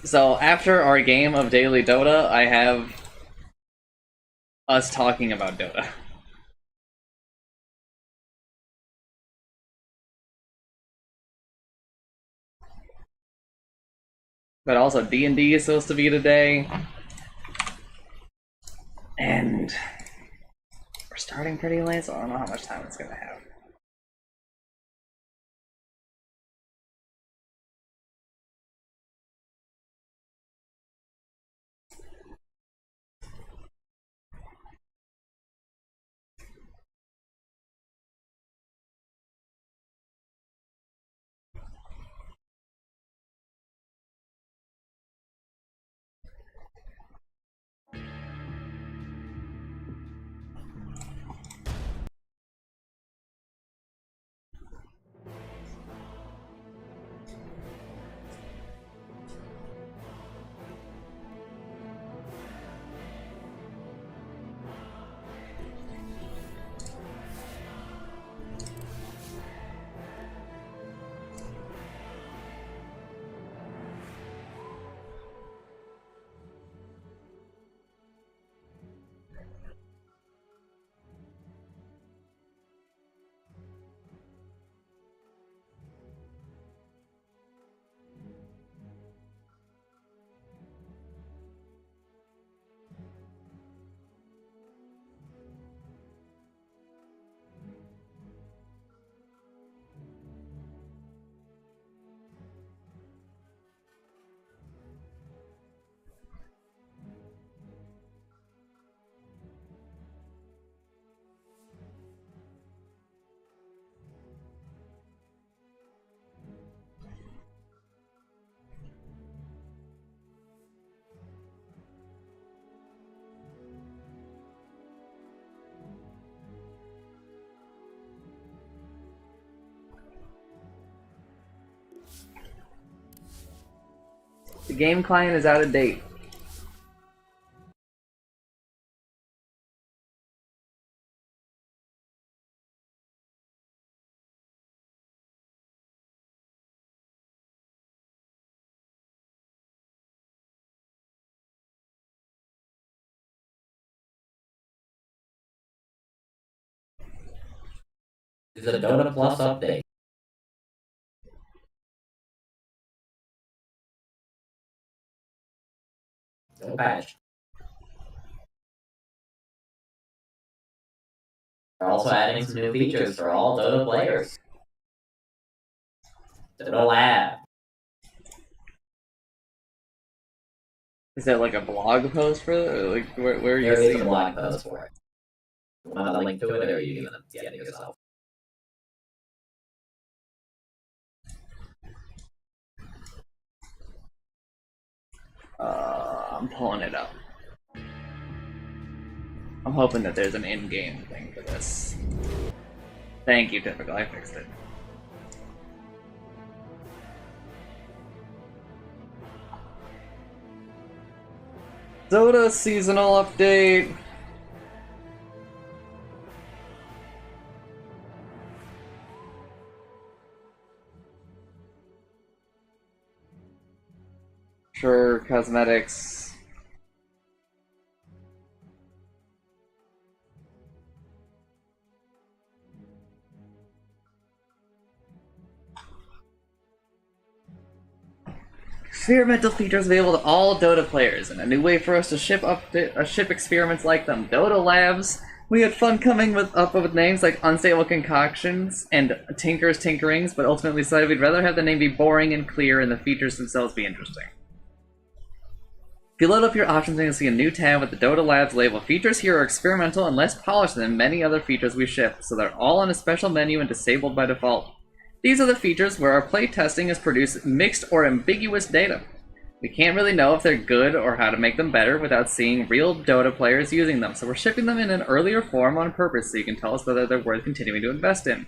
So after our game of Daily Dota, I have us talking about Dota. But also D&D is supposed to be today. And we're starting pretty late, so I don't know how much time it's gonna have. The game client is out of date. This is a Dota Plus update. No patch. They're also adding some new features for all Dota players. Dota Lab. Is that like a blog post for it? Or like where are you There is seeing a blog post for it. You want a link to it, or are you gonna get it yourself? I'm pulling it up. I'm hoping that there's an in-game thing for this. Thank you, Typical. I fixed it. Dota seasonal update. Sure, cosmetics. Experimental features available to all Dota players, and a new way for us to ship experiments like them. Dota Labs. We had fun coming up with names like Unstable Concoctions and Tinker's Tinkerings, but ultimately decided we'd rather have the name be boring and clear and the features themselves be interesting. If you load up your options, you'll see a new tab with the Dota Labs label. Features here are experimental and less polished than many other features we ship, so they're all on a special menu and disabled by default. These are the features where our play testing has produced mixed or ambiguous data. We can't really know if they're good or how to make them better without seeing real Dota players using them, so we're shipping them in an earlier form on purpose so you can tell us whether they're worth continuing to invest in.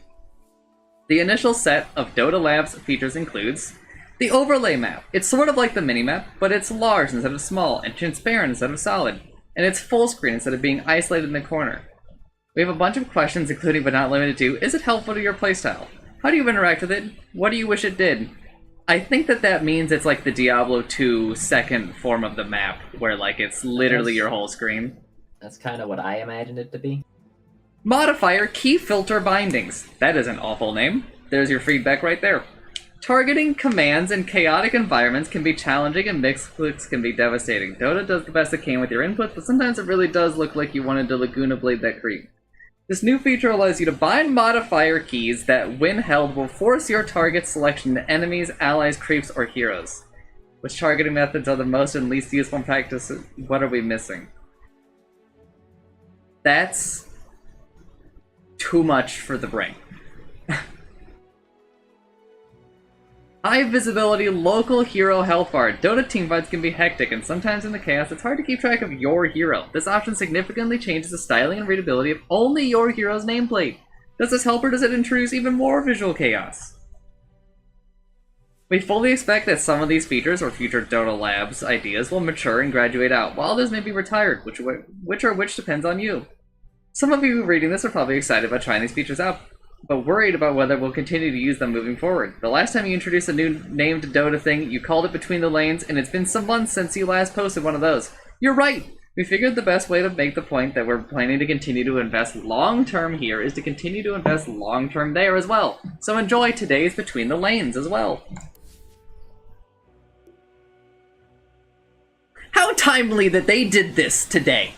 The initial set of Dota Labs features includes the overlay map. It's sort of like the minimap, but it's large instead of small, and transparent instead of solid, and it's full screen instead of being isolated in the corner. We have a bunch of questions, including but not limited to, is it helpful to your playstyle? How do you interact with it? What do you wish it did? I think that means it's like the Diablo 2 second form of the map, where like it's literally your whole screen. That's kind of what I imagined it to be. Modifier key filter bindings. That is an awful name. There's your feedback right there. Targeting commands in chaotic environments can be challenging and mixed clicks can be devastating. Dota does the best it can with your inputs, but sometimes it really does look like you wanted to Laguna Blade that creep. This new feature allows you to bind modifier keys that, when held, will force your target selection to enemies, allies, creeps, or heroes. Which targeting methods are the most and least useful in practice? What are we missing? That's too much for the brain. High visibility local hero health bar. Dota teamfights can be hectic, and sometimes in the chaos it's hard to keep track of your hero. This option significantly changes the styling and readability of only your hero's nameplate. Does this help or does it introduce even more visual chaos? We fully expect that some of these features or future Dota Labs ideas will mature and graduate out, while others may be retired, which depends on you. Some of you reading this are probably excited about trying these features out, but worried about whether we'll continue to use them moving forward. The last time you introduced a new named Dota thing, you called it Between the Lanes, and it's been some months since you last posted one of those. You're right! We figured the best way to make the point that we're planning to continue to invest long-term here is to continue to invest long-term there as well. So enjoy today's Between the Lanes as well. How timely that they did this today!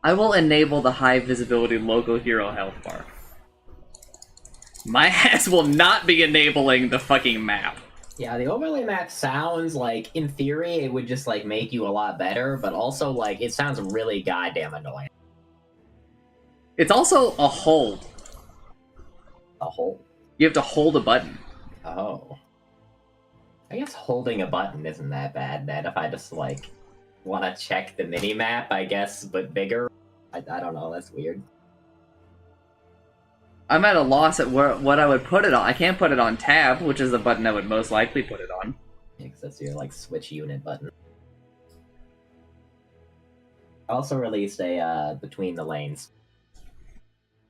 I will enable the high visibility local hero health bar. My ass will not be enabling the fucking map. Yeah, the overlay map sounds like, in theory, it would just like make you a lot better, but also like it sounds really goddamn annoying. It's also a hold. A hold? You have to hold a button. Oh. I guess holding a button isn't that bad then if I just like want to check the mini map, I guess, but bigger. I don't know, that's weird. I'm at a loss at what I would put it on. I can't put it on tab, which is the button I would most likely put it on. Yeah, because that's your like switch unit button. Also released a Between the Lanes.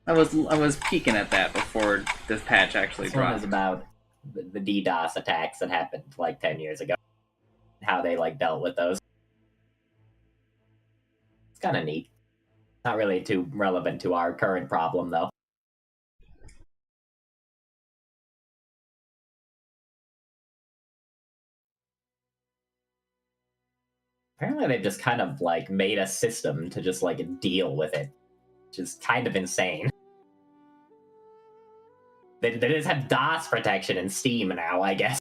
I was peeking at that before this patch actually This one dropped. is about the DDoS attacks that happened like 10 years ago. How they like dealt with those. It's kind of neat. Not really too relevant to our current problem, though. Apparently they've just kind of, like, made a system to just, like, deal with it. Which is kind of insane. They just have DOS protection in Steam now, I guess.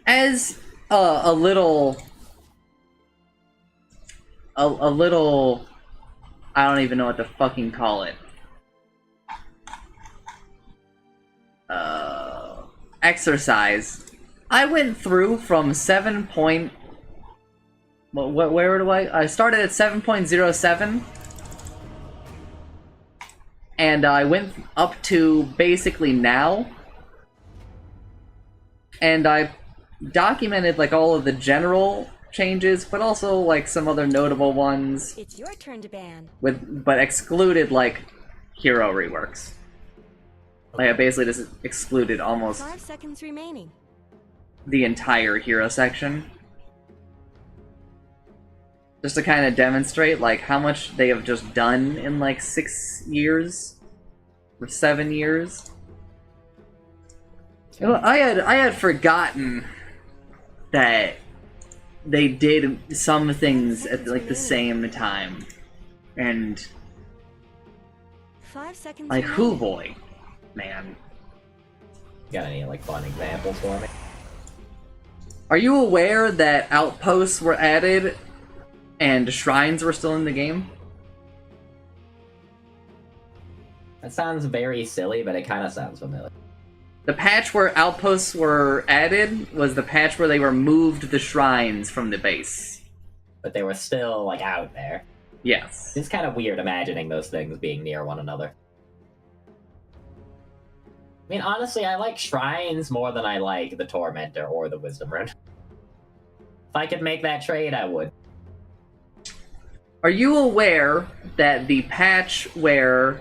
As a little, I don't even know what to fucking call it. Exercise. I went through from 7 point. Where do I started at 7.07, and I went up to basically now, and I documented like all of the general changes, but also like some other notable ones. It's your turn to ban. But excluded like hero reworks. Like I basically just excluded almost 5 seconds remaining. the entire hero section. just to kind of demonstrate like how much they have just done in like 6 years or 7 years. You know, I had forgotten that they did some things at like the same time, and 5 seconds. like remaining. who boy, man. Got any like fun examples for me? Are you aware that outposts were added and shrines were still in the game? That sounds very silly, but it kind of sounds familiar. The patch where outposts were added was the patch where they removed the shrines from the base. But they were still like out there. Yes. It's kind of weird imagining those things being near one another. I mean, honestly, I like shrines more than I like the Tormentor or the Wisdom Rune. If I could make that trade, I would. Are you aware that the patch where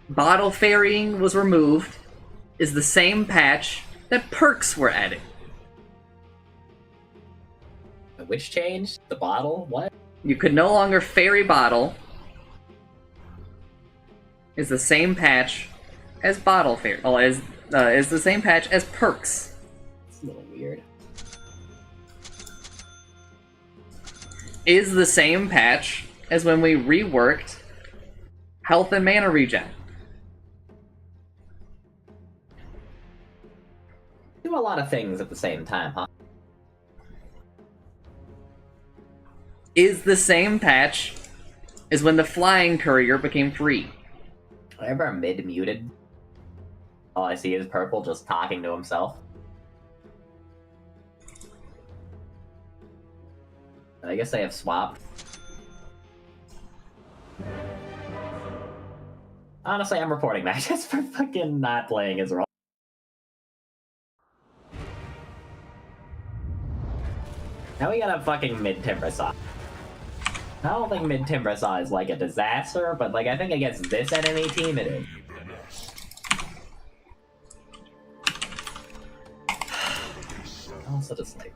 bottle ferrying was removed is the same patch that perks were added? Which changed? The bottle? What? You could no longer ferry bottle. Is the same patch as bottle ferry. Oh, is the same patch as perks. It's a little weird. Is the same patch as when we reworked health and mana regen. Do a lot of things at the same time, huh? Is the same patch as when the flying courier became free. Whenever I'm mid-muted, all I see is Purple just talking to himself. I guess they have swapped. Honestly, I'm reporting matches for fucking not playing as role. Now we got a fucking mid-timber saw. I don't think mid-timber saw is like a disaster, but like I think against this enemy team it is. Also just like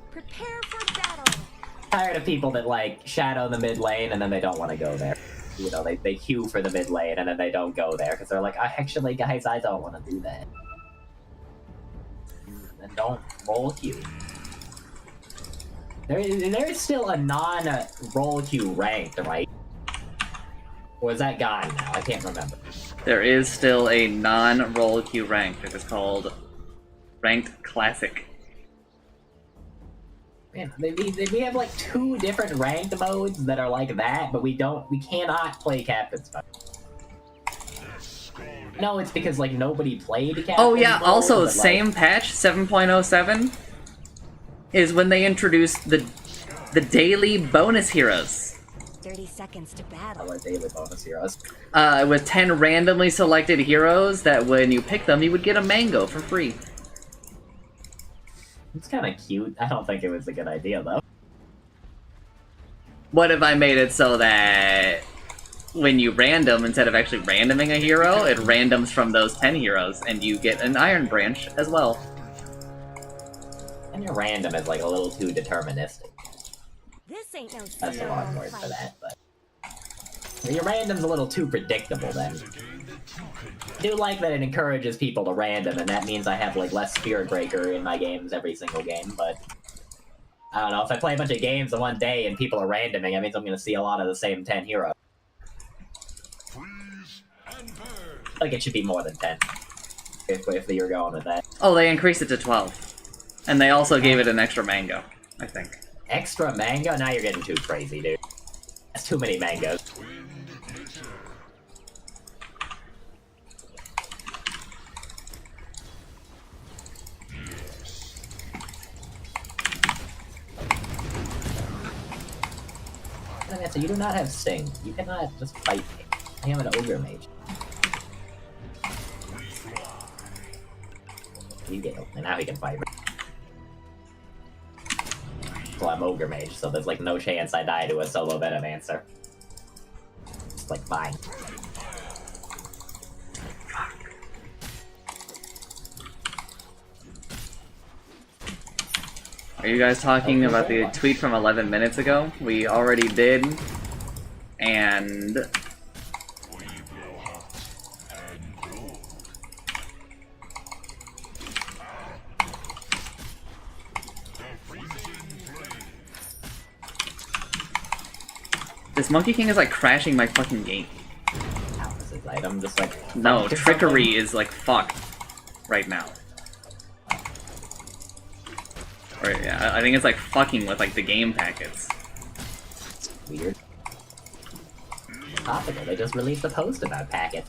Prepare for battle. tired of people that like shadow the mid lane and then they don't want to go there. You know, they queue for the mid lane and then they don't go there because they're like, actually guys, I don't want to do that. Then don't roll queue. There is still a non-roll queue ranked, right? Or is that gone now? I can't remember. There is still a non-roll queue rank. It is called Ranked Classic. Man, we have like 2 different ranked modes that are like that, but we cannot play Captain's Mode. No, it's because like nobody played Captain's Oh yeah, Mode, also but, like, same patch, 7.07, is when they introduced the daily bonus heroes. 30 seconds to I battle. like daily bonus heroes. With 10 randomly selected heroes that when you pick them, you would get a mango for free. It's kind of cute. I don't think it was a good idea though. What if I made it so that when you random, instead of actually randoming a hero, it randoms from those 10 heroes, and you get an Iron Branch as well. And your random is like a little too deterministic. This ain't no That's the wrong word fight. for that, but your random's a little too predictable then. I do like that it encourages people to random, and that means I have like less Spirit Breaker in my games every single game, but I don't know, if I play a bunch of games in one day and people are randoming, that means I'm gonna see a lot of the same 10 heroes. Like it should be more than 10. If you're going with that. Oh, they increased it to 12. And they also gave it an extra mango, I think. Extra mango? Now you're getting too crazy, dude. That's too many mangoes. So you do not have Sting. You cannot just fight me. I am an Ogre Mage. You get and now he can fight me. Well, I'm Ogre Mage, so there's like no chance I die to a solo Venomancer. It's like fine. Are you guys talking about the tweet from 11 minutes ago? We already did. And... this Monkey King is like crashing my fucking game. How is his item just like... No, Trickery is like fucked right now. Or yeah, I think it's like fucking with like the game packets. Weird. Topical, they just released a post about packet.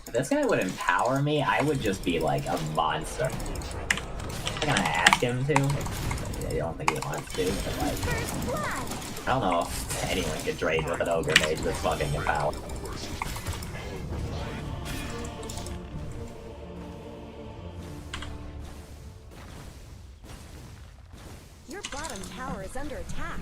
If this guy would empower me, I would just be like a monster. I'm gonna ask him to. I don't think he wants to, but like... I don't know if anyone could trade with an Ogre Mage this fucking empower. Your bottom tower is under attack.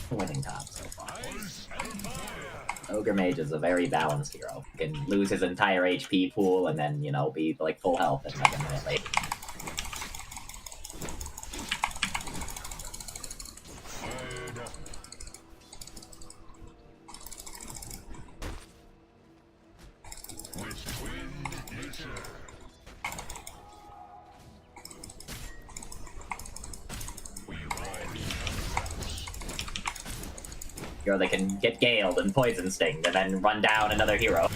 Winning top so far. Ogre Mage is a very balanced hero. He can lose his entire HP pool and then, you know, be like full health in like a minute later. Hero that can get Galed and Poison Stinged and then run down another hero.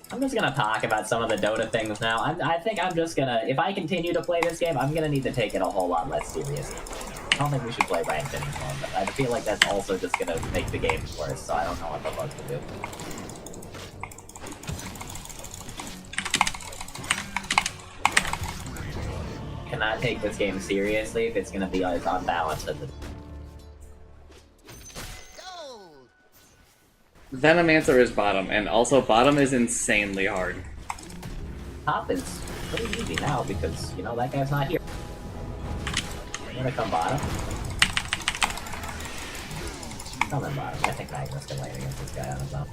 I'm just gonna talk about some of the Dota things now. I think I'm just gonna, if I continue to play this game, I'm gonna need to take it a whole lot less seriously. I don't think we should play ranked anymore, but I feel like that's also just gonna make the game worse, so I don't know what the fuck to do. Cannot take this game seriously if it's gonna be as unbalanced as it. Venomancer is bottom, and also bottom is insanely hard. Top is pretty easy now because, you know, that guy's not here. I'm gonna come bottom. Come in bottom. I think Magnus can lane against this guy on his own.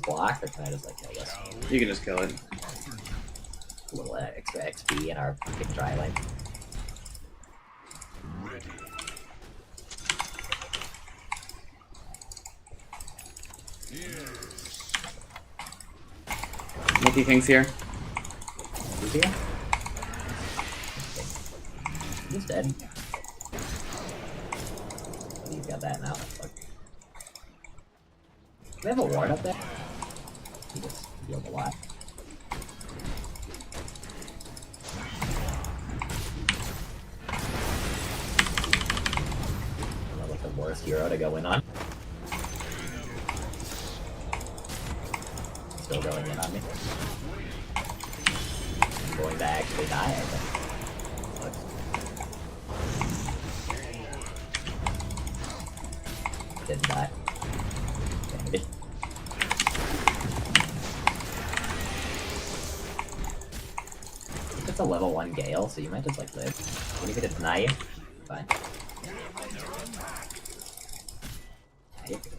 Block, or can I just like kill this? You can just kill it. A little extra XP in our fucking dry lane. Monkey King's here. Who's here? He's dead. Oh, he's got that now. Fuck. Do we have a ward up there? He just healed a lot. Not like the worst hero to go in on. Still going in on me. I'm going to actually die, I think. Look. Didn't die. Damn it. It's a level 1 Gale, so you might just like live. What if it is knife? Fine. Yeah, you're good.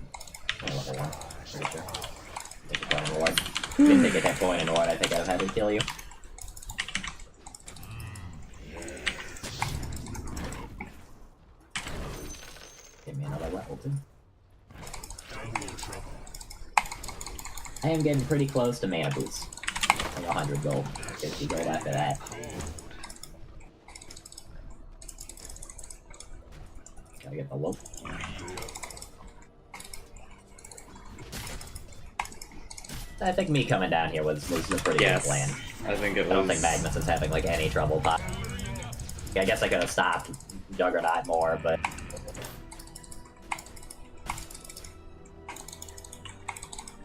Only level 1, pretty sure. Take a point in ward. Didn't take a hit point in ward, I think I've had to kill you. Give me another level 2. I am getting pretty close to mana boost. Like 100 gold. 50 gold after that. Gotta get the low. I think me coming down here was a pretty Yes, good plan. I think it was. I don't think Magnus is having like any trouble. But I guess I could have stopped Juggernaut more, but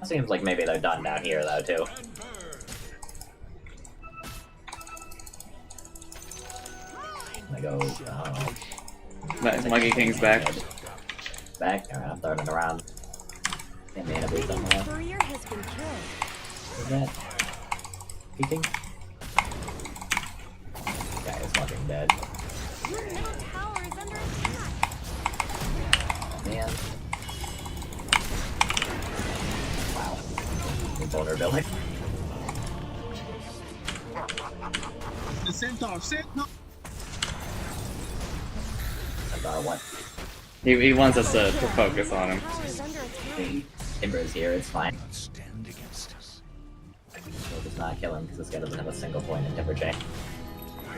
it seems like maybe they're done down here though too. I go. Monkey King's back. Back. Alright, I'm throwing it around. And mana boost on the left. Courier has been killed. Is that peeking? Guy is fucking dead. Your middle tower is under attack. Man. Wow. Vulnerability. The centaur, centaur. Centaur what? He wants us to focus on him. Tower is under attack. Timber is here, it's fine. We'll just not kill him because this guy doesn't have a single point in Timber Chain.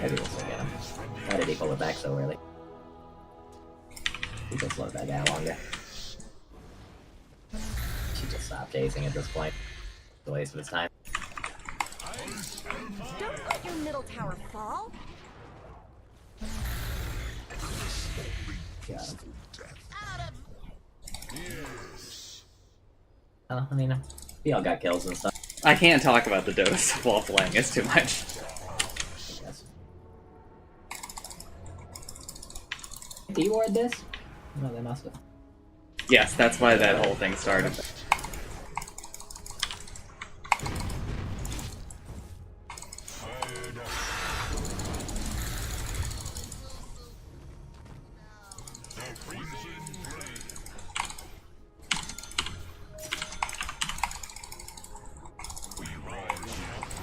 Maybe we'll still get him. Why did he pull it back so early? He just slowed that down longer. She just stopped chasing at this point. It's a waste of his time. Don't let your middle tower fall. Got him. I mean, we all got kills and stuff. I can't talk about the Dota stuff while playing, it's too much. I guess. D-ward this? No, they must have. Yes, that's why that whole thing started.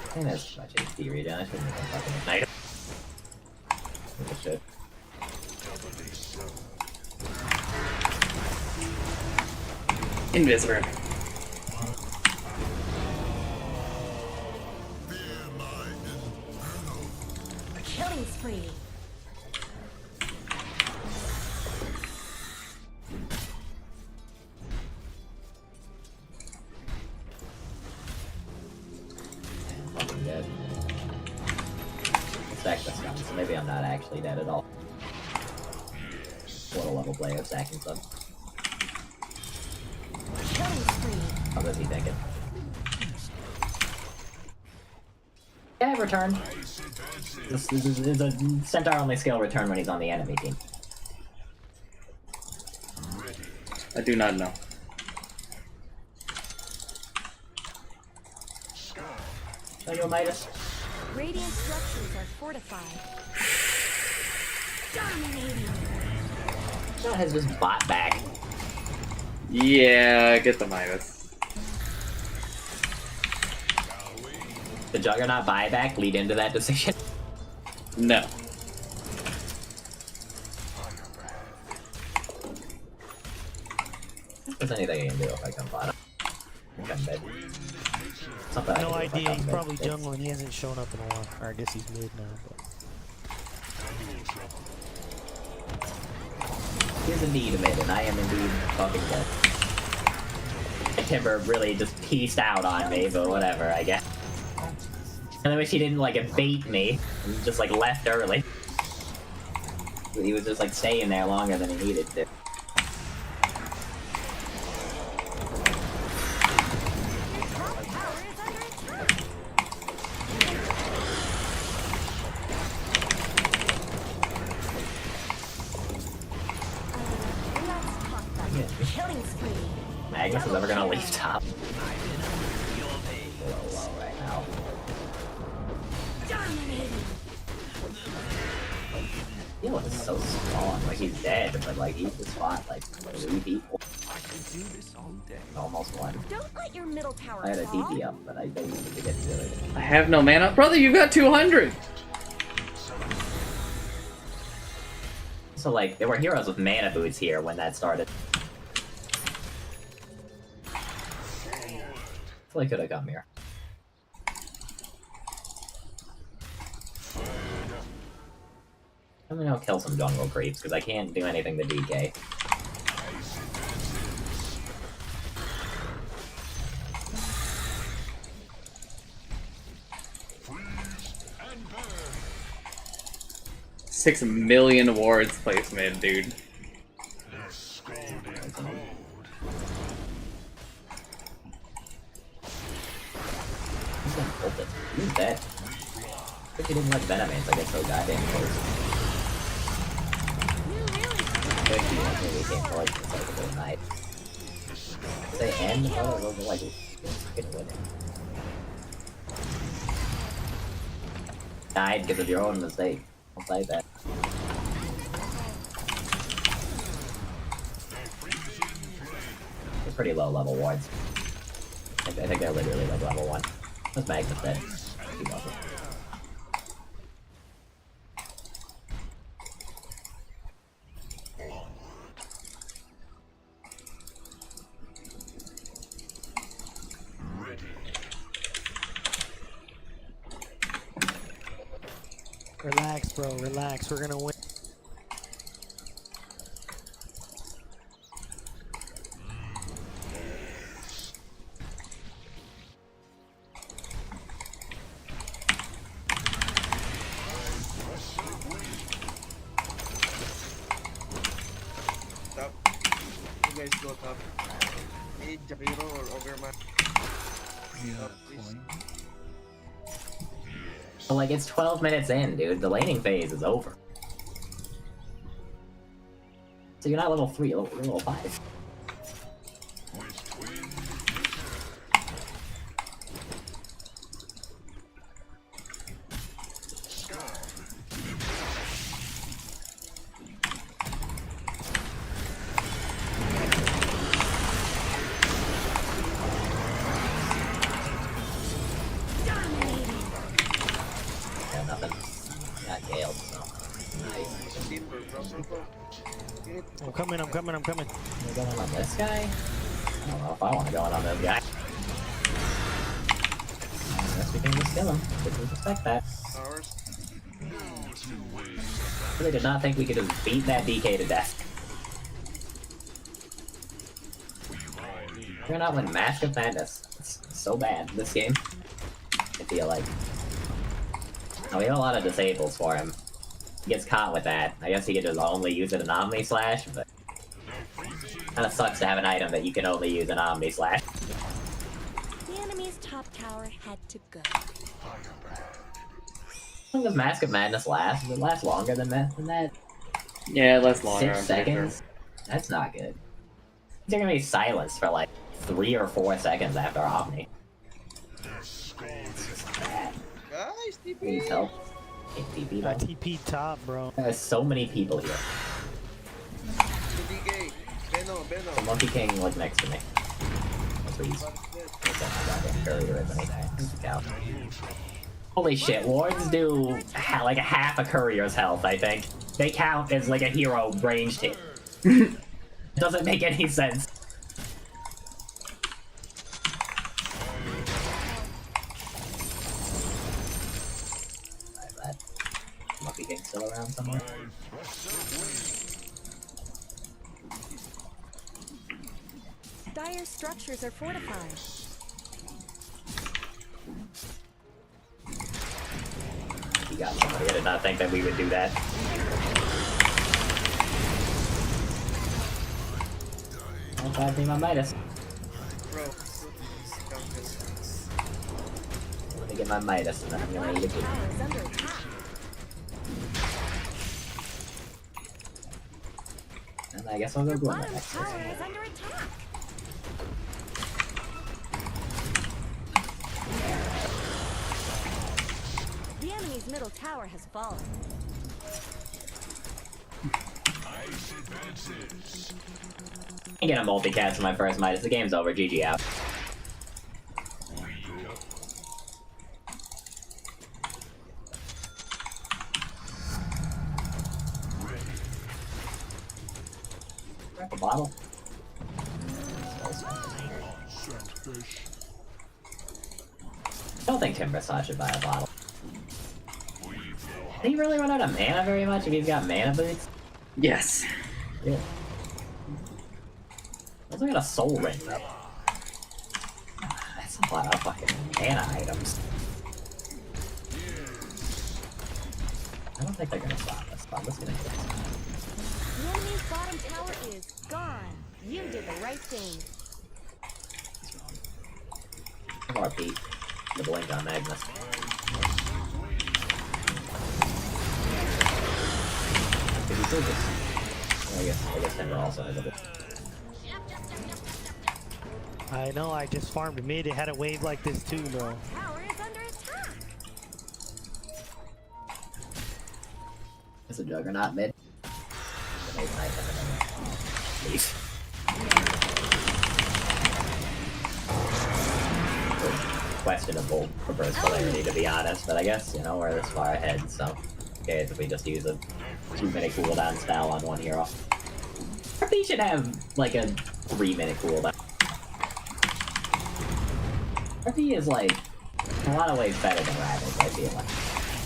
I think that's much HP regen. I shouldn't even fucking ignite it. Maybe I should. Invisor. Killing spree. I'm fucking dead. Stack this gun, so maybe I'm not actually dead at all. What a level player stacking stuff. Killing spree. How does he think it? Yeah, return. This is a centaur only skill return when he's on the enemy team. I do not know. Should I go Midas? Radiant structures are fortified. Dominating. Shot has just bought back. Yeah, get the Midas. The Juggernaut buyback lead into that decision. No. If there's anything I can do if I come bottom. I think I'm dead. Something I No can do if I idea, come he's mid. probably jungling, he hasn't shown up in a while. Or I guess he's mid now, but... He is indeed mid, and I am indeed fucking dead. Timber really just pieced out on me, but whatever, I guess. And I wish he didn't, like, bait me, and just, like, left early. He was just, like, staying there longer than he needed to. Top tower is under attack. Let's talk about your killing spree. Magnus is ever gonna leave top. Low right now. Dominating. Heal is so strong, like he's dead, but like he's just fought like 3 people. Almost one. Don't let your middle tower I had a fall. TP up, but I didn't need to get to it. I have no mana. Brother, you got 200! So like, there were heroes with mana boots here when that started. So I could have come here. I'm gonna kill some jungle creeps, because I can't do anything to DK. 6 million wards placed mid, dude. Who's that? I think he didn't like Venomance, I get so goddamn close. I think he maybe came for like the cycle of night. Did they end? Oh, those are like fucking winning. Died because of your own mistake. I'll say that. It's pretty low level wards. I think they're literally like level 1. That's Magnus dead. Keep up. Relax, bro. Relax. We're gonna win. Top. You guys go top. Mid, Jakiro, or Overman. Top, please. But like, it's 12 minutes in, dude. The laning phase is over. So you're not level 3, you're level 5. Yeah, nothing. Got Gale, so. Nice. Deeper, bro. Hit. I'm coming. I'm coming. I'm coming. We're going on this guy? I don't know if I want to go on this guy. I guess we can just kill him. Didn't expect that. Ours. Really did not think we could just beat that DK to death. We're not win Mask of Madness. It's so bad, this game. I feel like. Oh, we have a lot of disables for him. He gets caught with that. I guess he could just only use an Omni Slash, but kinda sucks to have an item that you can only use an Omni Slash. The enemy's top tower had to go. How long does Mask of Madness last? Does it last longer than that? Yeah, less longer. 6 I'm pretty seconds? That's not good. They're gonna be silenced for like 3 or 4 seconds after Omni. It's just bad. Guys, TP. Please help. Can't TP I though. TP top, bro. There's so many people here. DK. Beno, The Beno. Monkey King like next to me. Please. Look at my goddamn courier is anything. He's a cow. Holy shit, wards do like a half a courier's health, I think. They count as like a hero ranged hit. Doesn't make any sense. That Monkey King's still around somewhere. Dire structures are fortified. He got somebody. I did not think that we would do that. I'll try to be my Midas. Bro. Let me get my Midas and then I'm gonna eat a Tower kid. is under attack. And I guess I'll go Gwen Bottom next. tower is under attack. The enemy's middle tower has fallen. I get a multicast for my first Midas. The game's over. GG out. Grab a bottle. I don't think Timberside should buy a bottle. Did he really run out of mana very much if he's got mana boots? Yes. Yeah. Also got a soul ring though. That's a lot of fucking mana items. I don't think they're gonna stop us, but I'm just gonna hit it. The enemy's bottom tower is gone. You did the right thing. It's wrong. More Pete. The blink on Magnus. Did you see this? I guess Timber also has a bit. I know, I just farmed mid. It had a wave like this too, though. Tower is under attack. It's a Juggernaut mid. Leave. Questionable reverse polarity, to be honest, but I guess, you know, we're this far ahead, so okay if we just use a 2-minute cooldown spell on one hero. He should have like a 3-minute cooldown. RP is like in a lot of ways better than Ravage, I feel like.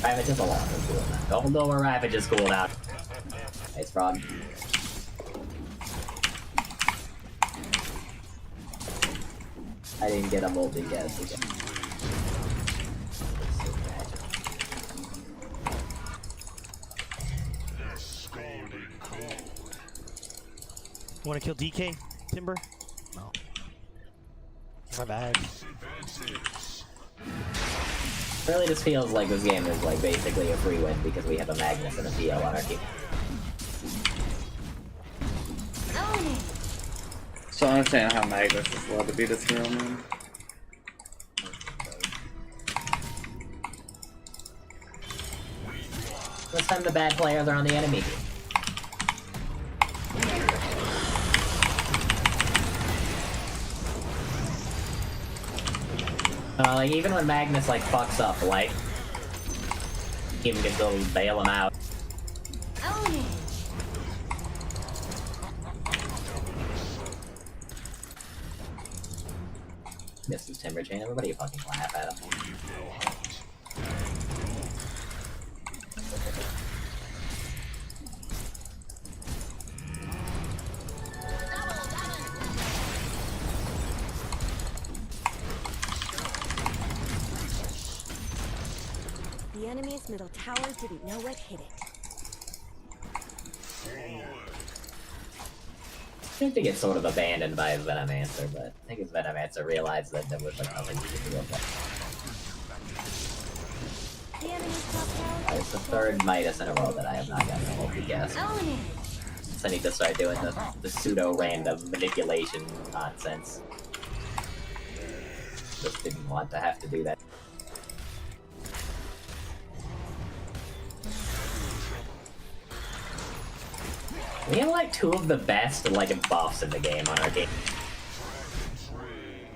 Ravage is a longer cooldown. Don't know where Ravage is cooldown. Nice frog. I didn't get a multi-guess again. You wanna kill DK, Timber? No. My bad. Really just feels like this game is like basically a free win because we have a Magnus and a PO on our team. So I understand how Magnus is allowed to be this hero, man. This time the bad players are on the enemy team. Like even when Magnus like fucks up, like team can still bail him out. Misses Timber Chain, everybody fucking laugh at him. The enemy's middle tower didn't know what hit it. I think they get sort of abandoned by his Venomancer, but I think his Venomancer realized that there was like nothing he could do with it. The enemy's top tower It's the third Midas in a row that I have not gotten a multi-guess. So I need to start doing the pseudo-random manipulation nonsense. Just didn't want to have to do that. We have like two of the best like buffs in the game on our game.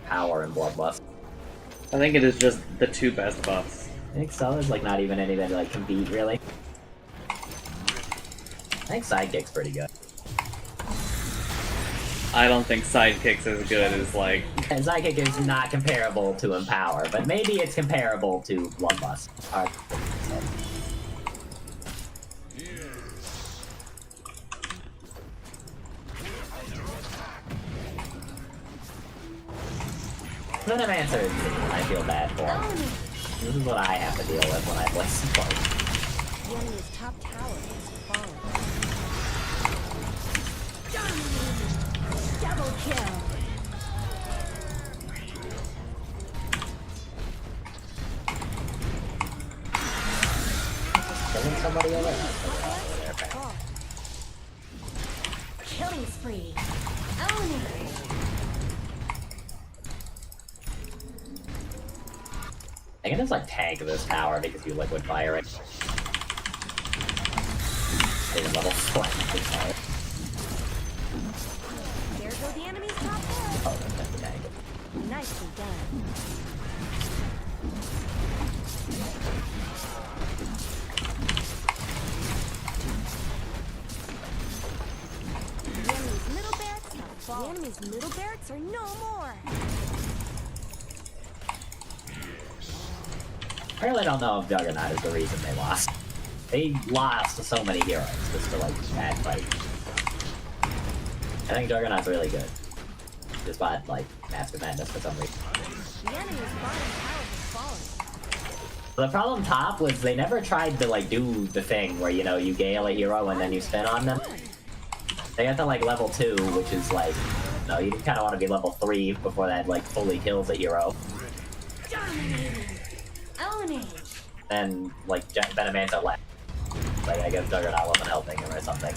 Power and Bloodlust. I think it is just the two best buffs. I think so. There's like not even any that like compete really. I think Sidekick's pretty good. I don't think Sidekick's as good as like... And Sidekick is not comparable to Empower, but maybe it's comparable to Bloodlust. Hard to say. Venomancer is I feel bad for him. This is what I have to deal with when I play support. The enemy's top tower has fallen. Double kill. Killing somebody over there. Killing spree. Own it. I can just like tank this tower because you liquid fire it. Even level 4. There go the enemy's top tower. Oh, that's the tank. Nicely done. The enemy's middle barracks have fallen. The enemy's middle barracks are no more. I really don't know if Juggernaut is the reason they lost. They lost to so many heroes just to like bad fight. I think Juggernaut's really good. Just bought like Mask of Madness for some reason. The enemy's bottom tower has fallen. The problem top was they never tried to like do the thing where, you know, you gale a hero and then you spin on them. They got to like level 2, which is like, no, you kind of want to be level 3 before that like fully kills a hero. And like Venomanta left. Like I guess Juggernaut wasn't helping him or something.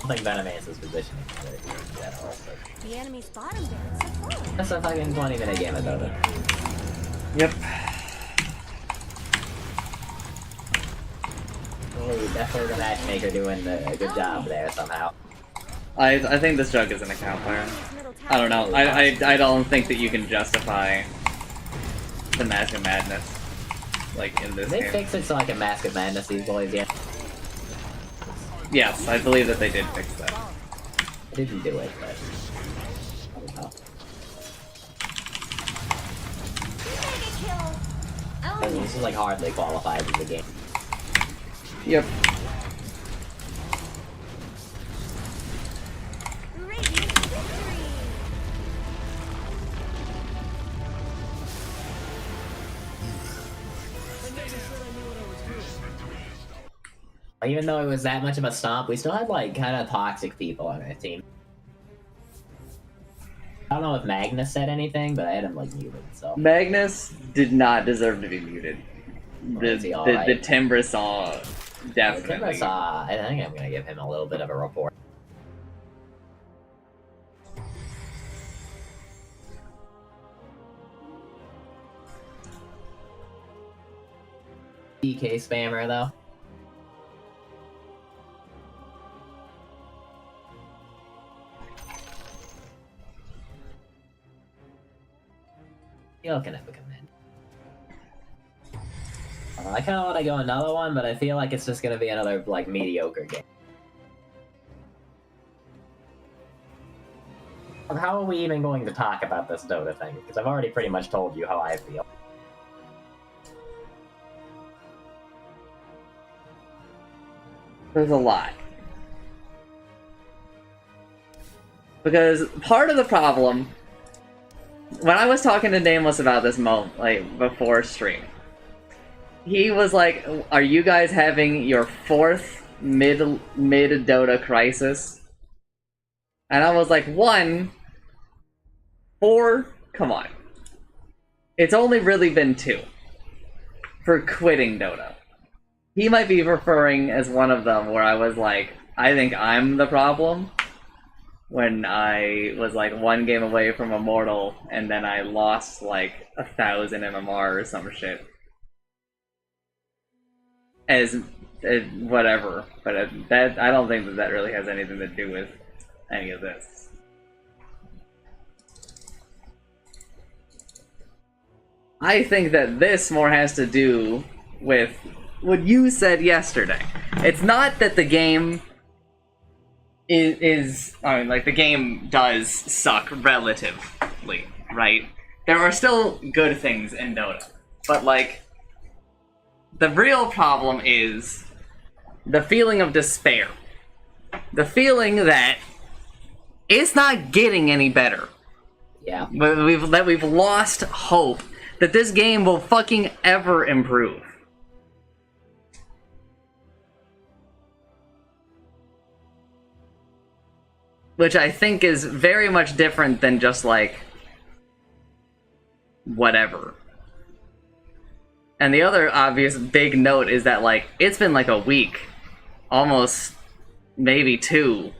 I think Venomance's positioning is very good in general. But... The enemy's bottom barracks are full. That's a fucking 20-minute game of Dota. Yep. Definitely the matchmaker doing a good job there somehow. I think this Jug is an account player. I don't know. I don't think that you can justify the Mask of Madness like in this Did they game. fix it so I can Mask of Madness these boys yet? Yes, I believe that they did fix that. I didn't do it, but I don't know. I mean, this is like hardly qualified as a game. Yep. Even though it was that much of a stomp, we still had like kind of toxic people on our team. I don't know if Magnus said anything, but I had him like muted, so. Magnus did not deserve to be muted. Is he all right? The Timbersaw definitely. Timbersaw, I think I'm gonna give him a little bit of a report. DK spammer though. He'll can have a command. I kind of want to go another one, but I feel like it's just gonna be another like mediocre game. How are we even going to talk about this Dota thing? Because I've already pretty much told you how I feel. There's a lot. Because part of the problem, when I was talking to Nameless about this like before stream, he was like, "Are you guys having your 4th mid Dota crisis?" And I was like, 1, 4, come on. It's only really been 2 for quitting Dota. He might be referring as one of them where I was like, I think I'm the problem. When I was like 1 game away from Immortal, and then I lost like 1,000 MMR or some shit. As whatever, but that I don't think that really has anything to do with any of this. I think that this more has to do with what you said yesterday. It's not that the game is I mean, like, the game does suck relatively, right? There are still good things in Dota, but, like, the real problem is the feeling of despair. The feeling that it's not getting any better. Yeah. But we've lost hope that this game will fucking ever improve. Which I think is very much different than just, like, whatever. And the other obvious big note is that, like, it's been like a week. Almost, maybe 2.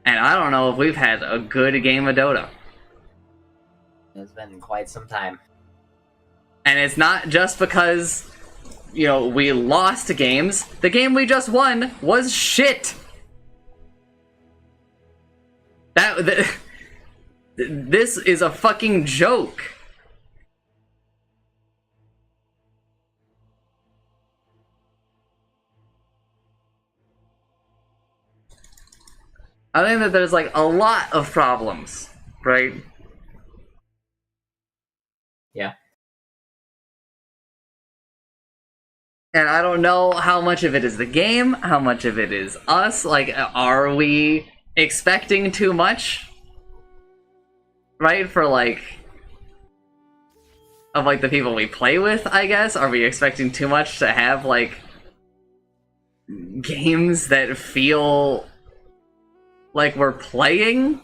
And I don't know if we've had a good game of Dota. It's been quite some time. And it's not just because, you know, we lost games. The game we just won was shit. This is a fucking joke. I think that there's like a lot of problems, right? Yeah. And I don't know how much of it is the game, how much of it is us. Like, are we expecting too much? right for like of like the people we play with, I guess? Are we expecting too much to have like games that feel like we're playing?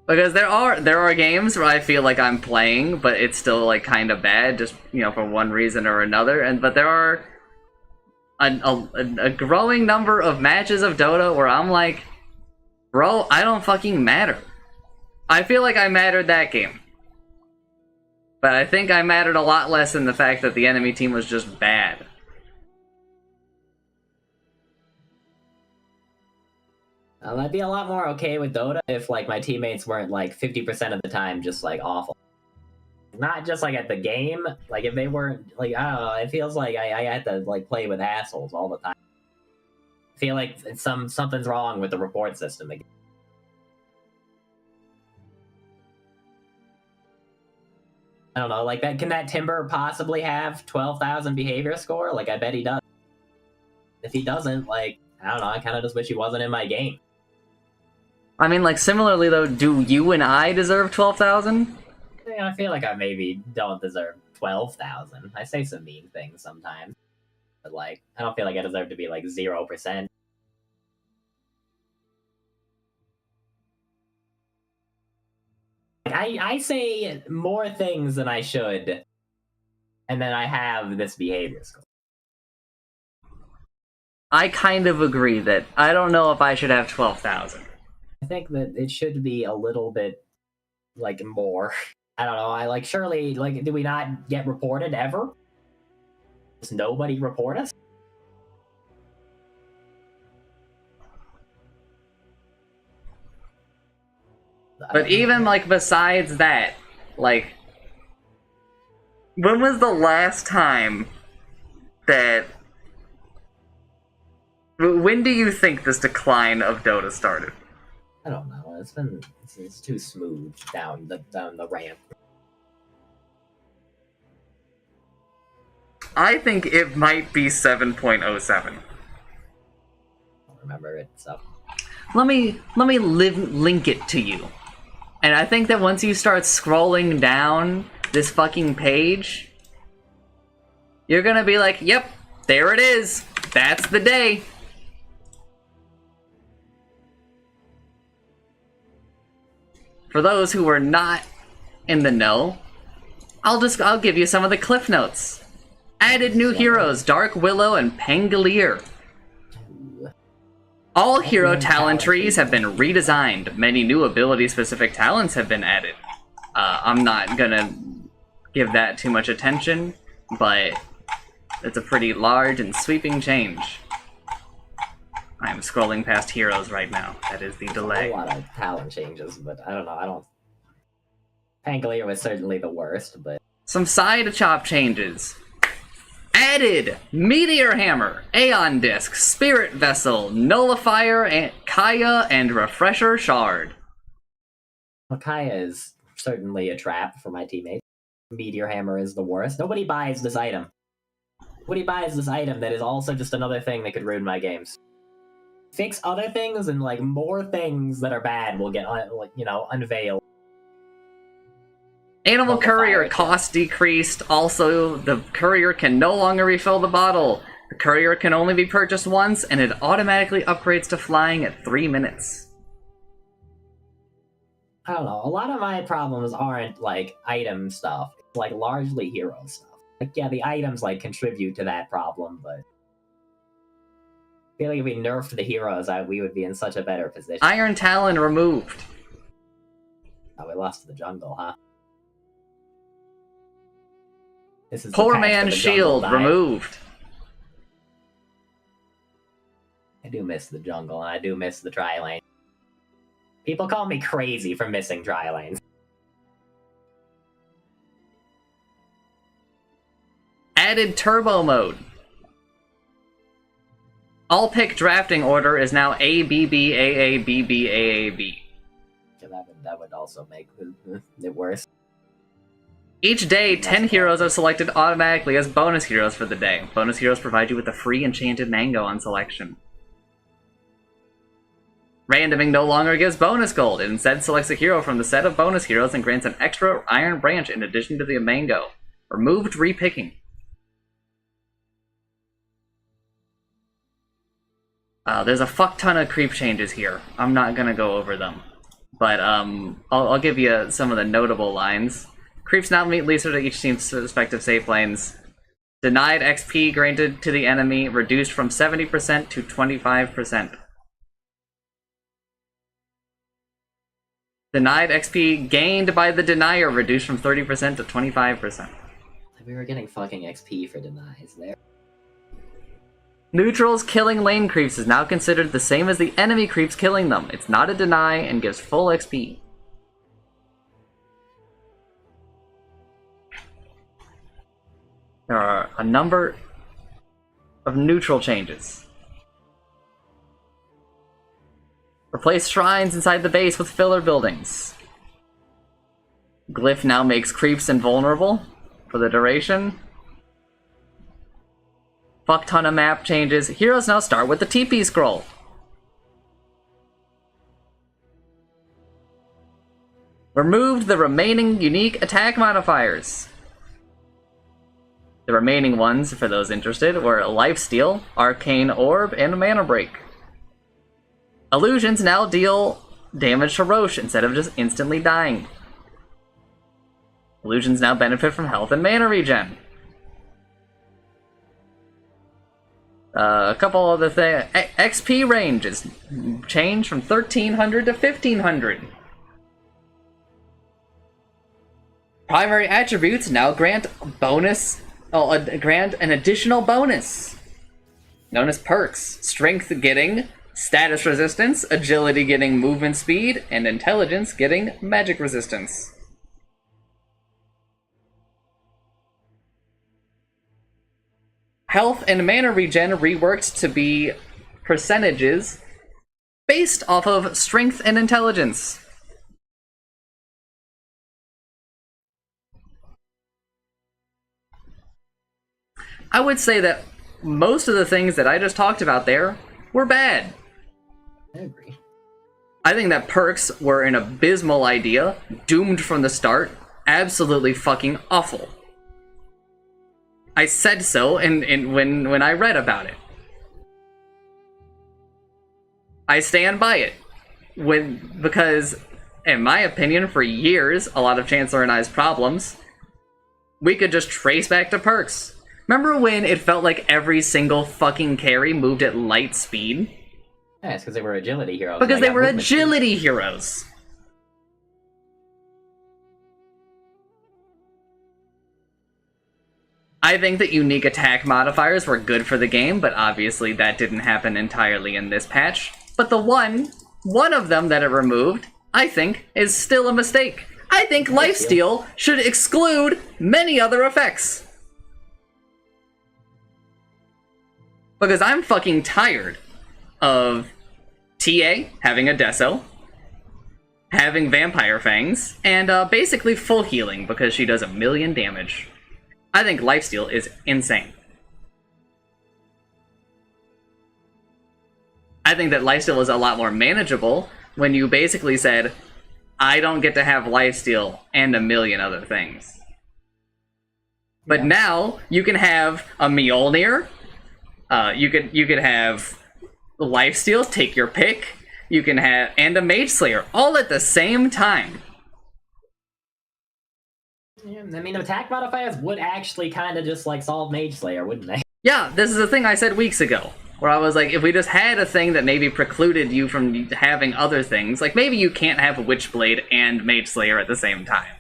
Because there are games where I feel like I'm playing, but it's still like kind of bad, just for one reason or another. But there are a growing number of matches of Dota where I'm like, bro, I don't fucking matter. I feel like I mattered that game, but I think I mattered a lot less in the fact that the enemy team was just bad. I'd be a lot more okay with Dota if, like, my teammates weren't, like, 50% of the time just, like, awful. Not just, like, at the game. Like, if they weren't, like, I don't know, it feels like I had to, like, play with assholes all the time. I feel like something's wrong with the report system again. I don't know, like, can that Timber possibly have 12,000 behavior score? Like, I bet he does. If he doesn't, like, I don't know, I kind of just wish he wasn't in my game. I mean, like, similarly, though, do you and I deserve 12,000? Yeah, I feel like I maybe don't deserve 12,000. I say some mean things sometimes. But, like, I don't feel like I deserve to be, like, 0%. I say more things than I should, and then I have this behavior score. I kind of agree that I don't know if I should have 12,000. I think that it should be a little bit, like, more. I don't know, surely, like, do we not get reported ever? Does nobody report us? But even, like, besides that, like, when was the last time that... When do you think this decline of Dota started? I don't know. It's too smooth down the ramp. I think it might be 7.07. I don't remember it, so. Let me link it to you. And I think that once you start scrolling down this fucking page, you're gonna be like, yep, there it is. That's the day. For those who are not in the know, I'll give you some of the cliff notes. Added new heroes, Dark Willow and Pangolier. All hero talent trees have been redesigned. Many new ability-specific talents have been added. I'm not gonna give that too much attention, but it's a pretty large and sweeping change. I'm scrolling past heroes right now. That is the delay. A lot of talent changes, but I don't know. Pangolier was certainly the worst, but... Some side chop changes. Added Meteor Hammer, Aeon Disc, Spirit Vessel, Nullifier, and Kaya, and Refresher Shard. Well, Kaya is certainly a trap for my teammates. Meteor Hammer is the worst. Nobody buys this item. Nobody buys this item that is also just another thing that could ruin my games. Fix other things, and, like, more things that are bad will get, unveiled. Animal Courier cost decreased. Also, the courier can no longer refill the bottle. The courier can only be purchased once, and it automatically upgrades to flying at 3 minutes. I don't know. A lot of my problems aren't, like, item stuff. It's, like, largely hero stuff. Like, yeah, the items, like, contribute to that problem, but... I feel like if we nerfed the heroes, we would be in such a better position. Iron Talon removed. Oh, we lost to the jungle, huh? This is Poor Man's Shield removed. I do miss the jungle, and I do miss the tri-lane. People call me crazy for missing tri-lanes. Added Turbo Mode. All pick drafting order is now ABBAABBAAB. That would also make it worse. Each day, 10 heroes are selected automatically as bonus heroes for the day. Bonus heroes provide you with a free enchanted mango on selection. Randoming no longer gives bonus gold. It instead selects a hero from the set of bonus heroes and grants an extra iron branch in addition to the mango. Removed repicking. There's a fuck ton of creep changes here. I'm not gonna go over them. But I'll give you some of the notable lines. Creeps now meet Lisa to each team's respective save lanes. Denied XP granted to the enemy reduced from 70% to 25%. Denied XP gained by the denier reduced from 30% to 25%. We were getting fucking XP for denies there. Neutrals killing lane creeps is now considered the same as the enemy creeps killing them. It's not a deny and gives full XP. There are a number of neutral changes. Replace shrines inside the base with filler buildings. Glyph now makes creeps invulnerable for the duration. Fuck ton of map changes. Heroes now start with the TP scroll. Removed the remaining unique attack modifiers. The remaining ones, for those interested, were Lifesteal, Arcane Orb, and Mana Break. Illusions now deal damage to Roche instead of just instantly dying. Illusions now benefit from health and mana regen. A couple other things. XP range is changed from 1300 to 1500. Primary attributes now grant grant an additional bonus, known as perks. Strength getting status resistance, agility getting movement speed, and intelligence getting magic resistance. Health and mana regen reworked to be percentages based off of strength and intelligence. I would say that most of the things that I just talked about there were bad. I agree. I think that perks were an abysmal idea, doomed from the start, absolutely fucking awful. I said so when I read about it. I stand by it. Because, in my opinion, for years, a lot of Chancellor and I's problems, we could just trace back to perks. Remember when it felt like every single fucking carry moved at light speed? Yeah, it's because they were agility heroes. Because they were movement speed. agility heroes. I think that unique attack modifiers were good for the game, but obviously that didn't happen entirely in this patch. But the one of them that it removed, I think, is still a mistake. I think Lifesteal should exclude many other effects. Because I'm fucking tired of TA having a Deso, having Vampire Fangs, and basically full healing because she does 1,000,000 damage. I think Lifesteal is insane. I think that Lifesteal is a lot more manageable when you basically said, I don't get to have Lifesteal and 1,000,000 other things. But now, you can have a Mjolnir, you could have Lifesteal, take your pick, you can have, and a Mage Slayer, all at the same time. Yeah, I mean, attack modifiers would actually kind of just, like, solve Mage Slayer, wouldn't they? Yeah, this is a thing I said weeks ago, where I was like, if we just had a thing that maybe precluded you from having other things, like maybe you can't have Witchblade and Mage Slayer at the same time.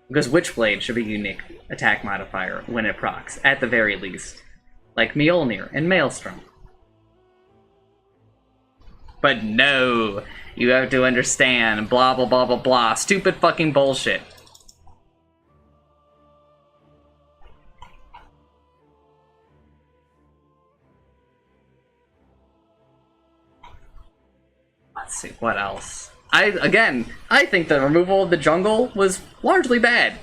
Because Witchblade should be a unique attack modifier when it procs, at the very least. Like Mjolnir and Maelstrom. But no, you have to understand, blah blah blah blah blah, stupid fucking bullshit. Let's see, what else? I think the removal of the jungle was largely bad.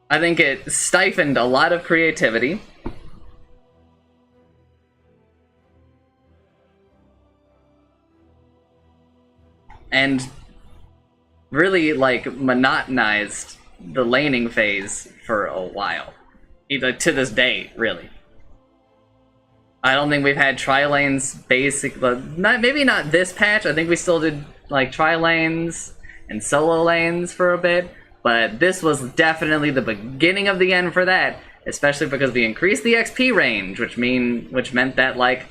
I think it stifled a lot of creativity. and really like monotonized the laning phase for a while, either to this day, really. I don't think we've had tri-lanes maybe not this patch. I think we still did like tri-lanes and solo lanes for a bit, but this was definitely the beginning of the end for that, especially because we increased the XP range, which meant that like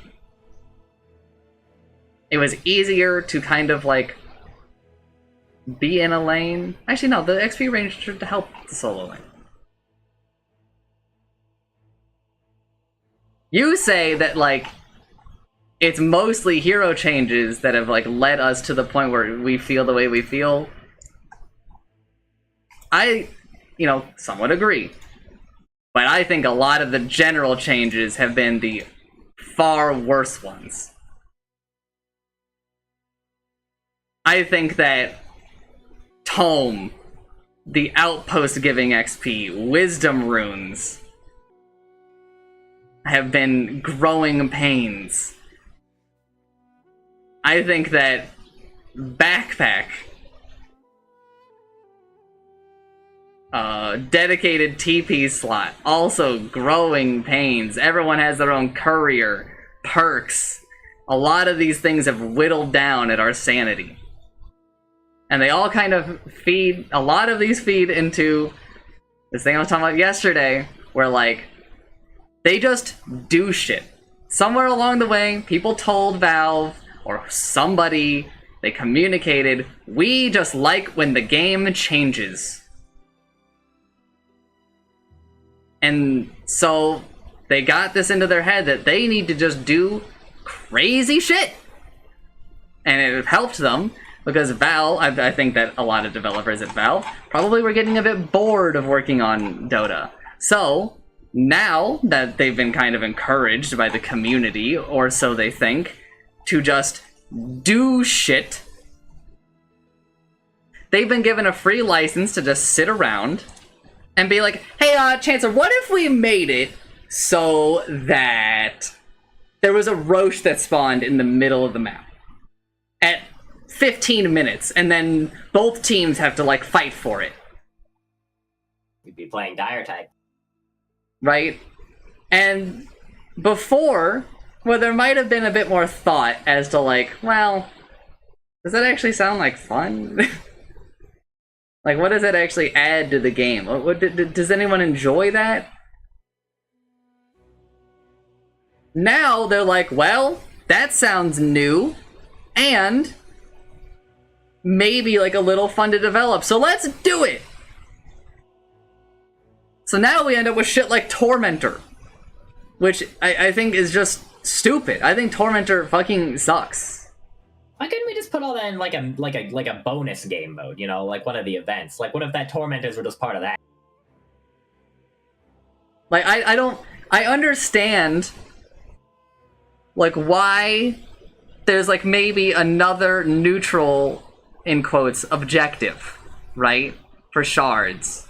it was easier to kind of like be in a lane. Actually, no, the XP range should help the solo lane. You say that, like, it's mostly hero changes that have, like, led us to the point where we feel the way we feel. I, somewhat agree. But I think a lot of the general changes have been the far worse ones. I think that Tome, the Outpost giving XP, Wisdom runes have been growing pains. I think that Backpack, dedicated TP slot, also growing pains. Everyone has their own courier, perks. A lot of these things have whittled down at our sanity. And they all kind of feed, a lot of these feed into this thing I was talking about yesterday, where like, they just do shit. Somewhere along the way, people told Valve, or somebody, they communicated, we just like when the game changes. And so, they got this into their head that they need to just do crazy shit. And it helped them, because Valve, I think that a lot of developers at Valve probably were getting a bit bored of working on Dota. So, now that they've been kind of encouraged by the community, or so they think, to just do shit, they've been given a free license to just sit around and be like, hey, Chancellor, what if we made it so that there was a Roche that spawned in the middle of the map at 15 minutes, and then both teams have to, like, fight for it. We'd be playing Dire type. Right? And before, well, there might have been a bit more thought as to, like, well, does that actually sound like fun? Like, what does that actually add to the game? Does anyone enjoy that? Now they're like, well, that sounds new, and maybe like a little fun to develop, so let's do it! So now we end up with shit like Tormentor, which I think is just stupid. I think Tormentor fucking sucks. Why couldn't we just put all that in like a bonus game mode, like one of the events? Like, what if that Tormentors were just part of that? Like, I understand, like, why there's, like, maybe another neutral, in quotes, objective, right? For shards.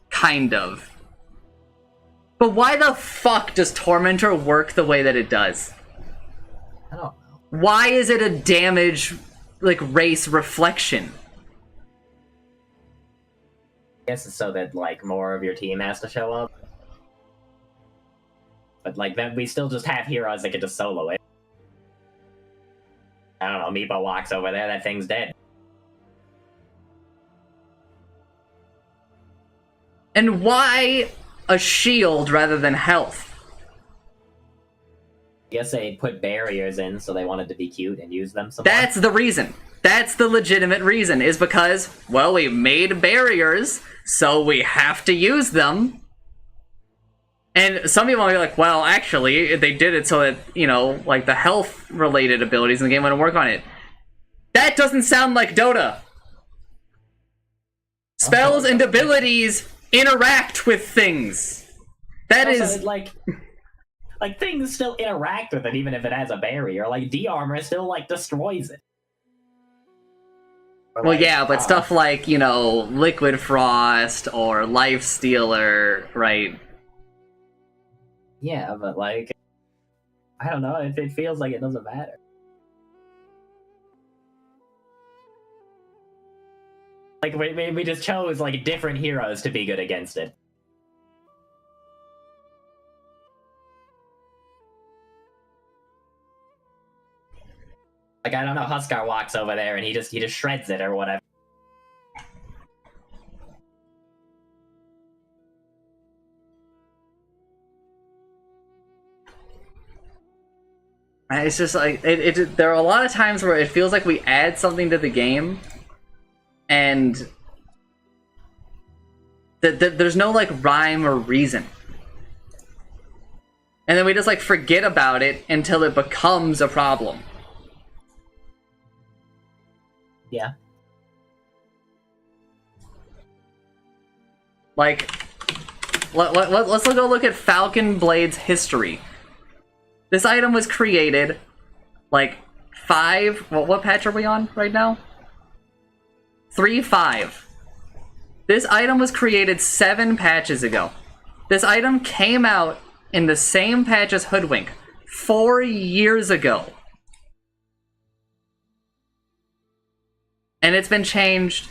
Kind of. But why the fuck does Tormentor work the way that it does? I don't know. Why is it a damage, like, race reflection? I guess it's so that, like, more of your team has to show up. But, like, then we still just have heroes that can just solo it. I don't know, Meepo walks over there, that thing's dead. And why a shield rather than health? I guess they put barriers in so they wanted to be cute and use them some That's the reason. That's the legitimate reason, is because, well, we made barriers, so we have to use them. And some people are like, well, actually, they did it so that, like, the health-related abilities in the game wouldn't work on it. That doesn't sound like Dota. Spells and abilities interact with things. That also, is... like things still interact with it even if it has a barrier. Like, D-armor still, like, destroys it. Or, well, like, yeah, but stuff like, Liquid Frost or Life Stealer, right? Yeah, but, like, I don't know, it feels like it doesn't matter. Like, we just chose, like, different heroes to be good against it. Like, I don't know, Huskar walks over there and he just shreds it or whatever. It's just like there are a lot of times where it feels like we add something to the game, and there's no like rhyme or reason, and then we just like forget about it until it becomes a problem. Yeah. Like, let's go look at Falcon Blade's history. This item was created, like, what patch are we on right now? 3.5. This item was created 7 patches ago. This item came out in the same patch as Hoodwink 4 years ago. And it's been changed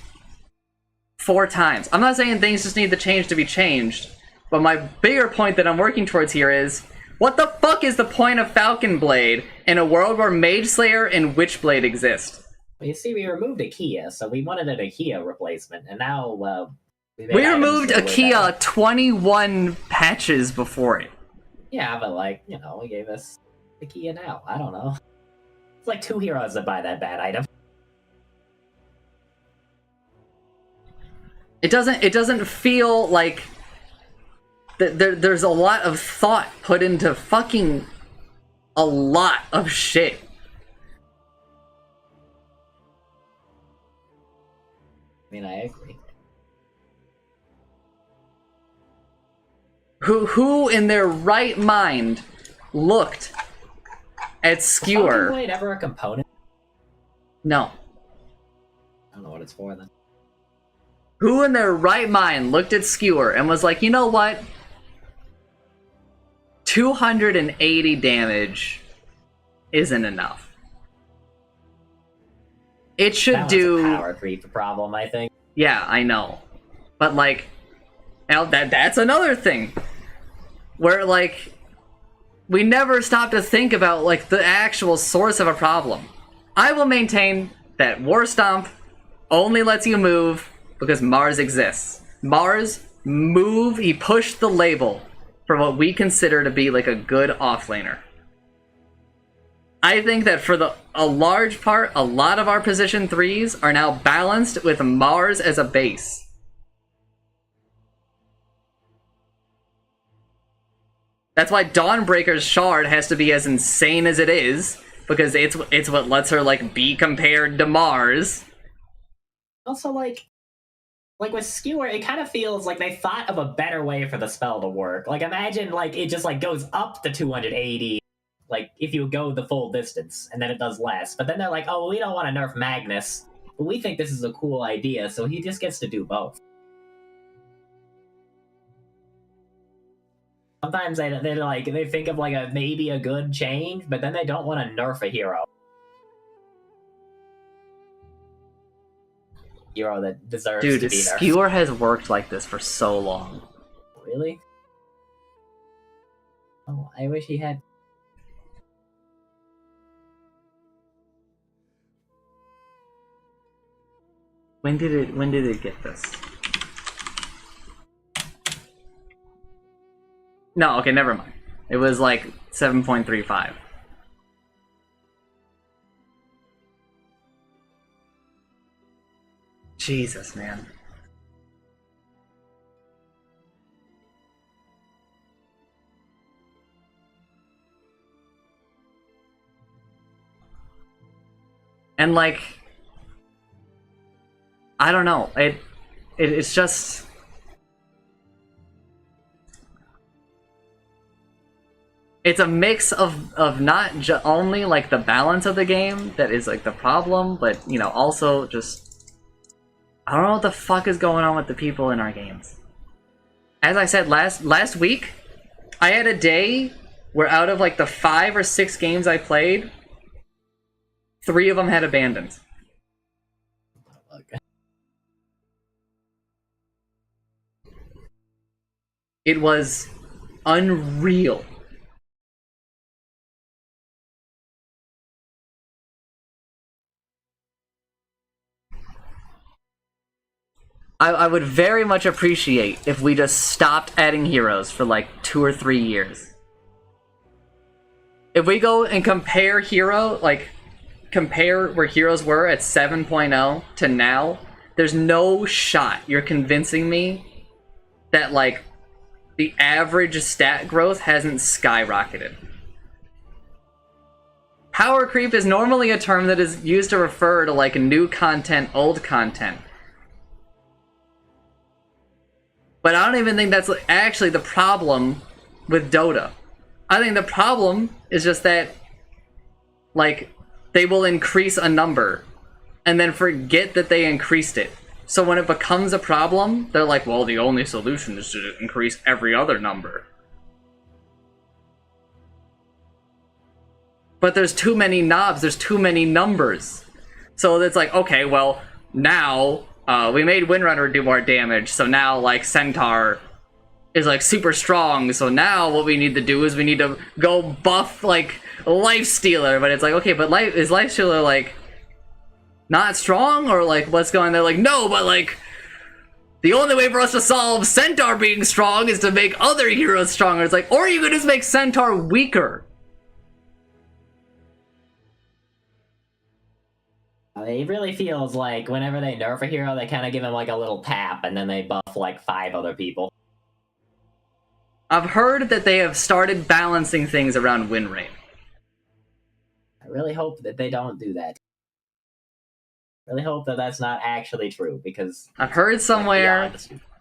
4 times. I'm not saying things just need to change to be changed, but my bigger point that I'm working towards here is, what the fuck is the point of Falcon Blade in a world where Mage Slayer and Witchblade exist? Well, you see, we removed Akia, so we wanted an Akia replacement, and now, we removed Akia 21 patches before it. Yeah, but, like, you know, we gave us Akia now. I don't know. It's like 2 heroes that buy that bad item. It doesn't feel like there's a lot of thought put into fucking a lot of shit. I mean, I agree. Who in their right mind looked at Skewer? Was Falcon Blade ever a component? No. I don't know what it's for then. Who in their right mind looked at Skewer and was like, you know what? 280 damage isn't enough. It should That do was a power creep problem, I think. Yeah, I know. But like, now that's another thing. Where like we never stop to think about like the actual source of a problem. I will maintain that War Stomp only lets you move because Mars exists. Mars move, he pushed the label for what we consider to be like a good offlaner. I think that for a large part, a lot of our position 3s are now balanced with Mars as a base. That's why Dawnbreaker's shard has to be as insane as it is, because it's what lets her like be compared to Mars. Also, like with Skewer, it kind of feels like they thought of a better way for the spell to work. Like, imagine, like, it just, like, goes up to 280, like, if you go the full distance, and then it does less. But then they're like, oh, we don't want to nerf Magnus, but we think this is a cool idea, so he just gets to do both. Sometimes they think of, like, maybe a good change, but then they don't want to nerf a hero. Hero that deserves to be nerfed. Skewer has worked like this for so long. Really? Oh, I wish he had. When did it get this? No, okay, never mind. It was like 7.35. Jesus, man. And like, I don't know. It's just it's a mix of not only like the balance of the game that is like the problem, but you know, also just I don't know what the fuck is going on with the people in our games. As I said last week, I had a day where out of like the 5 or 6 games I played, 3 of them had abandoned. Okay. It was unreal. I would very much appreciate if we just stopped adding heroes for like 2 or 3 years. If we go and compare compare where heroes were at 7.0 to now, there's no shot you're convincing me that like the average stat growth hasn't skyrocketed. Power creep is normally a term that is used to refer to like new content, old content. But I don't even think that's actually the problem with Dota. I think the problem is just that, like, they will increase a number and then forget that they increased it. So when it becomes a problem, they're like, well, the only solution is to increase every other number. But there's too many knobs, there's too many numbers. So it's like, okay, well, now we made Windrunner do more damage, so now like Centaur is like super strong, so now what we need to do is we need to go buff like Lifestealer, but it's like, okay, but is Lifestealer like not strong, or like what's going on there? Like, no, but like the only way for us to solve Centaur being strong is to make other heroes stronger. It's like, or you could just make Centaur weaker. It really feels like whenever they nerf a hero, they kind of give him like a little tap, and then they buff like 5 other people. I've heard that they have started balancing things around win rate. I really hope that they don't do that. I really hope that that's not actually true, because I've heard somewhere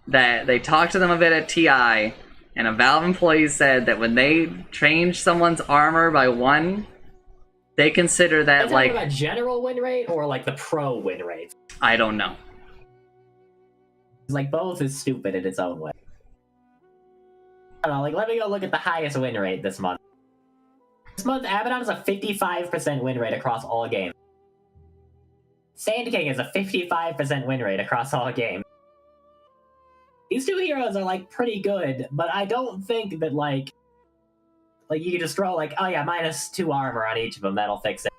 that they talked to them a bit at TI, and a Valve employee said that when they change someone's armor by 1, they consider that like about general win rate or like the pro win rate. I don't know. Like both is stupid in its own way. I don't know. Like let me go look at the highest win rate this month. This month, Abaddon is a 55% win rate across all games. Sand King is a 55% win rate across all games. These two heroes are like pretty good, but I don't think that like you can just throw like, oh yeah, -2 armor on each of them, that'll fix it.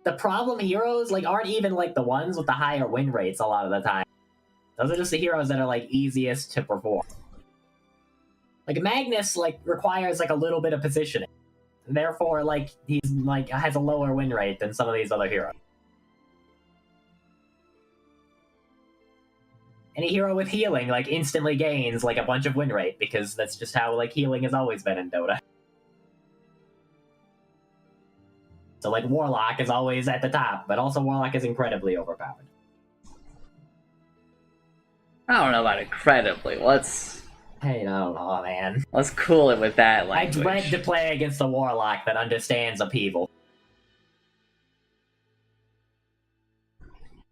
The problem heroes like aren't even like the ones with the higher win rates a lot of the time. Those are just the heroes that are like easiest to perform. Like Magnus like requires like a little bit of positioning. Therefore, like he's like has a lower win rate than some of these other heroes. Any hero with healing like instantly gains like a bunch of win rate, because that's just how like healing has always been in Dota. So like Warlock is always at the top, but also Warlock is incredibly overpowered. I don't know about incredibly. Hey, no, man. Let's cool it with that language. I dread to play against a Warlock that understands upheaval.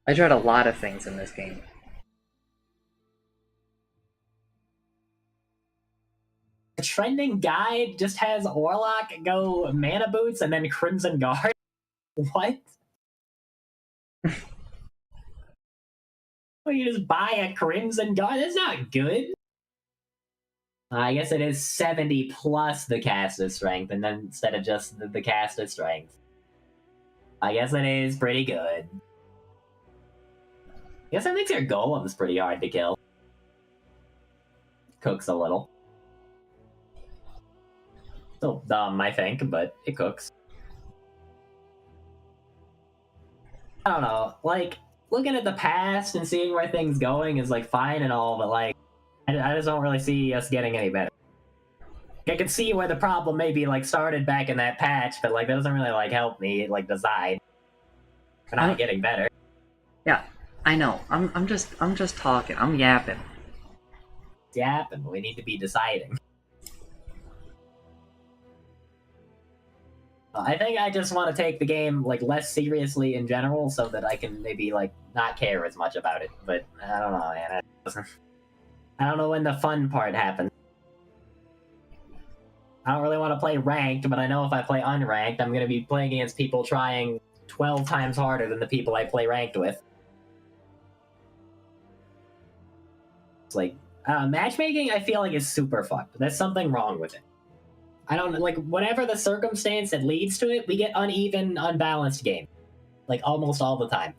I dread a lot of things in this game. The trending guide just has Warlock go Mana Boots and then Crimson Guard. What? Well, you just buy a Crimson Guard? That's not good. I guess it is 70 plus the caster strength, and then instead of just the caster strength. I guess it is pretty good. I guess that makes your golems pretty hard to kill. Cooks a little. Still dumb, I think, but it cooks. I don't know, like, looking at the past and seeing where things going is, like, fine and all, but, like, I just don't really see us getting any better. I can see where the problem maybe, like, started back in that patch, but, like, that doesn't really, like, help me, like, decide. We're not getting better. Yeah, I know. I'm just talking. I'm yapping. It's yapping. We need to be deciding. I think I just want to take the game like less seriously in general, so that I can maybe like not care as much about it. But I don't know, man. I don't know when the fun part happens. I don't really want to play ranked, but I know if I play unranked, I'm going to be playing against people trying 12 times harder than the people I play ranked with. It's like, matchmaking, I feel like is super fucked. There's something wrong with it. I don't like whatever the circumstance that leads to it, we get uneven, unbalanced game. Like almost all the time.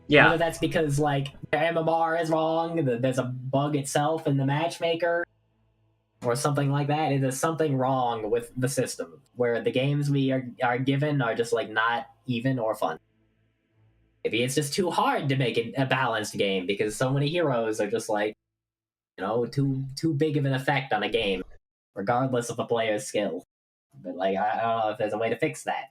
Yeah. Whether that's because like the MMR is wrong, there's a bug itself in the matchmaker, or something like that. There's something wrong with the system where the games we are given are just like not even or fun. Maybe it's just too hard to make it a balanced game because so many heroes are just like, you know, too big of an effect on a game, regardless of the player's skill. But like, I don't know if there's a way to fix that.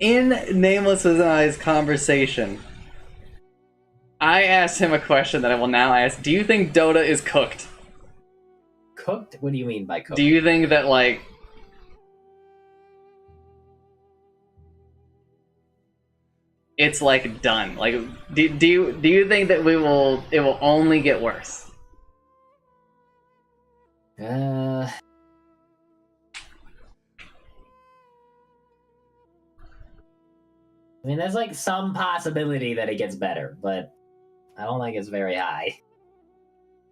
In Nameless and I's conversation, I asked him a question that I will now ask. Do you think Dota is cooked? Cooked? What do you mean by cooked? Do you think that, like, it's like done? Like, do you think that it will only get worse? I mean, there's like some possibility that it gets better, but I don't think it's very high.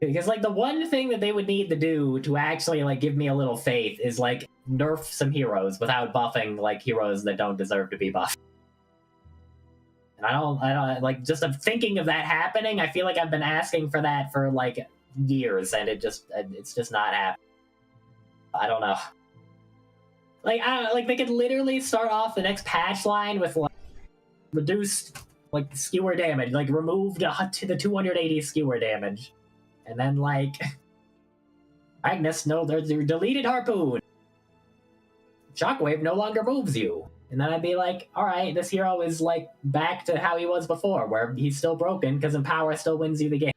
Because like the one thing that they would need to do to actually like give me a little faith is like nerf some heroes without buffing like heroes that don't deserve to be buffed. And I don't like just thinking of that happening. I feel like I've been asking for that for like years, and it's just not happening. I don't know. Like they could literally start off the next patch line with like reduced like skewer damage, like removed to the 280 skewer damage, and then like Magnus, no, there's your deleted harpoon. Shockwave no longer moves you. And then I'd be like, all right, this hero is like back to how he was before, where he's still broken because Empower still wins you the game.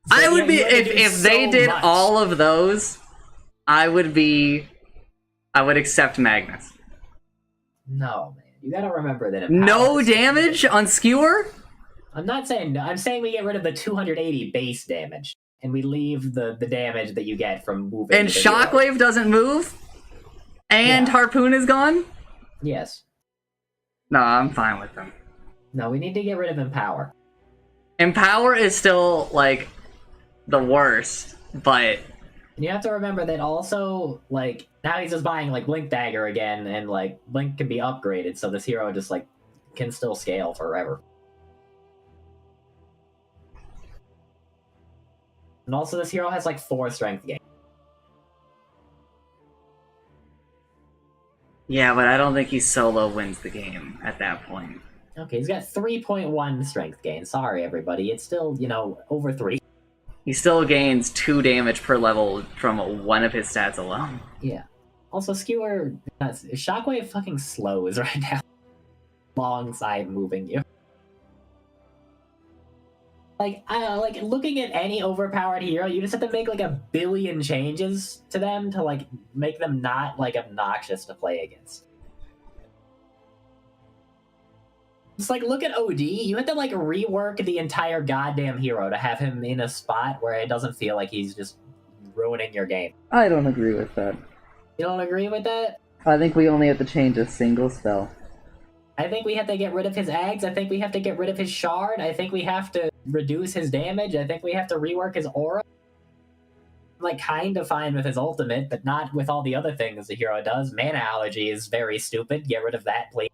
So, I would be if they did much. all of those, I would accept Magnus. No, man, you gotta remember that. No damage on skewer? I'm not saying no. I'm saying we get rid of the 280 base damage, and we leave the damage that you get from moving. And Shockwave doesn't move? And Yeah. Harpoon is gone? Yes. No, I'm fine with them. No, we need to get rid of Empower. Empower is still, like, the worst, but... And you have to remember that also, like, now he's just buying, like, Blink Dagger again, and, like, Blink can be upgraded, so this hero just, like, can still scale forever. And also this hero has, like, 4 strength gain. Yeah, but I don't think he solo wins the game at that point. Okay, he's got 3.1 strength gain. Sorry, everybody. It's still, you know, over 3. He still gains 2 damage per level from one of his stats alone. Yeah. Also, Skewer... Shockwave fucking slows right now. Alongside moving you. Like, looking at any overpowered hero, you just have to make, like, 1 billion changes to them to, like, make them not, like, obnoxious to play against. Just, like, look at OD. You have to, like, rework the entire goddamn hero to have him in a spot where it doesn't feel like he's just ruining your game. I don't agree with that. You don't agree with that? I think we only have to change a single spell. I think we have to get rid of his Ags. I think we have to get rid of his Shard. I think we have to reduce his damage. I think we have to rework his aura. I'm, like, kind of fine with his ultimate, but not with all the other things the hero does. Mana Allergy is very stupid. Get rid of that, please.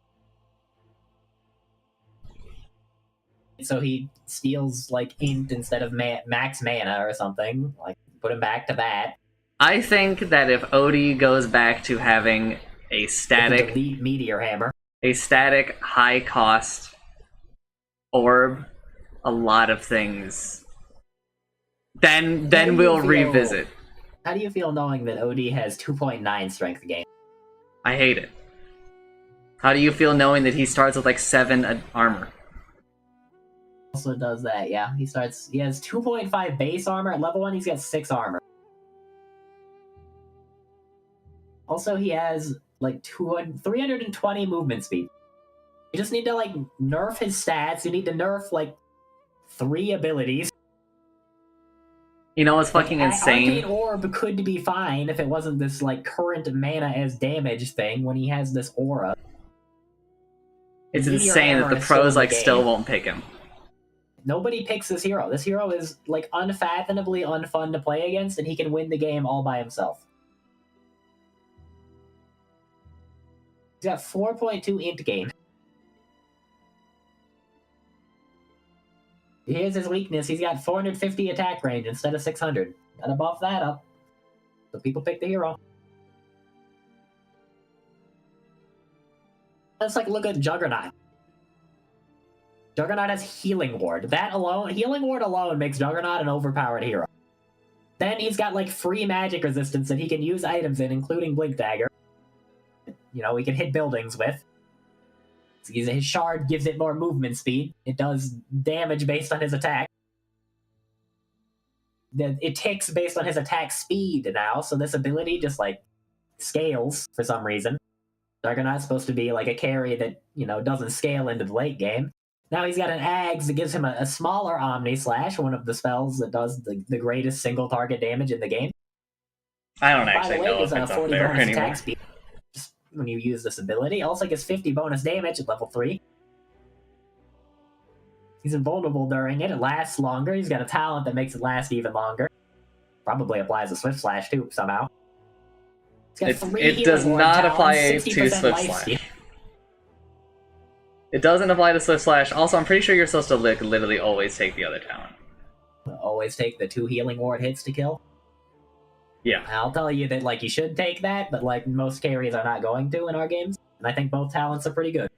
So he steals, like, Int instead of max mana or something. Like, put him back to that. I think that if Odie goes back to having a static... Delete Meteor Hammer. A static, high-cost orb, a lot of things. Then we'll revisit. How do you feel knowing that OD has 2.9 strength gain? I hate it. How do you feel knowing that he starts with like 7 armor? Also does that, yeah. He has 2.5 base armor. At level 1, he's got 6 armor. Also, he has like 320 movement speed. You just need to like nerf his stats. You need to nerf like 3 abilities. You know what's fucking insane? Arcane Orb could be fine if it wasn't this like current mana as damage thing when he has this aura. It's Meteor insane that Hammer the is still pros in the like still game. won't pick him. Nobody picks this hero. This hero is like unfathomably unfun to play against, and he can win the game all by himself. He's got 4.2 int game. Here's his weakness. He's got 450 attack range instead of 600. Gotta buff that up. So people pick the hero. Let's like look at Juggernaut. Juggernaut has Healing Ward. That alone, Healing Ward alone makes Juggernaut an overpowered hero. Then he's got like free magic resistance that he can use items in, including Blink Dagger. You know, he can hit buildings with. His shard gives it more movement speed. It does damage based on his attack. It ticks based on his attack speed now, so this ability just like scales for some reason. Juggernaut's supposed to be like a carry that, you know, doesn't scale into the late game. Now he's got an Ags that gives him a smaller Omni Slash, one of the spells that does the greatest single target damage in the game. I don't By the actually way, know there's if a it's up 40 there bonus anymore. attack speed just when you use this ability. Also gets 50 bonus damage at level 3. He's invulnerable during it. It lasts longer. He's got a talent that makes it last even longer. Probably applies to Swift Slash too, somehow. He's got 3 It does Healing Ward not talents, apply 60% to Swift life Slash. steal. It doesn't apply to Swift Slash. Also, I'm pretty sure you're supposed to literally always take the other talent. Always take the 2 Healing Ward hits to kill. Yeah. I'll tell you that like you should take that, but like most carries are not going to in our games. And I think both talents are pretty good.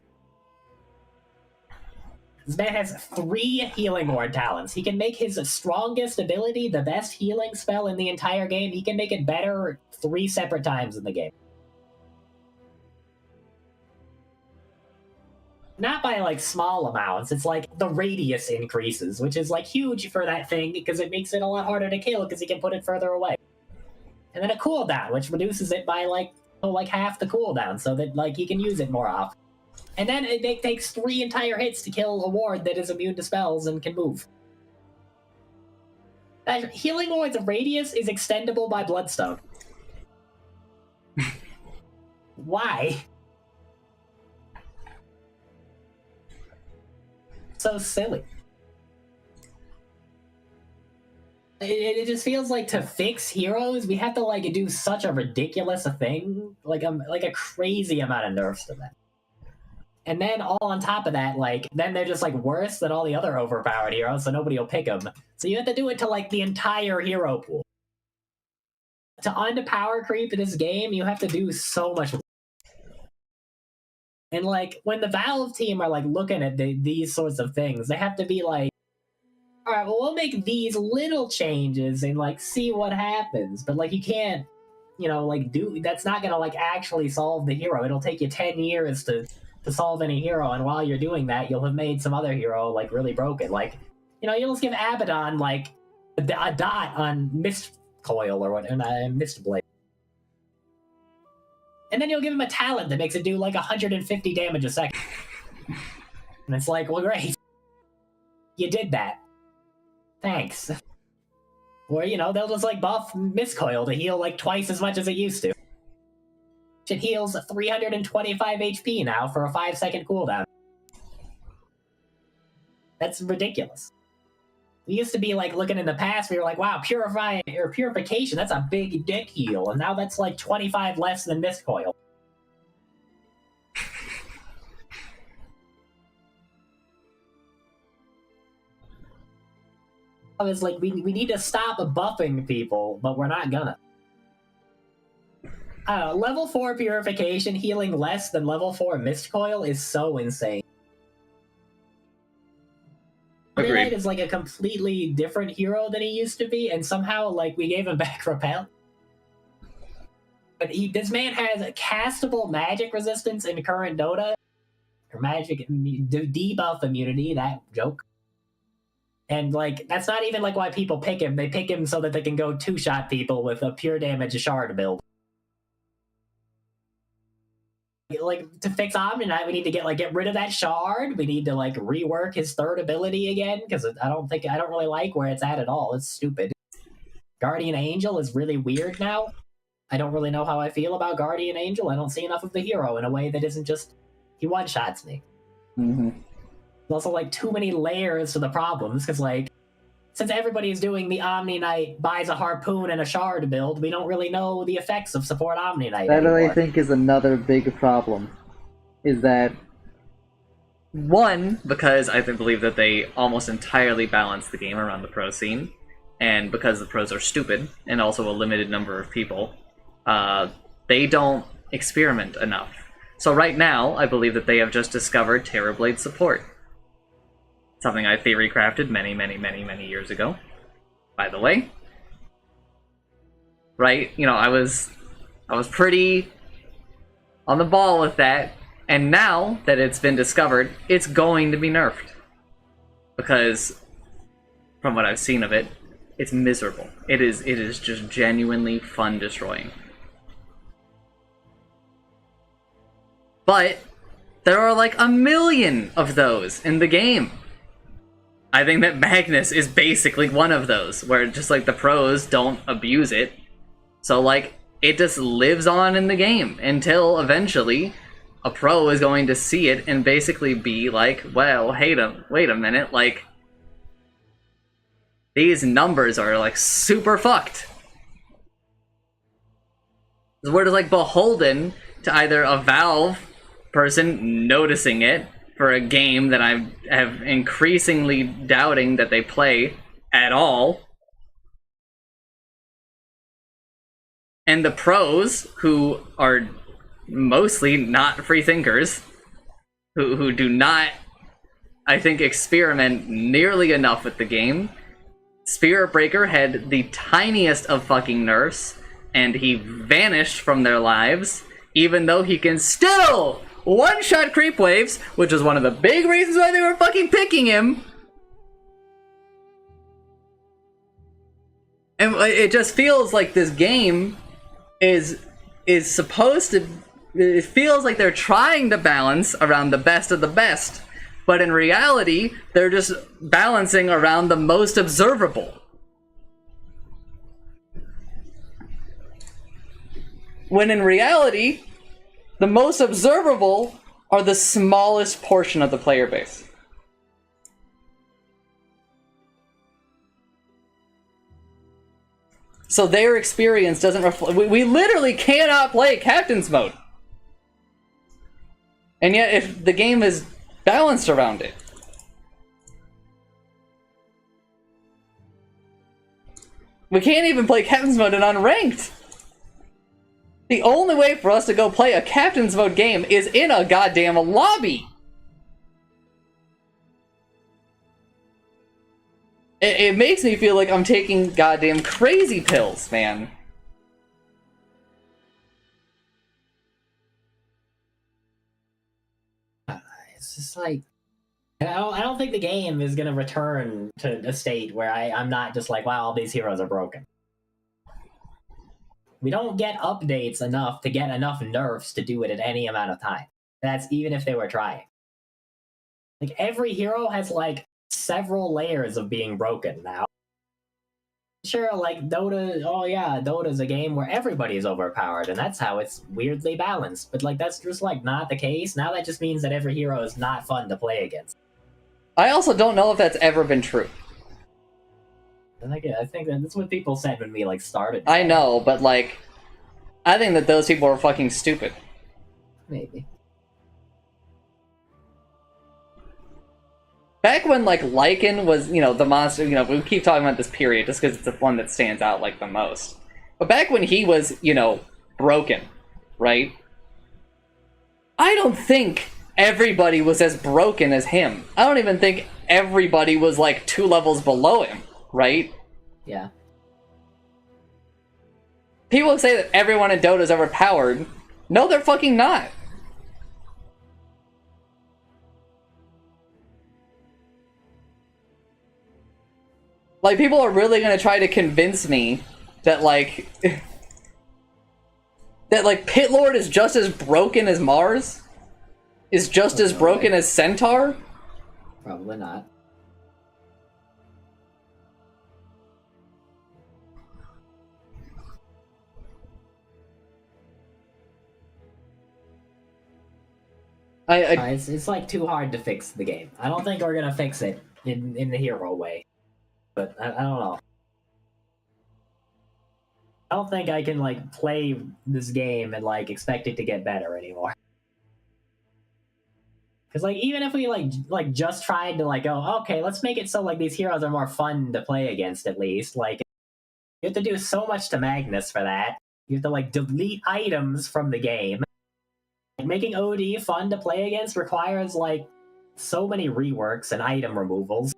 This man has 3 Healing Ward talents. He can make his strongest ability the best healing spell in the entire game. He can make it better 3 separate times in the game. Not by like small amounts, it's like the radius increases, which is like huge for that thing because it makes it a lot harder to kill because he can put it further away. And then a cooldown, which reduces it by like half the cooldown so that like he can use it more often. And then it takes 3 entire hits to kill a ward that is immune to spells and can move. Healing Ward's radius is extendable by Bloodstone. Why? So silly. It just feels like to fix heroes, we have to like do such a ridiculous thing, like a crazy amount of nerfs to them. And then all on top of that, like then they're just like worse than all the other overpowered heroes, so nobody will pick them. So you have to do it to like the entire hero pool. To underpower creep in this game, you have to do so much. And like when the Valve team are like looking at these sorts of things, they have to be like, all right, well, we'll make these little changes and like see what happens. But like you can't, you know, like that's not gonna like actually solve the hero. It'll take you 10 years to solve any hero, and while you're doing that, you'll have made some other hero like really broken. Like, you know, you'll just give Abaddon like a dot on Mist Coil or what, Mist Blade. And then you'll give him a talent that makes it do like 150 damage a second. And it's like, well, great. You did that. Thanks. Or, you know, they'll just like buff Miscoil to heal like twice as much as it used to. It heals 325 HP now for a 5-second cooldown. That's ridiculous. We used to be like looking in the past, we were like, wow, purification, that's a big dick heal. And now that's like 25 less than Mistcoil. I was like, we need to stop buffing people, but we're not gonna. Level 4 purification healing less than level 4 Mistcoil is so insane. Knight is like a completely different hero than he used to be, and somehow like we gave him back Repel. But this man has a castable magic resistance in current Dota, or magic debuff immunity. That joke. And like that's not even like why people pick him. They pick him so that they can go 2-shot people with a pure damage shard build. Like to fix Omni-Knight, we need to get rid of that shard. We need to like rework his third ability again because I don't really like where it's at all. It's stupid. Guardian Angel is really weird now. I don't really know how I feel about Guardian Angel. I don't see enough of the hero in a way that isn't just he one-shots me. Mm-hmm. There's also like too many layers to the problems because like since everybody's doing the Omni Knight buys a harpoon and a shard build, we don't really know the effects of support Omni Knight That anymore. I think is another big problem. Is that one, because I believe that they almost entirely balance the game around the pro scene, and because the pros are stupid and also a limited number of people, they don't experiment enough. So right now, I believe that they have just discovered Terrorblade support. Something I theory crafted many, many, many, many years ago. By the way. Right? You know, I was pretty on the ball with that, and now that it's been discovered, it's going to be nerfed. Because, from what I've seen of it, it's miserable. It is just genuinely fun destroying. But there are like a million of those in the game. I think that Magnus is basically one of those, where just like the pros don't abuse it. So like, it just lives on in the game until eventually a pro is going to see it and basically be like, well, wait a minute, like, these numbers are like super fucked. We're just like beholden to either a Valve person noticing it for a game that I have increasingly doubting that they play at all, and the pros, who are mostly not free thinkers, who do not, I think, experiment nearly enough with the game. Spirit Breaker had the tiniest of fucking nerfs, and he vanished from their lives, even though he can still one-shot creep waves, which is one of the big reasons why they were fucking picking him. And it just feels like this game is supposed to... It feels like they're trying to balance around the best of the best, but in reality, they're just balancing around the most observable. When in reality, the most observable are the smallest portion of the player base. So their experience doesn't reflect... We literally cannot play Captain's Mode. And yet, if the game is balanced around it. We can't even play Captain's Mode in Unranked. The only way for us to go play a Captain's Mode game is in a goddamn lobby. It makes me feel like I'm taking goddamn crazy pills, man. It's just like, I don't think the game is gonna return to a state where I'm not just like, wow, all these heroes are broken. We don't get updates enough to get enough nerfs to do it at any amount of time. That's even if they were trying. Like, every hero has like several layers of being broken now. Sure, like Dota, oh yeah, Dota's a game where everybody is overpowered, and that's how it's weirdly balanced. But like, that's just like not the case. Now that just means that every hero is not fun to play against. I also don't know if that's ever been true. And like, I think that's what people said when we like started. I know, but like, I think that those people are fucking stupid. Maybe. Back when, like, Lycan was, you know, the monster, you know, we keep talking about this period just because it's the one that stands out, like, the most. But back when he was, you know, broken, right? I don't think everybody was as broken as him. I don't even think everybody was, like, 2 levels below him, right? Yeah. People say that everyone in Dota is overpowered. No, they're fucking not. Like, people are really gonna try to convince me that, like... that, like, Pit Lord is just as broken as Mars? Is just as broken as Centaur? Probably not. It's like too hard to fix the game. I don't think we're gonna fix it in the hero way, but I don't know. I don't think I can like play this game and like expect it to get better anymore. Because like even if we like just tried to like go, okay, let's make it so like these heroes are more fun to play against at least. Like you have to do so much to Magnus for that. You have to like delete items from the game. Like, making OD fun to play against requires like so many reworks and item removals.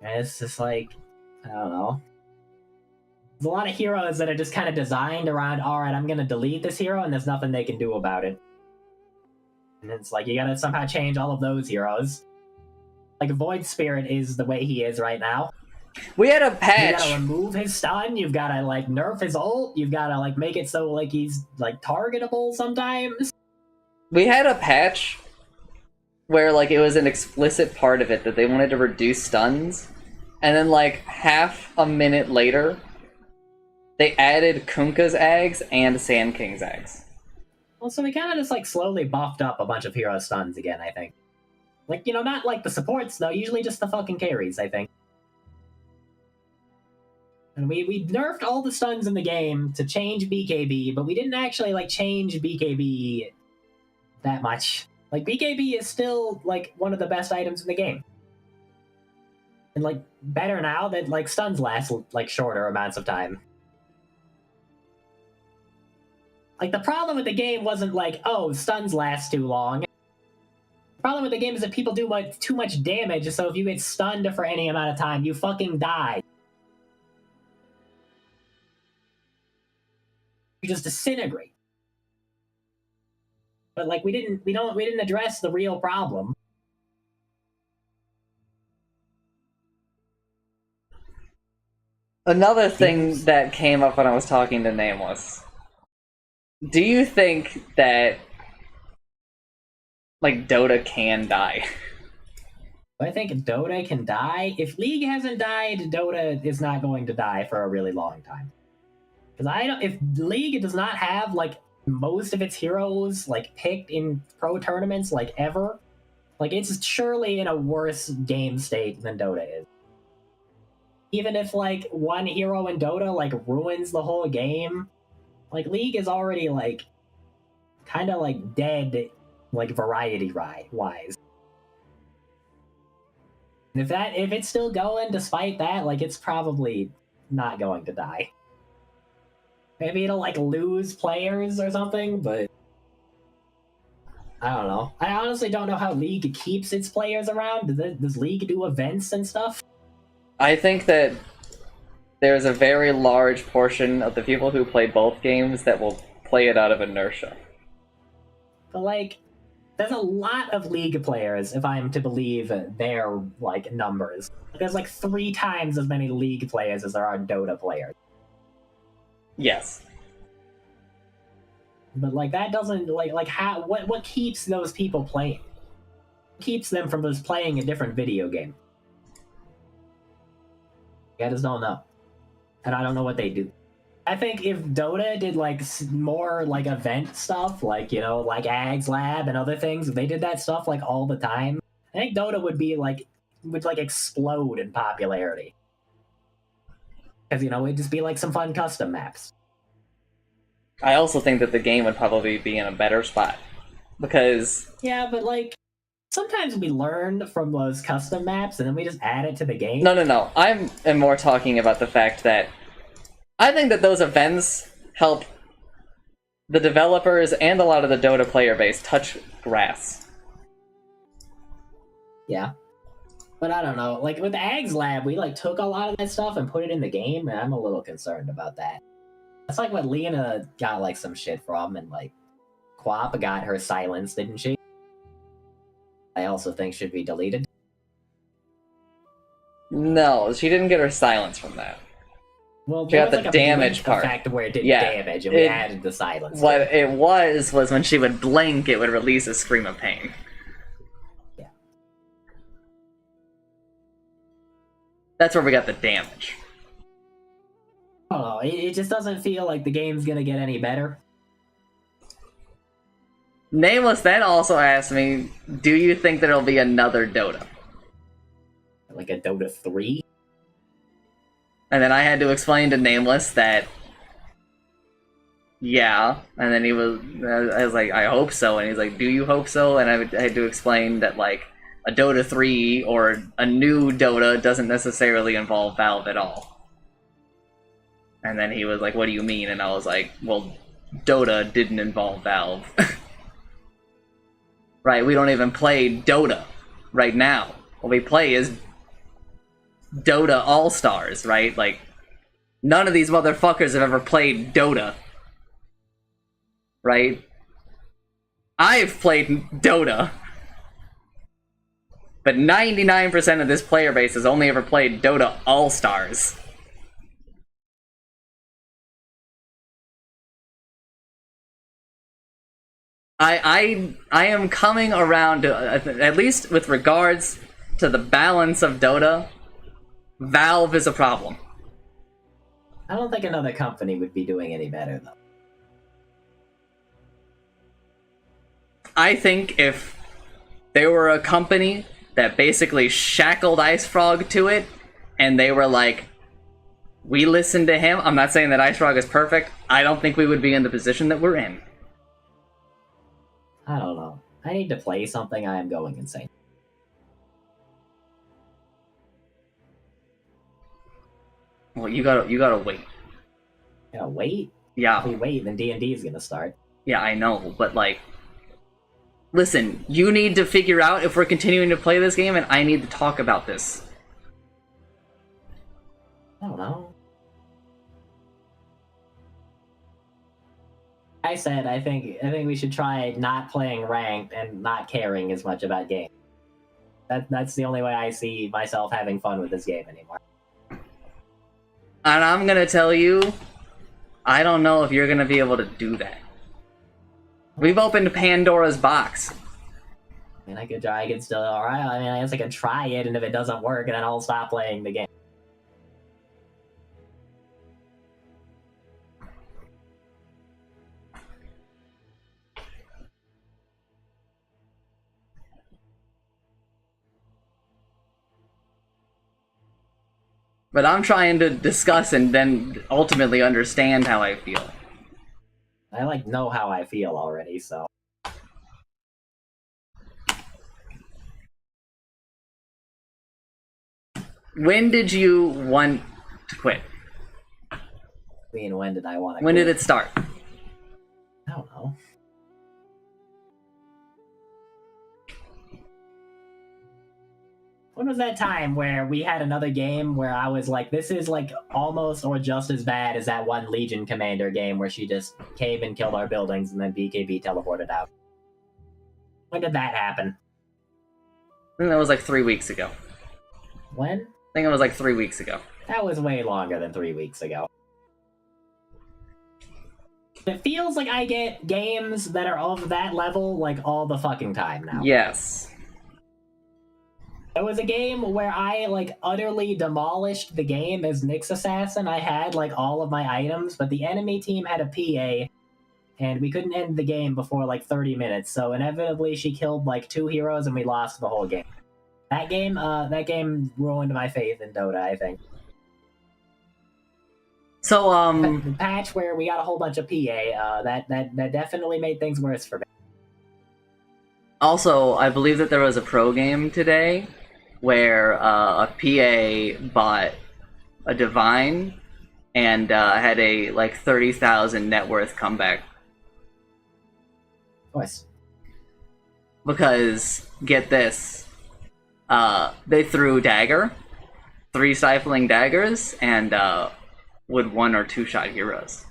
And it's just like, I don't know. There's a lot of heroes that are just kind of designed around, alright, I'm gonna delete this hero and there's nothing they can do about it. And it's like, you gotta somehow change all of those heroes. Like, Void Spirit is the way he is right now. We had a You patch. gotta remove his stun, you've gotta, like, nerf his ult, you've gotta, like, make it so, like, he's, like, targetable sometimes. We had a patch where, like, it was an explicit part of it that they wanted to reduce stuns, and then, like, half a minute later, they added Kunkka's Ags and Sand King's Ags. Well, so we kind of just, like, slowly buffed up a bunch of hero stuns again, I think. Like, you know, not, like, the supports, though, usually just the fucking carries, I think. And we nerfed all the stuns in the game to change BKB, but we didn't actually, like, change BKB that much. Like, BKB is still, like, one of the best items in the game. And, like, better now that, like, stuns last, like, shorter amounts of time. Like, the problem with the game wasn't, like, oh, stuns last too long. The problem with the game is that people do too much damage, so if you get stunned for any amount of time, you fucking die. You just disintegrate. But like we didn't address the real problem. Another thing that came up when I was talking to Nameless. Do you think that like Dota can die? I think Dota can die. If League hasn't died, Dota is not going to die for a really long time. Because if League does not have like most of its heroes like picked in pro tournaments like ever, like it's surely in a worse game state than Dota is. Even if like one hero in Dota like ruins the whole game, like League is already like kind of like dead, like variety wise. And if it's still going despite that, like it's probably not going to die. Maybe it'll like lose players or something, but I don't know. I honestly don't know how League keeps its players around. Does League do events and stuff? I think that there's a very large portion of the people who play both games that will play it out of inertia. But like, there's a lot of League players, if I'm to believe their like numbers. There's like 3 times as many League players as there are Dota players. Yes. But like that doesn't like how what keeps those people playing? What keeps them from just playing a different video game? I just don't know. And I don't know what they do. I think if Dota did like more like event stuff, like, you know, like Ags Lab and other things, if they did that stuff like all the time, I think Dota would explode in popularity. Because, you know, it'd just be like some fun custom maps. I also think that the game would probably be in a better spot. Because... Yeah, but like, sometimes we learn from those custom maps and then we just add it to the game. No. I'm more talking about the fact that I think that those events help the developers and a lot of the Dota player base touch grass. Yeah. But I don't know. Like, with Ags Lab, we, like, took a lot of that stuff and put it in the game, and I'm a little concerned about that. That's like what Lena got, like, some shit from, and, like, Quap got her silence, didn't she? I also think should be deleted. No, she didn't get her silence from that. Well, she got the like damage part. Effect where it did Yeah, damage, and we added the silence. What it was when she would blink, it would release a scream of pain. Yeah. That's where we got the damage. I don't know, it just doesn't feel like the game's gonna get any better. Nameless then also asked me, do you think there'll be another Dota? Like a Dota 3? And then I had to explain to Nameless that, yeah. And then I was like, I hope so. And he's like, do you hope so? And I had to explain that, like, a Dota 3 or a new Dota doesn't necessarily involve Valve at all. And then he was like, what do you mean? And I was like, well, Dota didn't involve Valve. Right, we don't even play Dota right now. What we play is Dota All-Stars, right? Like, none of these motherfuckers have ever played Dota. Right? I've played Dota. But 99% of this player base has only ever played Dota All-Stars. I am coming around to, at least with regards to the balance of Dota, Valve is a problem. I don't think another company would be doing any better, though. I think if there were a company that basically shackled Ice Frog to it, and they were like, we listened to him, I'm not saying that Ice Frog is perfect, I don't think we would be in the position that we're in. I don't know. I need to play something, I am going insane. Well, you gotta wait. Yeah, wait? Yeah. If we wait, then D&D is gonna start. Yeah, I know, but like, listen, you need to figure out if we're continuing to play this game, and I need to talk about this. I don't know. I said I think we should try not playing ranked and not caring as much about games. That's the only way I see myself having fun with this game anymore. And I'm gonna tell you, I don't know if you're gonna be able to do that. We've opened Pandora's box. I mean, I could still, alright, I mean, I guess I could try it, and if it doesn't work, then I'll stop playing the game. But I'm trying to discuss and then ultimately understand how I feel. I, like, know how I feel already, so... When did you want to quit? I mean, when did I want to When quit? did it start? I don't know. When was that time where we had another game where I was like, this is like almost or just as bad as that one Legion Commander game where she just came and killed our buildings and then BKB teleported out? When did that happen? I think that was like 3 weeks ago. When? I think it was like 3 weeks ago. That was way longer than 3 weeks ago. It feels like I get games that are of that level like all the fucking time now. Yes. It was a game where I, like, utterly demolished the game as Nyx Assassin. I had, like, all of my items, but the enemy team had a PA, and we couldn't end the game before, like, 30 minutes, so inevitably she killed, like, 2 heroes, and we lost the whole game. That game ruined my faith in Dota, I think. So, The patch where we got a whole bunch of PA, that definitely made things worse for me. also, I believe that there was a pro game today where a PA bought a Divine and had a, like, 30,000 net worth comeback. Of course. Because, get this, they threw dagger, 3 stifling daggers, and would 1 or 2 shot heroes.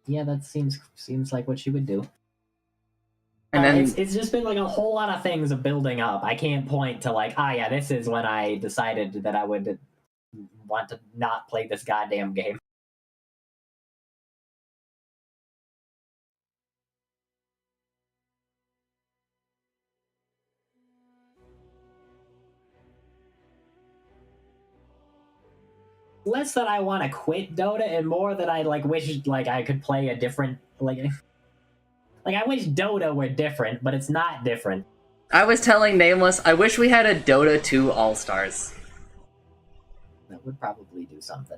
Yeah, that seems like what she would do. And then it's just been like a whole lot of things building up. I can't point to like, yeah, this is when I decided that I would want to not play this goddamn game. Less that I want to quit Dota, and more that I like wish like I could play a different like Like, I wish Dota were different, but it's not different. I was telling Nameless, I wish we had a Dota 2 All-Stars. That would probably do something.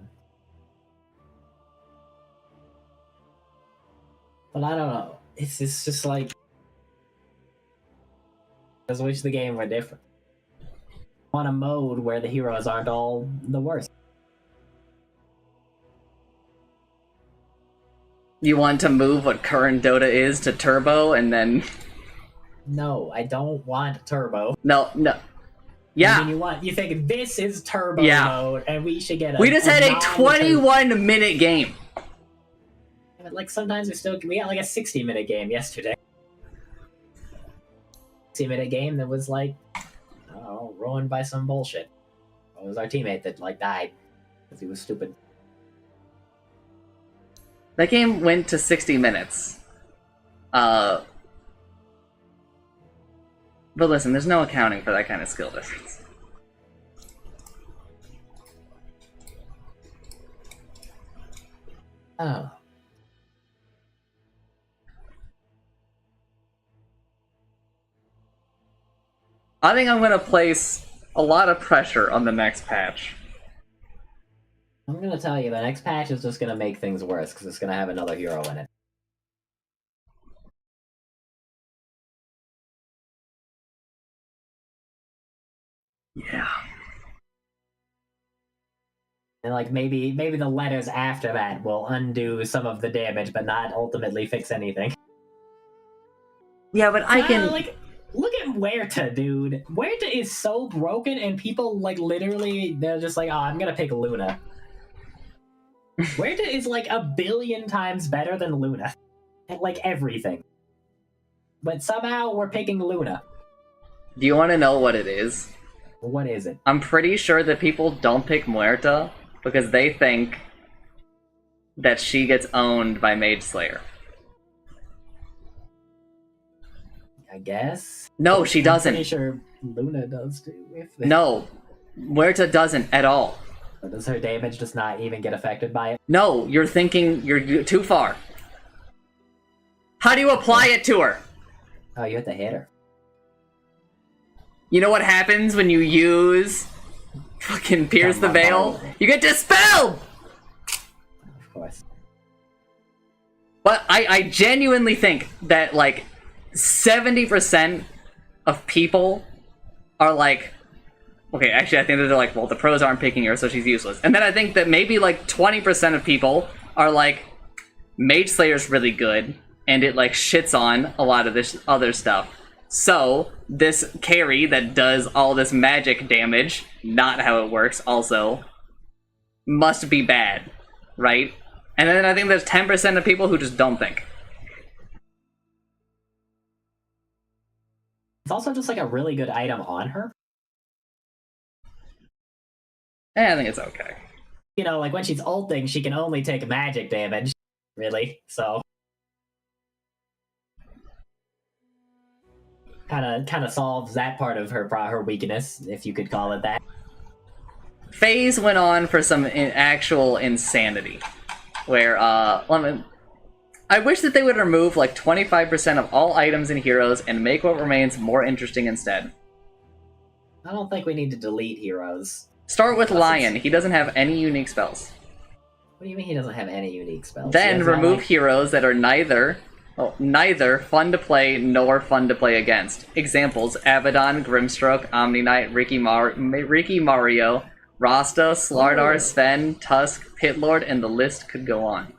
But I don't know. It's just like... I just wish the game were different. I want a mode where the heroes aren't all the worst. You want to move what current Dota is to Turbo and then... No, I don't want Turbo. No. Yeah. I mean, you think this is Turbo mode, and we should get a... We just had a 21-minute game. But like, sometimes we got like a 60-minute game yesterday. 60-minute game that was like, I don't know, ruined by some bullshit. It was our teammate that like died because he was stupid. That game went to 60 minutes. But listen, there's no accounting for that kind of skill difference. Oh. I think I'm going to place a lot of pressure on the next patch. I'm gonna tell you, the next patch is just gonna make things worse because it's gonna have another hero in it. Yeah. And like maybe the letters after that will undo some of the damage, but not ultimately fix anything. Yeah, but I can... like, look at Huerta, dude. Huerta is so broken, and people like literally they're just like, oh, I'm gonna pick Luna. Huerta is like 1 billion times better than Luna. At like everything. But somehow we're picking Luna. Do you want to know what it is? What is it? I'm pretty sure that people don't pick Muerta because they think that she gets owned by Mage Slayer. I guess. No, she I'm doesn't. pretty sure Luna does too. No, Muerta doesn't at all. Does her damage just not even get affected by it? No, you're too far. How do you apply it to her? Oh, you have to hit her. You know what happens when you use fucking Pierce the Veil? You get dispelled! Of course. But I genuinely think that like 70% of people are like, okay, actually I think that they're like, well, the pros aren't picking her, so she's useless. And then I think that maybe like 20% of people are like, Mage Slayer's really good, and it like shits on a lot of this other stuff. So, this carry that does all this magic damage, not how it works also, must be bad, right? And then I think there's 10% of people who just don't think. It's also just like a really good item on her. I think it's okay. You know, like when she's ulting, she can only take magic damage, really, so... Kind of solves that part of her weakness, if you could call it that. FaZe went on for some actual insanity, where I wish that they would remove like 25% of all items and heroes and make what remains more interesting instead. I don't think we need to delete heroes. Start with Lion. He doesn't have any unique spells. What do you mean he doesn't have any unique spells? Then remove heroes that are neither fun to play nor fun to play against. Examples: Abaddon, Grimstroke, Omni Knight, Ricky Mario, Rasta, Slardar, Sven, Tusk, Pitlord, and the list could go on.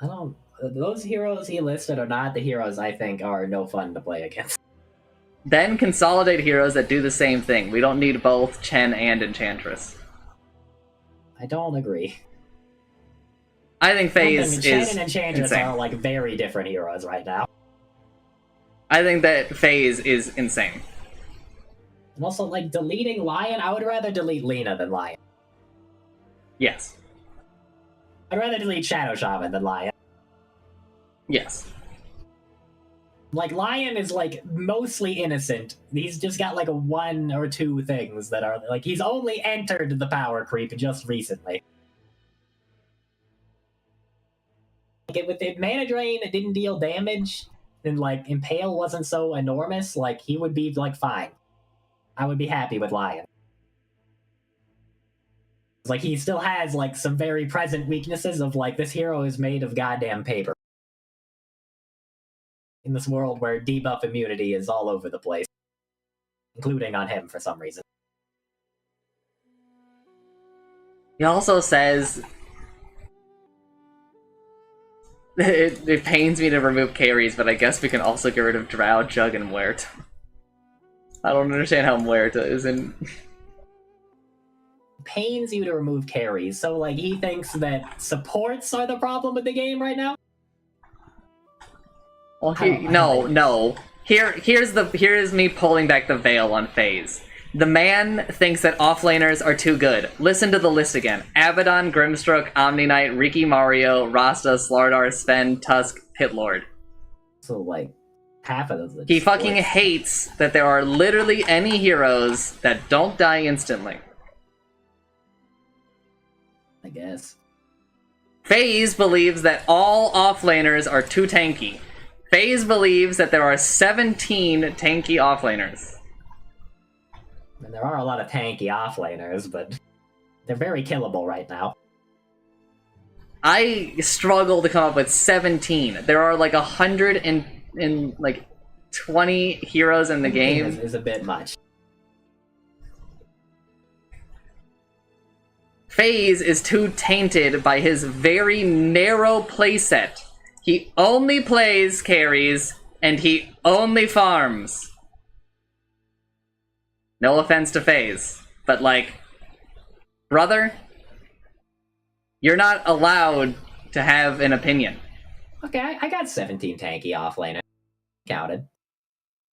I don't... Those heroes he listed are not the heroes I think are no fun to play against. Then consolidate heroes that do the same thing. We don't need both Chen and Enchantress. I don't agree. I think FaZe is Chen and Enchantress insane. are like very different heroes right now. I think that FaZe is insane. And also, like, deleting Lion, I would rather delete Lena than Lion. Yes. I'd rather delete Shadow Shaman than Lion. Yes. Like, Lion is, like, mostly innocent. He's just got, like, 1 or 2 things that are, like, he's only entered the power creep just recently. if Mana Drain didn't deal damage, and like Impale wasn't so enormous, like he would be like fine. I would be happy with Lion. Like he still has like some very present weaknesses of like this hero is made of goddamn paper. In this world where debuff immunity is all over the place, including on him for some reason. He also says it pains me to remove carries, but I guess we can also get rid of Drow, Jug, and Muerta. I don't understand how Muerta isn't. Pains you to remove carries, so like he thinks that supports are the problem with the game right now. Well, no. Here's me pulling back the veil on FaZe. The man thinks that offlaners are too good. Listen to the list again: Abaddon, Grimstroke, Omni Knight, Riki Mario, Rasta, Slardar, Sven, Tusk, Pitlord. So like half of those. He fucking hates that there are literally any heroes that don't die instantly. I guess. FaZe believes that all offlaners are too tanky. FaZe believes that there are 17 tanky offlaners. And there are a lot of tanky offlaners, but they're very killable right now. I struggle to come up with 17. There are like 120 heroes in the game. Is a bit much. FaZe is too tainted by his very narrow playset. He only plays carries, and he only farms. No offense to FaZe, but like, brother, you're not allowed to have an opinion. Okay, I got 17 tanky offlaner. Counted.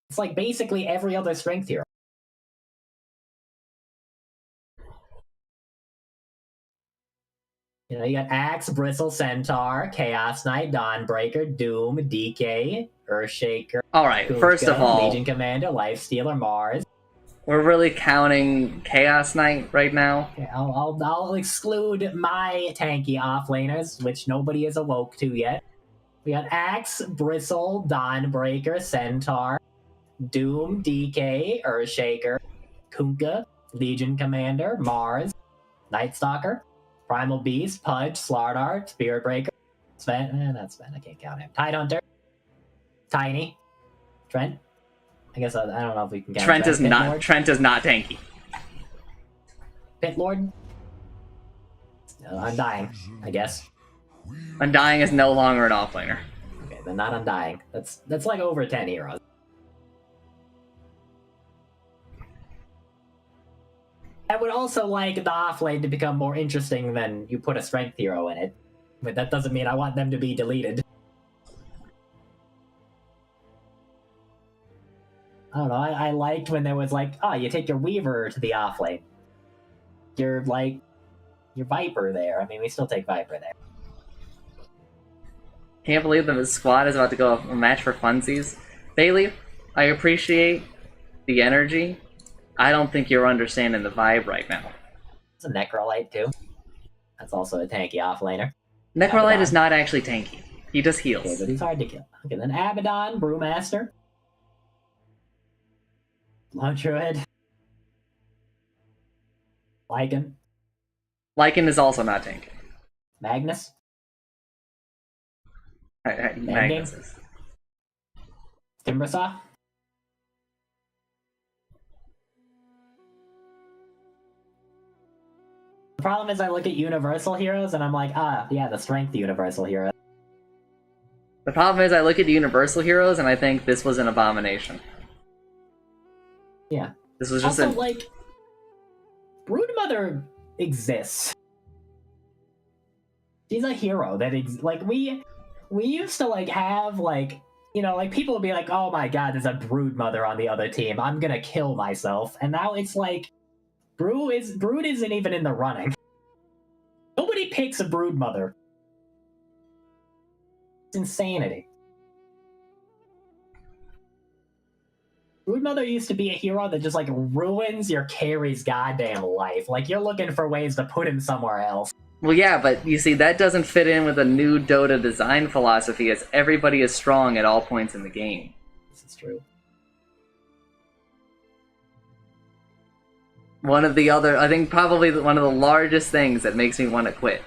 It's like basically every other strength hero. You know, you got Axe, Bristle, Centaur, Chaos Knight, Dawnbreaker, Doom, DK, Earthshaker. Alright, Kuka, first of all, Legion Commander, Lifestealer, Mars. we're really counting Chaos Knight right now. Okay, I'll exclude my tanky offlaners, which nobody is awoke to yet. We got Axe, Bristle, Dawnbreaker, Centaur, Doom, DK, Earthshaker, Kuka, Legion Commander, Mars, Nightstalker, Primal Beast, Pudge, Slardar, Spirit Breaker, Sven, not Sven, I can't count him. Tidehunter, Tiny, Trent. I guess I don't know if we can count Trent is not Pitlord. Trent is not tanky. Pitlord. Undying, I guess. Undying is no longer an offlaner. Okay, then not Undying. That's like over 10 heroes. I would also like the offlane to become more interesting than you put a strength hero in it. But that doesn't mean I want them to be deleted. I don't know, I liked when there was like, oh, you take your Weaver to the offlane. You're like, your Viper there. I mean, we still take Viper there. Can't believe that his squad is about to go a match for funsies. Bailey, I appreciate the energy. I don't think you're understanding the vibe right now. It's a Necrolite too. That's also a tanky offlaner. Necrolite Abaddon. is not actually tanky. He just heals. Okay, but he's hard to kill. Okay, then Abaddon, Brewmaster. Love Druid. Lycan. Lycan is also not tanky. Magnus. Magnus is. Timbersaw. The problem is I look at Universal Heroes and I'm like, yeah, the strength Universal Hero. The problem is I look at the Universal Heroes and I think this was an abomination. Yeah. This was just Also, like, Broodmother exists. She's a hero that like we used to like have like, you know, like people would be like, oh my god, there's a Broodmother on the other team, I'm gonna kill myself. And now it's like Brood isn't even in the running. Nobody picks a Broodmother. It's insanity. Broodmother used to be a hero that just like ruins your carry's goddamn life. Like you're looking for ways to put him somewhere else. Well, yeah, but you see, that doesn't fit in with a new Dota design philosophy as everybody is strong at all points in the game. This is true. One of the other, I think probably one of the largest things that makes me want to quit.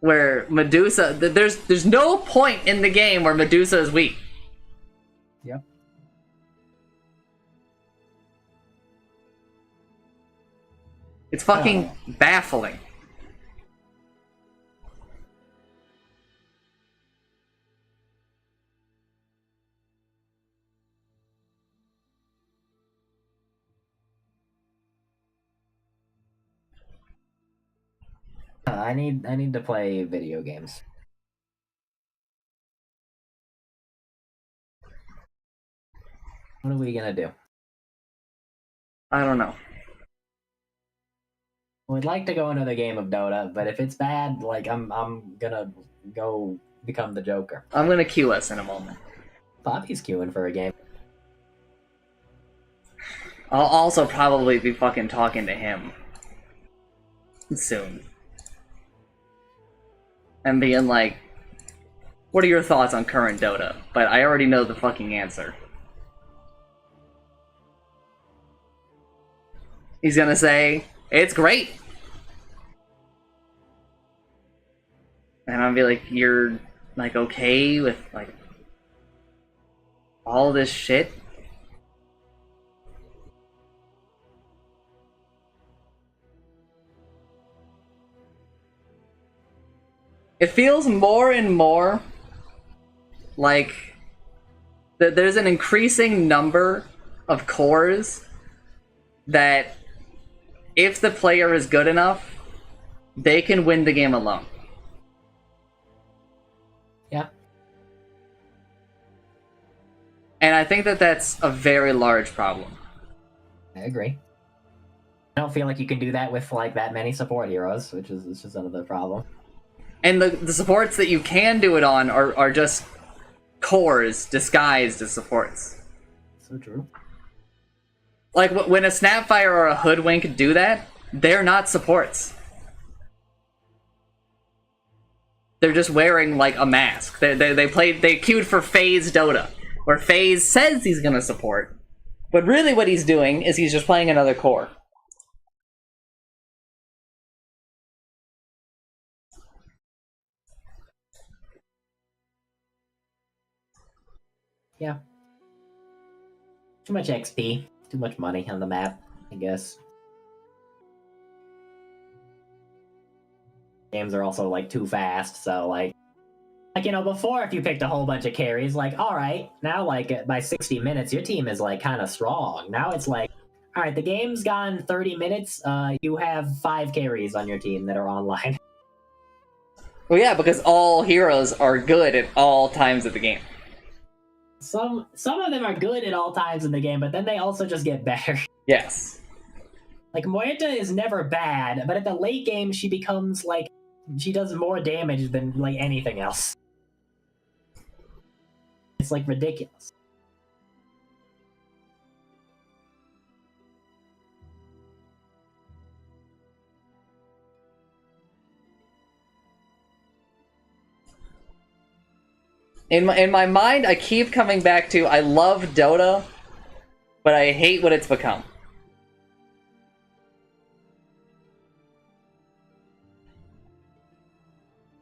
Where Medusa, there's no point in the game where Medusa is weak. Yep. It's fucking baffling. I need to play video games. What are we gonna do? I don't know. We'd like to go another game of Dota, but if it's bad, like I'm gonna go become the Joker. I'm gonna queue us in a moment. Bobby's queuing for a game. I'll also probably be fucking talking to him soon. And being like, what are your thoughts on current Dota? But I already know the fucking answer. He's gonna say, it's great! And I'll be like, you're, like, okay with, like, all this shit? It feels more and more like that there's an increasing number of cores that if the player is good enough, they can win the game alone. Yeah. And I think that that's a very large problem. I agree. I don't feel like you can do that with like that many support heroes, which is just another problem. And the supports that you can do it on are just cores disguised as supports. So true. Like, when a Snapfire or a Hoodwink do that, they're not supports. They're just wearing, like, a mask. They queued for FaZe Dota, where FaZe says he's gonna support, but really what he's doing is he's just playing another core. Yeah. Too much XP. Too much money on the map, I guess. Games are also, like, too fast, so, like, you know, before if you picked a whole bunch of carries, like, alright, now, like, by 60 minutes, your team is, like, kind of strong. Now it's like, alright, the game's gone 30 minutes, you have 5 carries on your team that are online. Well, yeah, because all heroes are good at all times of the game. Some of them are good at all times in the game, but then they also just get better. Yes. Like, Muerta is never bad, but at the late game, she becomes, like, she does more damage than, like, anything else. It's, like, ridiculous. In my mind, I keep coming back to, I love Dota, but I hate what it's become.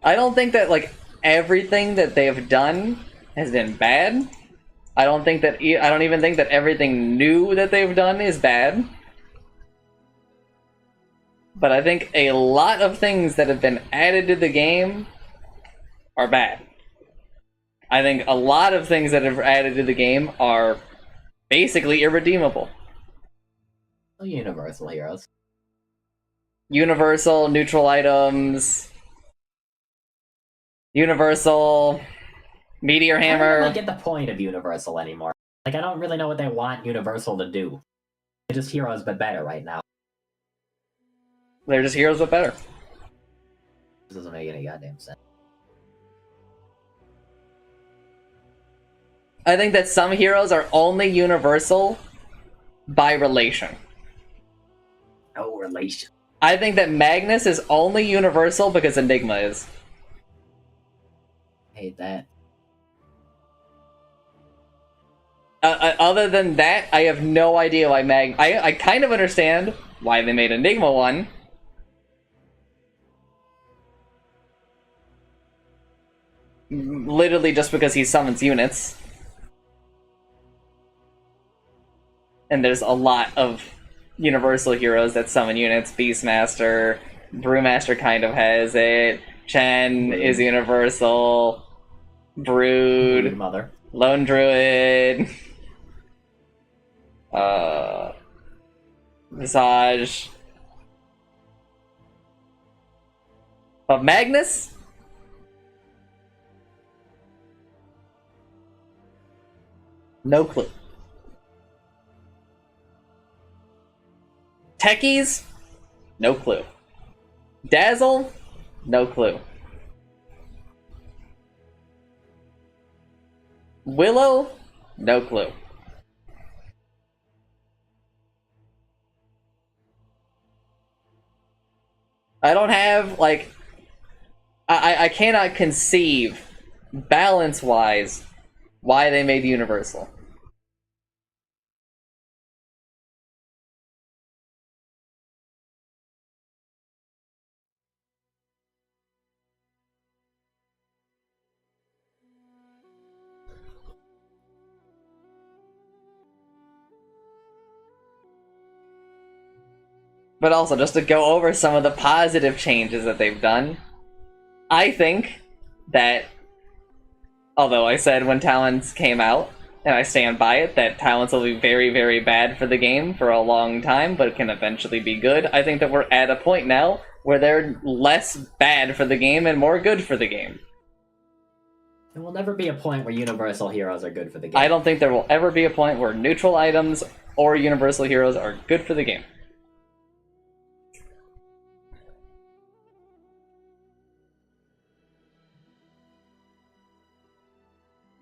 I don't think that, like, everything that they've done has been bad. I don't even think that everything new that they've done is bad. But I think a lot of things that have been added to the game are bad. I think a lot of things that have added to the game are basically irredeemable. Universal heroes. Universal, neutral items, Universal, Meteor I don't Hammer. really get the point of Universal anymore. Like, I don't really know what they want Universal to do. They're just heroes, but better right now. They're just heroes but better. This doesn't make any goddamn sense. I think that some heroes are only universal by relation. No relation. I think that Magnus is only universal because Enigma is. I hate that. Other than that, I have no idea why I kind of understand why they made Enigma one. Literally just because he summons units. And there's a lot of universal heroes that summon units. Beastmaster, Brewmaster kind of has it. Chen is universal. Brood. Mother. Lone Druid. Visage. But Magnus? No clue. Techies? No clue. Dazzle? No clue. Willow? No clue. I don't have, like... I cannot conceive, balance-wise, why they made Universal. But also, just to go over some of the positive changes that they've done, I think that, although I said when Talents came out, and I stand by it, that Talents will be very, very bad for the game for a long time, but can eventually be good, I think that we're at a point now where they're less bad for the game and more good for the game. There will never be a point where universal heroes are good for the game. I don't think there will ever be a point where neutral items or universal heroes are good for the game.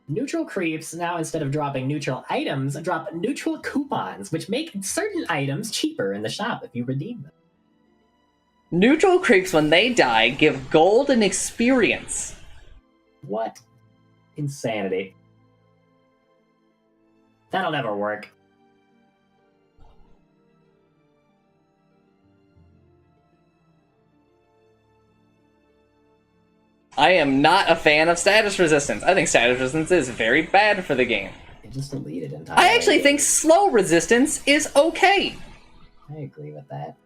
Neutral creeps now, instead of dropping neutral items, drop neutral coupons, which make certain items cheaper in the shop if you redeem them. Neutral creeps, when they die, give gold and experience. What insanity. That'll never work. I am not a fan of status resistance. I think status resistance is very bad for the game. It just deleted entirely. I actually think slow resistance is okay. I agree with that.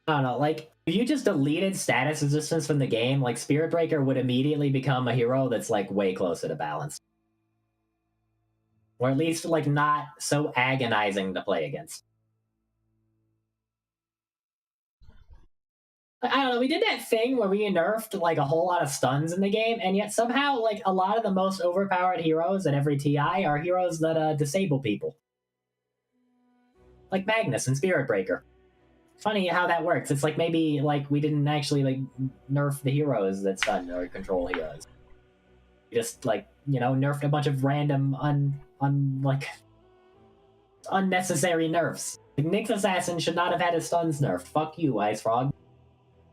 I don't know, like, if you just deleted status resistance from the game, like, Spirit Breaker would immediately become a hero that's, like, way closer to balance. Or at least, like, not so agonizing to play against. I don't know, we did that thing where we nerfed, like, a whole lot of stuns in the game, and yet somehow, like, a lot of the most overpowered heroes at every TI are heroes that disable people. Like Magnus and Spirit Breaker. Funny how that works. It's like maybe, like, we didn't actually, like, nerf the heroes that stun or control heroes. We just, like, you know, nerfed a bunch of random, unnecessary nerfs. Like, Nyx Assassin should not have had his stuns nerfed. Fuck you, Ice Frog.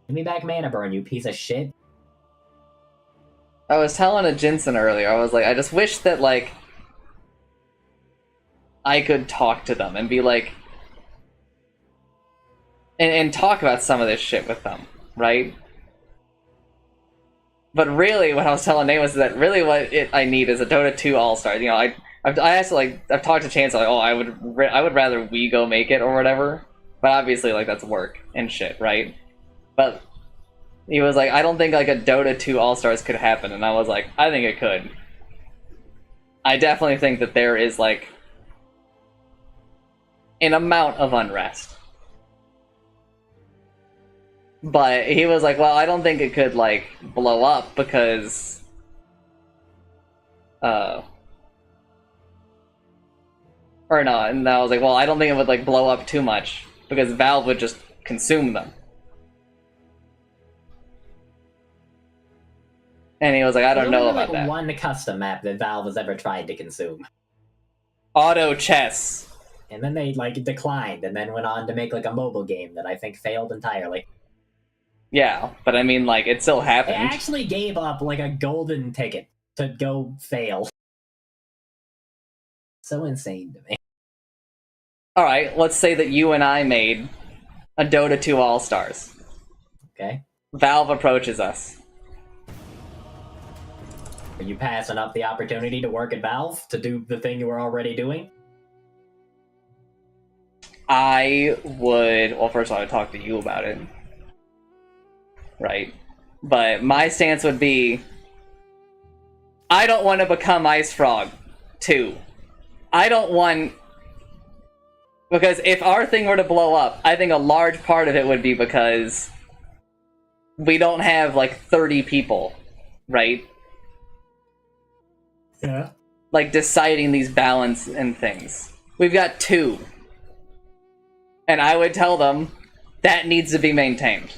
Give me back Mana Burn, you piece of shit. I was telling a Jinsen earlier, I was like, I just wish that, like, I could talk to them and be like, and talk about some of this shit with them, right? But really, what I was telling Nate was that really what I need is a Dota 2 All-Star. You know, I asked, like, I've talked to Chance, like, oh, I would rather we go make it or whatever. But obviously, like, that's work and shit, right? But he was like, I don't think, like, a Dota 2 All-Stars could happen. And I was like, I think it could. I definitely think that there is, like, an amount of unrest. But he was like, well, I don't think it could, like, blow up because... Or no, and I was like, well, I don't think it would, like, blow up too much because Valve would just consume them. And he was like, I don't know about that. One custom map that Valve has ever tried to consume. Auto chess. And then they like declined, and then went on to make like a mobile game that I think failed entirely. Yeah, but I mean, like, it still They happened. actually gave up like a golden ticket to go fail. So insane to me. Alright, let's say that you and I made a Dota 2 All-Stars. Okay, Valve approaches us. are you passing up the opportunity to work at Valve to do the thing you were already doing? I would... Well, first of all, I would talk to you about it. Right? But my stance would be... I don't want to become Ice Frog 2. I don't want... Because if our thing were to blow up, I think a large part of it would be because we don't have, like, 30 people, right? Yeah. Like, deciding these balance and things. We've got 2. And I would tell them, that needs to be maintained.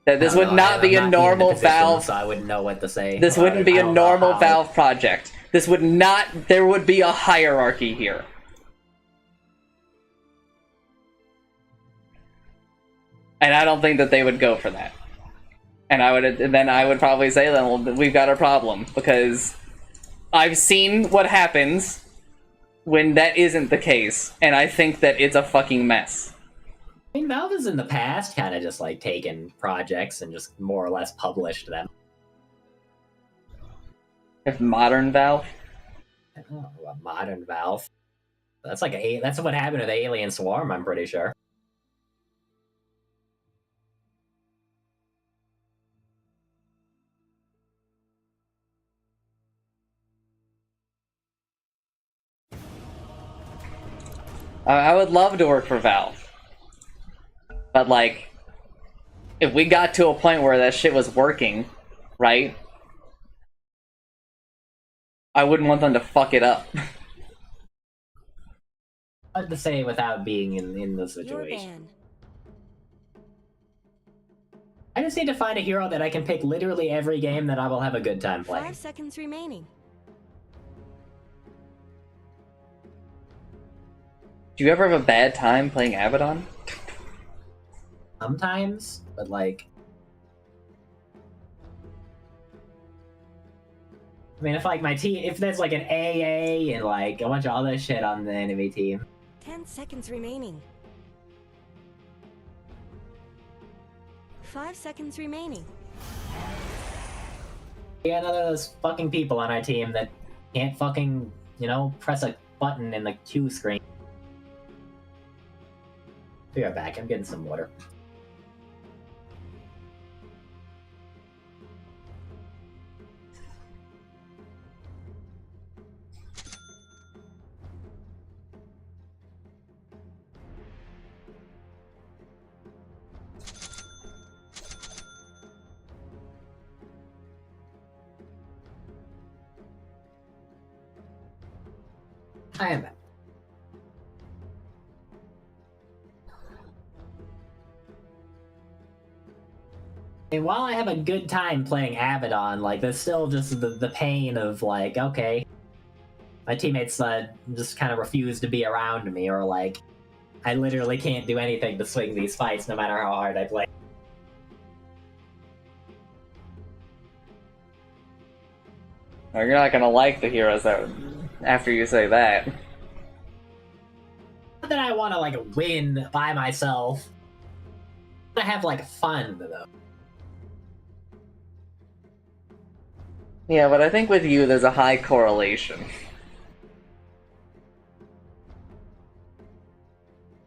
That this would not be a normal Valve... So I wouldn't know what to say. This wouldn't be a normal Valve project. This would not... There would be a hierarchy here. And I don't think that they would go for that. And then I would probably say, then, well, we've got a problem. Because I've seen what happens when that isn't the case. And I think that it's a fucking mess. I mean, Valve has in the past kind of just like taken projects and just more or less published them. If modern Valve? I don't know about modern Valve. That's like that's what happened with Alien Swarm, I'm pretty sure. I would love to work for Valve. But, like, if we got to a point where that shit was working, right? I wouldn't want them to fuck it up. Hard to say without being in the Your situation. ban. I just need to find a hero that I can pick literally every game that I will have a good time playing. 5 seconds remaining. Do you ever have a bad time playing Abaddon? Sometimes, but like... I mean, if like my team, if there's like an AA and like a bunch of other shit on the enemy team. 10 seconds remaining. 5 seconds remaining. We got none of those fucking people on our team that can't fucking, you know, press a button in the Q screen. Be right back, I'm getting some water. I am back. And while I have a good time playing Abaddon, like, there's still just the pain of, like, okay, my teammates just kind of refuse to be around me, or, like, I literally can't do anything to swing these fights no matter how hard I play. Or you're not gonna like the heroes that after you say that. Not that I want to, like, win by myself. I have, like, fun, though. Yeah, but I think with you there's a high correlation.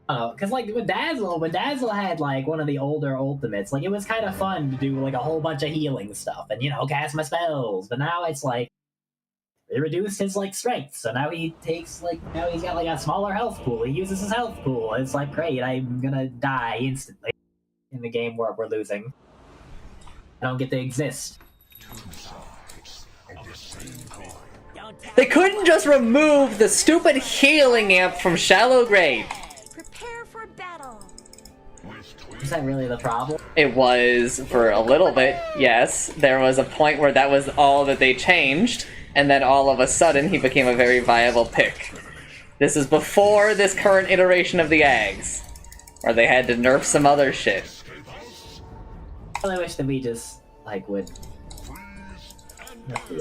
Because, like, when Dazzle had, like, one of the older ultimates, like, it was kind of fun to do, like, a whole bunch of healing stuff and, you know, cast my spells. But now it's, like, it reduced his, like, strength. So now he takes, like, now he's got, like, a smaller health pool. He uses his health pool. It's, like, great, I'm gonna die instantly in the game where we're losing. I don't get to exist. They couldn't just remove the stupid healing amp from Shallow Grave. Prepare for battle. that really the problem? It was for a little bit, yes. There was a point where that was all that they changed, and then all of a sudden he became a very viable pick. This is before this current iteration of the Ags, where they had to nerf some other shit. I really wish that we just, like, would...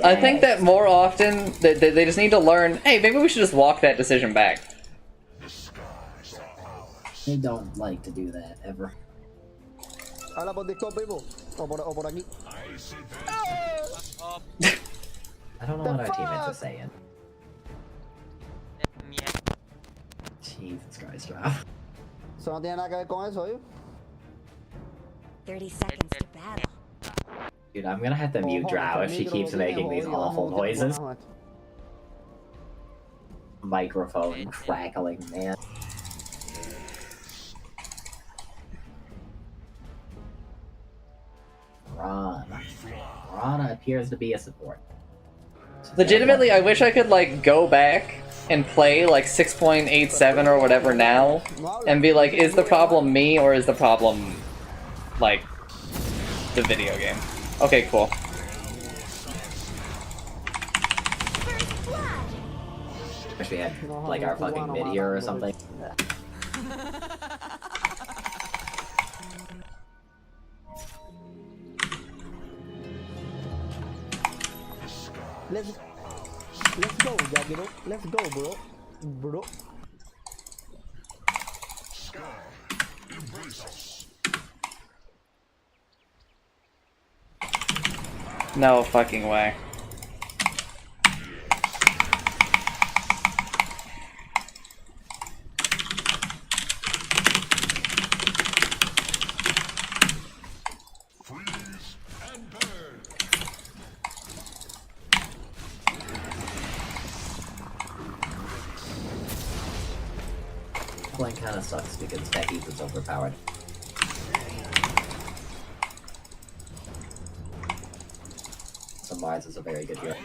I think that more often, they just need to learn, hey, maybe we should just walk that decision back. They don't like to do that, ever. Habla por Discord, Pipo. O por aquí. I don't know what our teammates are saying. Jesus Christ, Rob. Eso no tiene nada que ver con eso, ¿eh? 30 seconds to battle. Dude, I'm gonna have to mute Drow if she keeps making these awful noises. Microphone crackling, man. Rana appears to be a support. Legitimately, I wish I could, like, go back and play, like, 6.87 or whatever now, and be like, is the problem me, or is the problem, like, the video game? Okay, cool. Wish we had, like, our fucking mid here or something. Let's go, Yagiro. Let's go, bro. Bro. No fucking way. Playing kind of sucks because Becky's is overpowered. So Mars is a very good hero.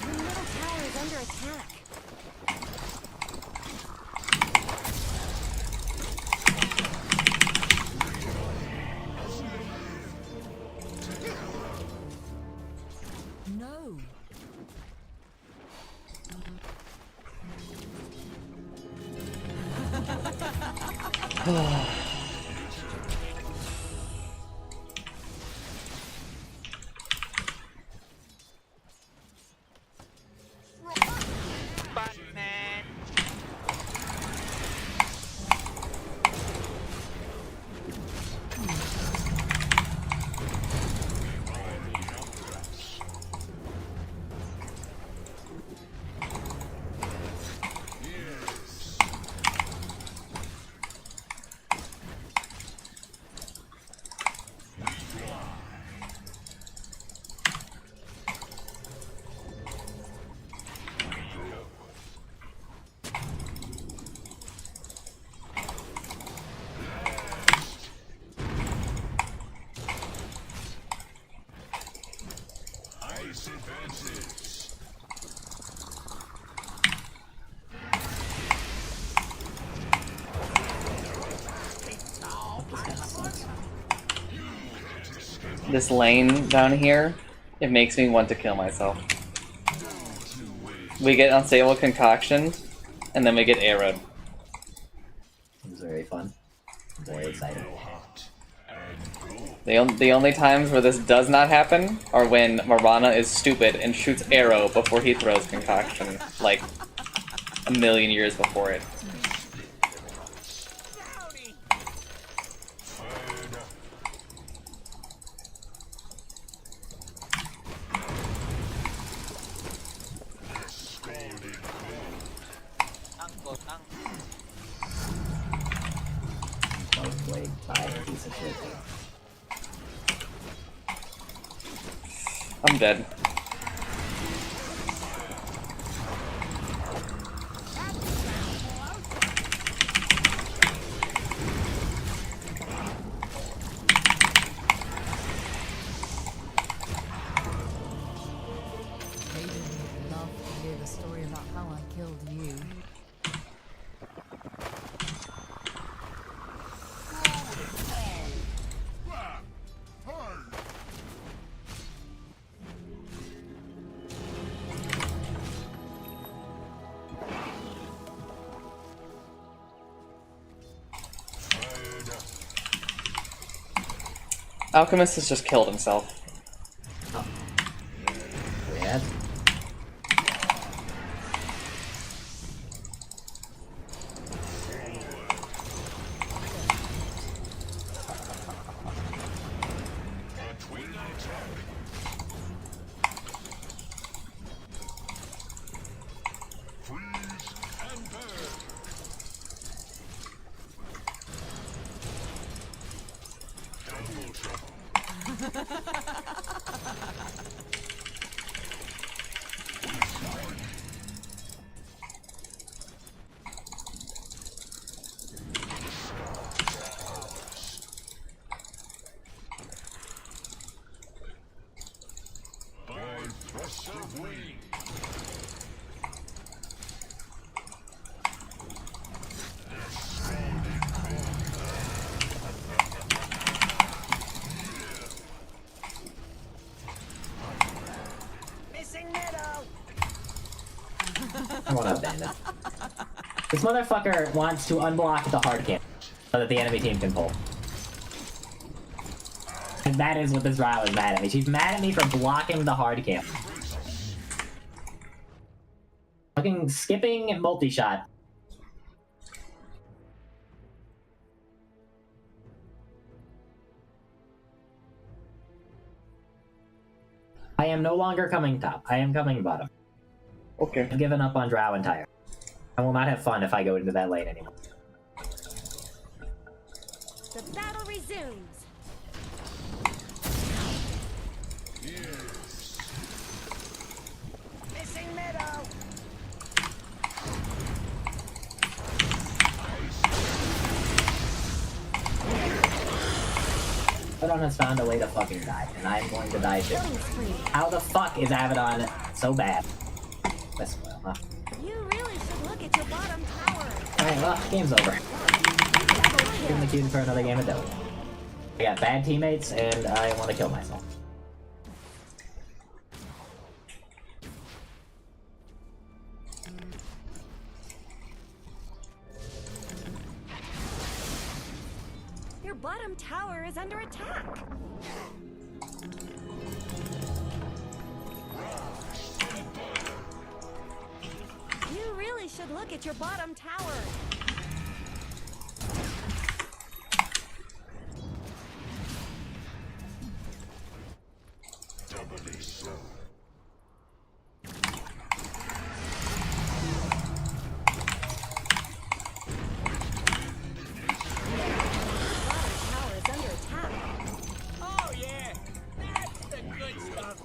Your middle tower is under attack. No. Batman. This lane down here, it makes me want to kill myself. We get unstable concoction, and then we get arrowed. It was very fun. Very exciting. The only times where this does not happen are when Marana is stupid and shoots arrow before he throws concoction, like a million years before it. piece of shit. I'm dead. Maybe you'd love to hear the story about how I killed you. Alchemist has just killed himself. Weird. I won't abandon. This motherfucker wants to unblock the hard camp so that the enemy team can pull. And that is what this Ryle is mad at me. She's mad at me for blocking the hard camp. Fucking skipping multi-shot. I am no longer coming top. I am coming bottom. Okay. I've given up on Drow entire. I will not have fun if I go into that lane anymore. The battle resumes. Missing middle. Abaddon has found a way to fucking die, and I'm going to die too. Killing spree. How the fuck is Abaddon so bad? That's well, huh? You really should look at your bottom tower. Alright, well, game's over. Give him the cue for another game of Dota. I got bad teammates, and I want to kill myself. Your bottom tower is under attack. You really should look at your bottom tower. Bottom tower is under attack. Oh yeah, that's the good stuff.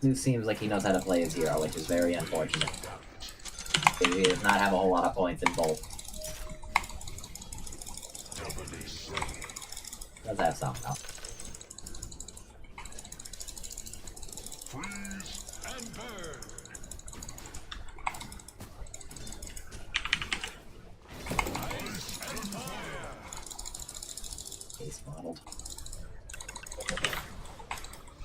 Zeus seems like he knows how to play his hero, which is very unfortunate. He does not have a whole lot of points in both. Does have some, though. Case modeled.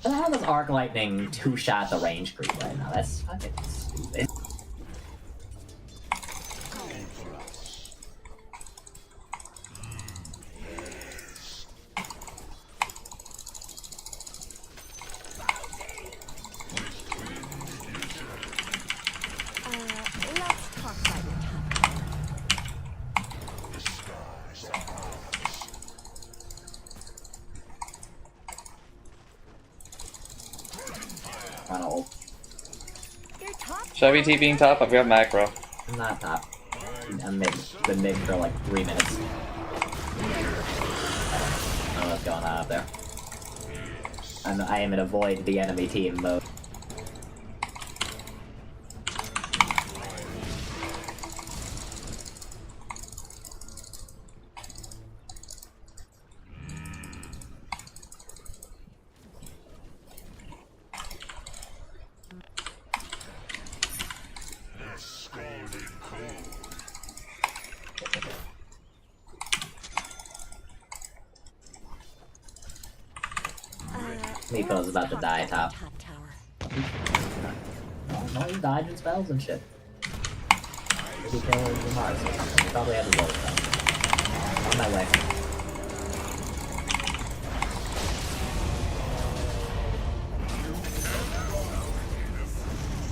But how does Arc Lightning two-shot the range creep right now? That's fucking stupid. Let's talk about your topic. I don't know. Your top Should I be TPing top? I've got macro. I'm not top. I'm mid. Been mid for like 3 minutes. I don't know what's going on up there. I am in avoid the enemy team mode. Meepo's about to die top. tower. No, he's dodging spells and shit. Maybe killing the Mars or something. He probably has a roll spell. On my way.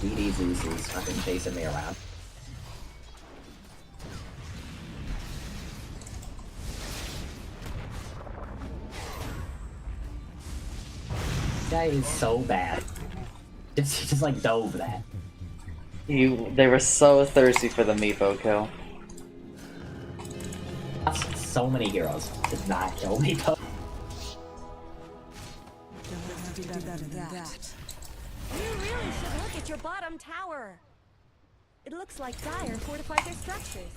DD Zeus is fucking chasing me around. This guy is so bad. He just like dove that. They were so thirsty for the Meepo kill. So many heroes did not kill Meepo. You really should look at your bottom tower. It looks like Dire fortified their structures.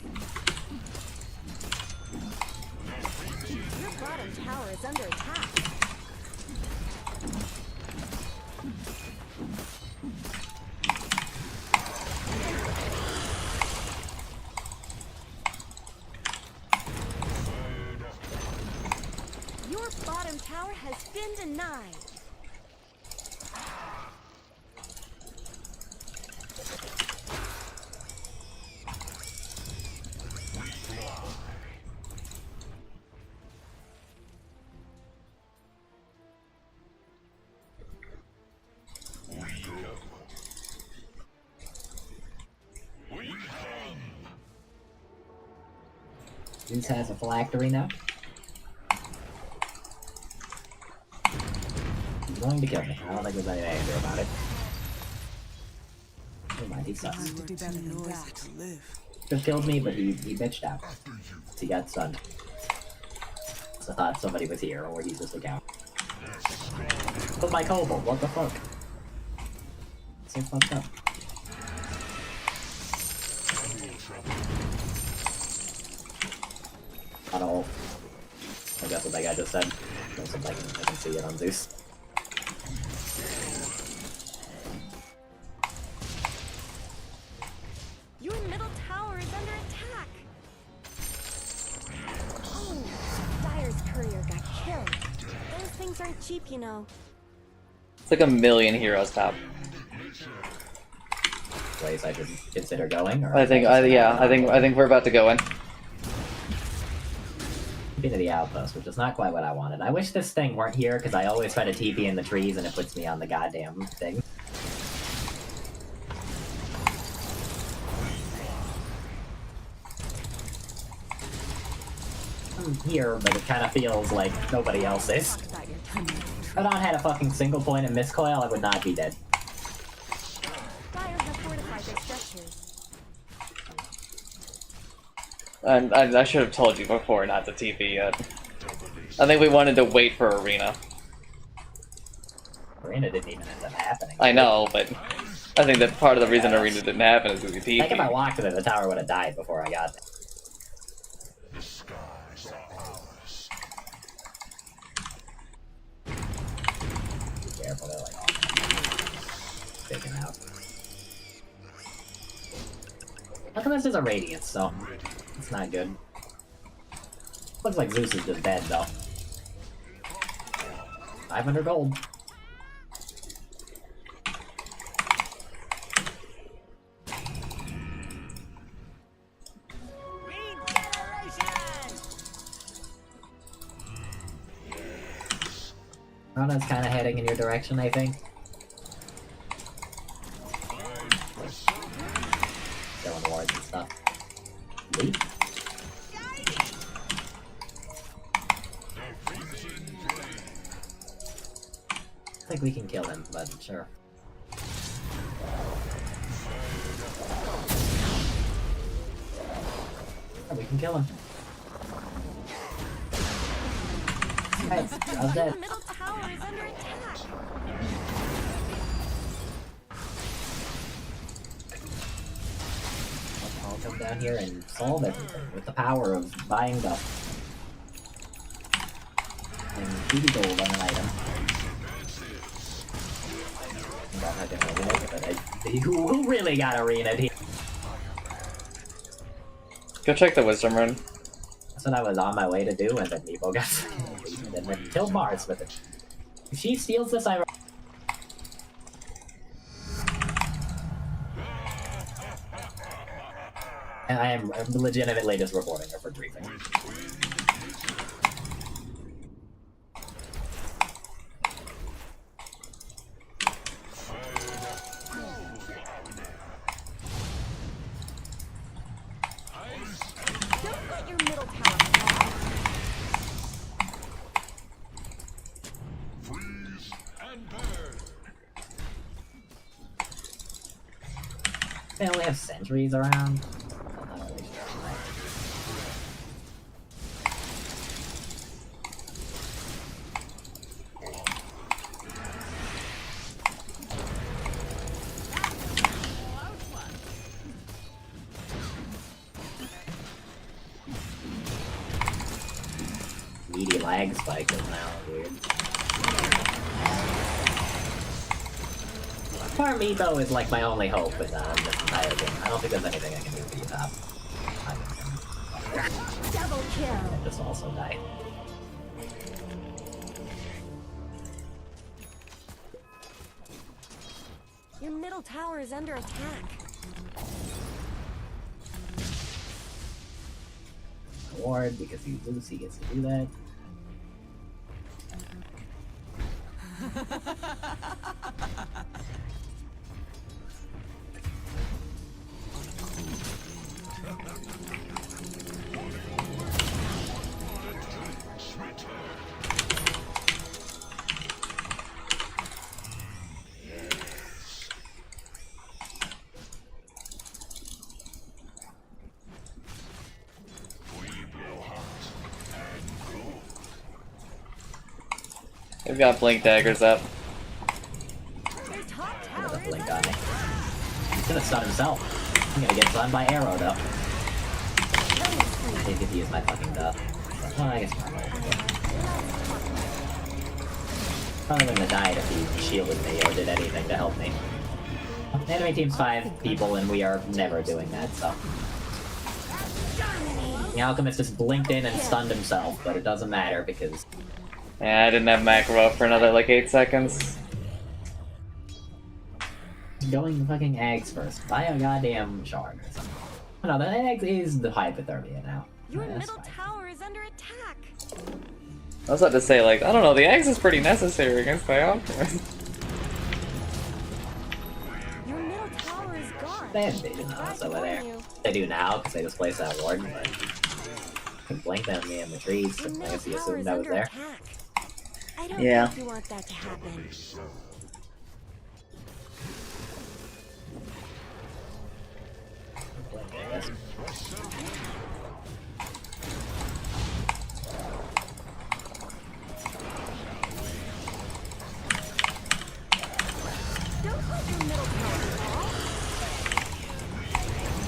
Your bottom tower is under attack. Your bottom tower has been denied. Zeus has a phylactery now. He's going to kill me. I don't think there's anything I can do about it. Oh my, he sucks. Could have killed me, but he bitched out. He got stunned. So I thought somebody was here, or he's just a cow. But my Cobalt, what the fuck? So fucked up. I don't know. I guess what that guy just said. I can see it on Zeus. Your middle tower is under attack. Oh, Dire's courier got killed. Those things aren't cheap, you know. It's like a million heroes top. Place I should consider going, or I think we're about to go in. Into the outpost, which is not quite what I wanted. I wish this thing weren't here, because I always try to TP in the trees and it puts me on the goddamn thing. I'm here, but it kind of feels like nobody else is. If I not had a fucking single point in miscoil, I would not be dead. Dire have fortified their structures. And I should have told you before not to TP yet. I think we wanted to wait for Arena. Arena didn't even end up happening. I know, but I think that part of the reason Arena didn't happen is because we I think if I TP'd. walked there, the tower would have died before I got there. Be careful, they're like all taken out. Alchemist is a Radiance, so it's not good. Looks like Zeus is just dead, though. 500 gold. Rana's kind of heading in your direction, I think. Killing wards and stuff. Leap. I think we can kill him, but sure. Yeah, we can kill him. Guys, I was dead. The middle tower is under attack. I'll come down here and solve everything with the power of buying stuff. And 80 gold on an item. I didn't really make it, but who really got arena'd here? Go check the Wisdom Rune. That's what I was on my way to do, and then Nebo got and then killed Mars with it. If she steals this, I. And I am legitimately just reporting her for griefing. Don't let your middle tower fall. They only have sentries around. I'm not really sure. Meaty lag spike is now weird. Farm Evo is like my only hope in this entire game. I don't think there's anything I can do for you top. Double kill. And just also die. Your middle tower is under attack. Ward because he's loose, he gets to do that. They've got blink daggers up. Your top I'm tower gonna is blink under on me. attack. He's gonna stun himself. I'm gonna get stunned by arrow though. I did get to use my fucking duff. Well, I guess probably wouldn't have died if he shielded me or did anything to help me. The enemy team's 5 people and we are never doing that, so. The Alchemist just blinked in and stunned himself, but it doesn't matter because Yeah, I didn't have macro up for another like 8 seconds. going the fucking eggs first. Buy a goddamn shard or something. No, the eggs is the hypothermia now. Your Yeah, that's middle fine. tower is under attack. I was about to say, like, I don't know, the Axe is pretty necessary against the Alchemist. Your middle tower is gone. They have vision on us over there. They do now because they just placed that ward, but they blinked at me in the trees. Your I middle guess he tower assumed is I was under there. attack. I don't Yeah. think you want that to happen. I guess. your middle tower fall.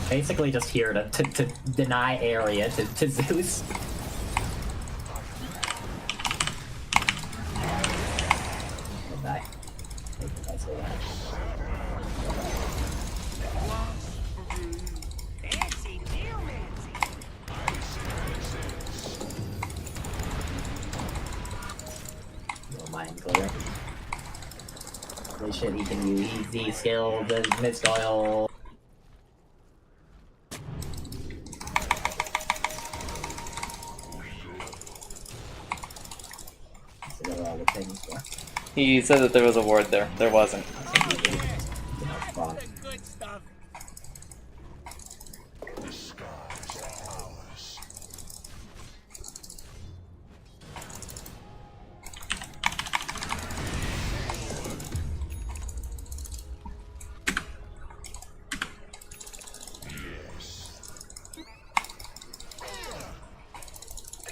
Basically just here to deny area to Zeus. Don't die. That's all that. Fancy geomancy. No mind clear. Holy shit, he can use easy skill, the mist oil. All the things for. He said that there was a ward there. There wasn't. Wrong. The good stuff.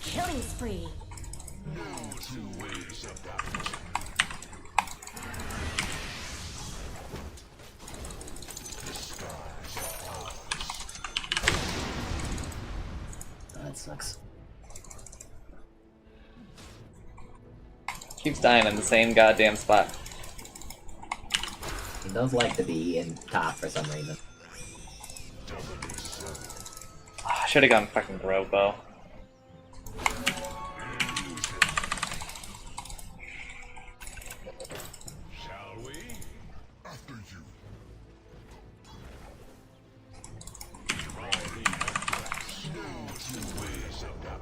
Killing spree. That sucks. Keeps dying in the same goddamn spot. He does like to be in top for some reason. I should have gone fucking Robo.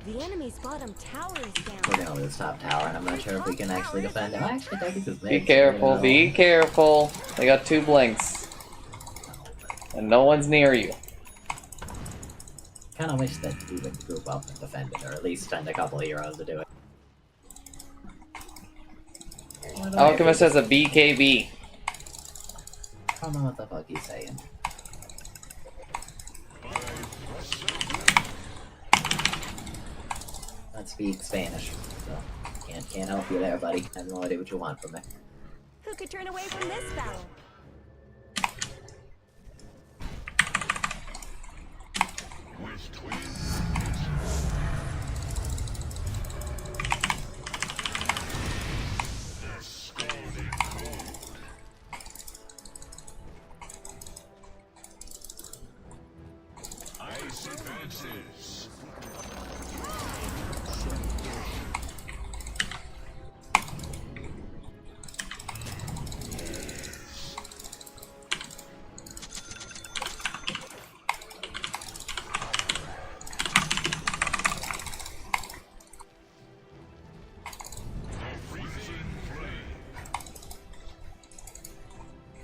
The enemy's bottom tower is down. We're going to this top tower, and I'm not sure if we can actually defend it. I actually think this Be careful, be careful. They got 2 blinks. And no one's near you. Kind of wish that we would group up and defend it, or at least send a couple of heroes to do it. Alchemist has a BKB. I don't know what the fuck he's saying. I speak Spanish, so can't help you there, buddy. I have no idea what you want from me. Who could turn away from this battle?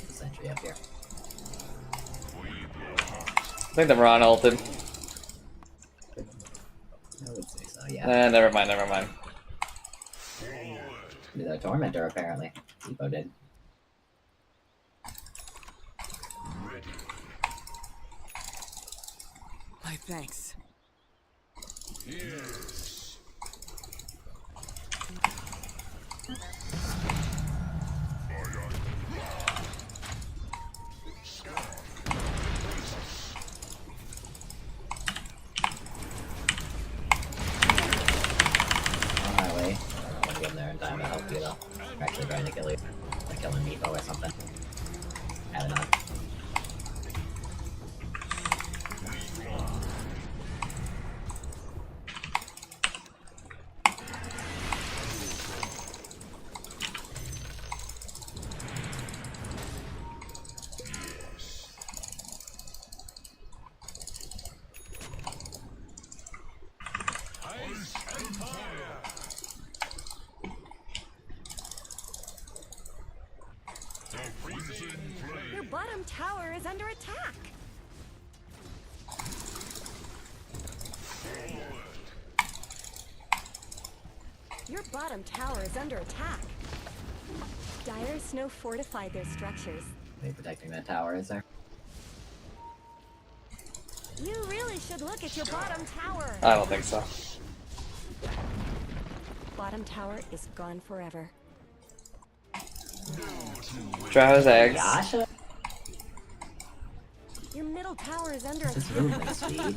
Sentry up here. I think the Ron ulted. I would say so, yeah. Never mind, never mind. Did a Tormentor, apparently. Depot did. My thanks. On my way. I don't want to get in there in time to help you, though. We're actually trying to kill you. Like killing Meepo or something. Have it on. Your bottom tower is under attack. Your bottom tower is under attack. Dire Snow fortified their structures. Are you protecting that tower, is there? You really should look at your bottom tower. I don't think so. Bottom tower is gone forever. Drow has eggs. Yasha? Your middle tower is under This attack. movement speed.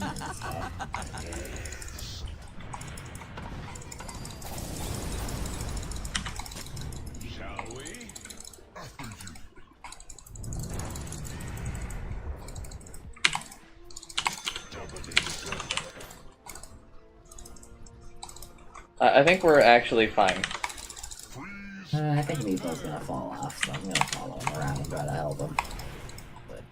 I think we're actually fine. I think Meepo's gonna fall off, so I'm gonna follow him around and try to help him. But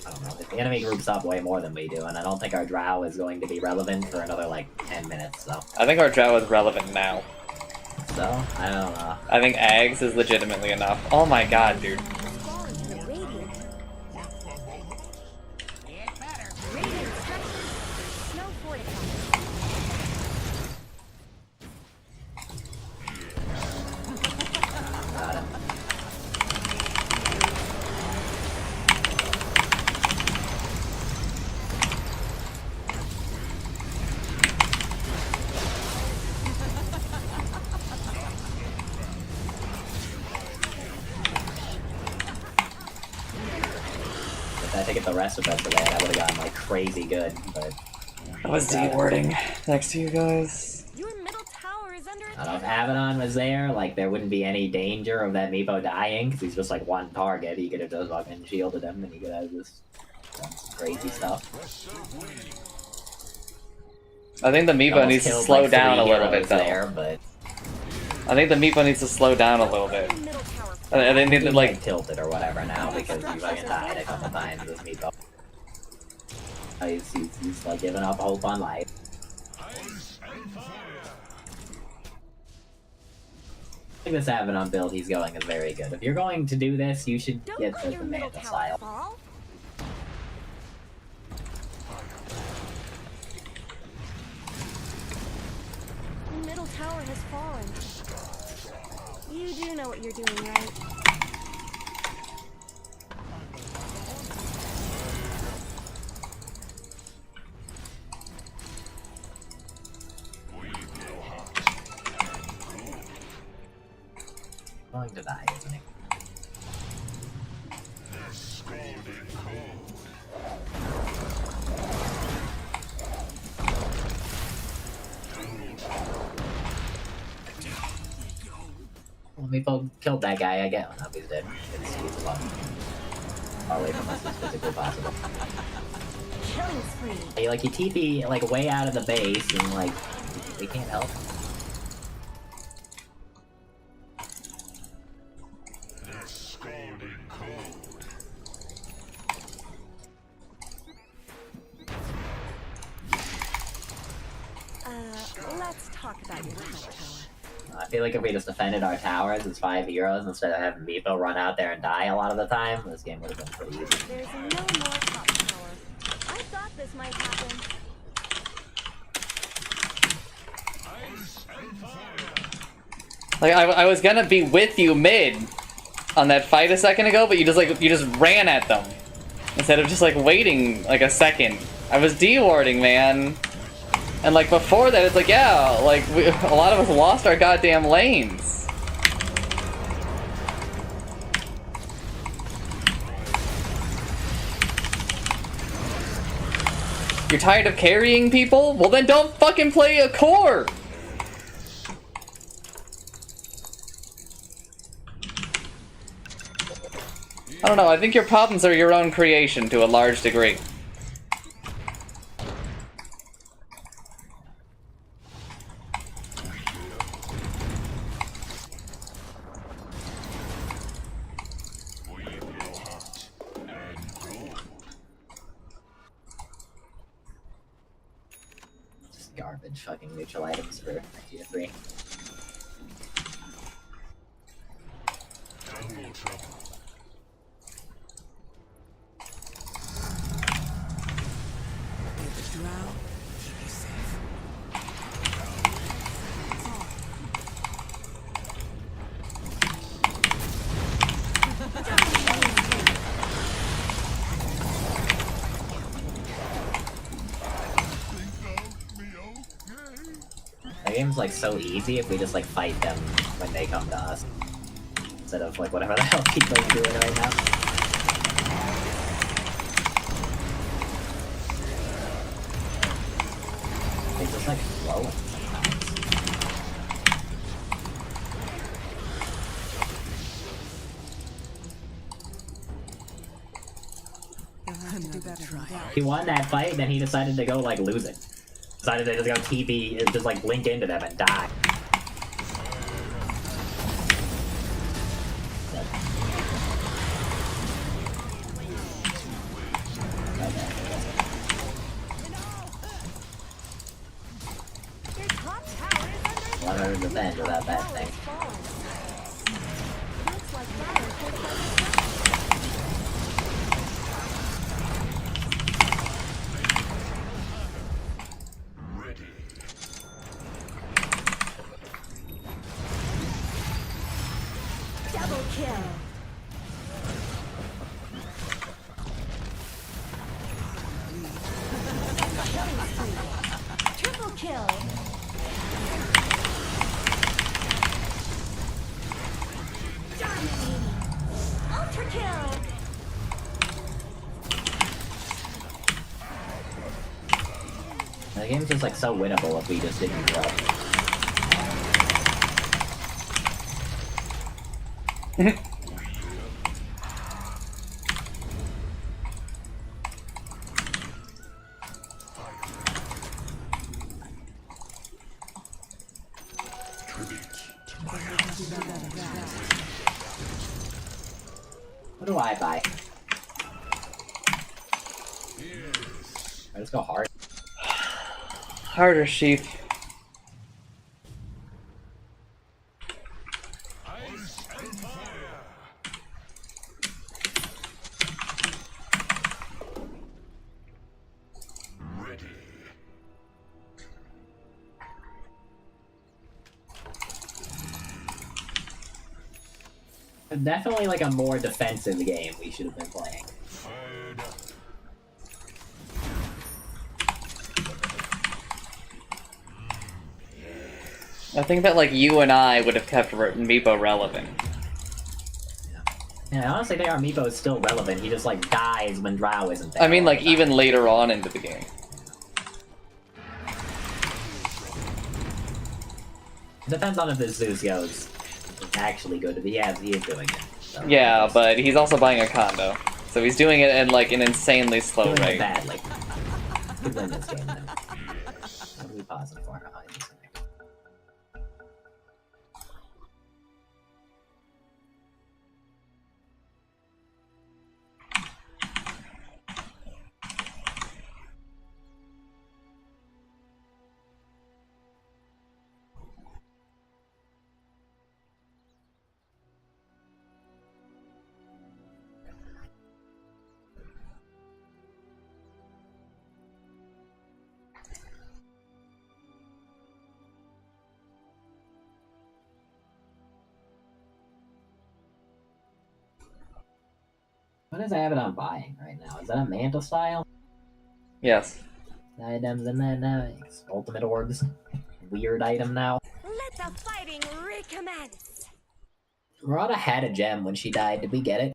I don't know. The enemy groups up way more than we do, and I don't think our drow is going to be relevant for another like 10 minutes. So I think our drow is relevant now. I don't know. I think Ags is legitimately enough. Oh my god, dude. Fall into the radiant. Get better. Radiant structures. Snow fortified. Got him. If I think if the rest of us were there, that would have gotten like crazy good, but I was D-warding next to you guys. Your middle tower is under I don't know, if attack. Abaddon was there, like, there wouldn't be any danger of that Meepo dying, because he's just, like, one target. He could have just fucking shielded him, and he could have just done some crazy stuff. I think the Meepo Almost needs to killed, slow like, down a 3 little bit, heroes though. there, but I think the Meepo needs to slow down a little bit. Your middle tower. I think they he's, need to, like, tilted or whatever now, because he fucking died a couple times with Meepo. He's, like, giving up hope on life. I think this Abaddon build he's going is very good. If you're going to do this, you should Don't get let the your middle Manta tower style. fall. Your middle tower has fallen. You do know what you're doing, right? Going to die, isn't he? Well, Meepo killed that guy, I get one. Hope he's dead. It's fun. Far away from us as physically possible. Killing spree. Hey, like, you TP, like, way out of the base, and, like, we can't help. Let's talk about your top tower. I feel like if we just defended our towers as 5 heroes instead of having Meepo run out there and die a lot of the time, this game would have been pretty easy. There's no more top tower. I thought this might happen. Like, I was gonna be with you mid on that fight a second ago, but you just ran at them. Instead of just, like, waiting, like, a second. I was D-warding, man. And, like, before that, it's like, yeah, like, a lot of us lost our goddamn lanes. You're tired of carrying people? Well, then don't fucking play a core! I don't know, I think your problems are your own creation to a large degree. Just garbage fucking neutral items for tier 3. The game's like so easy if we just like fight them when they come to us. instead of like whatever the hell people are doing right now. They just like flowing sometimes. He won that fight, then he decided to go like lose it. Decided to just go TP and just like blink into them and die. Your top tower is under 100% without that thing. looks like Dire fortified their structures. Double kill. Triple kill. Dominating. Ultra kill. The game's just like so winnable if we just didn't grow. What do I buy? I just go hard. Harder, sheep. Definitely like a more defensive game we should have been playing. I think that like you and I would have kept Meepo relevant. Yeah, I honestly think our Meepo is still relevant. He just like dies when Drow isn't there. I mean, all like the time. even later on into the game. Depends on if this Zeus goes actually good. He is doing it. So Yeah, but he's also buying a condo, so he's doing it in like an insanely slow doing it rate. badly. Could win this game though. What are we pausing for? Oh, I disconnected. What is Abaddon buying right now? Is that a Mantle style? Yes. Items in that now. Ultimate orbs. Weird item now. Let the fighting recommence. Rada had a gem when she died. Did we get it?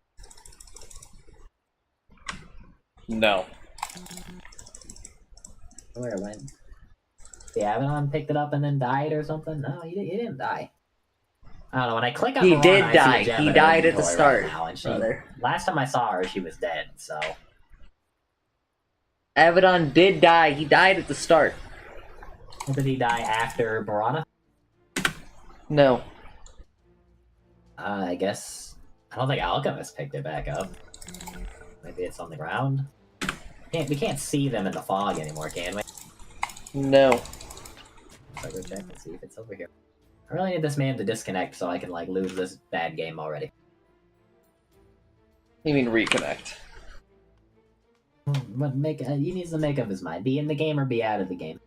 No. Where it went? The Abaddon picked it up and then died or something? No, he didn't die. I don't know, when I click on He Mirana, did I see die. a gem He in her died at the inventory start, Right now, and brother. last time I saw her, she was dead, so... Abaddon did die. He died at the start. Did he die after Mirana? No. I guess... I don't think Alchemist picked it back up. Maybe it's on the ground? We can't see them in the fog anymore, can we? No. So go check and see if it's over here. I really need this man to disconnect so I can, like, lose this bad game already. You mean reconnect? But he needs to make up his mind. Be in the game or be out of the game.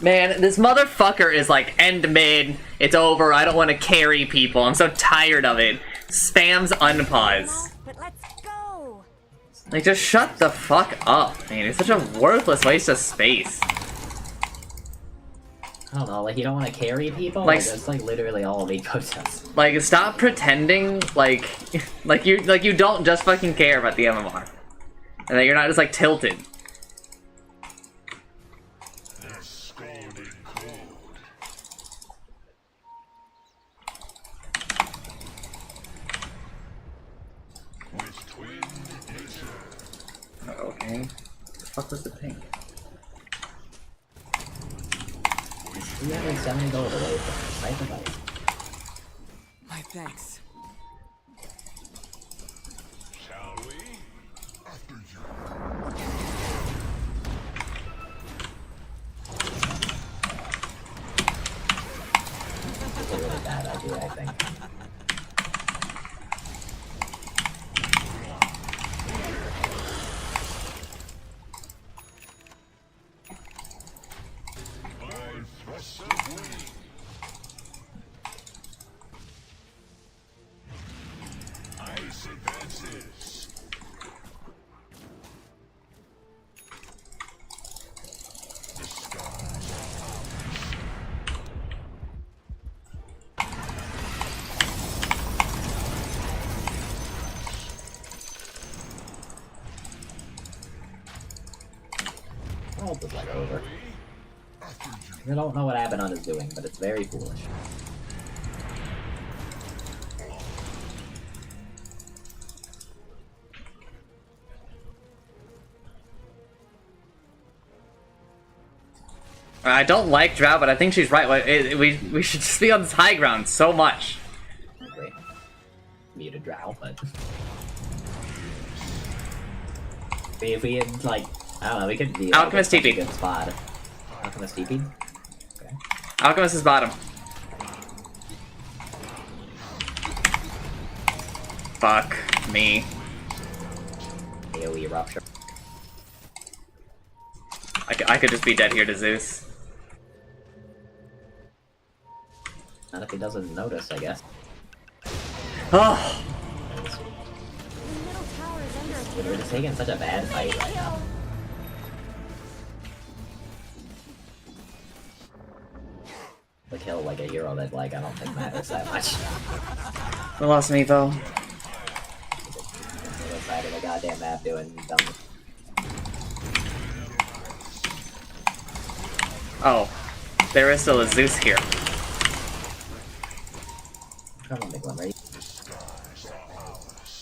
Man, this motherfucker is like, end mid, it's over, I don't want to carry people, I'm so tired of it. Spams unpause. But let's go. Like, just shut the fuck up, man. It's such a worthless waste of space. I don't know, like you don't want to carry people? Like- Like, that's like literally all Miko does. Like, stop pretending like you don't just fucking care about the MMR. And that you're not just like tilted. Okay. The fuck was the pink? 370 gold away from the fight. My thanks. Shall we? After you. It's a really bad idea, I think. Ice advances. The skies All is like over. I don't know what Abaddon is doing, but it's very foolish. I don't like Drow, but I think she's right. We should just be on this high ground so much. Great. Muted Drow, but if we had like, I don't know, we could be Alchemist like, TP. a good spot. Alchemist TP. Okay. Alchemist is bottom. Fuck me. AoE rupture. I could just be dead here to Zeus. Not if he doesn't notice, I guess. Oh, The middle tower is under attack. We're just taking such a bad fight right now. The kill like a hero that like I don't think matters that much. we lost Mevo. The other side of the goddamn map doing dumb. Oh, there is still a Zeus here. Come on, Big Limmer.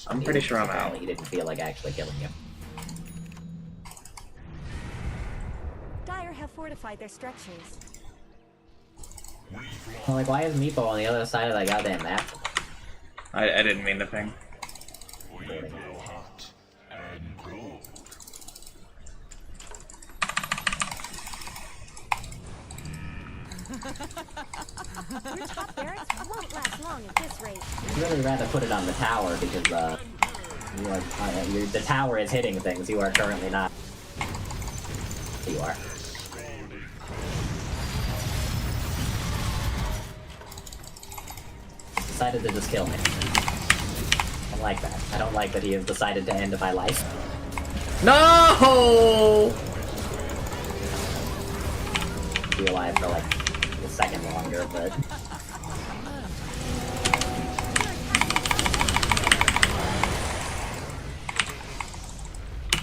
I'm pretty sure I'm out. Apparently he didn't feel like actually killing you. Dire have fortified their structures. Well, like, why is Meepo on the other side of the goddamn map? I didn't mean to ping. hot and cold. Your top barracks won't last long at this rate. I'd really rather put it on the tower because you are the tower is hitting things. You are currently not. You are. Decided to just kill me. I don't like that. I don't like that he has decided to end my life. No! Be alive for like a second longer, but.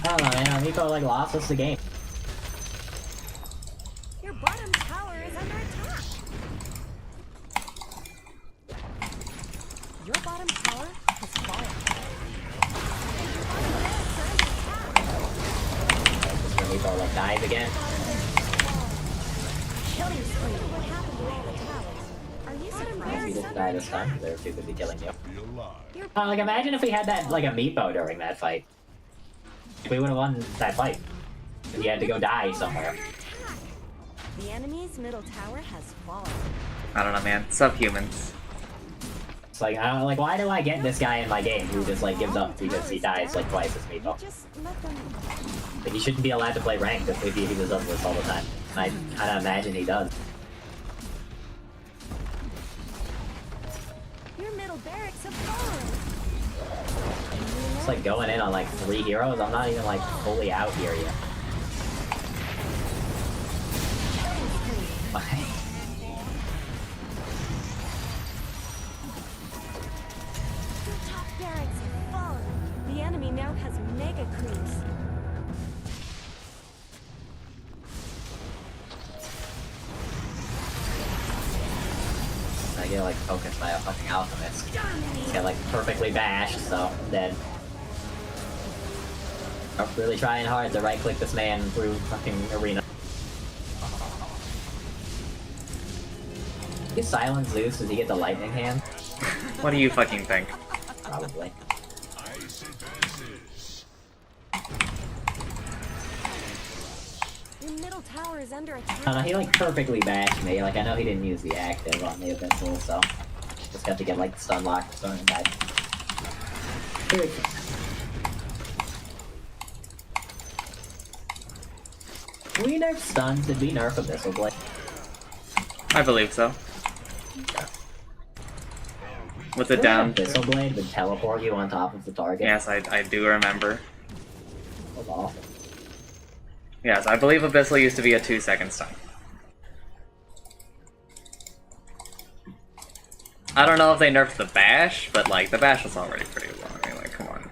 I don't know, man. Miko like lost us the game. Your bottom tower is under attack. Your bottom tower has fallen. Just when Miko like dies again. Killing spree. What happened to all the towers? Are you If you surprised? didn't die this time, they're too busy killing you. Be alive. Like imagine if we had that like a Meepo during that fight. We would have won that fight. And you had to go die somewhere. The enemy's middle tower has fallen. I don't know, man. Subhumans. It's like, I don't, like, why do I get this guy in my game who just, like, gives up because he dies, like, twice as me, though? Just let them. Like, he shouldn't be allowed to play ranked if he does this all the time. And I kind of imagine he does. Your middle barracks have fallen. It's like going in on, like, 3 heroes. I'm not even, like, fully out here yet. Why? Your top barracks have fallen. The enemy now has mega creeps. I get, like, focused by a fucking alchemist. He's got, like, perfectly bashed, so I'm dead. I'm really trying hard to right-click this man through fucking arena. If you silence Zeus, does he get the lightning hand? What do you fucking think? Probably. Your middle tower is under I attack. don't know, he like perfectly bashed me. Like, I know he didn't use the active on the Abyssal, so just got to get like the stun lock to stun and die. Here we go. We nerf stuns. Did we nerf Abyssal Blade? I believe so. With the down. Abyssal Blade would teleport you on top of the target. Yes, I do remember. That was awful. Yes, I believe Abyssal used to be a 2-second stun. I don't know if they nerfed the bash, but like the bash was already pretty long. I mean, like, come on.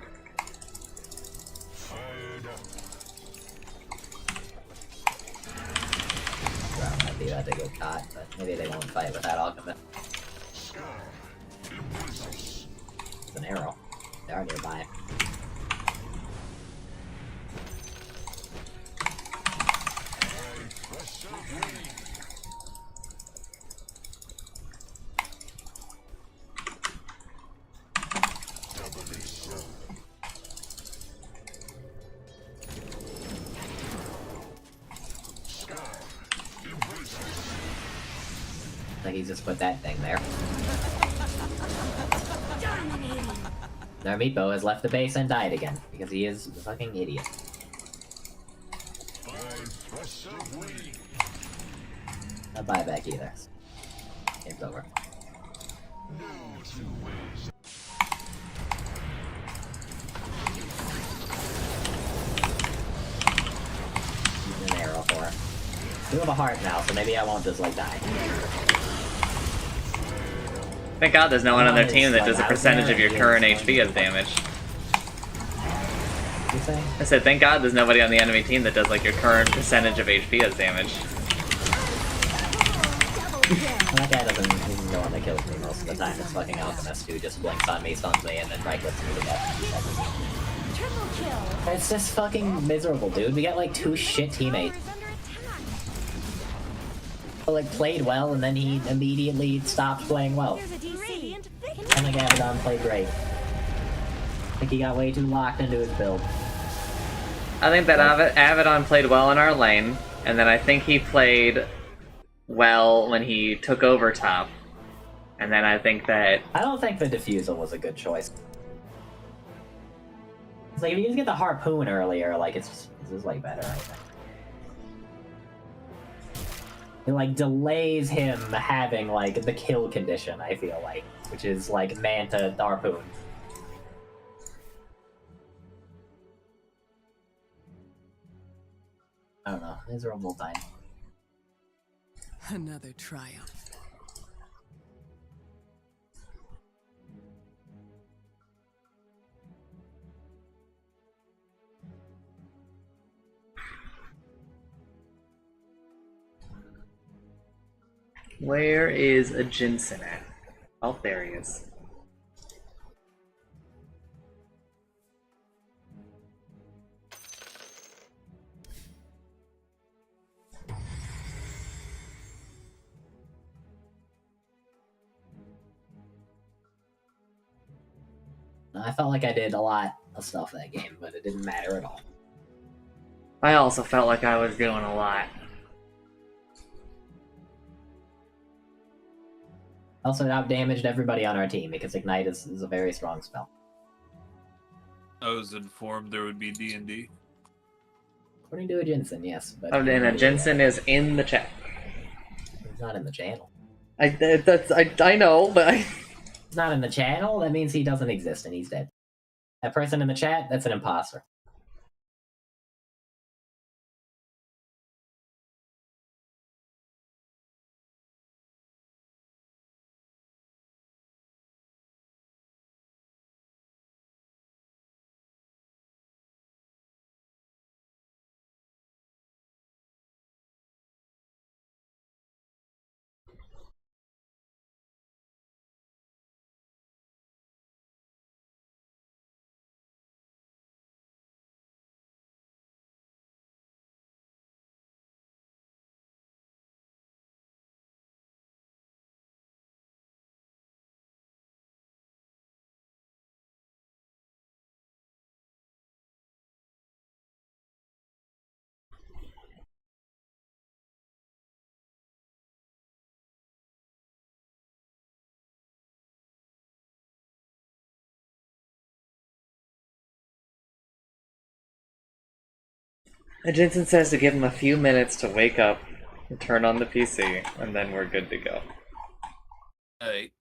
Well, might be about to get caught, but maybe they won't fight with that alchemist. It's an arrow. They are nearby. Like he just put that thing there. Their Meatbo has left the base and died again, because he is a fucking idiot. Not buyback either. Game's over. Use an arrow for her. You have a heart now, so maybe I won't just like die. Thank God there's no one on their team that does a percentage of your current HP as damage. What'd you say? I said, thank God there's nobody on the enemy team that does like your current percentage of HP as damage. Well, that guy doesn't even know when that kills me most of the time. It's fucking Alchemist who just blinks on me, stuns me, and then right clicks me to death. Triple kill. It's just fucking miserable, dude. We got like 2 shit teammates. Tower is under attack. Who, like, played well, and then he immediately stopped playing well. Here's a DC. And like Abaddon played great. I think he got way too locked into his build. I think that Abaddon played well in our lane, and then I think he played well when he took over top. And then I think that... I don't think the Diffusal was a good choice. It's like, if you just get the Harpoon earlier, like, it's just like, better, I think. It, like, delays him having, like, the kill condition, I feel like. Which is, like, Manta Harpoon. I don't know. Miserable time. Another triumph. Where is a Jinsen at? Oh, there he is. I felt like I did a lot of stuff that game, but it didn't matter at all. I also felt like I was doing a lot. Also, it outdamaged everybody on our team because Ignite is a very strong spell. I was informed there would be D&D. According to a Jensen, yes, but Oh, and Jensen is in the chat. he's not in the channel. I know, but He's not in the channel. That means he doesn't exist and he's dead. That person in the chat, that's an imposter. Jensen says to give him a few minutes to wake up and turn on the PC, and then we're good to go. Hey.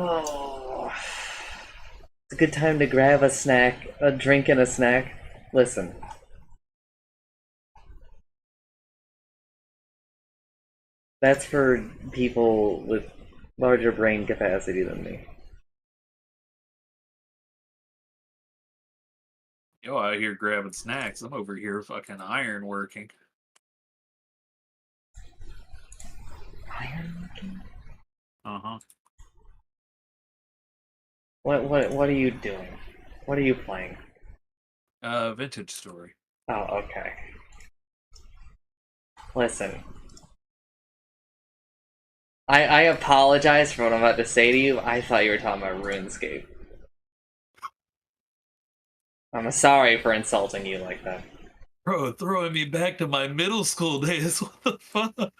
Oh, it's a good time to grab a snack, a drink and a snack. Listen. That's for people with larger brain capacity than me. Yo, out here grabbing snacks. I'm over here fucking iron working. Iron working? Uh-huh. What are you doing? What are you playing? Vintage Story. Oh, okay. Listen. I apologize for what I'm about to say to you. I thought you were talking about RuneScape. I'm sorry for insulting you like that. Bro, throwing me back to my middle school days. What the fuck?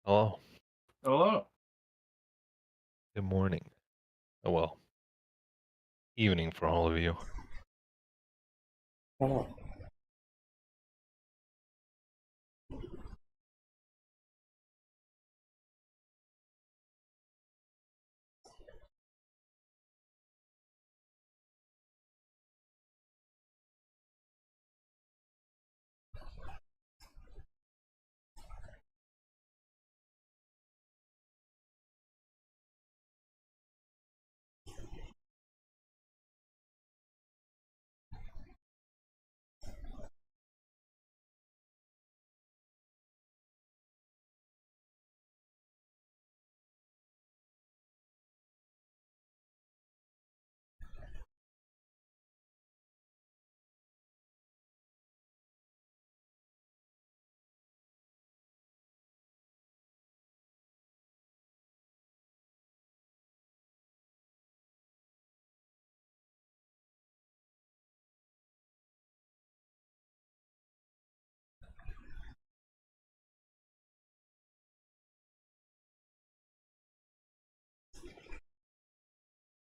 Hello. Hello. Good morning. Oh, well, evening for all of you. Oh.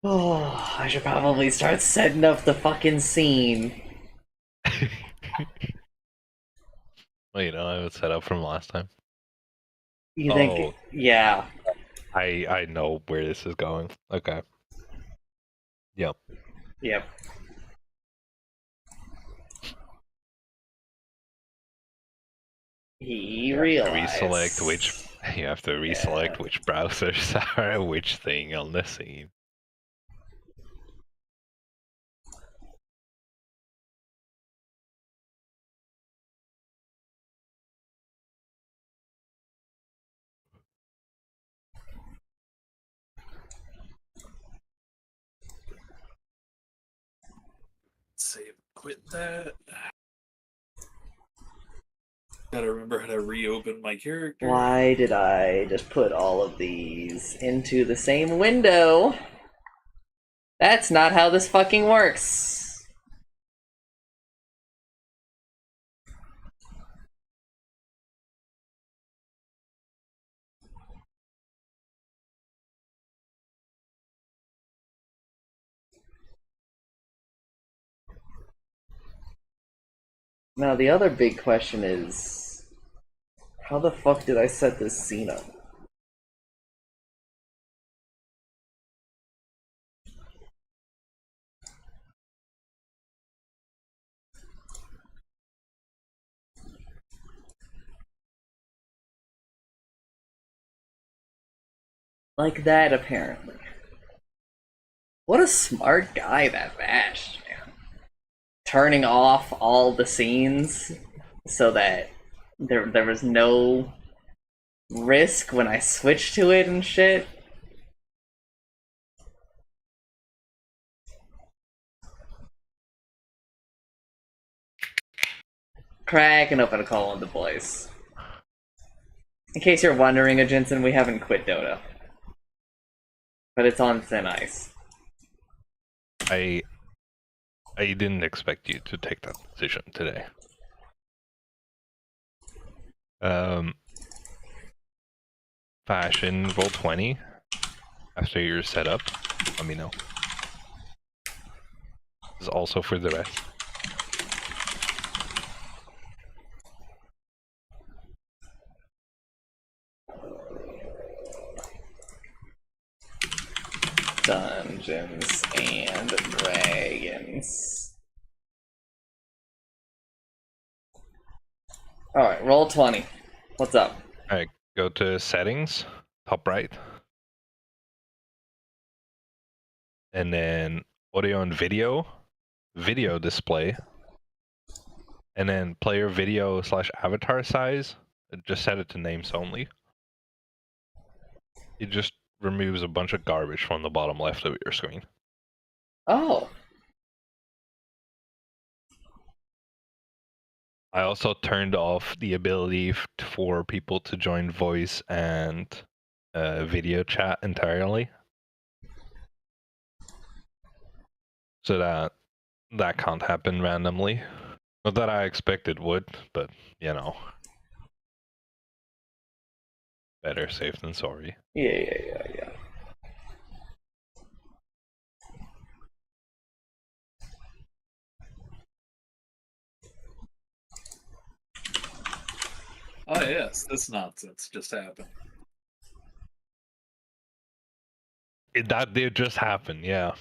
Oh, I should probably start setting up the fucking scene. Well, you know, I was set up from last time. You Oh. think? Yeah. I know where this is going. Okay. Yep. Yep. He realized. Reselect which. You have to reselect which browsers are which thing on the scene. Save, quit that. Gotta remember how to reopen my character. Why did I just put all of these into the same window? That's not how this fucking works. Now, the other big question is, how the fuck did I set this scene up? Like that, apparently. What a smart guy that Vash, man. Turning off all the scenes so that there was no risk when I switched to it and shit. Cracking open a call on the boys. In case you're wondering, Jensen, we haven't quit Dota. But it's on thin ice. I didn't expect you to take that decision today. Vash, in roll 20, after you're set up, let me know. This is also for the rest. Dungeons and Dragons. Alright, roll 20. What's up? Alright, go to settings, top right. And then audio and video display. And then player video / avatar size. Just set it to names only. It just removes a bunch of garbage from the bottom left of your screen. Oh. I also turned off the ability for people to join voice and video chat entirely. So that can't happen randomly. Not that I expect it would, but you know. Better safe than sorry. Yeah. Oh yes, this nonsense just happened. That did just happen, yeah.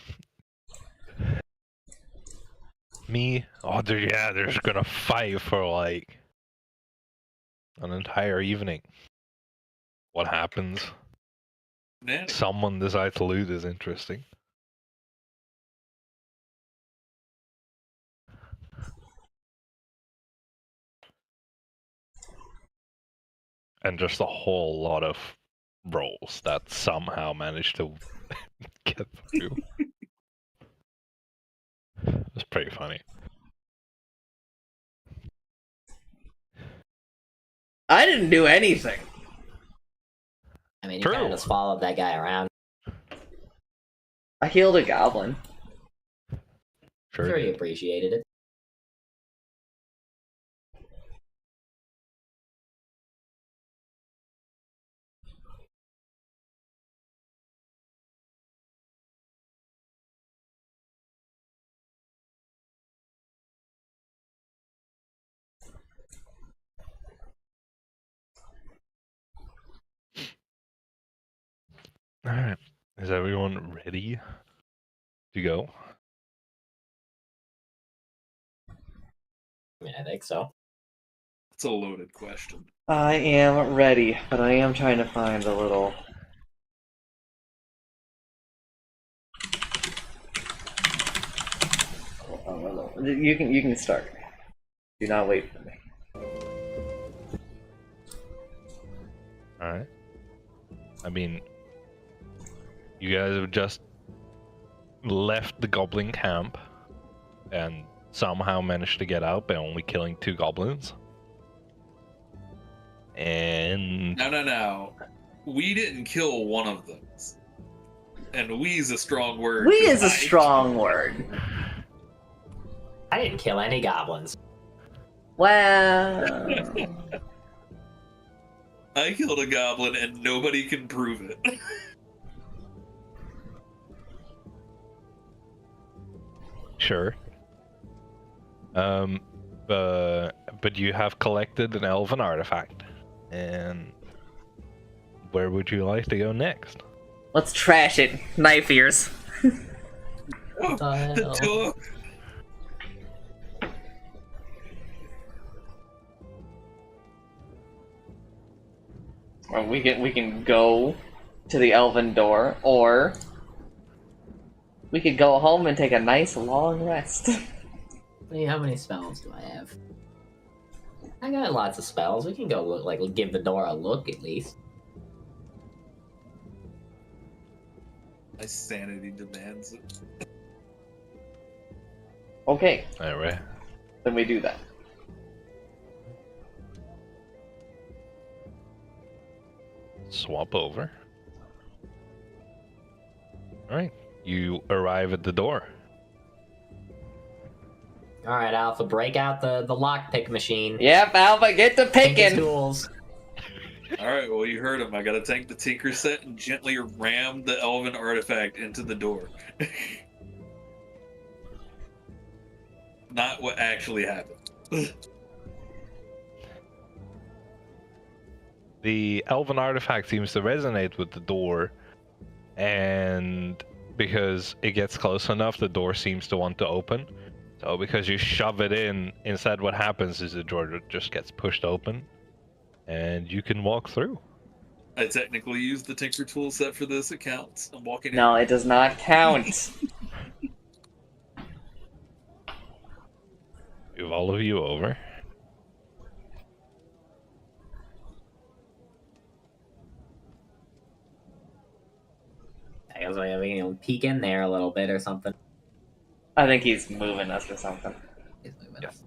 They're just gonna fight for like an entire evening. What happens? Someone decides to loot is interesting. And just a whole lot of rolls that somehow managed to get through. It's pretty funny. I didn't do anything. I mean, you kind of just followed that guy around. I healed a goblin. Sure. Sure, he appreciated it. Alright. Is everyone ready to go? I mean, I think so. It's a loaded question. I am ready, but I am trying to find a little... You can start. Do not wait for me. Alright. I mean, you guys have just left the goblin camp and somehow managed to get out by only killing 2 goblins. And... No. We didn't kill one of them. And we is a strong word. We is a strong word. I didn't kill any goblins. Wow. I killed a goblin and nobody can prove it. Sure. But you have collected an elven artifact. And where would you like to go next? Let's trash it, knife ears. The door. Or we can go to the elven door, or we could go home and take a nice long rest. How many spells do I have? I got lots of spells. We can go look, like give the door a look at least. My sanity demands it. Okay. Alright. Then we do that. Swap over. Alright. You arrive at the door. Alright, Alpha, break out the lockpick machine. Yep, Alpha, get to Take his picking. tools. Alright, well, you heard him. I gotta take the Tinker set and gently ram the Elven artifact into the door. Not what actually happened. The elven artifact seems to resonate with the door, and because it gets close enough, the door seems to want to open. So because you shove it in, instead what happens is the door just gets pushed open, and you can walk through. I technically used the Tinker tool set for this account. I'm walking in. No, it does not count. Move all of you over. I guess we can peek in there a little bit or something. I think he's moving us or something. He's moving Yeah. us.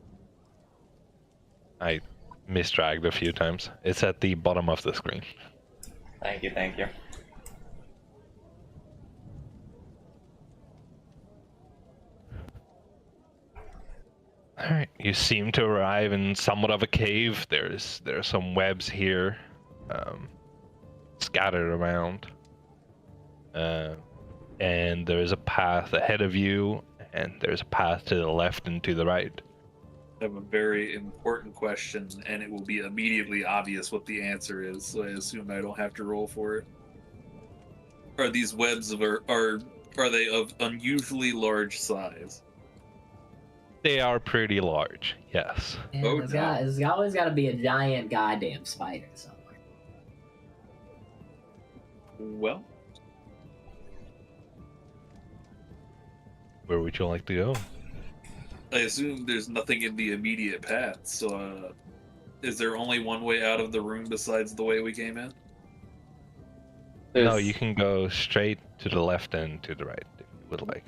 I misdragged a few times. It's at the bottom of the screen. Thank you, thank you. Alright, you seem to arrive in somewhat of a cave. There are some webs here, scattered around. And there is a path ahead of you, and there's a path to the left and to the right. I have a very important question, and it will be immediately obvious what the answer is, so I assume I don't have to roll for it. Are these webs are they of unusually large size? They are pretty large, yes. Yeah, Oh, there's always got to be a giant goddamn spider somewhere. Well, Where would you like to go? I assume there's nothing in the immediate path, so is there only one way out of the room besides the way we came in? No, There's- you can go straight to the left and to the right if you would like.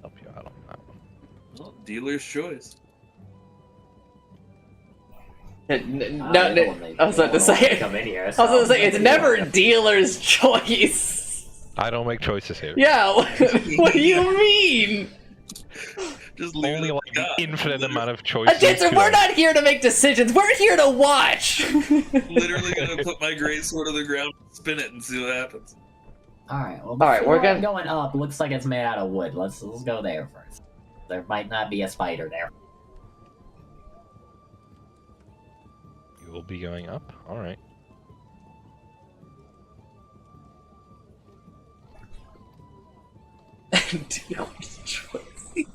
Help you out on that one. Well, dealer's choice. No, I was about to say. Come in here, I was about to say it's never dealer's choice. I don't make choices here. Yeah, what do you mean? Just leave Only it like to God. an infinite amount of choices. Attention, to we're them. not here to make decisions. We're here to watch. Literally gonna put my great sword on the ground, spin it, and see what happens. Alright, well, Alright, we're before gonna- going up. Looks like it's made out of wood. Let's go there first. There might not be a spider there. You will be going up? Alright. Dealer's choice.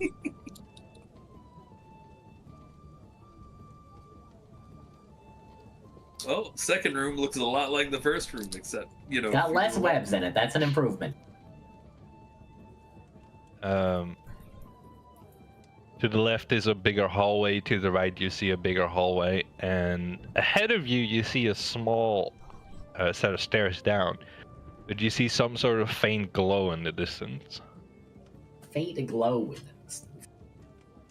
Well, second room looks a lot like the first room, except, you know... Got less webs in it. That's an improvement. To the left is a bigger hallway, to the right you see a bigger hallway, and ahead of you you see a small set of stairs down. But you see some sort of faint glow in the distance. Faint glow with it.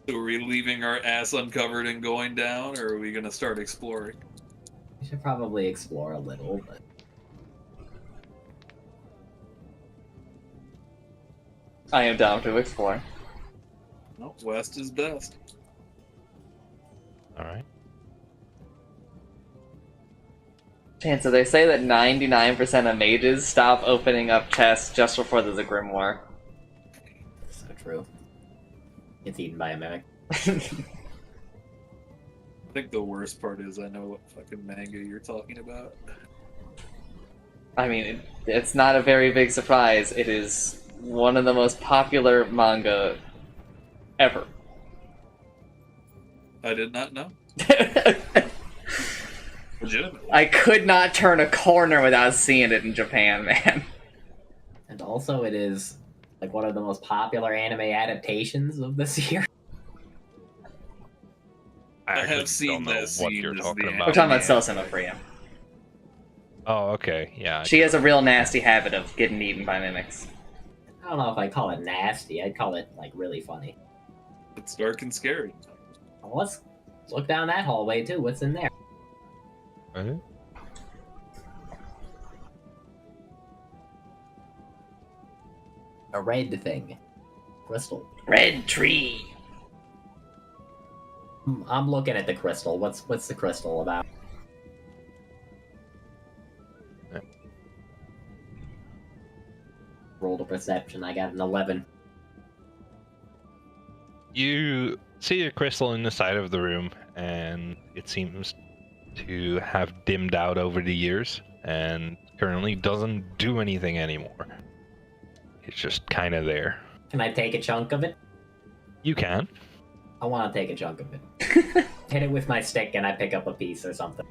So are we leaving our ass uncovered and going down, or are we gonna start exploring? We should probably explore a little, but... I am down to explore. No, west is best. Alright. Chances they say that 99% of mages stop opening up chests just before there's a grimoire. So true. Gets eaten by a mimic. I think the worst part is I know what fucking manga you're talking about. I mean, it's not a very big surprise. It is one of the most popular manga ever. I did not know. Legitimately. I could not turn a corner without seeing it in Japan, man. And also it is like one of the most popular anime adaptations of this year. I actually have seen don't know that what scene you're as talking the about. We're talking about Yeah. Sosima Freya. Oh, okay, yeah. She has a real nasty habit of getting eaten by mimics. I don't know if I call it nasty. I'd call it like really funny. It's dark and scary. Well, let's look down that hallway too. What's in there? Alright. A red thing. Crystal. Red tree. I'm looking at the crystal. What's the crystal about? Rolled a perception. I got an 11. You see a crystal in the side of the room, and it seems to have dimmed out over the years, and currently doesn't do anything anymore. It's just kind of there. Can I take a chunk of it? You can. I want to take a chunk of it. Hit it with my stick and I pick up a piece or something.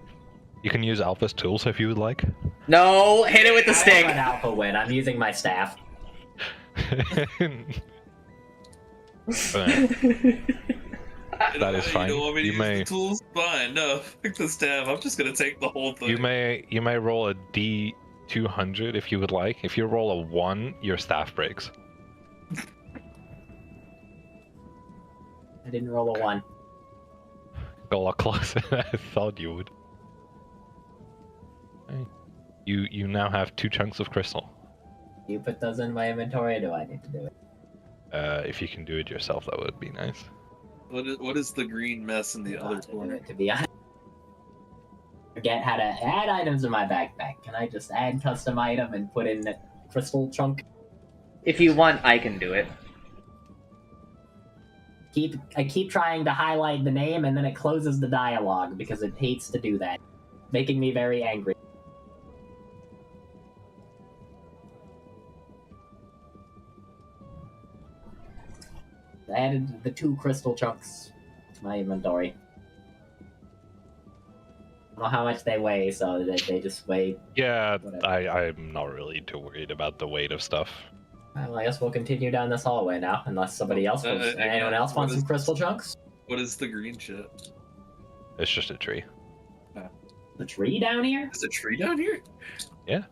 You can use Alpha's tools if you would like. No, hit it with the I stick. have an alpha win. I'm using my staff. That is fine. You don't want me to You use may- the tools? Fine, no. Pick the staff. I'm just gonna take the whole thing. You may roll a D200 if you would like. If you roll a 1, your staff breaks. I didn't roll a 1. Go a lot closer than I thought you would. Okay. You now have 2 chunks of crystal. You put those in my inventory, or do I need to do it? If you can do it yourself, that would be nice. What is the green mess in the other To do corner? it, to be honest. Forget how to add items in my backpack. Can I just add custom item and put in the crystal chunk? If you want, I can do it. I keep trying to highlight the name and then it closes the dialogue because it hates to do that, making me very angry. I added the 2 crystal chunks to my inventory. I don't know how much they weigh, so they just weigh. Yeah, Whatever. I'm not really too worried about the weight of stuff. Well, I guess we'll continue down this hallway now, unless somebody else wants. Anyone else want some crystal chunks? What is the green shit? It's just a tree. The tree down here? Is a tree down here? A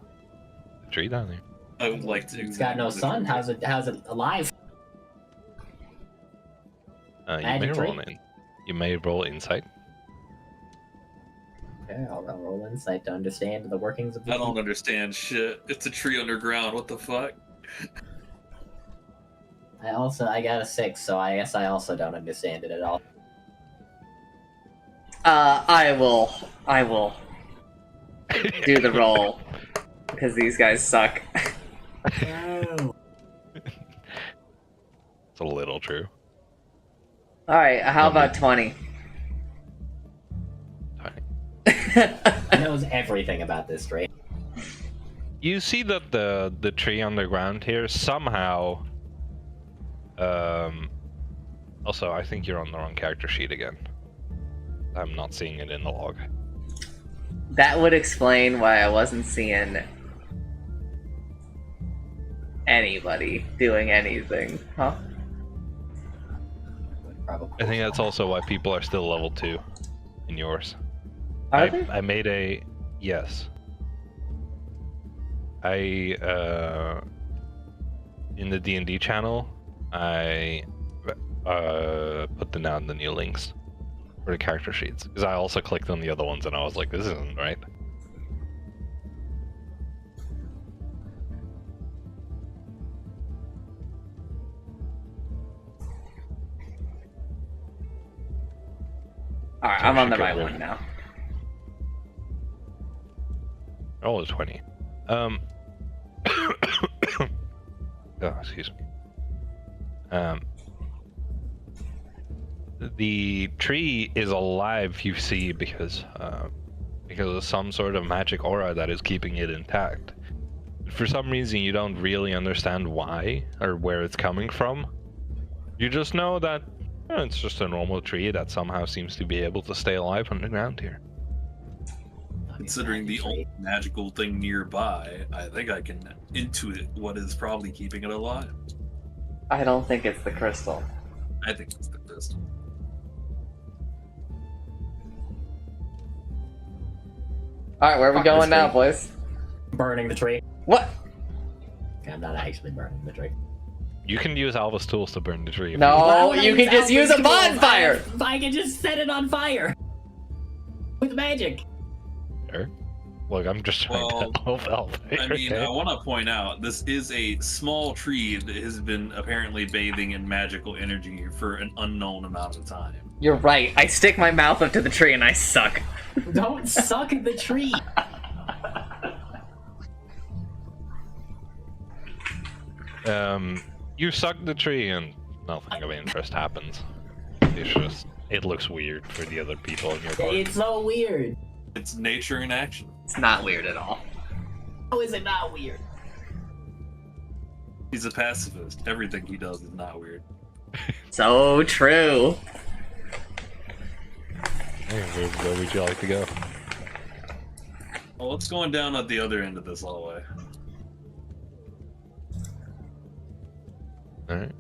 tree down there. I would like to. It's got no examine the sun. tree. How's it alive? You may Magic roll tree? in. You may roll insight. Okay, I'll roll insight to understand the workings of the I don't understand shit. It's a tree underground. What the fuck? I got a 6, so I guess I also don't understand it at all. I will do the roll because these guys suck. Oh. It's a little true. All right, how about 20? He knows everything about this tree. You see that the tree underground here somehow. Also, I think you're on the wrong character sheet again. I'm not seeing it in the log. That would explain why I wasn't seeing anybody doing anything, huh? Probably. I think that's also why people are still level 2 in yours. Are they? I made a yes. In the D&D channel, I put down the new links for the character sheets because I also clicked on the other ones and I was like, this isn't right. All right, I'm on the right one now. Oh, it's 20. Oh, excuse me. The tree is alive, you see, because of some sort of magic aura that is keeping it intact. For some reason, you don't really understand why or where it's coming from. You just know that it's just a normal tree that somehow seems to be able to stay alive underground here. Considering the only magical thing nearby, I think I can intuit what is probably keeping it alive. I don't think it's the crystal. I think it's the crystal. All right, where are we Fuck this going now, tree. boys? Burning the tree. What? Okay, I'm not actually burning the tree. You can use Alva's tools to burn the tree. If No. you Oh, Why would I you can just use a Alpha's tools? bonfire! I can just set it on fire with magic. Sure. Look, I'm just trying Well, to help Alpha. I mean, okay? I want to point out this is a small tree that has been apparently bathing in magical energy for an unknown amount of time. You're right. I stick my mouth up to the tree and I suck. Don't suck at the tree. You suck the tree and nothing of interest happens. It's just, it looks weird for the other people in your party. It's so weird. It's nature in action. It's not weird at all. How is it not weird? He's a pacifist. Everything he does is not weird. So true. Hey, where would you like to go? Well, what's going down at the other end of this hallway? Alright.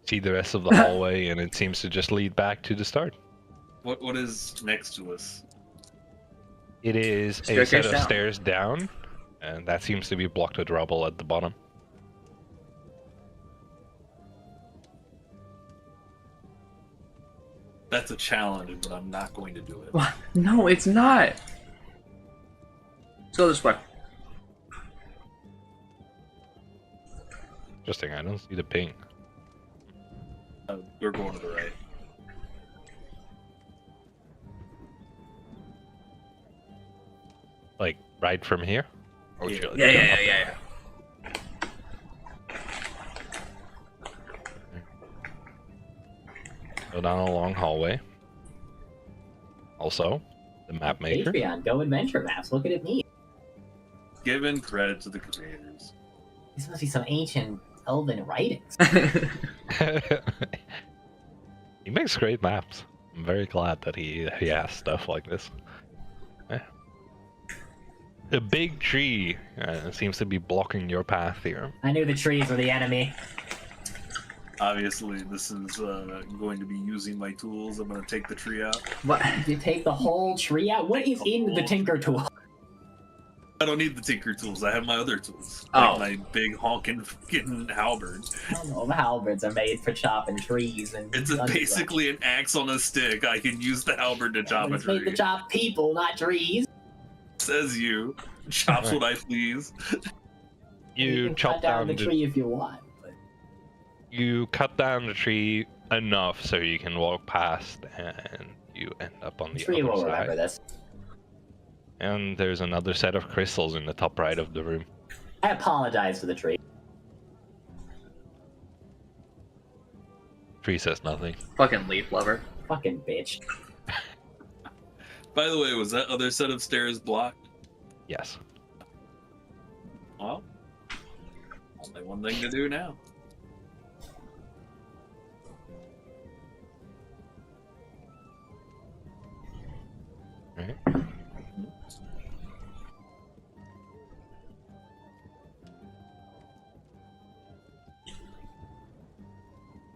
See the rest of the hallway, and it seems to just lead back to the start. What is next to us? It is a Staircase set of down. stairs down, and that seems to be blocked with rubble at the bottom. That's a challenge, but I'm not going to do it. What? No, it's not. Let's go this way. Interesting, I don't see the ping. We're going to the right. Like, right from here? Or Yeah. should I Yeah, jump yeah, up? yeah, yeah. Go down a long hallway. Also, the map maker. Patreon, go adventure maps. Look at it me. Given credit to the creators. These must be some ancient elven writings. He makes great maps. I'm very glad that he has stuff like this. Yeah. The big tree seems to be blocking your path here. I knew the trees were the enemy. Obviously, this is going to be using my tools. I'm going to take the tree out. What? You take the whole tree out? What is in the tinker tool? I don't need the tinker tools. I have my other tools. Oh. Like my big honking fucking halberd. I don't know, halberds are made for chopping trees and... It's basically an axe on a stick. I can use the halberd to chop a It's made tree. to chop people, not trees. Says you. Chops what I please. You can chop cut down down the tree if you want. But... You cut down the tree enough so you can walk past, and you end up on the tree other will side. remember this. And there's another set of crystals in the top right of the room. I apologize for the tree. Tree says nothing. Fucking leaf lover. Fucking bitch. By the way, was that other set of stairs blocked? Yes. Well, only one thing to do now. Right.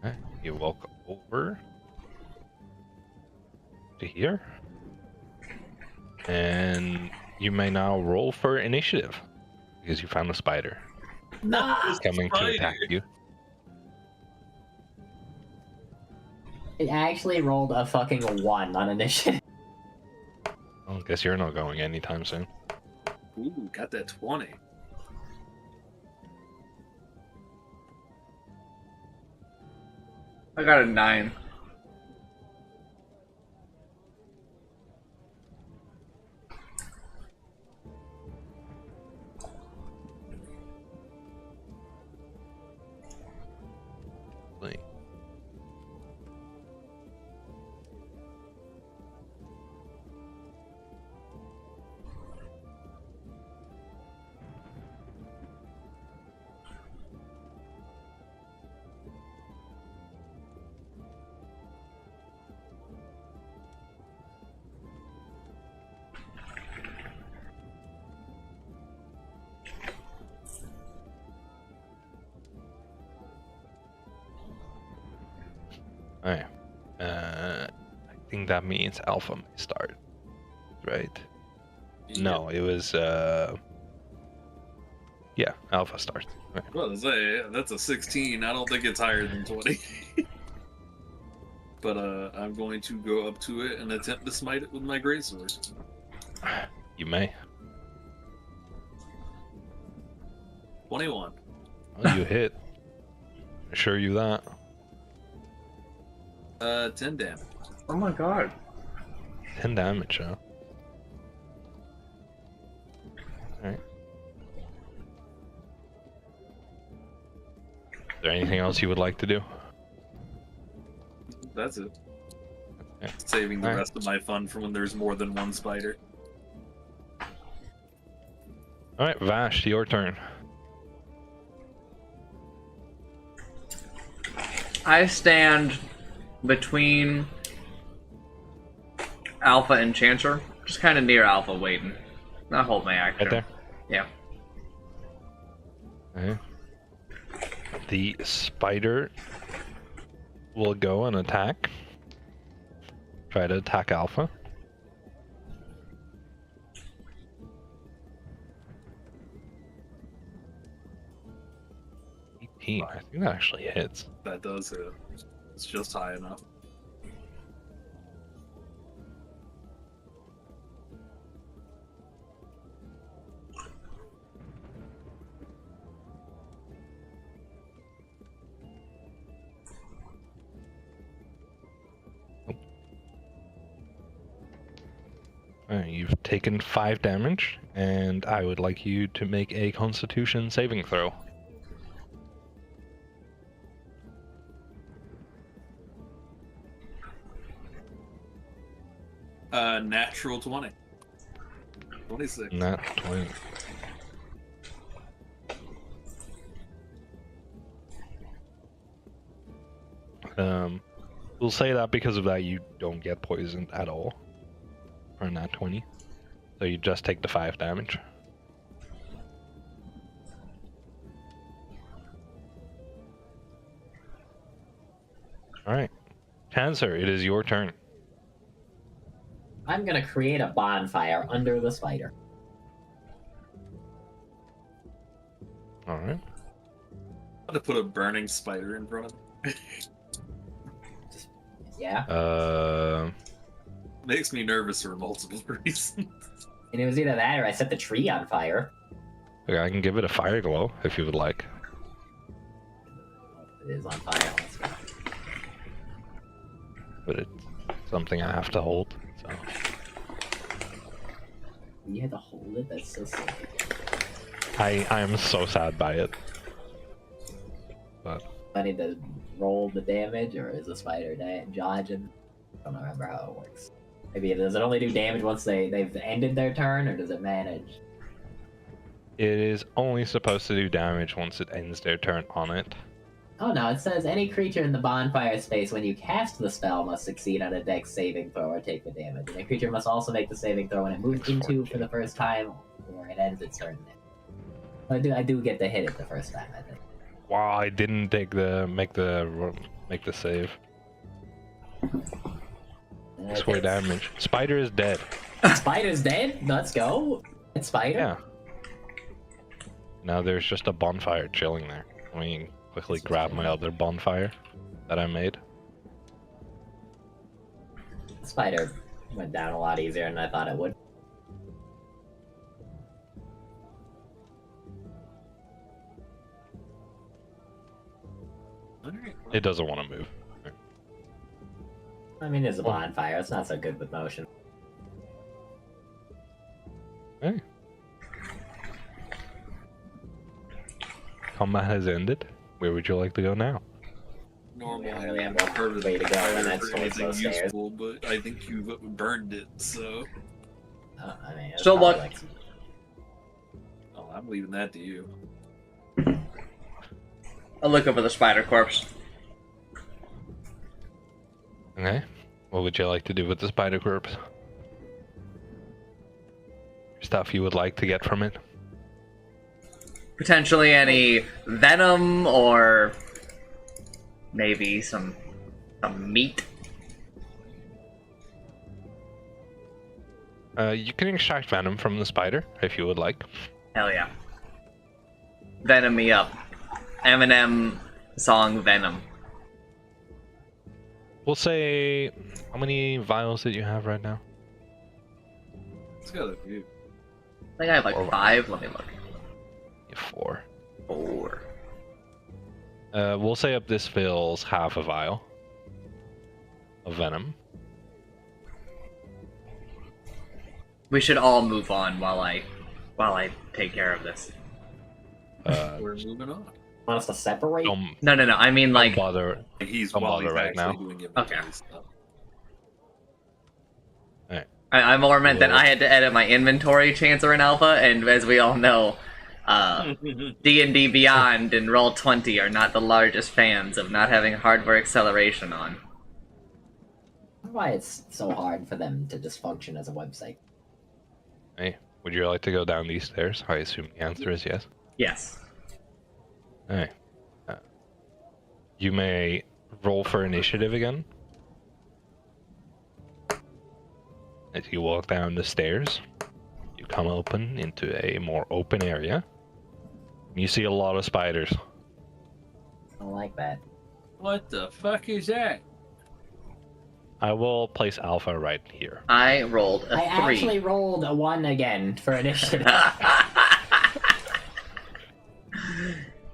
Okay, you walk over to here, and you may now roll for initiative because you found a spider Nah! coming to Spider. attack you. It actually rolled a fucking 1 on initiative. I guess you're not going anytime soon. Ooh, got that 20. I got a 9. Like, Alright. I think that means Alpha may start. Right? No, it was yeah, Alpha starts. Right. Well, say that's a 16. I don't think it's higher than 20. But I'm going to go up to it and attempt to smite it with my greatsword. You may. 21. Oh, you hit. Assure you that. 10 damage. Oh my god. 10 damage, huh? Alright. Is there anything else you would like to do? That's it. Okay. Saving the Alright. rest of my fun for when there's more than one spider. Alright, Vash, your turn. I stand between Alpha and Chancer, just kind of near Alpha, waiting. Not hold my action. Right there? Yeah. Okay. The spider will go and attack. Try to attack Alpha. I think that actually hits. That does hit. It's just high enough. Alright, you've taken 5 damage, and I would like you to make a Constitution saving throw. Natural 20. 26. Nat 20. We'll say that because of that you don't get poisoned at all. Or nat 20. So you just take the 5 damage. Alright. Cancer, it is your turn. I'm gonna create a bonfire under the spider. Alright. I'm gonna put a burning spider in front of me. Yeah. Makes me nervous for multiple reasons. And it was either that or I set the tree on fire. Okay, I can give it a fire glow if you would like. It is on fire. Let's go. But it's something I have to hold, so. You had to hold it? That's so silly. I am so sad by it. But I need to roll the damage, or is the spider dodging? I don't remember how it works. Maybe does it only do damage once they've ended their turn, or does it manage? it is only supposed to do damage once it ends their turn on it. Oh no, it says any creature in the bonfire space when you cast the spell must succeed on a dex saving throw or take the damage. And a creature must also make the saving throw when it moves into for the first time or it ends its turn. I do get to hit it the first time, I think. Wow, I didn't take make the save. Square damage. Spider is dead. Spider's dead? Let's go. It's Spider? Yeah. Now there's just a bonfire chilling there. Let me quickly grab my other bonfire that I made. Spider went down a lot easier than I thought it would. It doesn't want to move. I mean, it's a bonfire. It's not so good with motion. Hey. Combat has ended. Where would you like to go now? Normally, I really have I've heard of way to go, fire and that's for anything towards those stairs. useful, but I think you've burned it, so... I mean, it's So probably what- like some- Oh, I'm leaving that to you. I'll look over the spider corpse. Okay. What would you like to do with the spider corpse? Stuff you would like to get from it? Potentially any venom or maybe some meat. You can extract venom from the spider if you would like. Hell yeah. Venom me up. Eminem song Venom. We'll say, how many vials did you have right now? It's got a few. I think I have like Or- 5. Let me look. 4. 4. We'll say up this fills half a vial of venom. We should all move on while I take care of this. We're moving on. Want us to separate? No. I mean, Don't like, bother. He's Don't while bother he's right actually now. doing inventory Okay. stuff. I more meant that Whoa. I had to edit my inventory Chancer in Alpha, and as we all know, D&D Beyond and Roll20 are not the largest fans of not having hardware acceleration on. Why it's so hard for them to just function as a website? Hey, would you like to go down these stairs? I assume the answer is yes. Yes. Hey. You may roll for initiative again. As you walk down the stairs, you come open into a more open area. You see a lot of spiders. I don't like that. What the fuck is that? I will place Alpha right here. I rolled a 3. I actually rolled a 1 again for initiative.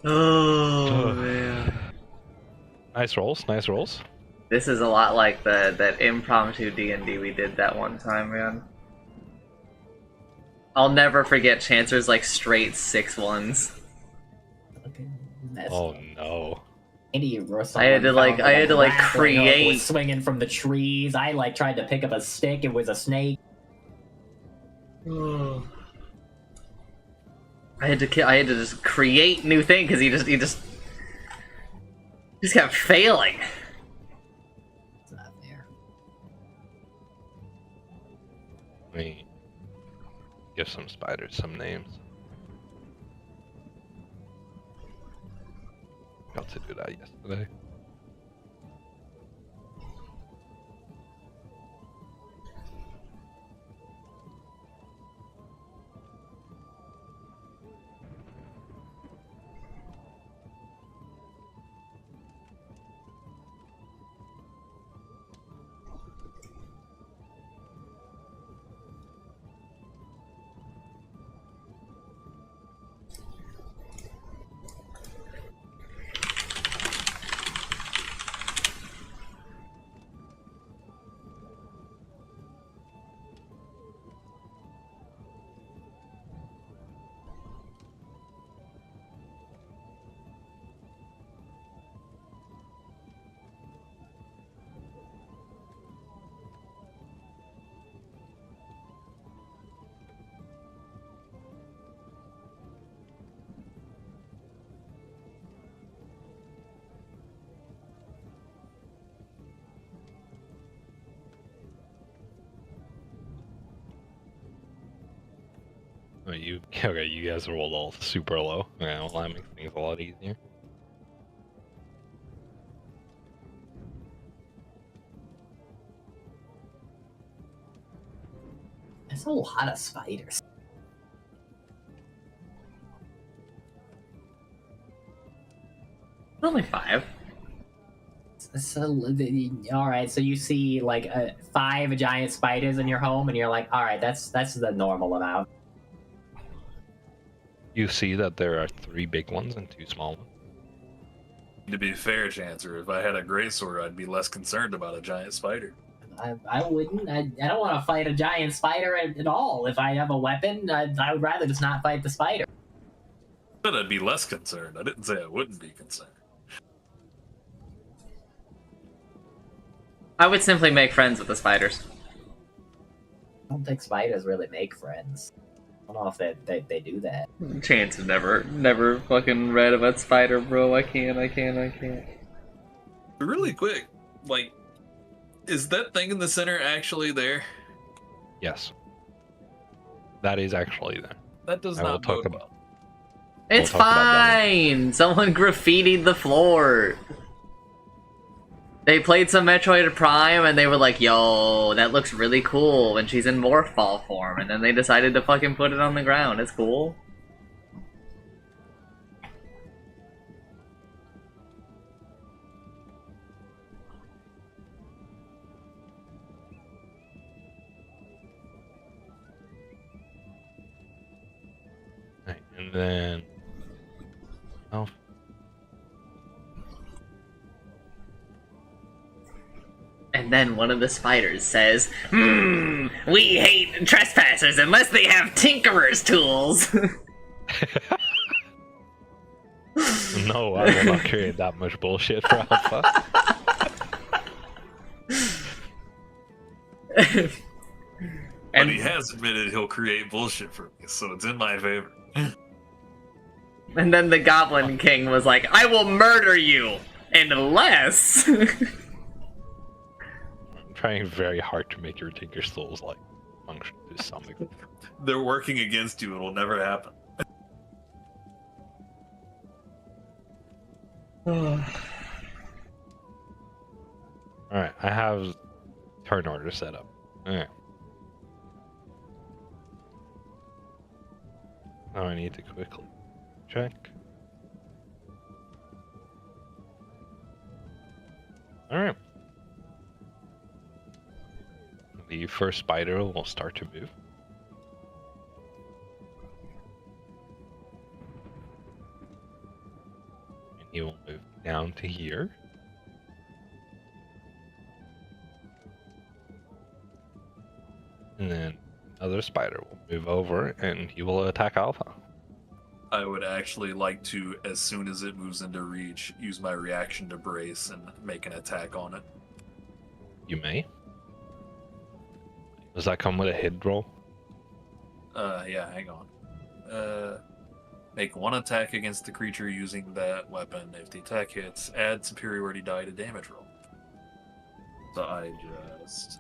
Oh, man. Nice rolls, nice rolls. This is a lot like that impromptu D&D we did that one time, man. I'll never forget Chancer's like straight 6 ones. Oh no. I had to like create swinging from the trees. I like tried to pick up a stick. It was a snake. I had to just create new thing because he just kept failing. It's not there. Let me give some spiders some names. Got to do that yesterday. Oh, okay, you guys rolled all super low. Yeah, well, that makes things a lot easier. There's a lot of spiders. Only 5. So, all right, so you see like 5 giant spiders in your home, and you're like, all right, that's the normal amount. You see that there are 3 big ones and 2 small ones. To be fair, Chancer, if I had a greatsword, I'd be less concerned about a giant spider. I wouldn't. I don't want to fight a giant spider at all. If I have a weapon, I would rather just not fight the spider. But I'd be less concerned. I didn't say I wouldn't be concerned. I would simply make friends with the spiders. I don't think spiders really make friends. I don't know if they do that. Chance has never fucking read about Spider, bro. I can't. Really quick, like, is that thing in the center actually there? Yes. That is actually there. That does I will not talk bode about- well. It's We'll talk about that fine. Someone graffitied the floor. They played some Metroid Prime and they were like, yo, that looks really cool when she's in Morphball form. And then they decided to fucking put it on the ground. It's cool. And then... Oh, And then one of the spiders says, we hate trespassers unless they have tinkerer's tools. no, I will not create that much bullshit for Alpha. But he has admitted he'll create bullshit for me, so it's in my favor. And then the Goblin King was like, I will murder you unless... I'm trying very hard to make your Tinker Souls like function to some extent. They're working against you, it'll never happen. Alright, I have turn order set up. Alright. Now I need to quickly check. Alright. The first spider will start to move. And he will move down to here. And then another spider will move over and he will attack Alpha. I would actually like to, as soon as it moves into reach, use my reaction to brace and make an attack on it. You may. Does that come with a hit roll? Yeah, hang on. Make one attack against the creature using that weapon. If the attack hits, add superiority die to damage roll. So I just...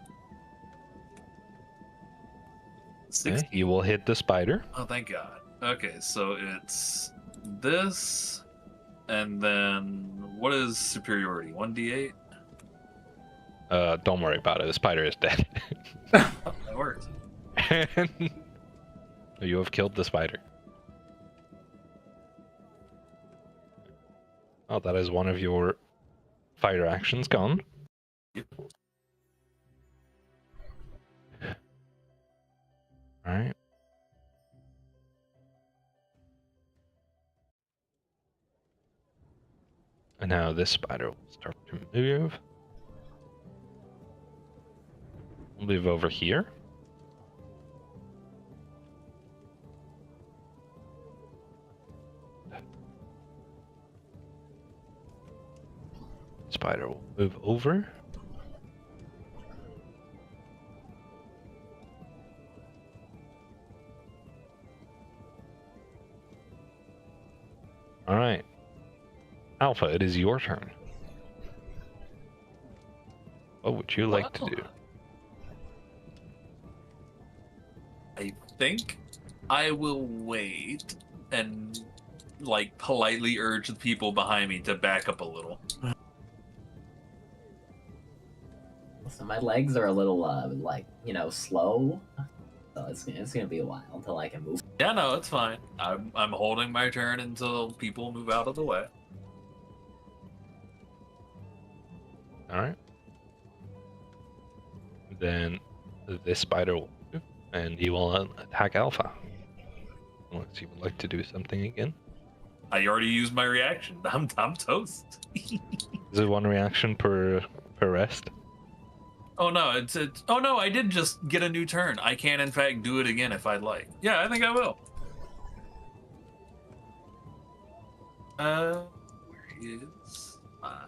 Okay, you will hit the spider. Oh, thank God. Okay, so it's this, and then what is superiority? 1d8? Don't worry about it. The spider is dead. Oh, that works. And you have killed the spider. Oh, that is one of your fighter actions gone. Yep. Alright. And now this spider will start to move. Move over here. Spider will move over. All right. Alpha, it is your turn. What would you like to do? I think I will wait and, like, politely urge the people behind me to back up a little. So my legs are a little, like, you know, slow. So it's gonna be a while until I can move. Yeah, no, it's fine. I'm holding my turn until people move out of the way. All right. Then this spider will move, and he will attack Alpha. Unless you would like to do something again. I already used my reaction. I'm toast. Is it one reaction per rest? Oh no, it's oh no, I did just get a new turn. I can in fact do it again if I'd like. Yeah, I think I will. Where is my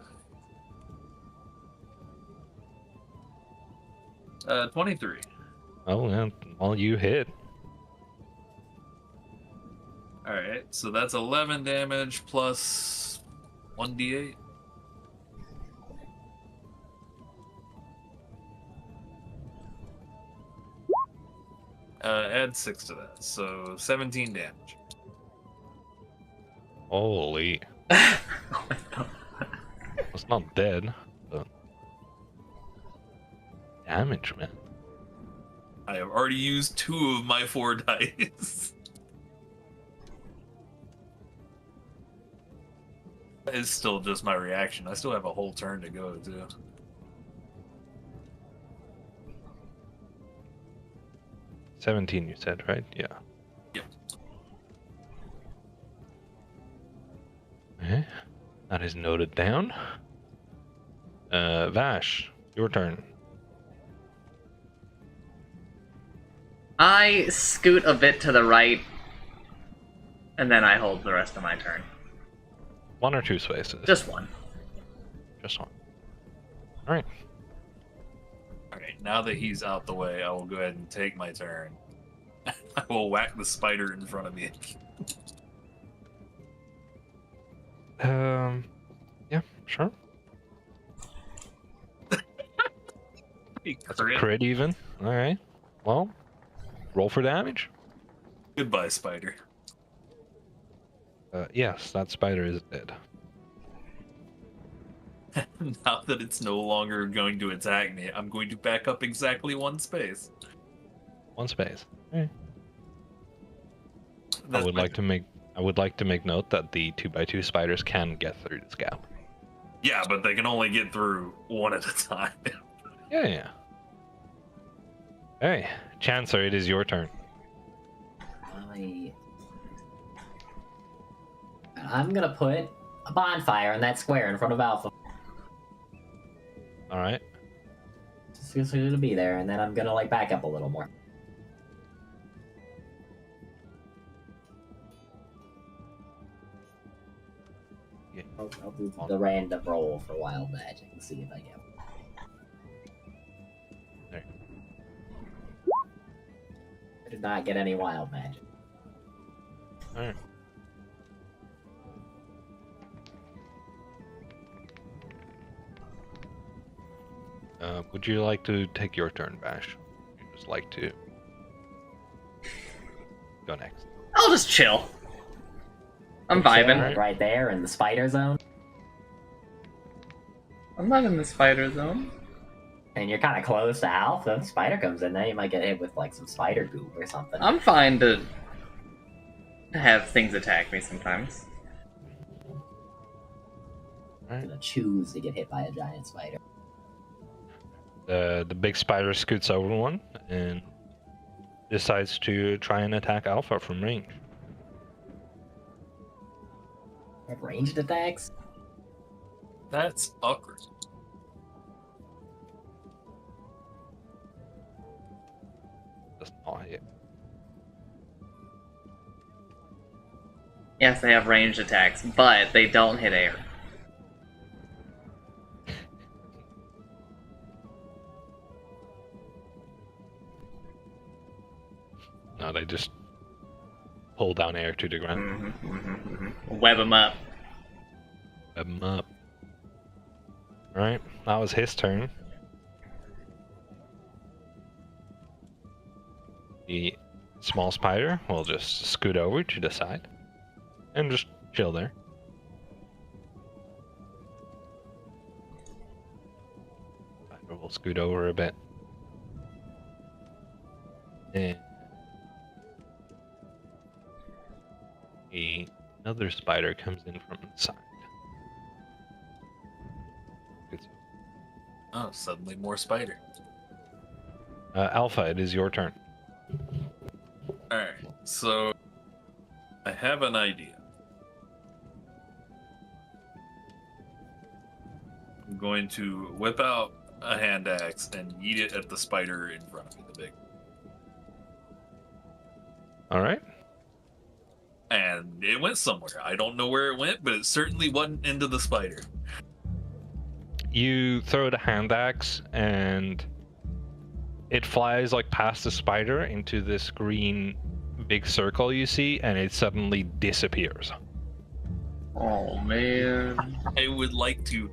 23. Oh, yeah, well, you hit. Alright, so that's 11 damage plus 1d8. Add 6 to that, so 17 damage. Holy. It's not dead, but damage, man. I have already used 2 of my 4 dice. It's still just my reaction. I still have a whole turn to go, too. $17, you said, right? Yeah. Yep. That is noted down. Vash, your turn. I scoot a bit to the right, and then I hold the rest of my turn. 1 or 2 spaces? Just one. Just one. Alright. Alright, now that he's out the way, I will go ahead and take my turn. I will whack the spider in front of me. Yeah, sure. That's a crit even. Alright. Well, roll for damage. Goodbye, spider. Yes, that spider is dead. Now that it's no longer going to attack me, I'm going to back up exactly 1 space. 1 space. Alright. I That's would my- like to make note that the 2x2 spiders can get through this gap. Yeah, but they can only get through 1 at a time. Yeah. Hey, Chancer, it is your turn. I'm gonna put a bonfire in that square in front of Alpha. Alright. Just gonna be there, and then I'm gonna like back up a little more. Yeah. I'll do the random roll for wild magic and see if I get one. There. I did not get any wild magic. Alright. Would you like to take your turn, Vash? Would you just like to go next? I'll just chill. I'm Chair, vibing. like, right there in the spider zone, I'm not in the spider zone. and you're kind of close to Alpha. If the spider comes in there, you might get hit with like some spider goop or something. I'm fine to have things attack me sometimes. I'm gonna choose to get hit by a giant spider. The big spider scoots over one and decides to try and attack Alpha from range. Have ranged attacks? That's awkward. Does not hit. Yes, they have ranged attacks, but they don't hit air. No, they just pull down air to the ground. Web them up. Web 'em up. Alright, that was his turn. The small spider will just scoot over to the side and just chill there. Spider will scoot over a bit. And another spider comes in from the side. Good. Oh, suddenly more spider. Alpha, it is your turn. Alright, so I have an idea. I'm going to whip out a hand axe and yeet it at the spider in front of me, the big. Alright. And it went somewhere. I don't know where it went, but it certainly wasn't into the spider. You throw the hand axe and it flies like past the spider into this green big circle you see, and it suddenly disappears. Oh man. I would like to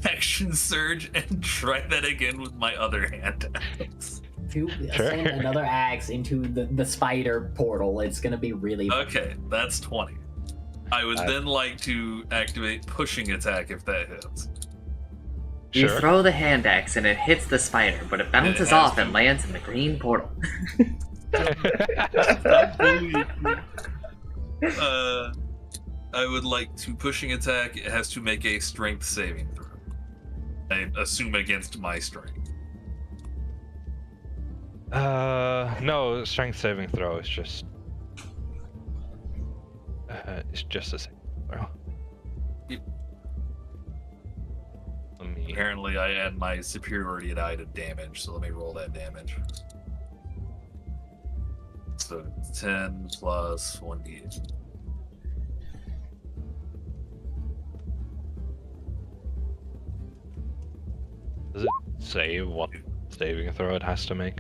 action surge and try that again with my other hand axe. If you Sure. send another axe into the spider portal, it's gonna be really Okay, that's 20. I would then like to activate pushing attack if that hits. You Sure. throw the hand axe and it hits the spider, but it bounces has off to. and lands in the green portal. I would like to pushing attack. It has to make a strength saving throw. I assume against my strength. No, strength saving throw is just it's just a saving throw. Let me. Apparently, I add my superiority die to damage, so let me roll that damage. So 10 plus 1d8. Does it say what saving throw it has to make?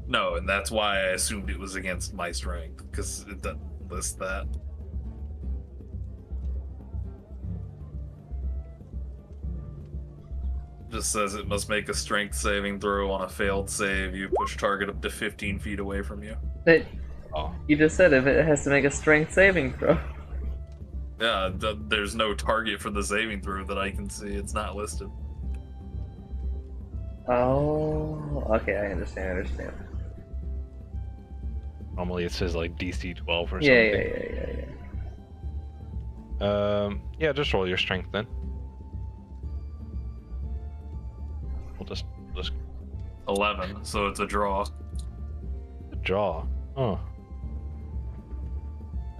No, and that's why I assumed it was against my strength, because it doesn't list that. Just says it must make a strength saving throw. On a failed save, you push target up to 15 feet away from you. But Oh, you just said if it has to make a strength saving throw. Yeah, there's no target for the saving throw that I can see. It's not listed. Oh, okay, I understand. normally it says like DC 12 or Yeah. something. Yeah, just roll your strength then. We'll just 11, so it's a draw. draw. Oh.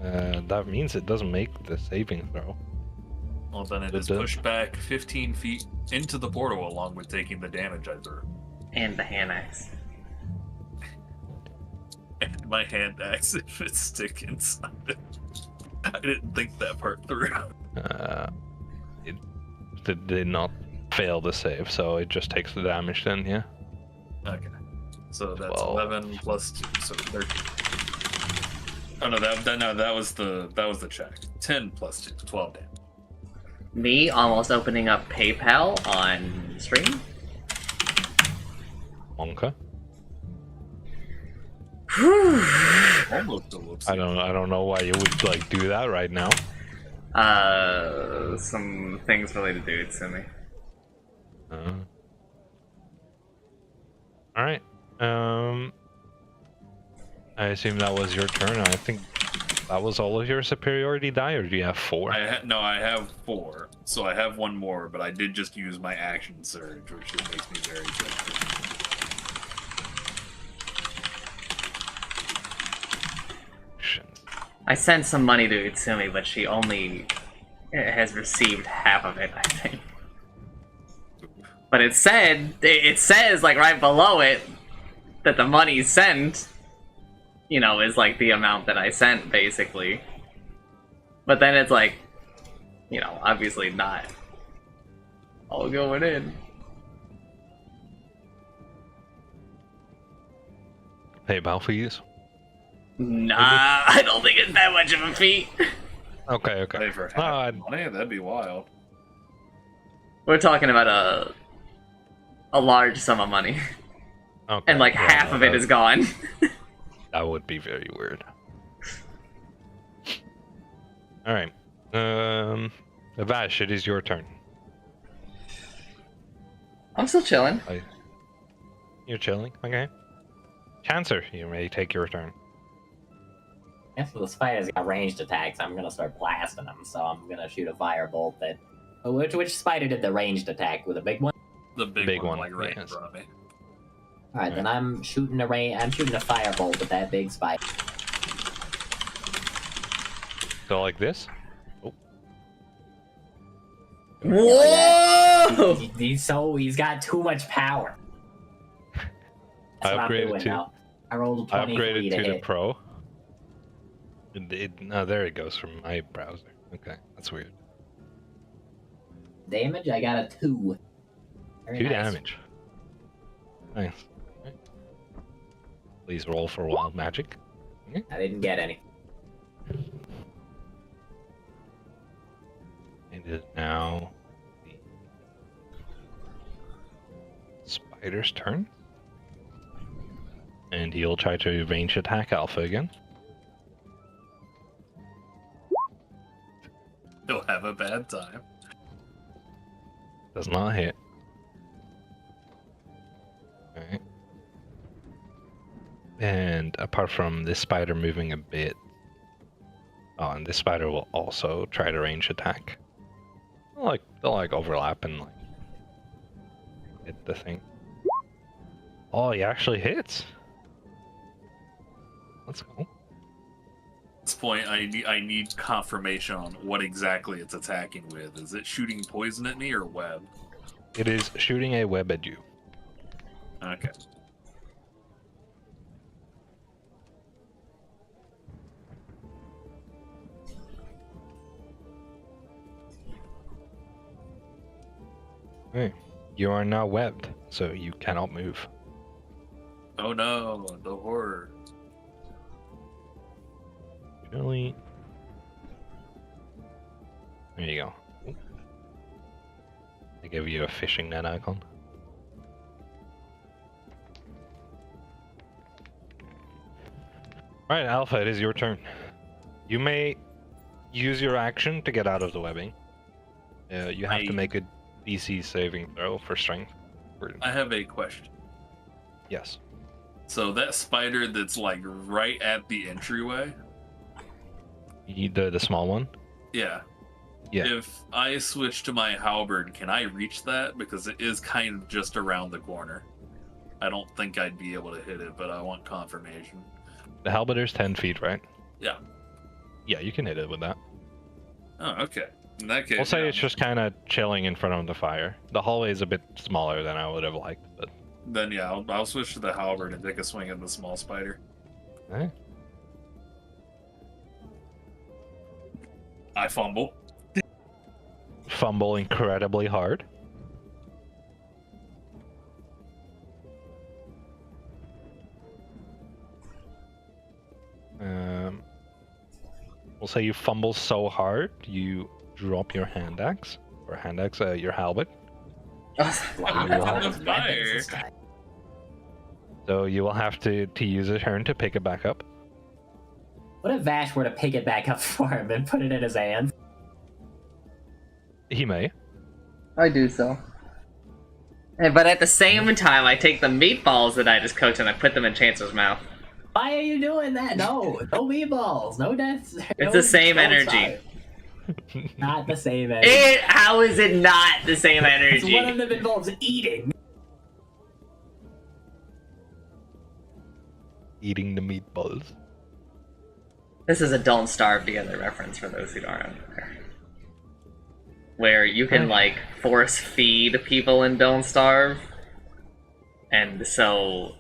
That means it doesn't make the saving throw. Well, then it is pushed back 15 feet into the portal along with taking the damage I threw. And the hand axe. And my hand axe if it stick inside it. I didn't think that part through. It did not fail the save, so it just takes the damage then, yeah? Okay. So that's 12. 11 plus 2, so 13. Oh no, that was the check. 10 plus 2, 12 damage. Me almost opening up PayPal on stream. Monka? Almost a whoopsie. I don't know why you would like do that right now. Some things related to Utsumi. Alright. I assume that was your turn. I think that was all of your superiority die, or do you have 4? No, I have 4. So I have one more, but I did just use my action surge, which just makes me very good. I sent some money to Utsumi, but she only has received half of it, I think. But it says like right below it that the money sent, you know, is like the amount that I sent basically. But then it's like, you know, obviously not all going in. PayPal fees? Nah, I don't think it's that much of a feat. Okay. Pay for half the money? That'd be wild. We're talking about a large sum of money. Okay. And like Yeah, half of it is gone. That would be very weird. Alright. Vash, it is your turn. I'm still chilling. You're chilling? Okay. Cancer, you may take your turn. Yes, well, the spider's got ranged attacks. I'm gonna start blasting them, so I'm gonna shoot a firebolt at... Which spider did the ranged attack? With a big one? The big one, one, like right in yes. front of me. Alright, then I'm shooting a firebolt at that big spider. So like this? Oh. Whoa! He's got too much power. That's what I'm doing now. I rolled a 20 upgraded to to the hit. pro. No, there it goes from my browser. Okay, that's weird. Damage, I got a 2. Very 2 nice. damage. Nice. Okay. Please roll for wild magic. I didn't get any. It is now the spider's turn. And he'll try to range attack Alpha again. He'll have a bad time. Does not hit. Okay. And apart from this spider moving a bit, oh, and this spider will also try to range attack. They'll like overlap and like hit the thing. Oh, he actually hits. Let's go. At this point, I need confirmation on what exactly it's attacking with. Is it shooting poison at me or web? It is shooting a web at you. Okay. Hey, you are now webbed, so you cannot move. Oh no, the horror. Really? There you go. I give you a fishing net icon. Alright, Alpha, it is your turn. You may use your action to get out of the webbing. You have to make a DC saving throw for strength. I have a question. Yes. So that spider that's like right at the entryway. The small one? Yeah. Yeah. If I switch to my halberd, can I reach that? Because it is kind of just around the corner. I don't think I'd be able to hit it, but I want confirmation. The halberder's 10 feet, right? Yeah. Yeah, you can hit it with that. Oh, okay. In that case, I'll say yeah. it's just kind of chilling in front of the fire. The hallway is a bit smaller than I would have liked, but... Then yeah, I'll switch to the halberd and take a swing at the small spider. Eh? I fumble. Fumble incredibly hard. We'll say you fumble so hard, you drop your hand axe, or hand axe, your halberd. Wow, Wow. those weapons this time. So you will have to use a turn to pick it back up. What if Vash were to pick it back up for him and put it in his hands? He may. I do so. But at the same time, I take the meatballs that I just cooked and I put them in Chancer's mouth. Why are you doing that? No, no meatballs, no deaths. It's the same energy. Not the same energy. How is it not the same energy? One of them involves eating. Eating the meatballs. This is a Don't Starve Together reference for those who don't know. Where you can, like, force feed people in Don't Starve. And so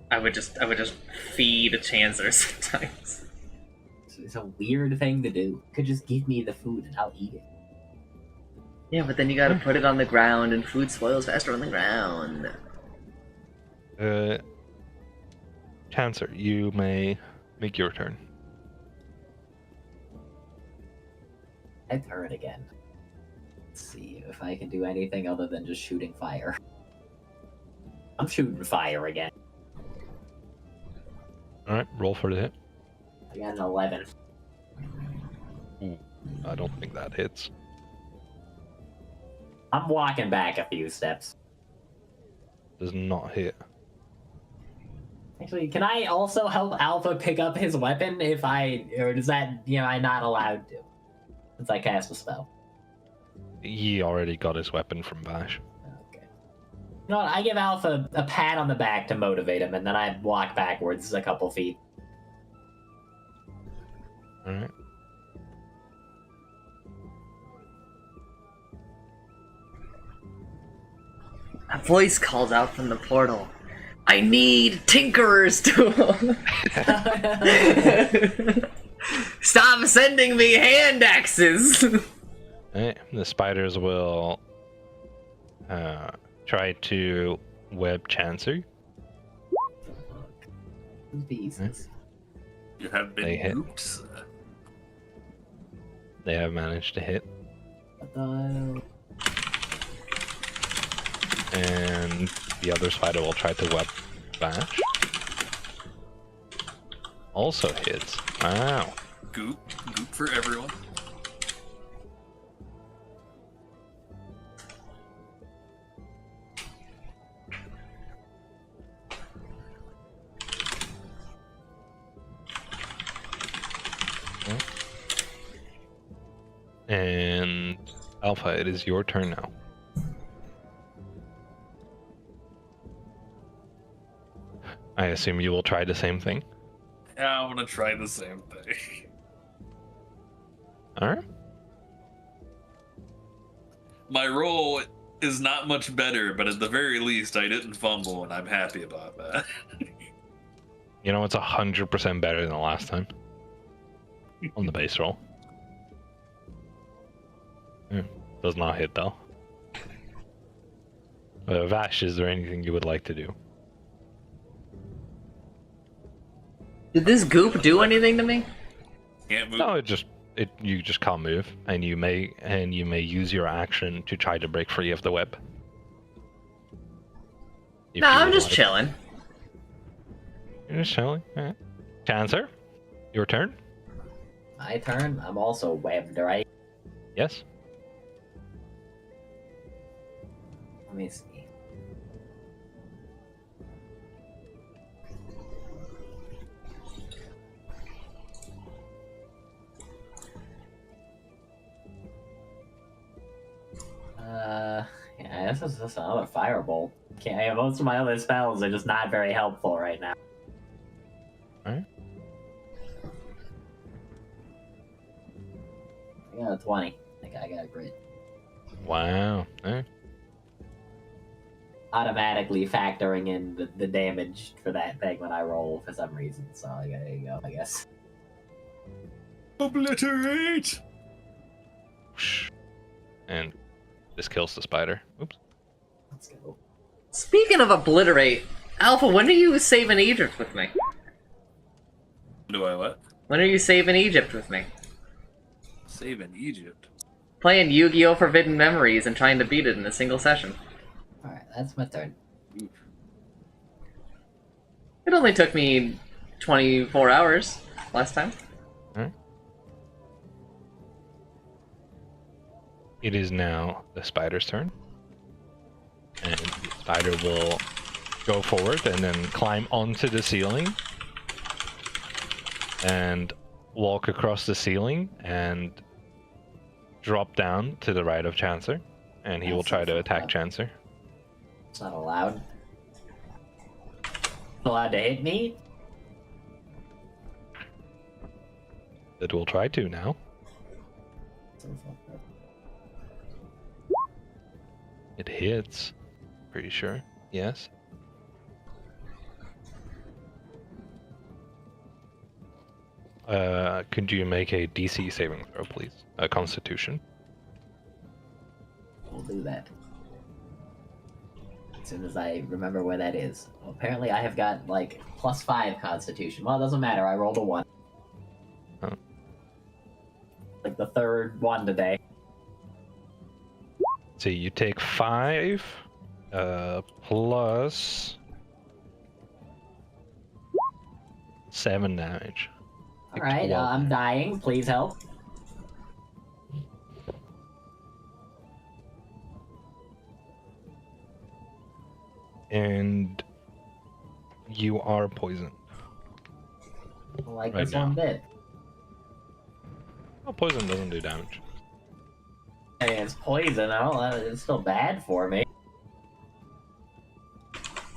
I would just feed a Chancellor sometimes. It's a weird thing to do. You could just give me the food and I'll eat it. Yeah, but then you gotta put it on the ground and food spoils faster on the ground. Chancer, you may make your turn. I turn again. Let's see if I can do anything other than just shooting fire. I'm shooting fire again. Alright, roll for the hit. I got an 11. Ooh, I don't think that hits. I'm walking back a few steps. Does not hit. Actually, can I also help Alpha pick up his weapon if or does that, I'm not allowed to? Since I cast a spell. He already got his weapon from Vash. Okay. You know what, I give Alpha a pat on the back to motivate him, and then I walk backwards a couple feet. Alright. A voice calls out from the portal. I need Tinkerer's tool! Stop sending me hand axes! Alright, the spiders will try to web Chancer. Pieces. You have They been hit. oops. They have managed to hit. What And the other spider will try to web Vash. Also hits. Wow. Goop for everyone. And Alpha, it is your turn now. I assume you will try the same thing. Yeah, I'm gonna try the same thing. Alright. My roll is not much better, but at the very least, I didn't fumble, and I'm happy about that. You know, it's 100% better than the last time. On the base roll. Does not hit though. Vash, is there anything you would like to do? Did this goop do anything to me? Can't move. No, you just can't move, and you may use your action to try to break free of the web. If Nah, you I'm would just like. chilling. You're just chilling. Alright. Chancer, your turn. My turn. I'm also webbed, right? Yes. Let me see. Yeah, this is just another firebolt. Can't. Most of my other spells are just not very helpful right now. Alright. I got a 20. I think I got a crit. Wow. Alright. Automatically factoring in the damage for that thing when I roll for some reason. So there you go, I guess. Obliterate! And this kills the spider. Oops. Let's go. Speaking of obliterate, Alpha, when are you saving Egypt with me? Do I what? When are you saving Egypt with me? Save in Egypt. Playing Yu-Gi-Oh! Forbidden Memories and trying to beat it in a single session. Alright, that's my turn. It only took me 24 hours last time. It is now the spider's turn. And the spider will go forward and then climb onto the ceiling. And walk across the ceiling and drop down to the right of Chancer. And he will try to attack Chancer. It's not allowed. Allowed to hit me? It will try to now. It hits. Pretty sure. Yes. Could you make a DC saving throw, please? A Constitution. We'll do that. As soon as I remember where that is. Well, apparently I have got, like, +5 Constitution. Well, it doesn't matter, I rolled a 1. Oh. Like the third one today. So you take 5, plus 7 damage. Take Alright, 12. I'm dying. Please help. And you are poisoned. Like Right this one now. did. Oh, poison doesn't do damage. Hey, it's poison. It's still bad for me.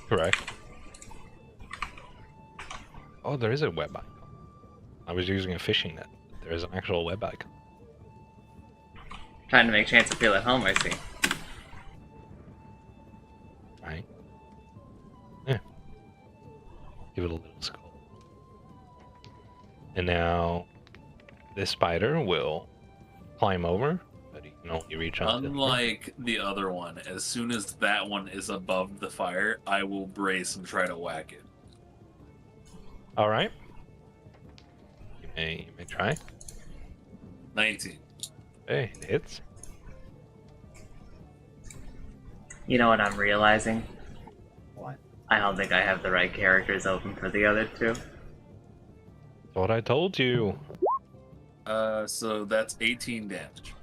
Correct. Oh, there is a web icon. I was using a fishing net. There is an actual web icon. Trying to make Chance to feel at home, I see. Right? Yeah. Give it a little skull. And now this spider will climb over, but he can only reach onto Unlike the other one, as soon as that one is above the fire, I will brace and try to whack it. All right. You may try. 19. Hey, it hits. You know what I'm realizing? What? I don't think I have the right characters open for the other two. What I told you. So that's 18 damage.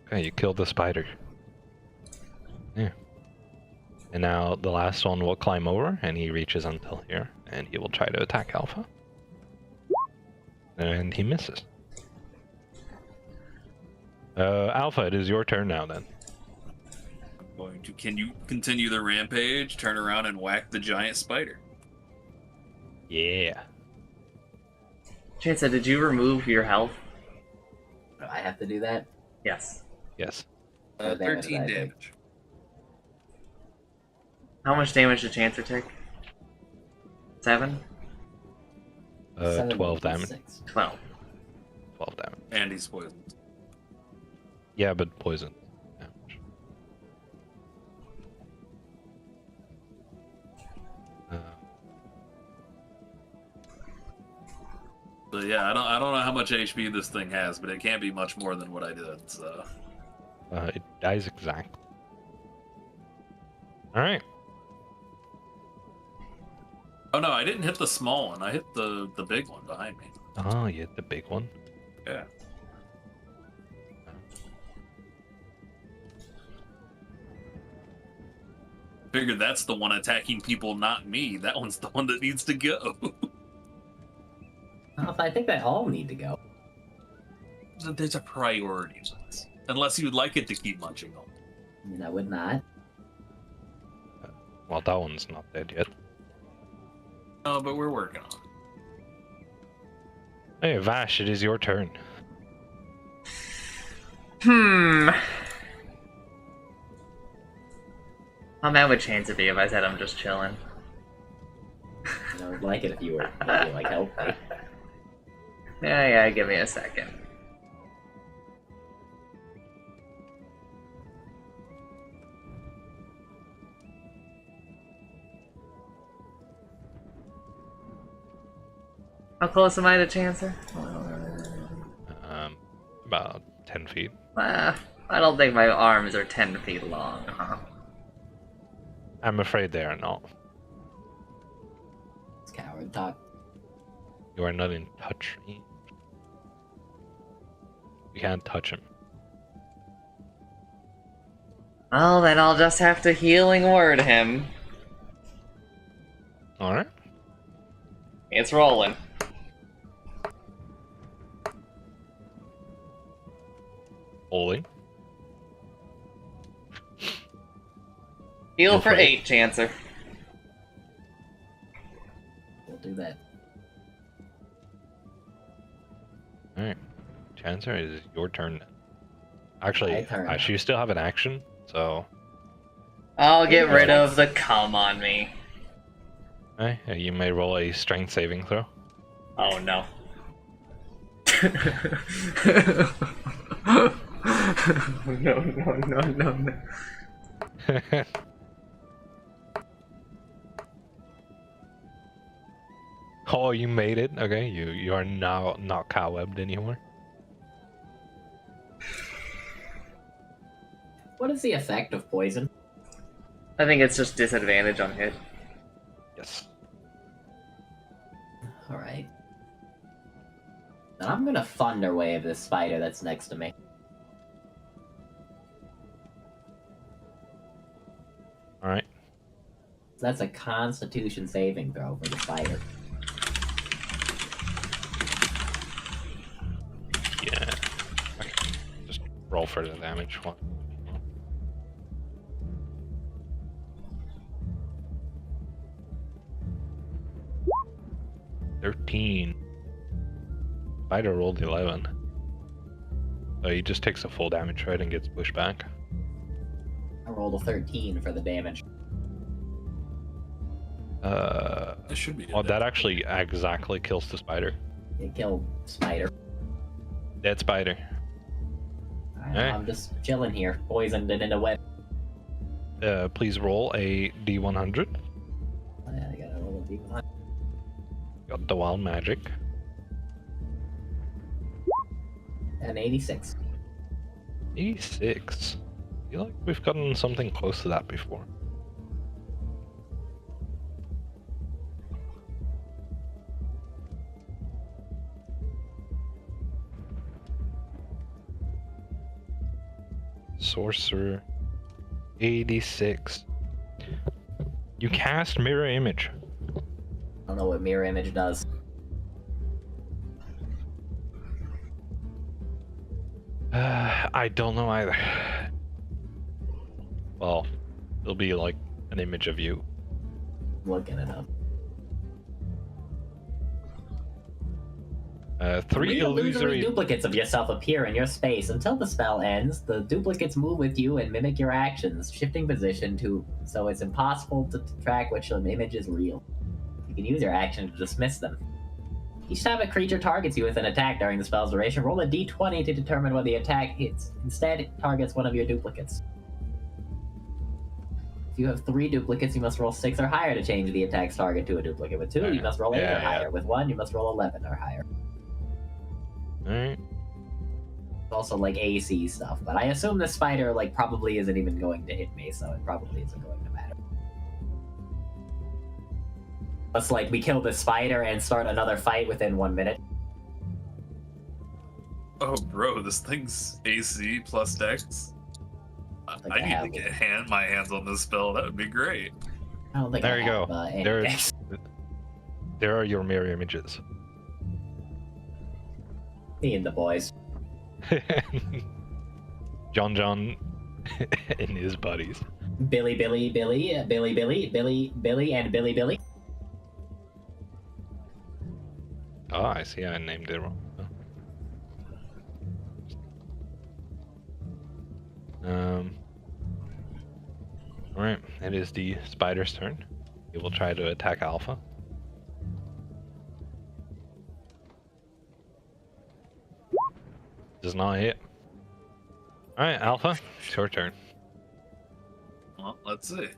Okay, you killed the spider. Yeah. And now the last one will climb over, and he reaches until here, and he will try to attack Alpha. And he misses. Alpha, it is your turn now then. Going to. Can you continue the rampage, turn around and whack the giant spider? Yeah. Chance, did you remove your health? Do I have to do that? Yes. Yes. What damage 13 did I take? damage. How much damage did Chancer take? 7? 12 damage. 12. 12 damage. And he's poisoned. Yeah, but poison damage. But yeah, I don't know how much HP this thing has, but it can't be much more than what I did. So It dies exactly. All right. oh no, I didn't hit the small one. I hit the big one behind me. Oh, you hit the big one. Yeah. Figured that's the one attacking people, not me. That one's the one that needs to go. I think they all need to go. There's a priority list. Unless you'd like it to keep munching on. I mean, I would not. Well, that one's not dead yet. Oh, but we're working on it. Hey, Vash, it is your turn. How mad would Chancer be if I said I'm just chilling? I would like it if you were maybe, like, help me. Yeah, give me a second. How close am I to Chancer? About 10 feet. I don't think my arms are 10 feet long, huh? I'm afraid they are not. It's coward talk. You are not in touch range. You can't touch him. Well, then I'll just have to healing word him. Alright. It's rolling. Holding. Heal for for 8, Chancer. We'll do that. Alright. Chancer, it is your turn. Actually, My turn. you still have an action, so... I'll get rid of the cum on me. Okay, you may roll a strength saving throw. Oh no. No. Oh, you made it. Okay, you are now not cobwebbed anymore. What is the effect of poison? I think it's just disadvantage on hit. Yes. Alright. Then I'm gonna thunder wave this spider that's next to me. Alright. That's a constitution saving throw for the spider. Yeah. Okay. Just roll for the damage one. 13. Spider rolled 11. So he just takes a full damage right and gets pushed back. I rolled a 13 for the damage. This should be. Well, that actually exactly kills the spider. It killed spider. Dead spider. Hey. I'm just chilling here, poisoned and in a web. Please roll a D100. I gotta roll a d100. Got the wild magic. An 86. 86. I feel like we've gotten something close to that before. Sorcerer. 86. You cast mirror image. I don't know what mirror image does. I don't know either. Well, it'll be like an image of you. I'm looking it up. Three illusory. duplicates of yourself appear in your space. Until the spell ends, the duplicates move with you and mimic your actions, shifting position so it's impossible to track which image is real. You can use your action to dismiss them. Each time a creature targets you with an attack during the spell's duration, roll a d20 to determine whether the attack hits. Instead, it targets one of your duplicates. If you have 3 duplicates, you must roll 6 or higher to change the attack's target to a duplicate. With 2, you must roll 8 or higher. With 1, you must roll 11 or higher. Alright. Also, like, AC stuff, but I assume the spider, like, probably isn't even going to hit me, so it probably isn't going to matter. Let's, like, we kill the spider and start another fight within 1 minute. Oh, bro, this thing's AC plus Dex. I need to get my hands on this spell. That would be great. I don't think There you go. There are your mirror images. Seeing the boys. John and his buddies. Billy, and Billy. Oh, I see. I named it wrong. Alright, it is the spider's turn. He will try to attack Alpha. Does not hit. Alright, Alpha, it's your turn. Well, let's see.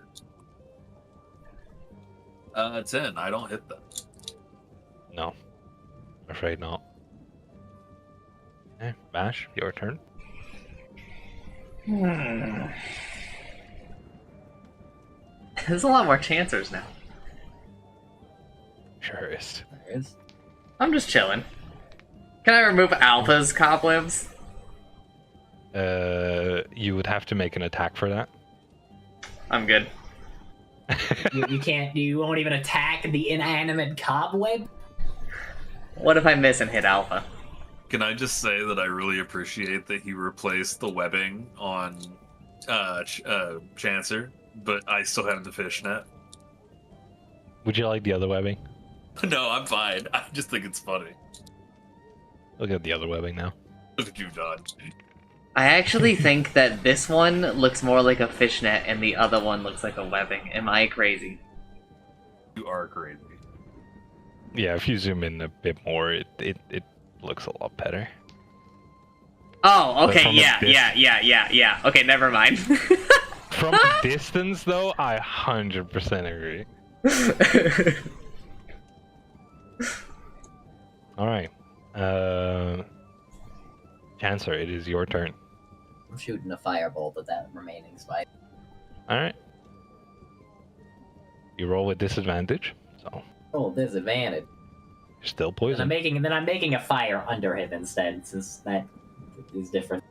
10. I don't hit them. No. I'm afraid not. Okay, Vash, your turn. There's a lot more chancers now. Sure is. There is. I'm just chilling. Can I remove Alpha's cobwebs? You would have to make an attack for that. I'm good. You can't. You won't even attack the inanimate cobweb. What if I miss and hit Alpha? Can I just say that I really appreciate that he replaced the webbing on Chancer, but I still have the fishnet. Would you like the other webbing? No, I'm fine. I just think it's funny. Look at the other webbing now. Look at you, John. I actually think that this one looks more like a fishnet and the other one looks like a webbing. Am I crazy? You are crazy. Yeah, if you zoom in a bit more, it looks a lot better. Oh, okay, from a yeah. Okay, never mind. From a distance, though, I 100% agree. Alright. Chancer, it is your turn. I'm shooting a firebolt at that remaining spider. Alright. You roll with disadvantage, so Oh, disadvantage. you're still And poisoned. I'm making a fire under him instead, since that is different.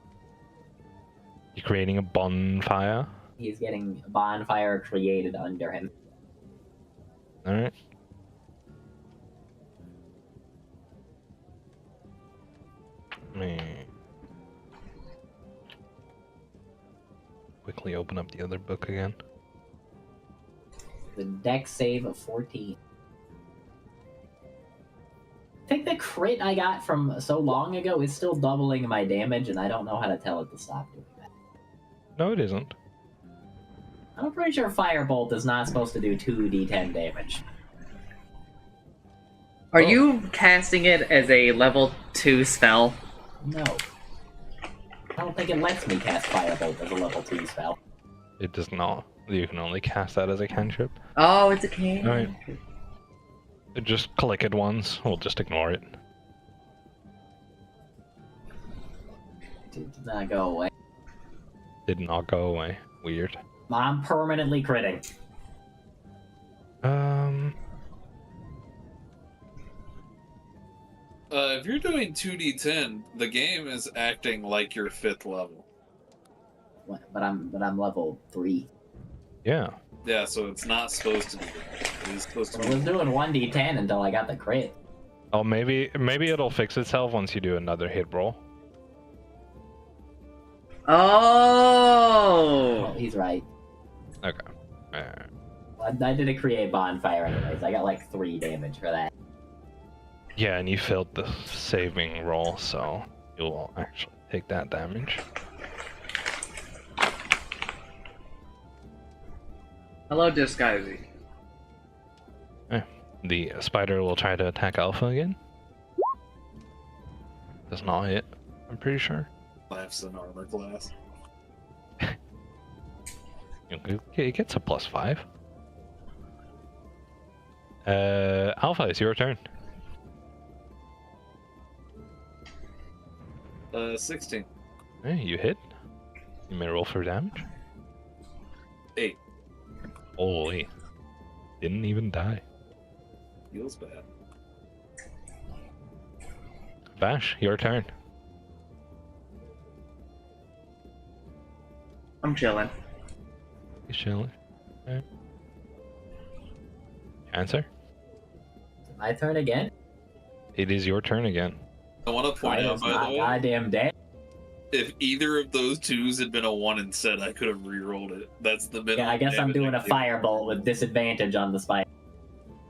You're creating a bonfire. He's getting a bonfire created under him. Alright. Quickly open up the other book again. The dex save of 14. I think the crit I got from so long ago is still doubling my damage, and I don't know how to tell it to stop doing that. No, it isn't. I'm pretty sure Firebolt is not supposed to do 2d10 damage. Are you casting it as a level 2 spell? No. I don't think it lets me cast Firebolt as a level 2 spell. It does not. You can only cast that as a cantrip. Oh, it's a can. Alright. Just click it once. We'll just ignore it. It did not go away. Did not go away. Weird. I'm permanently critting. If you're doing 2d10, the game is acting like your 5th level. But I'm level 3. Yeah. Yeah, so it's not supposed to be that. It is supposed to I be. was doing 1d10 until I got the crit. Oh, maybe it'll fix itself once you do another hit roll. Oh! He's right. Okay. I did a create bonfire anyways. I got like 3 damage for that. Yeah, and you failed the saving roll, so you'll actually take that damage. Hello, Disguisey. The spider will try to attack Alpha again. Does not hit, I'm pretty sure. Laughs in armor class. It gets a +5. Alpha, it's your turn. 16. Hey, you hit. You may roll for damage. 8. Holy. Didn't even die. Feels bad. Vash, your turn. I'm chilling. He's chilling. Okay. Answer? My turn again? It is your turn again. I want to point out, by the way, goddamn day. if either of those twos had been a 1 instead, I could have re-rolled it. That's the minimum. Yeah, I guess I'm damage doing I a can firebolt with disadvantage on the spike.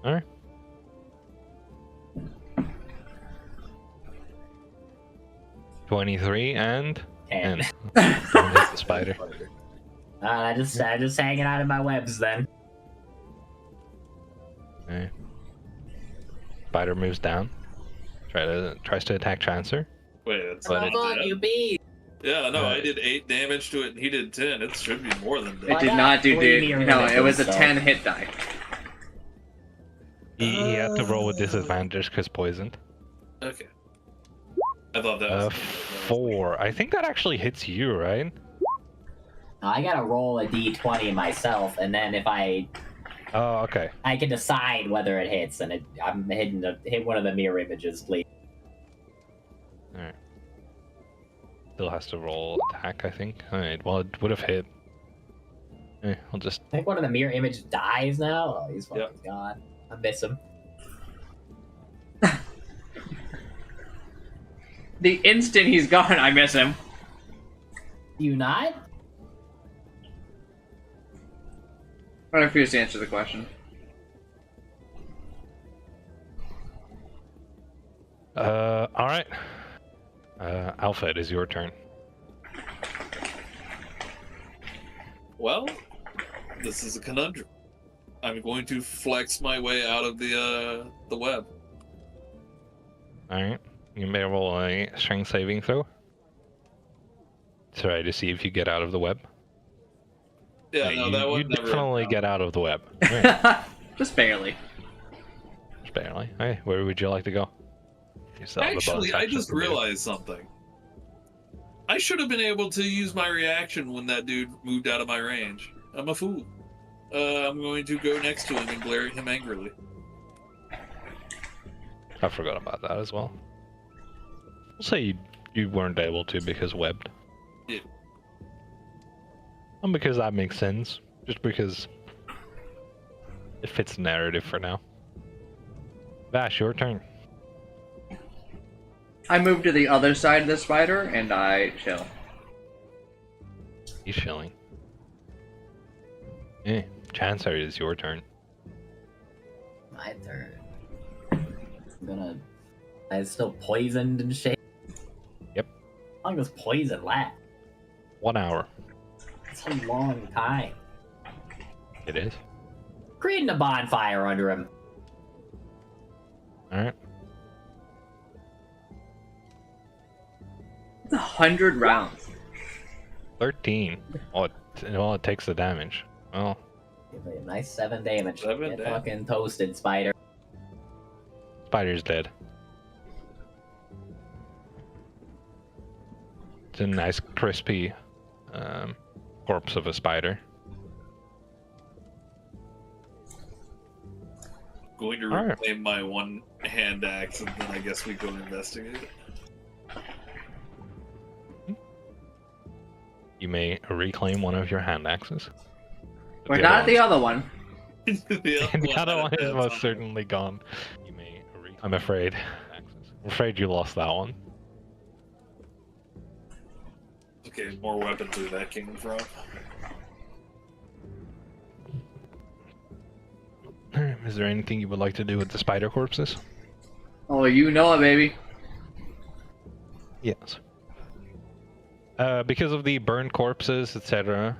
Alright. $23 and And don't hit the spider. I just hanging out in my webs then. Okay. Spider moves down. Tries to attack Chancer. Wait, that's But not it- Fuck dead? you, bees. Yeah, no, I did 8 damage to it and he did 10. It should be more than It that. did got not do 3 dude. mirror No, it was a images, so- 10 hit die. He had to roll with disadvantage because poisoned. Okay. I thought that was 4. I think that actually hits you, right? I gotta roll a d20 myself, and then if I Oh, okay. can decide whether it hits, and I'm hit one of the mirror images, please. Alright. Still has to roll attack, I think. Alright, well, it would have hit. I'll just. I think one of the mirror images dies now. Oh, he's fucking Yep. gone. I miss him. The instant he's gone, I miss him. You not? I refuse to answer the question. Alright. Alpha, it is your turn. Well, this is a conundrum. I'm going to flex my way out of the web. Alright. You may roll a strength saving throw. Try to see if you get out of the web. Yeah, no, that you one never. definitely get out of the web. Alright, Just barely. just barely. Hey, where would you like to go? You still have a bonus Actually, I action just to move. realized something. I should have been able to use my reaction when that dude moved out of my range. I'm a fool. I'm going to go next to him and glare at him angrily. I forgot about that as well. We'll say you weren't able to because webbed. Yeah. And because that makes sense. Just because it fits the narrative for now. Vash, your turn. I move to the other side of the spider and I chill. He's chilling. Chancer, it is your turn. My turn. I'm still poisoned and shit. Yep. How long does poison last? 1 hour. It's a long time. It is. Creating a bonfire under him. Alright. It's 100 rounds. 13. It takes the damage. Well, Give me a nice 7 damage. 7 Get damage. fucking toasted, spider. spider's dead. It's a nice crispy corpse of a spider. Going to Alright. reclaim my one hand axe and then I guess we go investigate it. You may reclaim one of your hand axes. We're not the other one. The other one is that's most on- certainly gone. You may I'm afraid. I'm afraid you lost that one. Okay, more weapons where that came from. Is there anything you would like to do with the spider corpses? Oh, you know it, baby. Yes. Because of the burned corpses, etc.,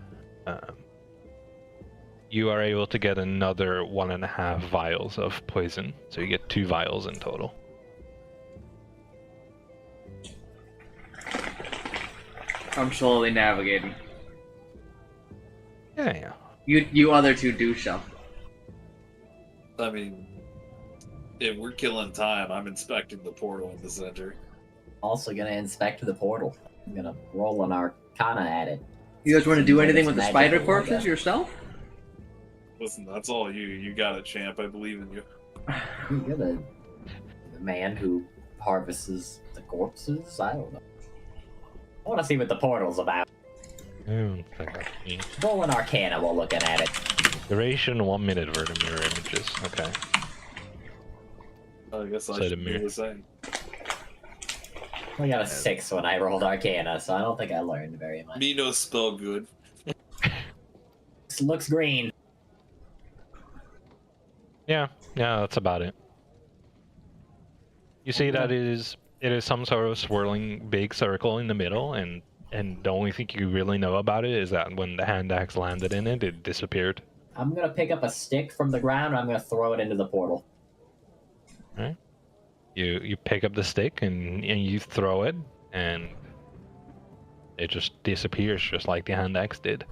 you are able to get another 1.5 vials of poison. So you get 2 vials in total. I'm slowly navigating. Yeah. You other two do stuff. I mean, if we're killing time, I'm inspecting the portal in the center. Also gonna inspect the portal. I'm gonna roll an arcana at it. You guys want to do Seems like anything it's with the spider magical, I corpses guess. yourself? Listen, that's all you. You got it, champ. I believe in you. You're the man who harvests the corpses? I don't know. I want to see what the portal's about. Roll an arcana while looking at it. Duration 1 minute for the mirror images. Okay. I guess I Say the should do mirror. the same. I got a 6 when I rolled arcana, so I don't think I learned very much. Me no spell good. This looks green. Yeah, that's about it. You see that it is some sort of swirling big circle in the middle, and the only thing you really know about it is that when the hand axe landed in it, it disappeared. I'm gonna pick up a stick from the ground and I'm gonna throw it into the portal. Right? You pick up the stick and you throw it, and it just disappears, just like the hand axe did.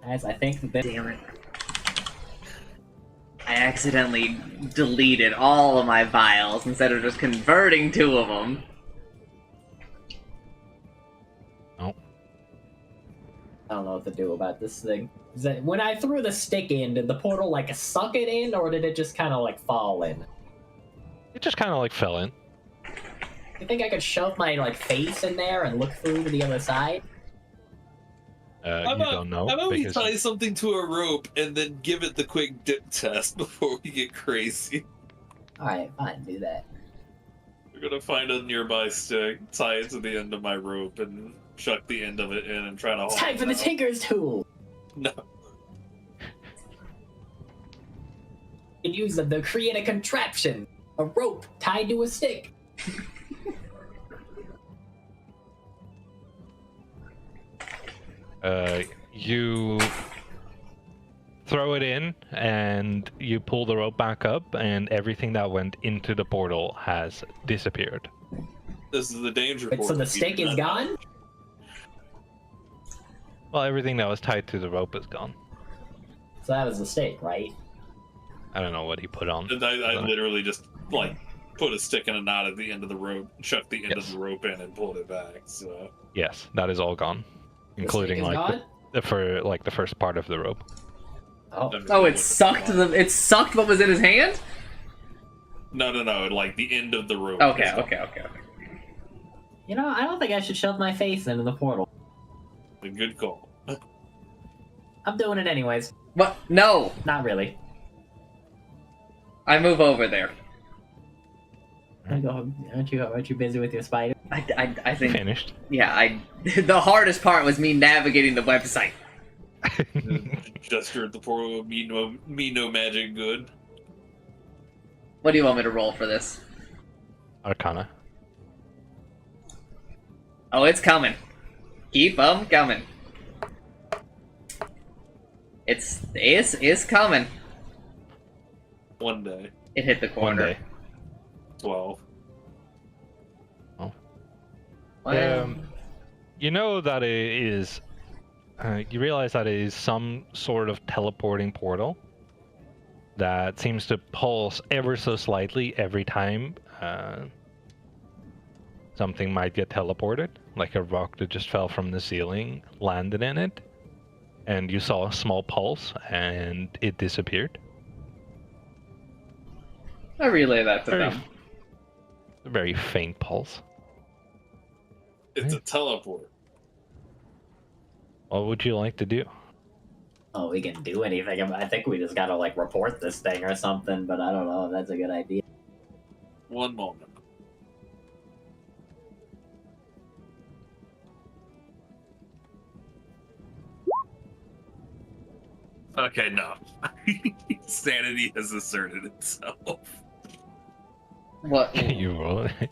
As I think that Damn it. I accidentally deleted all of my vials instead of just converting 2 of them. Oh. I don't know what to do about this thing. Is that when I threw the stick in, did the portal like suck it in, or did it just kind of like fall in? It just kind of like fell in. You think I could shove my like face in there and look through to the other side? You don't know. How about we because tie something to a rope and then give it the quick dip test before we get crazy? Alright, fine, do that. We're gonna find a nearby stick, tie it to the end of my rope, and chuck the end of it in and try to haul It's time it for the out. Tinker's tool! No. You can use them to create a contraption. A rope tied to a stick. You throw it in, and you pull the rope back up, and everything that went into the portal has disappeared. This is the danger Wait, so portal. the stick is gone? Well, everything that was tied to the rope is gone. So that was the stick, right? I don't know what he put on. And I literally just, like, put a stick and a knot at the end of the rope, chucked the end Yes. of the rope in, and pulled it back, so... Yes, that is all gone, including The stick is like gone? the first part of the rope. Oh. Oh, it sucked it sucked what was in his hand? No, like, the end of the rope. Okay, is gone. okay. You know, I don't think I should shove my face into the portal. A good call. I'm doing it anyways. What? No! Not really. I move over there. Aren't you busy with your spider? I think... Finished. Yeah, the hardest part was me navigating the website. Gesture at the portal, me no magic good. What do you want me to roll for this? Arcana. Oh, it's coming. Keep 'em coming. It's coming. One day. It hit the One corner. day. 12. Well, You know that it is. You realize that it is some sort of teleporting portal that seems to pulse ever so slightly every time something might get teleported, like a rock that just fell from the ceiling landed in it, and you saw a small pulse and it disappeared. I relay that to Very, them. a very faint pulse. It's a teleport. What would you like to do? Oh, we can do anything. I think we just gotta like report this thing or something, but I don't know if that's a good idea. One moment. Okay, no. Sanity has asserted itself. What? You roll it.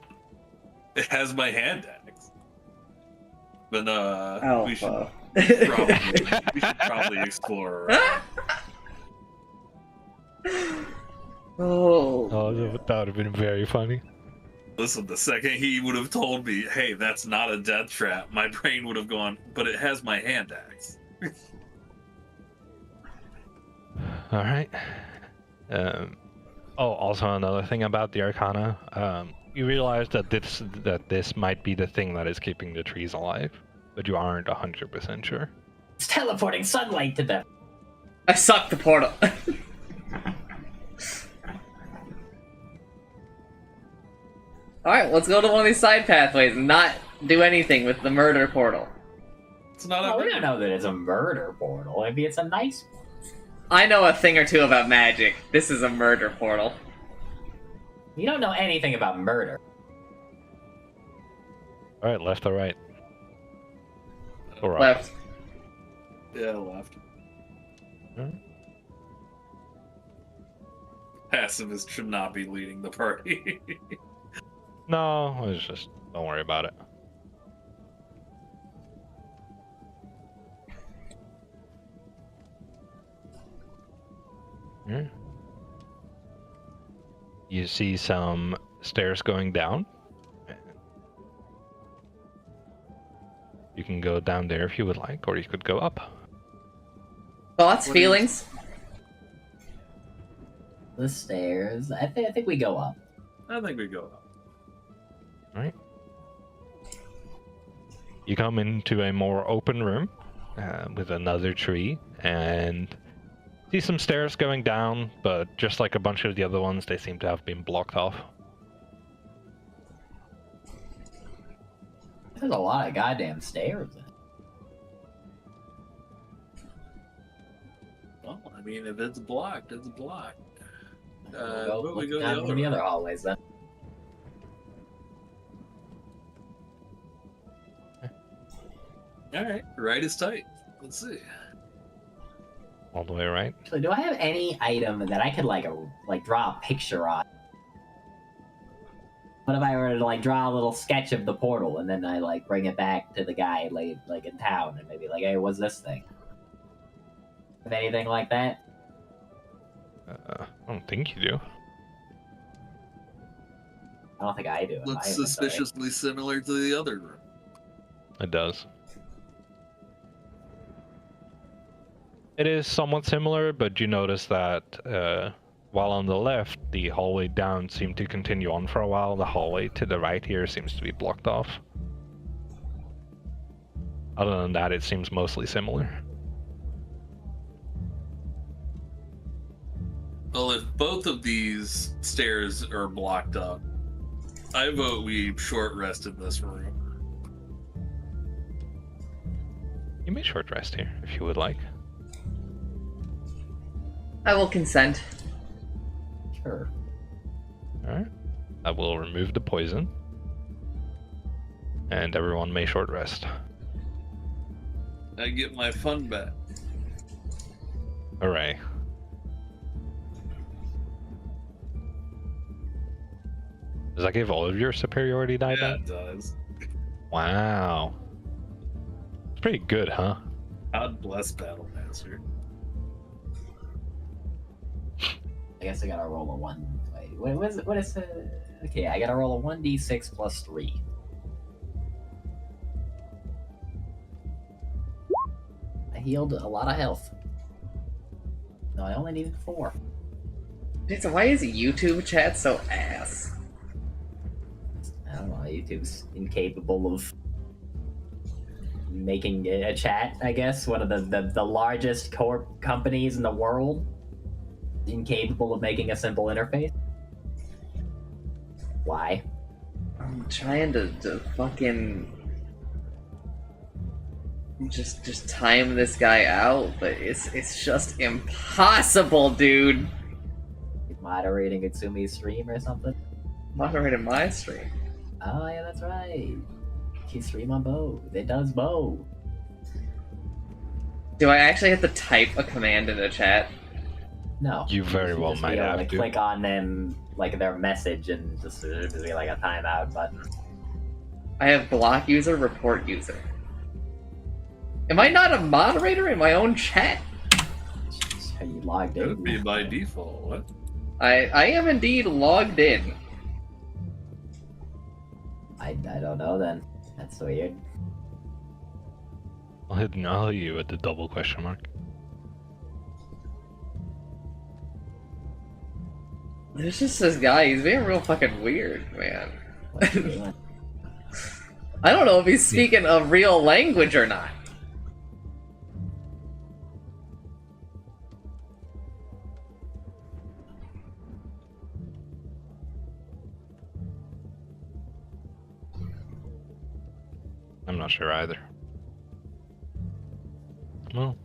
It has my hand axe. But we should Alpha. probably explore around. Oh. Oh, that would have been very funny. Listen, the second he would have told me, hey, that's not a death trap, my brain would have gone, but it has my hand axe. All right. Also another thing about the Arcana. You realize that this might be the thing that is keeping the trees alive, but you aren't 100% sure. It's teleporting sunlight to them. I sucked the portal. Alright, let's go to one of these side pathways and not do anything with the murder portal. It's not Oh, a we don't know that it's a murder portal. Maybe it's a nice one. I know a thing or two about magic. This is a murder portal. You don't know anything about murder. All right, left or right? Or up? Left. Yeah, left. Alright. Pacifist should not be leading the party. No, it's just don't worry about it. Yeah. You see some stairs going down. You can go down there if you would like, or you could go up. Thoughts, What do you- feelings? The stairs. I think we go up. I think we go up. Right. You come into a more open room with another tree and see some stairs going down, but just like a bunch of the other ones, they seem to have been blocked off. There's a lot of goddamn stairs. Well, I mean, if it's blocked, it's blocked. We'll but we go go down the to other the way. other hallways then. All right, right is tight. Let's see. All the way right. Actually, do I have any item that I could like draw a picture on? What if I were to like draw a little sketch of the portal and then I like bring it back to the guy like in town and maybe like, hey, what's this thing? Have anything like that? I don't think you do. I don't think I do. in my Looks inventory. suspiciously similar to the other room. It does. It is somewhat similar, but you notice that while on the left, the hallway down seemed to continue on for a while. The hallway to the right here seems to be blocked off. Other than that, it seems mostly similar. Well, if both of these stairs are blocked up, I vote we short rest in this room. You may short rest here if you would like. I will consent. Sure. Alright. I will remove the poison. And everyone may short rest. I get my fun back. Hooray. Does that give all of your superiority die Yeah, back? it does. Wow. It's pretty good, huh? God bless Battlemaster. I guess I gotta roll a one. Wait, what is the? Okay, I gotta roll a 1d6 plus 3. I healed a lot of health. No, I only needed 4. Dude, so why is YouTube chat so ass? I don't know. YouTube's incapable of making a chat. I guess one of the largest companies in the world, incapable of making a simple interface. Why? I'm trying to fucking just time this guy out, but it's just impossible, dude. Moderating Utsumi's stream or something? Moderating my stream. Oh yeah, that's right. You stream on both. It does both. Do I actually have to type a command in the chat? No. You very should well just might be able have to to. click on them, like their message, and just be like a timeout button. I have block user, report user. Am I not a moderator in my own chat? Are you logged It in? would be by default. What? I am indeed logged in. I don't know then. That's weird. I'll hit null you with the double question mark. There's just this guy, he's being real fucking weird, man. What's he doing? I don't know if he's speaking a real language or not. I'm not sure either. Well.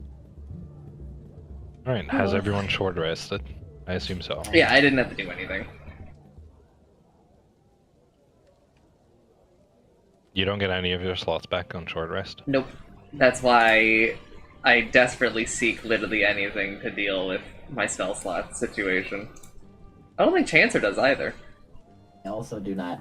Alright, has everyone short rested? I assume so. Yeah, I didn't have to do anything. You don't get any of your slots back on short rest? Nope. That's why I desperately seek literally anything to deal with my spell slot situation. I don't think Chancer does either. I also do not.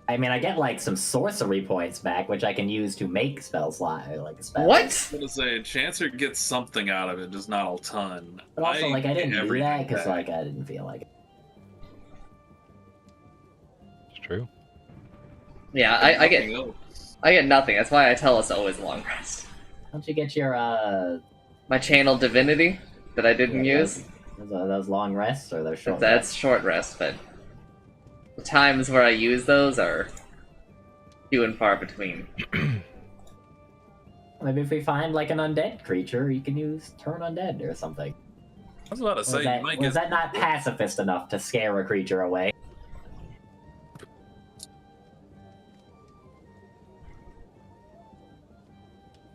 I mean, I get like some sorcery points back, which I can use to make spell slot, like spells. What? I'm gonna say Chancer gets something out of it, just not a ton. But also, like, I didn't get do everything that because, back. like, I didn't feel like it. It's true. Yeah, I get nothing. That's why I tell us to always long rest. Don't you get your My channel divinity that I didn't use. those long rests or those short? That's short rest, but the times where I use those are few and far between. Maybe if we find like an undead creature, you can use turn undead or something. I was about to say, you might Was get that not pacifist enough to scare a creature away?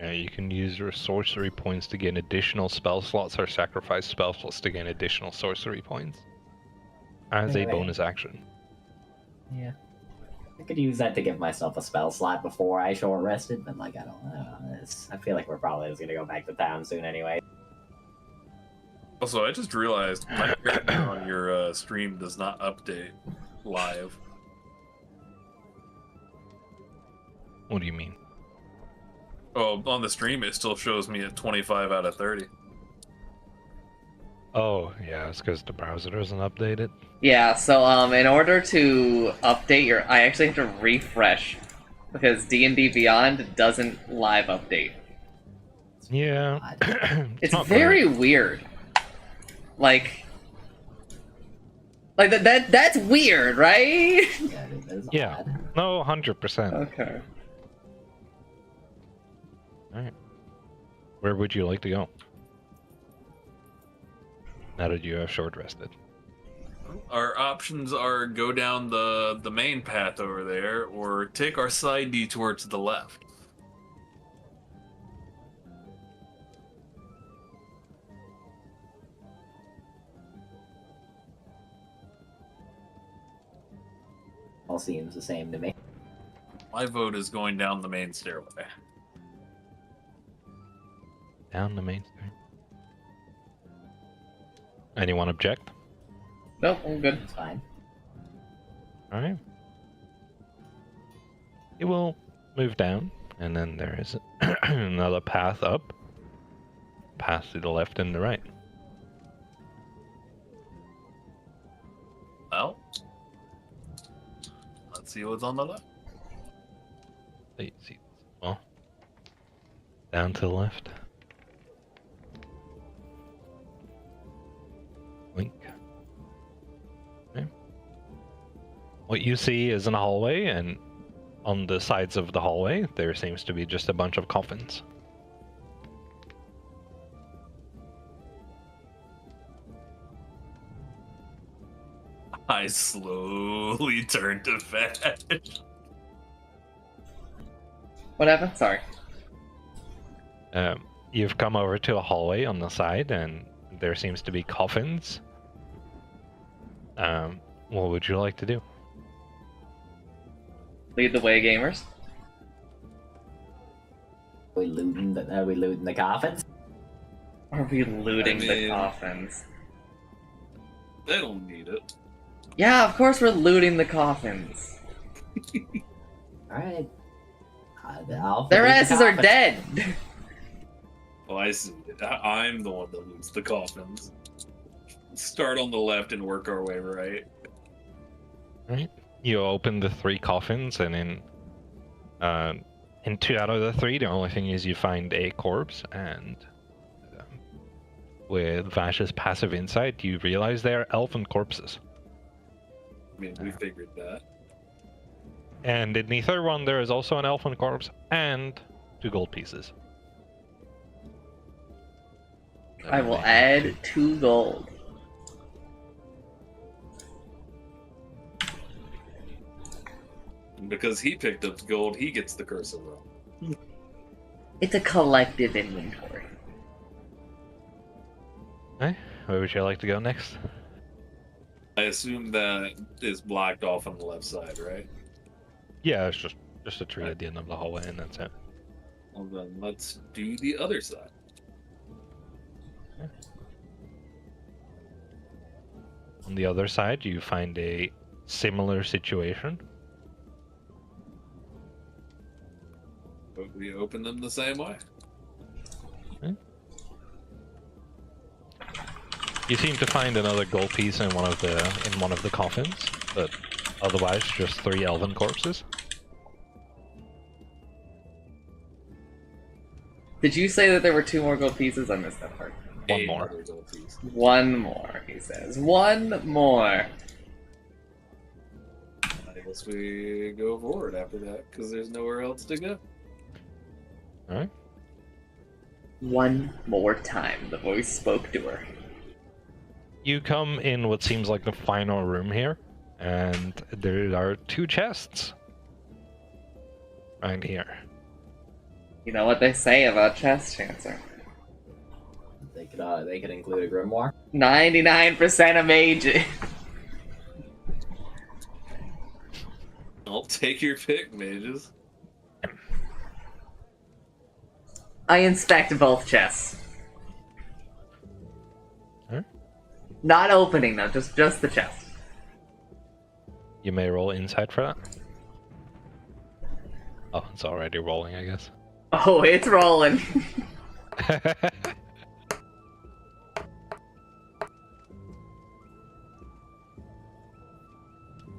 Yeah, you can use your sorcery points to gain additional spell slots or sacrifice spell slots to gain additional sorcery points. As a Right. bonus action. Yeah. I could use that to give myself a spell slot before I short rested, but like I don't know. I feel like we're probably just gonna go back to town soon anyway. Also, I just realized my character on your stream does not update live. What do you mean? Oh, on the stream, it still shows me at 25 out of 30. Oh, yeah, it's because the browser doesn't update it. Yeah, so in order to update your, I actually have to refresh because D&D Beyond doesn't live update. Yeah. It's not very great. weird. Like that's weird, right? Yeah, it is Yeah. odd. No, 100%. Okay. Alright. Where would you like to go? Now that you have short rested. Our options are go down the main path over there, or take our side detour to the left. All seems the same to me. My vote is going down the main stairway. Down the main street. Anyone object? Nope, I'm good. It's fine. Alright. You will move down, and then there is another path up. Path to the left and the right. Well, let's see what's on the left. Let's see. Well, down to the left. Link. Okay. What you see is an hallway, and on the sides of the hallway, there seems to be just a bunch of coffins. I slowly turn to Vash. What happened? Sorry. You've come over to a hallway on the side, and there seems to be coffins. What would you like to do? Lead the way, gamers. Are we looting the coffins? Are we looting I the mean- coffins? They don't need it. Yeah, of course we're looting the coffins. Alright. I'll Their loot the asses are coffin. dead. Oh, I see. I'm the one that loots the coffins. Start on the left and work our way right. Right. You open the 3 coffins, and in 2 out of the 3, the only thing is you find a corpse, and with Vash's passive insight, you realize they are elven corpses. I mean, we figured that. And in the third one, there is also an elven corpse and 2 gold pieces. I will add 2 gold. And because he picked up gold, he gets the curse of Rome. It's a collective inventory. Okay, where would you like to go next? I assume that is blocked off on the left side, right? Yeah, it's just a tree at the end of the hallway, and that's it. Well, then let's do the other side. On the other side, you find a similar situation. But we open them the same way. You seem to find another gold piece in one of the coffins, but otherwise just 3 elven corpses. Did you say that there were 2 more gold pieces? I missed that part. One more. Another gold piece. 1 more, he says. 1 more. I guess we go forward after that, because there's nowhere else to go. Alright. 1 more time, the voice spoke to her. You come in what seems like the final room here, and there are 2 chests right here. You know what they say about chest cancer. They could include a grimoire. 99% of mages. I'll take your pick, mages. I inspect both chests. Huh? Not opening them, just the chest. You may roll insight for that. Oh, it's already rolling, I guess. Oh, it's rolling.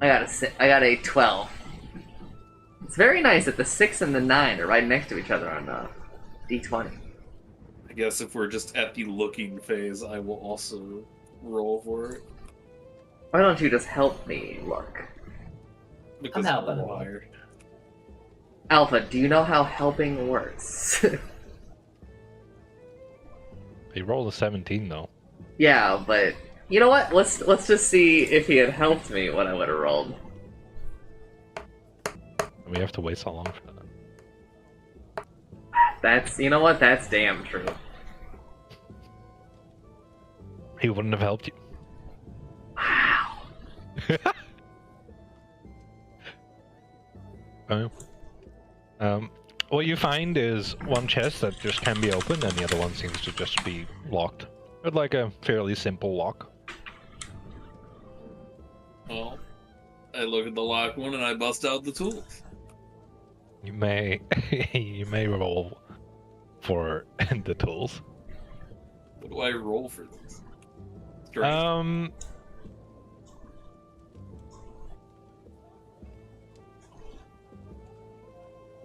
I got a 12. It's very nice that the 6 and the 9 are right next to each other on D20. I guess if we're just at the looking phase, I will also roll for it. Why don't you just help me look? Because I'm helping. wired. Alpha, do you know how helping works? He rolled a 17 though. Yeah, but you know what? Let's just see if he had helped me what I would have rolled. We have to wait so long for that. That's, you know what? That's damn true. He wouldn't have helped you. Wow. What you find is 1 chest that just can be opened, and the other one seems to just be locked. With like a fairly simple lock. Well, I look at the locked one and I bust out the tools. You may you may roll for the tools. What do I roll for this? Strength.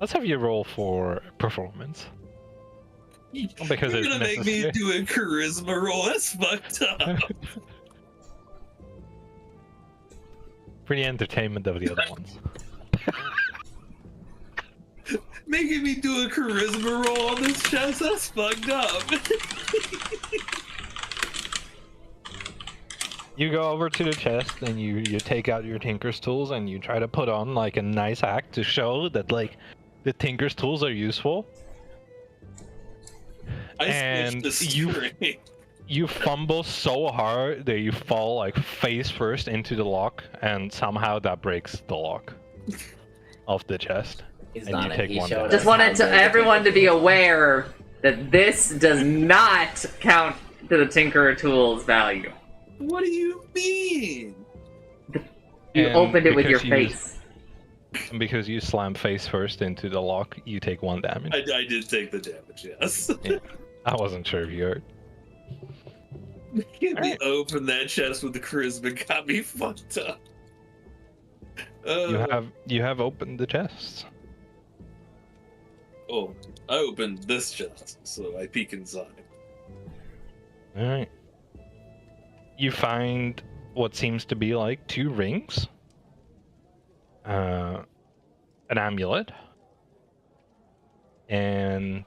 Let's have you roll for performance. Because You're it's gonna make me necessary. do a charisma roll? That's fucked up. For the entertainment of the other ones. Making me do a charisma roll on this chest? That's fucked up. You go over to the chest and you take out your tinker's tools and you try to put on like a nice act to show that like the tinker's tools are useful. I switched to straight. You fumble so hard that you fall like face first into the lock, and somehow that breaks the lock of the chest. He's And not you it. take He one showed damage. us Just wanted how to good the everyone to be Tinker aware that this does not count to the Tinkerer Tools value. What do you mean? You And opened it with your because you- face. And because you slam face first into the lock, you take 1 damage. I did take the damage, yes. Yeah. I wasn't sure if you heard. Can't Alright. open that chest with the charisma got me fucked up. You have opened the chest. Oh, I opened this chest, so I peek inside. Alright. You find what seems to be like 2 rings. An amulet. And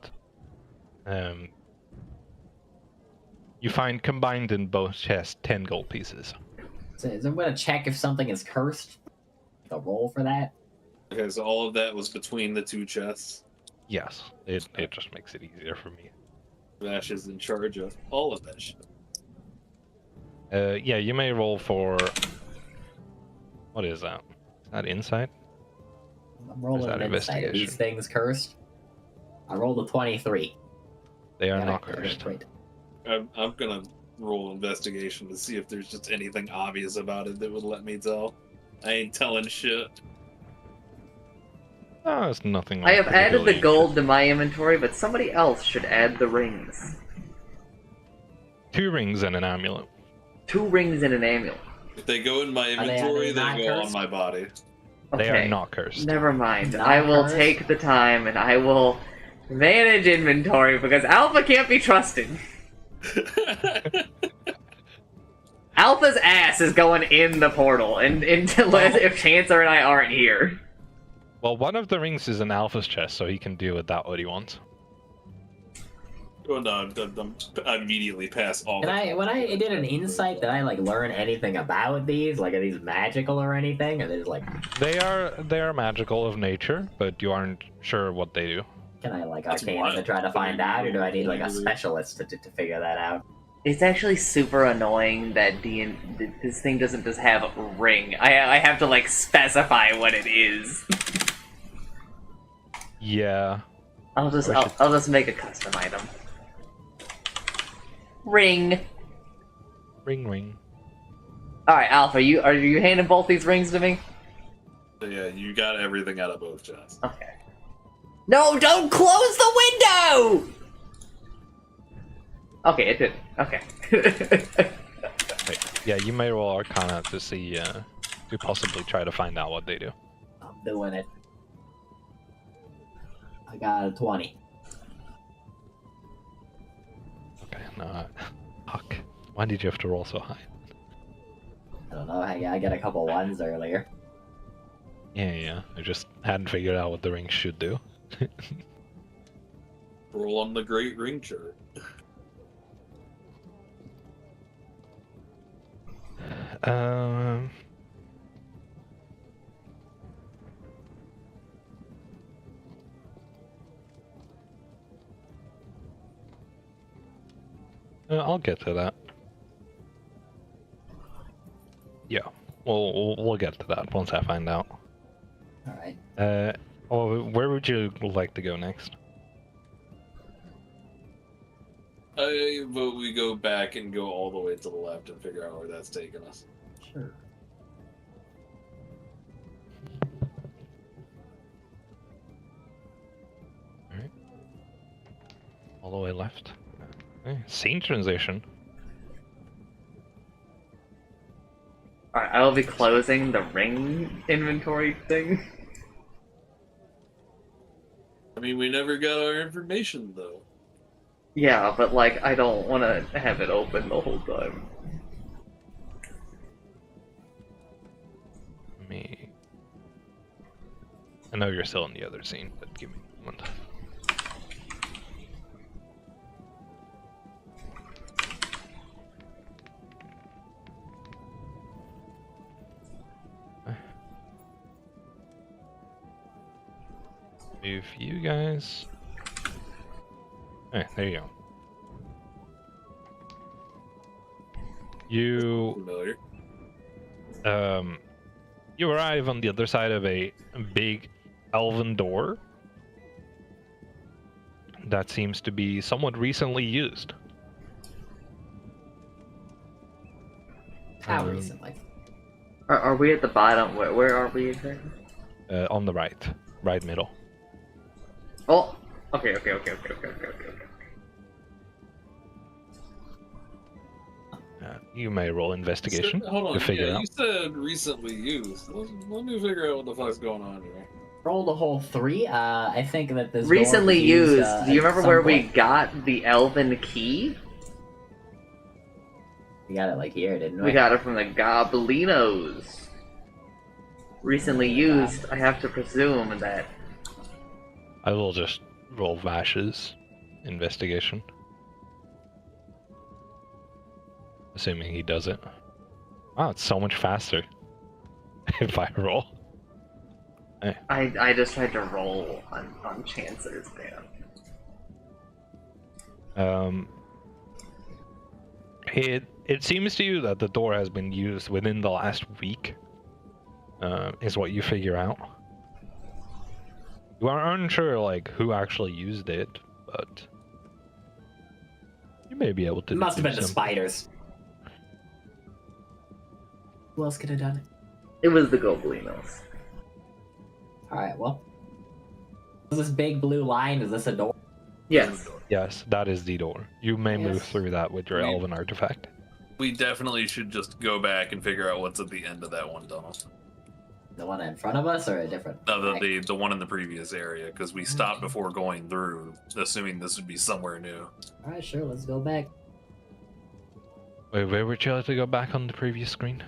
you find combined in both chests 10 gold pieces. So I'm gonna check if something is cursed. A roll for that. Okay, so all of that was between the 2 chests. Yes, it just makes it easier for me. Vash is in charge of all of that shit. Yeah, you may roll for... What is that? Is that insight? I'm rolling that an insight. Are these investigation? things cursed? I rolled a 23. They are Got not it. cursed. Great. I'm gonna roll investigation to see if there's just anything obvious about it that would let me tell. I ain't telling shit. Oh, it's nothing. I have added the particularly- gold to my inventory, but somebody else should add the rings. 2 rings and an amulet. 2 rings and an amulet. If they go in my Are they inventory, they, not go on cursed? my body. They Okay. are not cursed. Never mind. Not I will cursed? take the time and I will manage inventory because Alpha can't be trusted. Alpha's ass is going in the portal, and until if Chancer and I aren't here. Well, one of the rings is in Alpha's chest, so he can do with that what he wants. Oh no, I immediately pass all. When I did an insight, did I like learn anything about these? Like, are these magical or anything? Or they just like, They are magical of nature, but you aren't sure what they do. can I like That's arcane wild. to try to find out, or do I need like a specialist to figure that out? It's actually super annoying that this thing doesn't just have a ring. I have to like specify what it is. Yeah. I'll just make a custom item. Ring. Ring. Alright, Alpha, are you handing both these rings to me? Yeah, you got everything out of both chests. Okay. No, don't close the window! Okay, it did. Okay. Wait, yeah, you may roll Arcana to see, to possibly try to find out what they do. I'm doing it. I got a 20. Okay, no, fuck. Why did you have to roll so high? I don't know. I got a couple ones earlier. Yeah, I just hadn't figured out what the ring should do. Roll on the Great Ring chart. Um... I'll get to that. Yeah, we'll get to that once I find out. All right. Where would you like to go next? I vote we go back and go all the way to the left and figure out where that's taking us. Sure. Alright. All the way left. Okay. Scene transition. Alright, I will be closing the ring inventory thing. I mean, we never got our information though. Yeah, but like, I don't want to have it open the whole time. Me. I know you're still in the other scene, but give me a moment. Move you guys. Hey, there you go. You Familiar. you arrive on the other side of a big elven door that seems to be somewhat recently used. How recently? Are we at the bottom? Where are we exactly? On the right middle. Oh, okay. You may roll investigation Hold on, to figure out. you said recently used. Let me figure out what the fuck's going on here. Rolled a whole 3. I think that this Recently door was used. Do you at remember some where we point. got the elven key? We got it like here, didn't we? We got it from the Goblinos. Recently used. I have to presume that. I will just roll Vash's investigation. Assuming he does it. Wow, it's so much faster if I roll. Hey. I just tried to roll on chances, man. It seems to you that the door has been used within the last week. Is what you figure out. You are unsure like who actually used it, but you may be able to. It must have been the something. spiders. Who else could have done it? It was the Goblinos. Alright, well. Is this big blue line? Is this a door? Yes. Yes, that is the door. You may move Yes. through that with your We- elven artifact. We definitely should just go back and figure out what's at the end of that one tunnel. The one in front of us or a different? No, the one in the previous area, because we stopped Okay. before going through, assuming this would be somewhere new. Alright, sure, let's go back. Wait, where would you like to go back on the previous screen?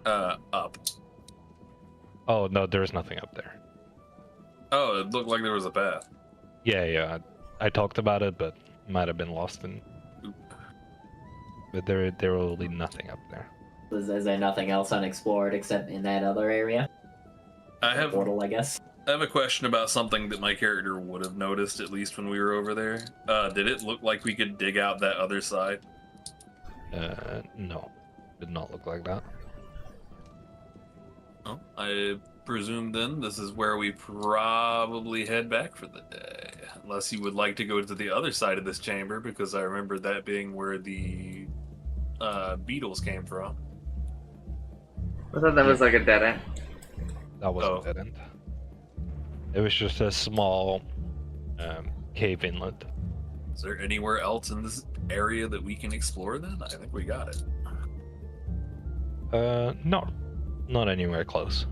Up. Oh no, there's nothing up there. Oh, it looked like there was a path. Yeah, I talked about it, but might have been lost in. But there will be nothing up there. Is there nothing else unexplored except in that other area? I have Portal, I guess. I have a question about something that my character would have noticed at least when we were over there. Did it look like we could dig out that other side? No, did not look like that. Oh, I presume then this is where we probably head back for the day. Unless you would like to go to the other side of this chamber, because I remember that being where the beetles came from. I thought that was like a dead end. That wasn't dead end. It was just a small cave inlet. Is there anywhere else in this area that we can explore then? I think we got it. No, not anywhere close.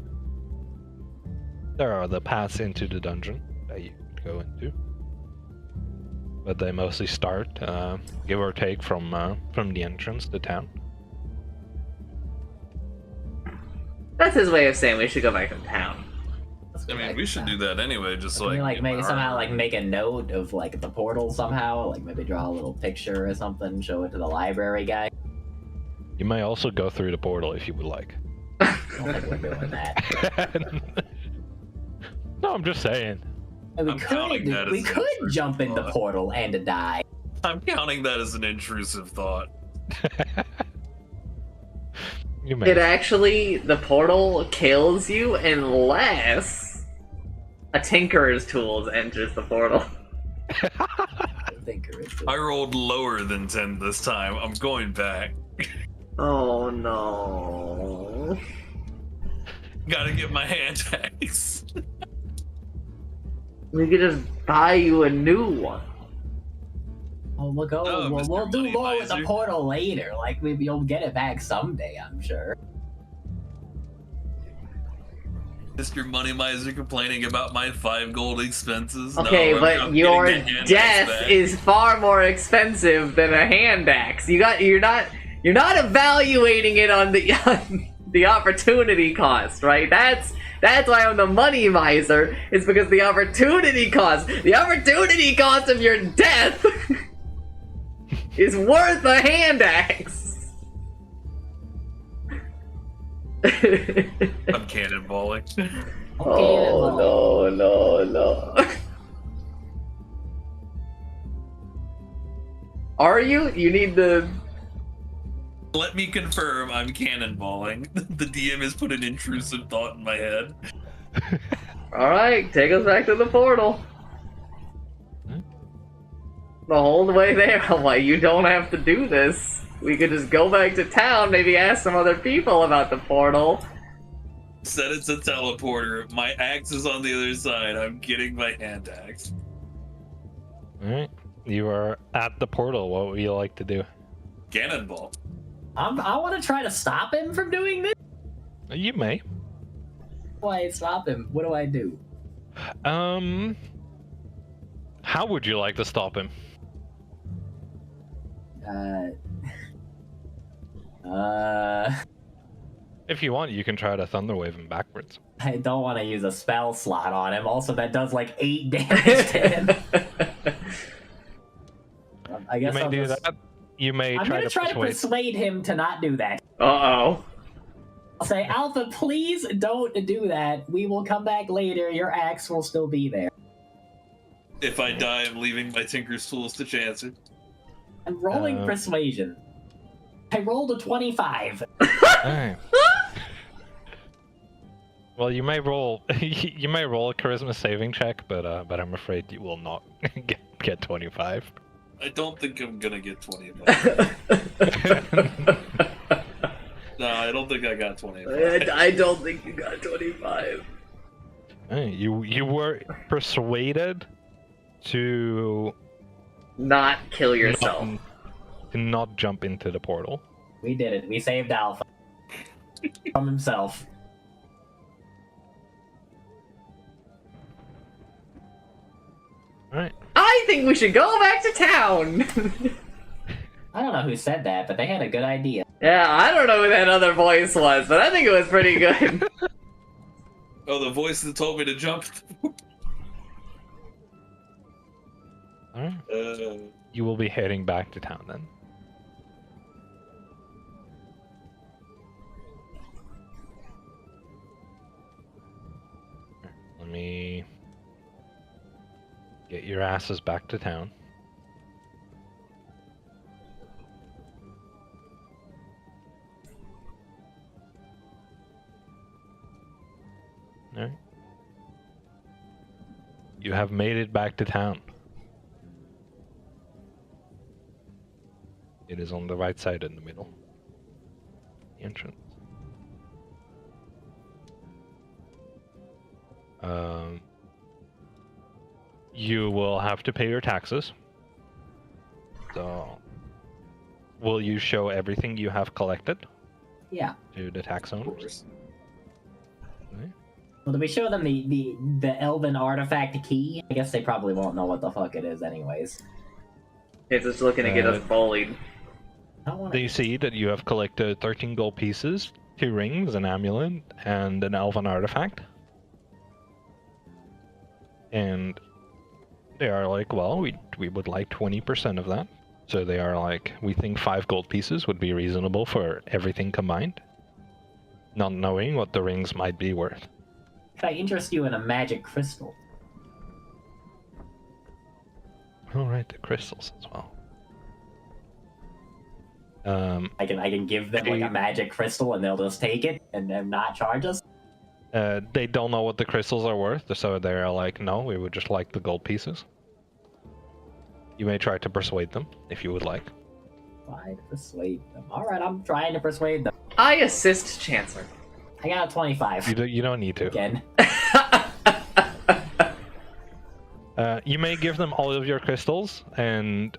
There are the paths into the dungeon that you could go into, but they mostly start, give or take, from the entrance to town. That's his way of saying we should go back to town. Let's go I mean, back we to should town. do that anyway, just Can we like like get maybe my somehow armor. like make a note of like the portal somehow? Like maybe draw a little picture or something, show it to the library guy? You may also go through the portal if you would like. I don't think we're doing that. No, I'm just saying. And we I'm counting that could, we as an could intrusive jump in the thought. portal and die. I'm counting that as an intrusive thought. You may. It actually, the portal kills you unless a Tinkerer's Tools enters the portal. I think it is. I rolled lower than 10 this time. I'm going back. Oh no. Gotta get my hand axe. We could just buy you a new one. Oh, we'll go. Oh, we'll Mr. do Money more with the Miser. portal later. Like maybe you'll get it back someday. I'm sure. Mr. Money Miser complaining about my 5 gold expenses. Okay, No, but I'm your getting the hand axe death back. is far more expensive than a hand axe. You're not evaluating it on the opportunity cost, right? That's why I'm the money miser. It's because the opportunity cost of your death is worth a hand axe. I'm cannonballing. Oh no. Are you? You need the. Let me confirm I'm cannonballing. The DM has put an intrusive thought in my head. Alright, take us back to the portal. The whole way there, I'm like, you don't have to do this. We could just go back to town, maybe ask some other people about the portal. Said it's a teleporter. My axe is on the other side. I'm getting my hand axe. Alright. You are at the portal. What would you like to do? Cannonball. I want to try to stop him from doing this. You may. Why stop him? What do I do? How would you like to stop him? If you want, you can try to Thunderwave him backwards. I don't want to use a spell slot on him. Also, that does like 8 damage to him. I guess You may I'll do just... that. You may I'm try gonna to try to persuade him to not do that. Uh-oh. I'll say, Alpha, please don't do that. We will come back later. Your axe will still be there. If I die, I'm leaving my Tinker's Tools to Chancer. I'm rolling persuasion. I rolled a 25. Alright. Well, you may roll. You may roll a charisma saving check, but I'm afraid you will not get 25. I don't think I'm gonna get 25. No, I don't think I got 25. I don't think you got 25. Hey, you were persuaded to Not kill yourself. not jump into the portal. We did it. We saved Alpha from himself. Alright. I think we should go back to town. I don't know who said that, but they had a good idea. Yeah, I don't know who that other voice was, but I think it was pretty good. Oh, the voice that told me to jump. Alright. You will be heading back to town then. Let me get your asses back to town. Alright. You have made it back to town. It is on the right side in the middle. The entrance. You will have to pay your taxes. So, will you show everything you have collected Yeah. to the tax owners? Right. Well, do we show them the elven artifact key? I guess they probably won't know what the fuck it is anyways. It's just looking to get us bullied. I don't want They see that you have collected 13 gold pieces, 2 rings, an amulet, and an elven artifact. And they are like, well, we would like 20% of that. So they are like, we think 5 gold pieces would be reasonable for everything combined. Not knowing what the rings might be worth. Could I interest you in a magic crystal? Alright, the crystals as well. I can give them like a magic crystal and they'll just take it and then not charge us? They don't know what the crystals are worth, so they're like, no, we would just like the gold pieces. You may try to persuade them, if you would like. Try to persuade them. Alright, I'm trying to persuade them. I assist Chancer. I got a 25. You don't need to. Again. You may give them all of your crystals and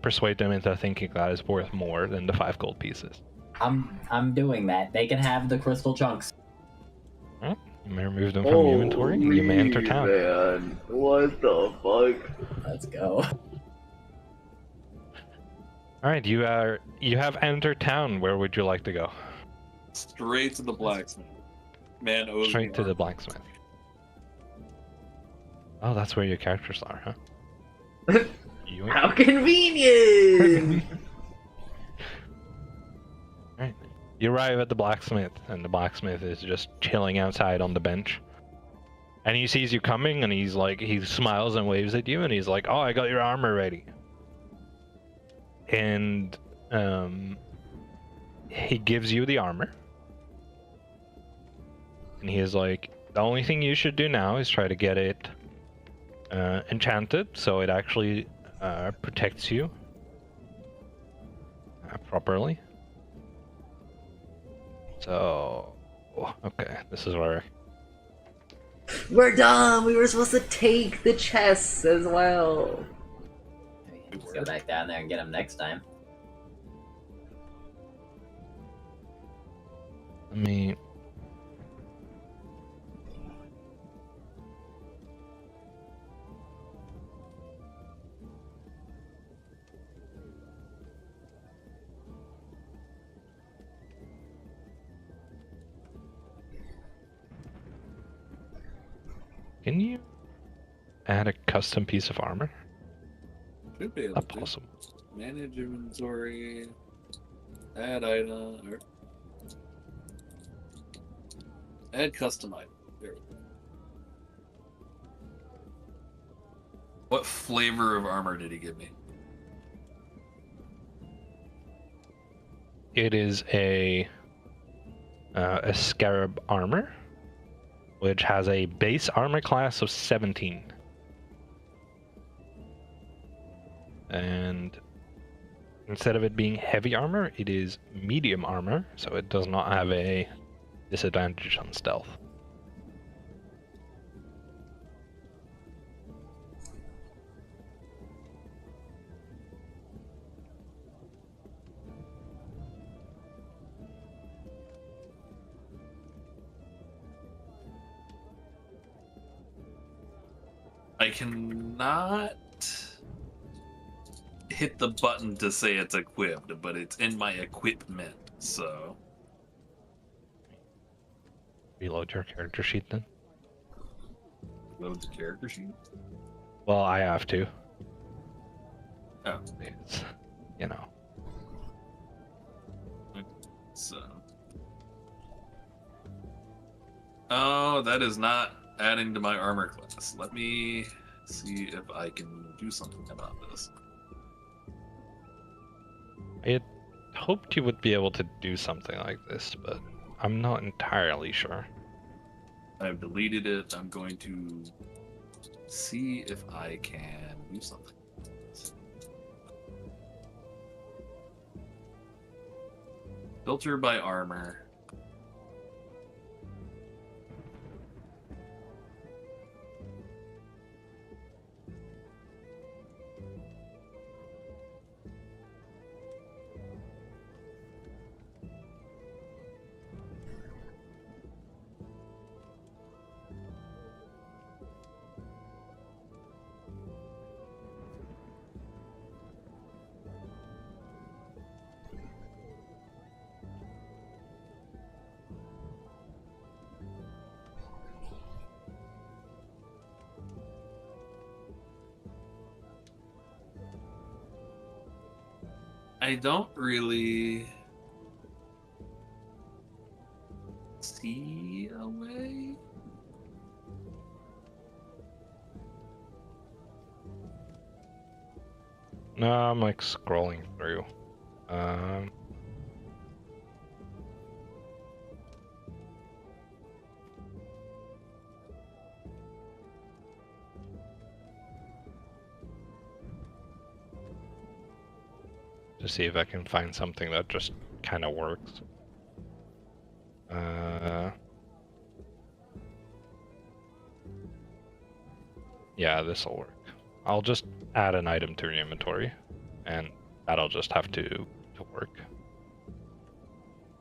persuade them into thinking that is worth more than the 5 gold pieces. I'm doing that. They can have the crystal chunks. You may remove them from inventory. You may enter town. Man, what the fuck? Let's go. All right, you have entered town. Where would you like to go? Straight to the blacksmith. Man owes Straight me to the armor. blacksmith. Oh, that's where your characters are, huh? How convenient! Right. You arrive at the blacksmith, and the blacksmith is just chilling outside on the bench. And he sees you coming, and he's like, he smiles and waves at you, and he's like, "Oh, I got your armor ready." And he gives you the armor, and he is like, "The only thing you should do now is try to get it enchanted, so it actually protects you properly. So, okay, this is where We're done! We were supposed to take the chests as well. We can just go back down there and get them next time. let me. Can you add a custom piece of armor? Should be able Not to. possible. Manage inventory. Add item. Or... Add custom item. There we go. What flavor of armor did he give me? It is a scarab armor, which has a base armor class of 17. And instead of it being heavy armor, it is medium armor, so it does not have a disadvantage on stealth. I cannot hit the button to say it's equipped, but it's in my equipment, so... Reload your character sheet then. Load the character sheet? Well, I have to. Oh. It's, you know. So... Oh, that is not adding to my armor class. Let me see if I can do something about this. I had hoped you would be able to do something like this, but I'm not entirely sure. I've deleted it. I'm going to see if I can do something. Filter by armor. I don't really see a way. No, I'm like scrolling through. To see if I can find something that just kind of works. Yeah, this'll work. I'll just add an item to your inventory, and that'll just have to work.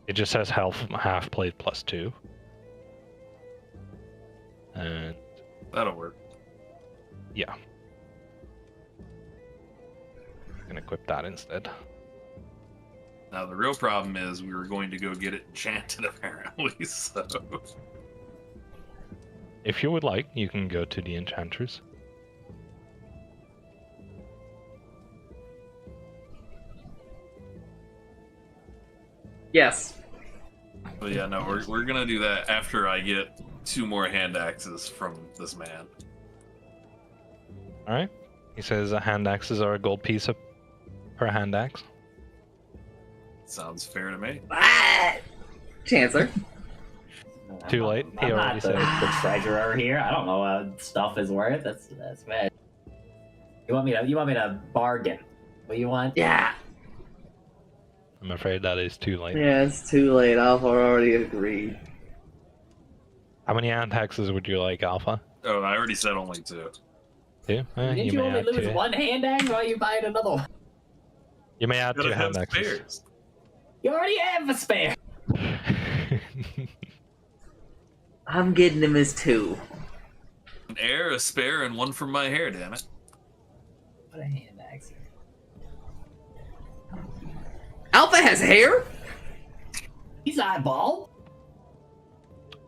It just says health half plate +2. And That'll work. yeah. I can equip that instead. Now the real problem is we were going to go get it enchanted apparently, so... If you would like, you can go to the enchanters. Yes. But yeah, no, we're gonna do that after I get 2 more hand axes from this man. Alright. He says hand axes are a gold piece per hand axe. Sounds fair to me. Ah! Chancellor. Too late. He I'm already not said it. the treasurer here. I don't know what stuff is worth. That's bad. You want me to bargain? What do you want? Yeah. I'm afraid that is too late. Yeah, it's too late. Alpha already agreed. How many hand-axes would you like, Alpha? Oh, I already said only 2. 2? Didn't you may only add lose 2. one hand axe while you buying another one? You may add Gotta 2 have hand-axes. spares. You already have a spare. I'm getting him as 2. An heir, a spare, and 1 for my hair, damn it. What a hand axe. Alpha has hair? He's eyeball.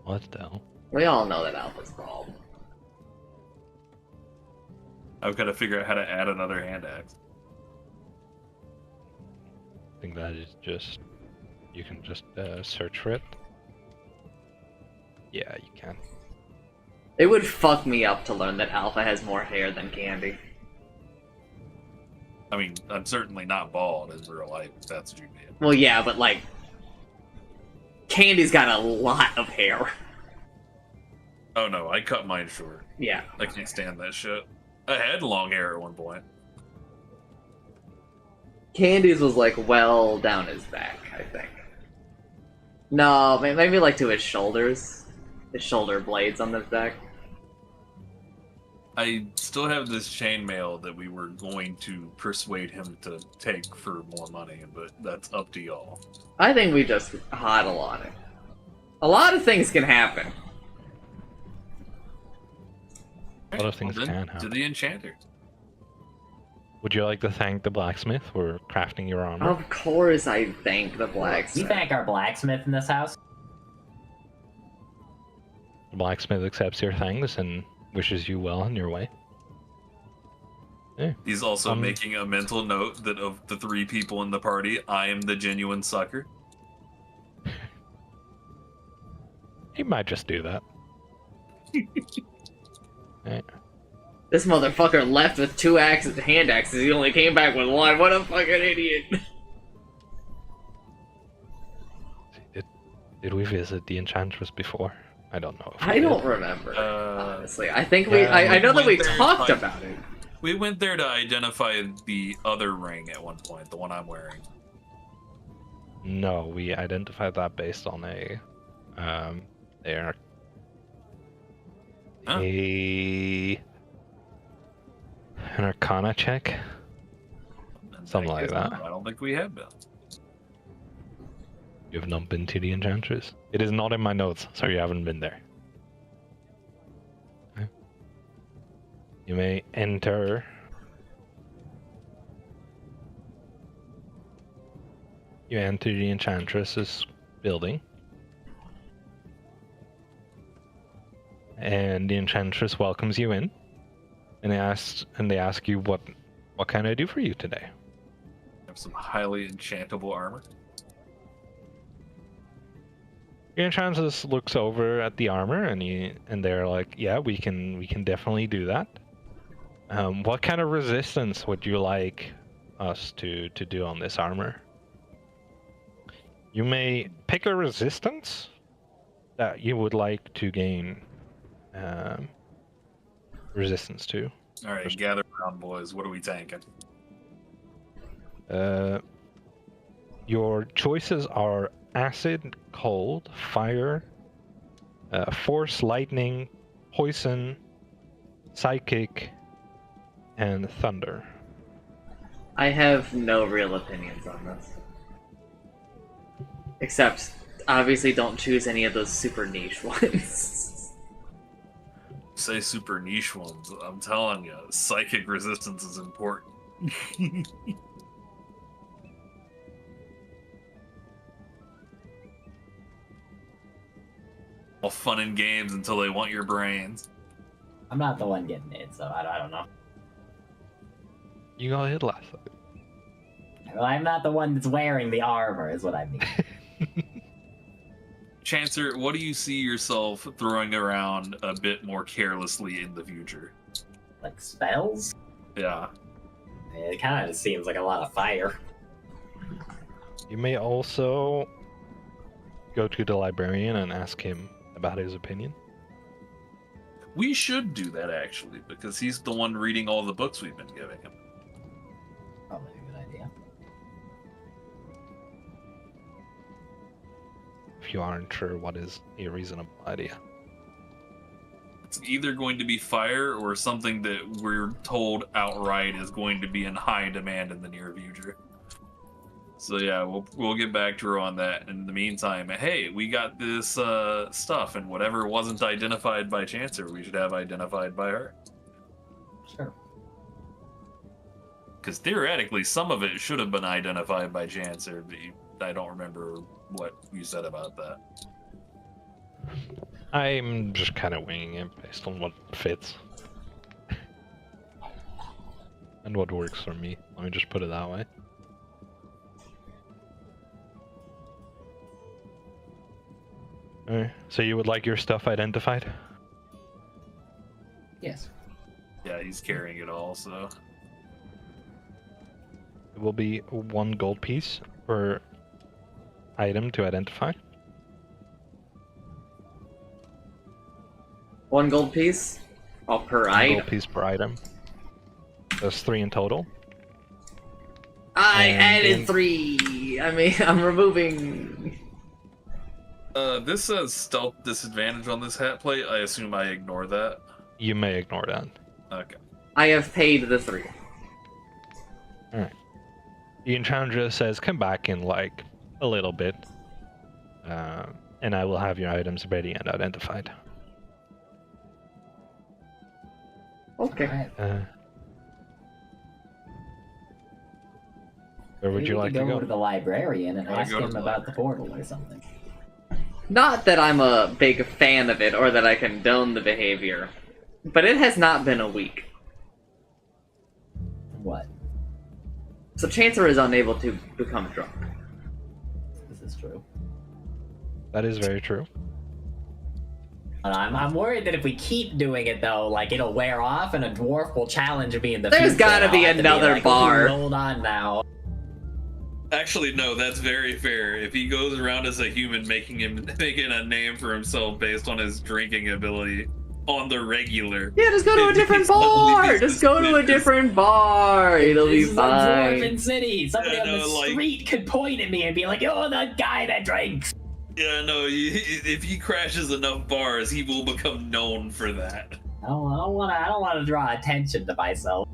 What the hell? We all know that Alpha's bald. I've got to figure out how to add another hand axe. I think that is just... You can just search for it. Yeah, you can. It would fuck me up to learn that Alpha has more hair than Candy. I mean, I'm certainly not bald in real life. That's what you mean. Well, yeah, but like... Candy's got a lot of hair. Oh no, I cut mine short. Yeah. I can't stand that shit. I had long hair at one point. Candy's was like well down his back, I think. No, maybe like to his shoulders. His shoulder blades on his back. I still have this chainmail that we were going to persuade him to take for more money, but that's up to y'all. I think we just hodl on it. A lot of things can happen. A lot of things Well, then, can to happen. the enchanter. Would you like to thank the blacksmith for crafting your armor? Of course I thank the We blacksmith. thank our blacksmith in this house. The blacksmith accepts your thanks and wishes you well on your way. Yeah. He's also making a mental note that of the 3 people in the party, I am the genuine sucker. He might just do that. Right. This motherfucker left with 2 hand axes. He only came back with 1. What a fucking idiot! Did we visit the enchantress before? I don't know. If we I don't did. remember. Uh, honestly, I think we. yeah, I know that we went there, talked like- about it. We went there to identify the other ring at one point, the one I'm wearing. No, we identified that based on their Huh? an arcana check. And Something I like guess that. no, I don't think we have been. You have not been to the enchantress. It is not in my notes, so you haven't been there. Okay. You may enter. You enter the enchantress's building. And the enchantress welcomes you in. And they ask you what can I do for you today? Have some highly enchantable armor. The enchantress looks over at the armor and they're like, yeah, we can definitely do that. What kind of resistance would you like us to do on this armor? You may pick a resistance that you would like to gain resistance to. All right, gather around, boys. What are we tanking? Your choices are acid, cold, fire, force, lightning, poison, psychic, and thunder. I have no real opinions on this. Except, obviously, don't choose any of those super niche ones. Say super niche ones. I'm telling you, psychic resistance is important. All fun and games until they want your brains. I'm not the one getting it, so I don't know. You got hit last time. Well, I'm not the one that's wearing the armor, is what I mean. Chancer, what do you see yourself throwing around a bit more carelessly in the future? Like spells? Yeah. It kind of seems like a lot of fire. You may also go to the librarian and ask him about his opinion. We should do that actually, because he's the one reading all the books we've been giving him. Probably a good idea. If you aren't sure what is a reasonable idea. It's either going to be fire or something that we're told outright is going to be in high demand in the near future. So yeah, we'll get back to her on that. In the meantime, hey, we got this stuff, and whatever wasn't identified by Chancer, we should have identified by her. Sure. Because theoretically, some of it should have been identified by Chancer, but I don't remember what you said about that. I'm just kind of winging it based on what fits. And what works for me. Let me just put it that way. Alright, so you would like your stuff identified? Yes. Yeah, he's carrying it all, so... It will be 1 gold piece per item to identify. 1 gold piece? Oh, per 1 item. gold piece per item. That's 3 in total. I And added in- 3! I mean, I'm removing... This says stealth disadvantage on this hat plate. I assume I ignore that. You may ignore that. Okay. I have paid the 3. Alright. The enchantress says, come back in like a little bit. And I will have your items ready and identified. Okay. Alright. Where would you like to go go? to the librarian and Wanna ask go to him the about the portal or something? Not that I'm a big fan of it or that I condone the behavior, but it has not been a week. What? So Chancer is unable to become drunk. This is true. That is very true. I'm worried that if we keep doing it though, like it'll wear off and a dwarf will challenge me in the There's future. gotta be I'll have to another like, bar. "Ooh, hold on now. Actually, no, that's very fair. If he goes around as a human making a name for himself based on his drinking ability on the regular. Yeah, just go to a different bar! Just go to a different bar! It'll be This is a dwarven fine. city. Somebody Yeah, on the no, like- street could point at me and be like, "Oh, the guy that drinks." Yeah, no, if he crashes enough bars, he will become known for that. I don't want to draw attention to myself.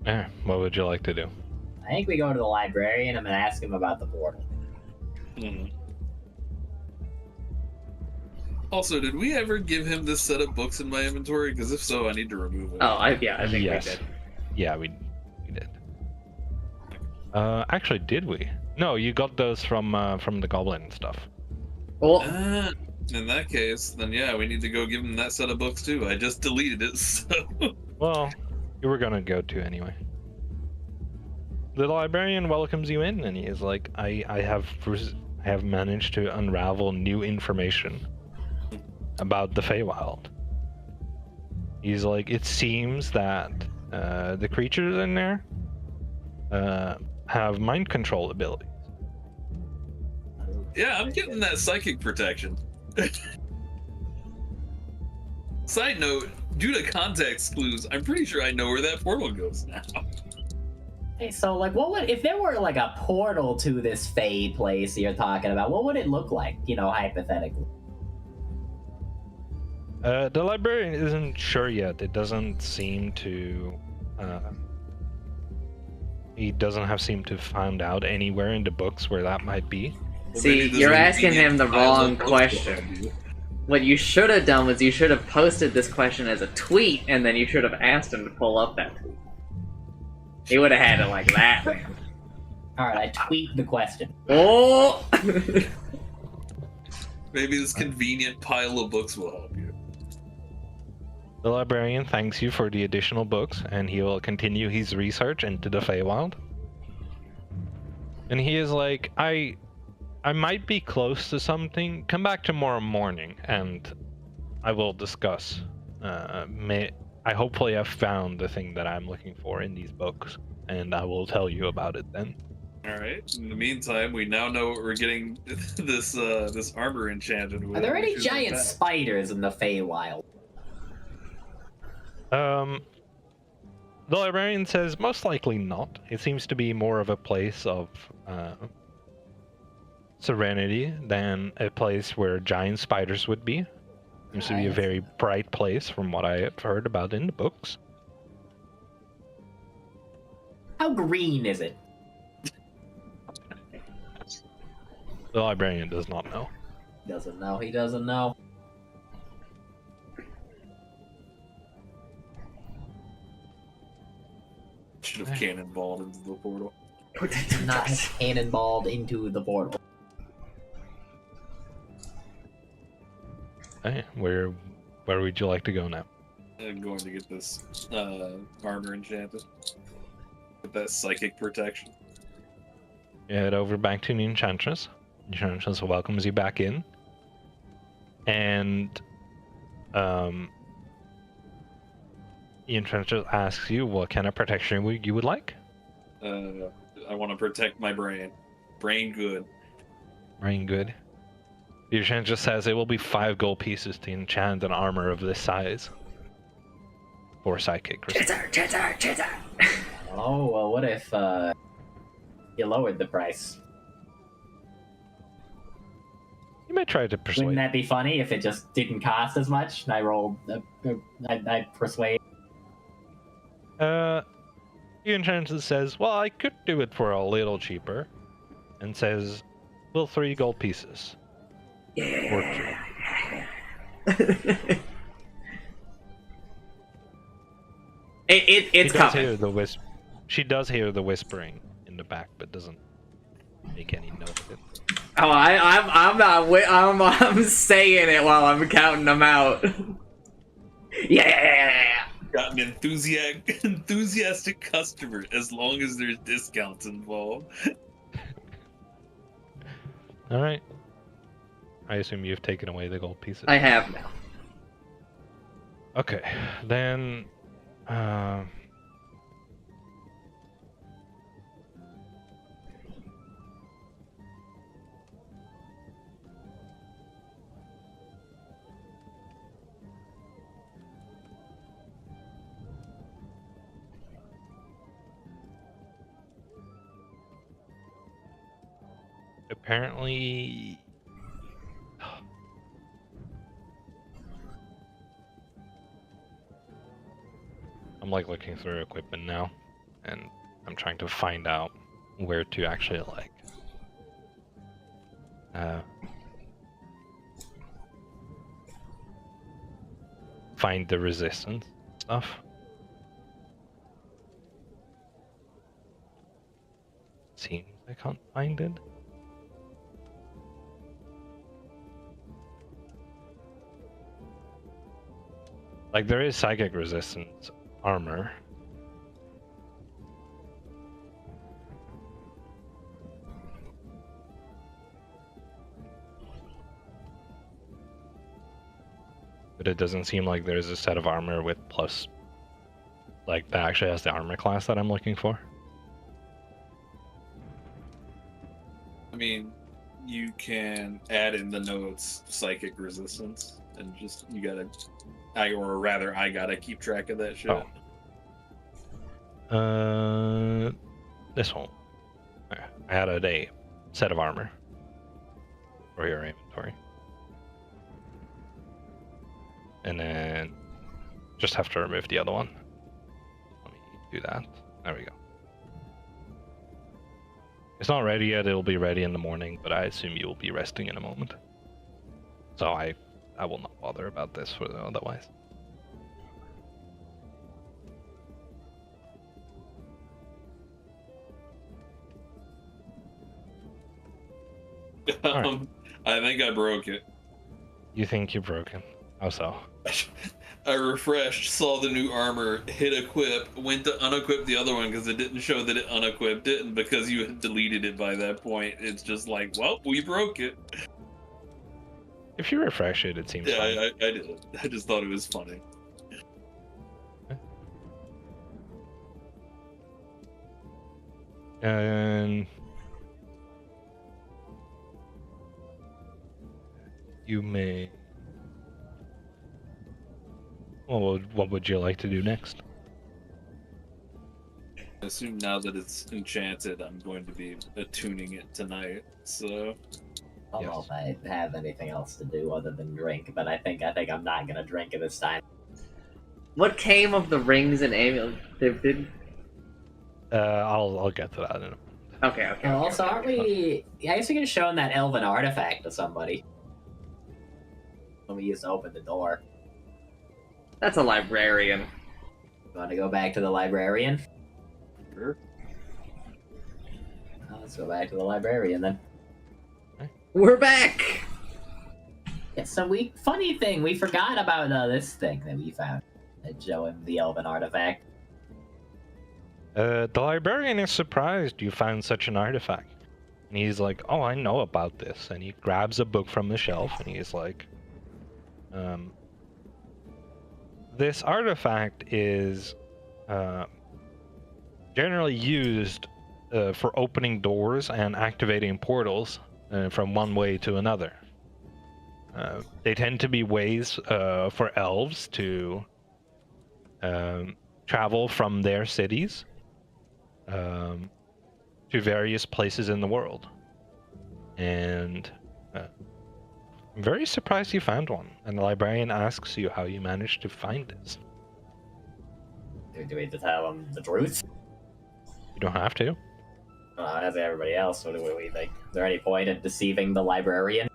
Yeah, what would you like to do? I think we go to the librarian and ask him about the portal. Hmm. Also, did we ever give him this set of books in my inventory? Because if so, I need to remove it. Oh, I think Yes. we did. Yeah, we did. Actually, did we? No, you got those from the goblin and stuff. Well, In that case, then yeah, we need to go give him that set of books too. I just deleted it, so... Well, you were gonna go to anyway. The librarian welcomes you in, and he is like, I have managed to unravel new information about the Feywild. He's like, it seems that the creatures in there have mind control abilities. Yeah, I'm getting that psychic protection. Side note, due to context clues, I'm pretty sure I know where that portal goes now. Hey, so like, what would if there were like a portal to this Fey place you're talking about? What would it look like? You know, hypothetically. The librarian isn't sure yet. It doesn't seem to. He doesn't seem to found out anywhere in the books where that might be. see, you're asking him the wrong question. What you should have done was you should have posted this question as a tweet, and then you should have asked him to pull up that tweet. He would have had it like that, man. All right, I tweet the question. Oh! Maybe this convenient pile of books will help you. The librarian thanks you for the additional books, and he will continue his research into the Feywild. And he is like, I might be close to something. Come back tomorrow morning, and I will discuss. I hopefully have found the thing that I'm looking for in these books, and I will tell you about it then. All right. In the meantime, we now know what we're getting this armor enchanted with. Are there any which is giant that. spiders in the Feywild? The librarian says most likely not. It seems to be more of a place of serenity than a place where giant spiders would be. Seems to be a Nice. very bright place from what I have heard about in the books. How green is it? The librarian does not know. Doesn't know. He doesn't know. Should have cannonballed into the portal. Not cannonballed into the portal. Hey, where would you like to go now? I'm going to get this armor enchanted. With that psychic protection. You head over back to the Enchantress. Enchantress welcomes you back in. And the Enchantress asks you what kind of protection you would like. I want to protect my brain. Brain good. Brain good. The Enchantress says it will be 5 gold pieces to enchant an armor of this size. For psychic. Chitter. Oh, well, what if you lowered the price? You may try to Wouldn't persuade. that be funny if it just didn't cost as much? And I rolled, I'd persuade. The Enchantress says, well, I could do it for a little cheaper. And says, well, 3 gold pieces. Yeah. It's coming. She does hear the whispering in the back, but doesn't make any note of it. Oh, I'm not. I'm saying it while I'm counting them out. Yeah. Got an enthusiastic customer as long as there's discounts involved. All right. I assume you've taken away the gold pieces. I have now. Okay, then. Apparently. I'm like looking through equipment now, and I'm trying to find out where to actually like find the resistance stuff. Seems I can't find it. Like there is psychic resistance armor. But it doesn't seem like there's a set of armor with plus, like that actually has the armor class that I'm looking for. I mean, you can add in the notes psychic resistance, and just you gotta, I gotta keep track of that shit. Oh. This one. I added a set of armor for your inventory. And then just have to remove the other one. Let me do that. There we go. It's not ready yet, it'll be ready in the morning, but I assume you will be resting in a moment. So I will not bother about this for otherwise. Alright. I think I broke it. You think you're broken? How so? I refreshed, saw the new armor, hit equip, went to unequip the other one because it didn't show that it unequipped it, and because you had deleted it by that point, it's just like, well, we broke it. If you refresh it, it seems Yeah, fine. I did. I just thought it was funny. And You may. Well, what would you like to do next? I assume now that it's enchanted, I'm going to be attuning it tonight. So I don't know if I have anything else to do other than drink, but I think I'm not gonna drink it this time. What came of the rings and amulets? I'll get to that in a minute. Okay. Also, aren't we? I guess we could have shown that elven artifact to somebody when we used to open the door. That's a librarian. You want to go back to the librarian? sure. Let's go back to the librarian then. We're back! Yeah, so funny thing, we forgot about this thing that we found. Show him the elven artifact. The librarian is surprised you found such an artifact. And he's like, oh, I know about this. And he grabs a book from the shelf and he's like, this artifact is generally used for opening doors and activating portals from one way to another. They tend to be ways for elves to travel from their cities to various places in the world. And I'm very surprised you found one. And the librarian asks you how you managed to find this. Do we have to tell him the truth? You don't have to. As everybody else, what do we think? Is there any point in deceiving the librarian?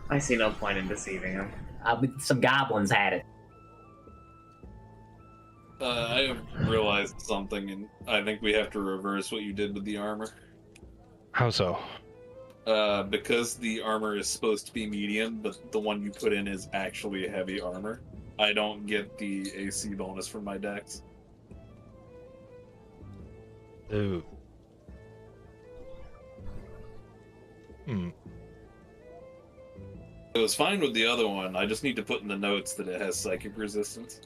I see no point in deceiving him. Some goblins had it. I have realized something, and I think we have to reverse what you did with the armor. How so? Because the armor is supposed to be medium, but the one you put in is actually heavy armor. I don't get the AC bonus from my decks. Ooh. It was fine with the other one. I just need to put in the notes that it has psychic resistance.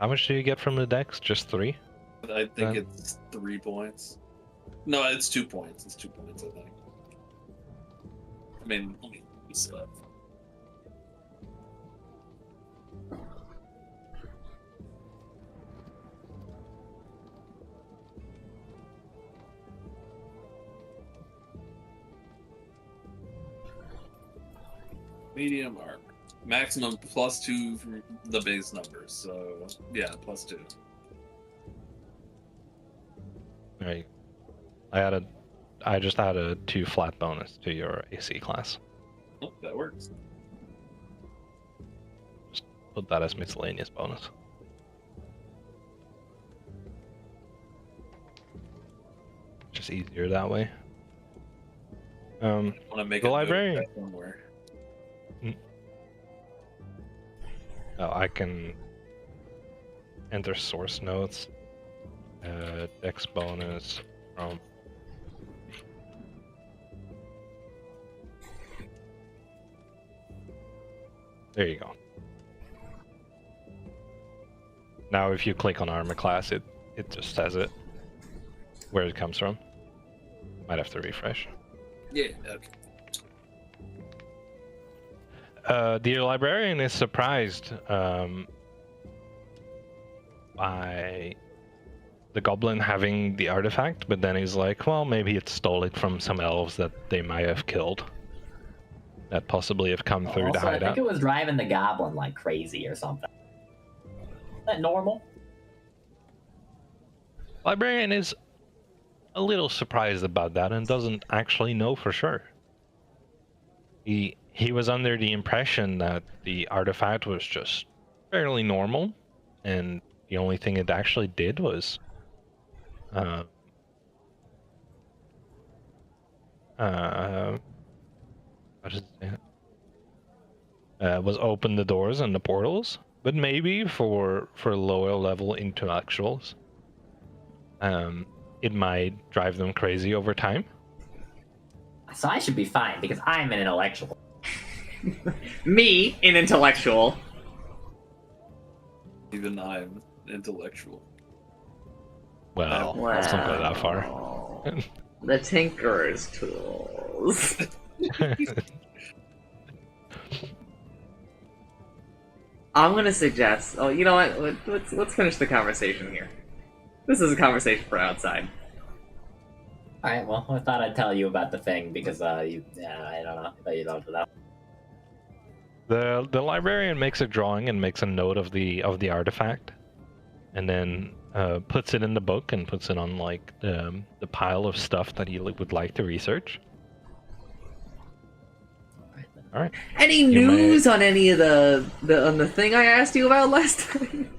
How much do you get from the decks? Just 3? I think it's 3 points. No, it's 2 points. It's 2 points, I think. I mean, let me slip. Medium armor. Maximum +2 for the base numbers, so yeah, +2. Right. I just added 2 flat bonus to your AC class. Oh, that works. Just put that as miscellaneous bonus. Just easier that way. I want to make the a note librarian. of that somewhere. Oh, I can enter source notes. Dex bonus from. There you go. Now, if you click on armor class, it just says it where it comes from. Might have to refresh. Yeah. Okay. The librarian is surprised by the goblin having the artifact, but then he's like, well, maybe it stole it from some elves that they might have killed. That possibly have come through Also, to hide I out. think it was driving the goblin like crazy or something. Is that normal? Librarian is a little surprised about that and doesn't actually know for sure. He was under the impression that the artifact was just fairly normal, and the only thing it actually did was what is it? Was open the doors and the portals, but maybe for lower level intellectuals, it might drive them crazy over time. So I should be fine because I'm an intellectual. Me, an intellectual. Even I'm intellectual. Well, let's not go that far. The Tinkerer's tools. I'm gonna suggest. Oh, you know what? Let's finish the conversation here. This is a conversation for outside. All right. Well, I thought I'd tell you about the thing because I don't know. I thought you don't know. The librarian makes a drawing and makes a note of the artifact, and then puts it in the book and puts it on like the pile of stuff that he would like to research. All right. Any news on any of the thing I asked you about last time?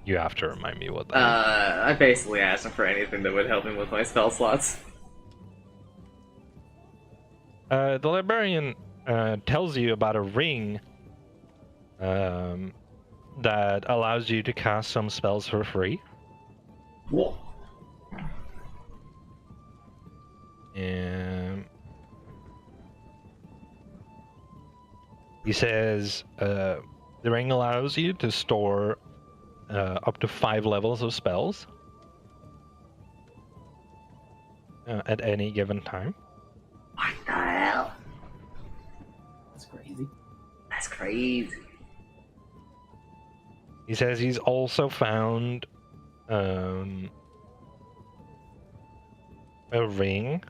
You have to remind me what that I basically asked him for anything that would help him with my spell slots. The librarian tells you about a ring that allows you to cast some spells for free. Whoa. And he says the ring allows you to store up to 5 levels of spells at any given time. What the hell? That's crazy. That's crazy. He says he's also found a ring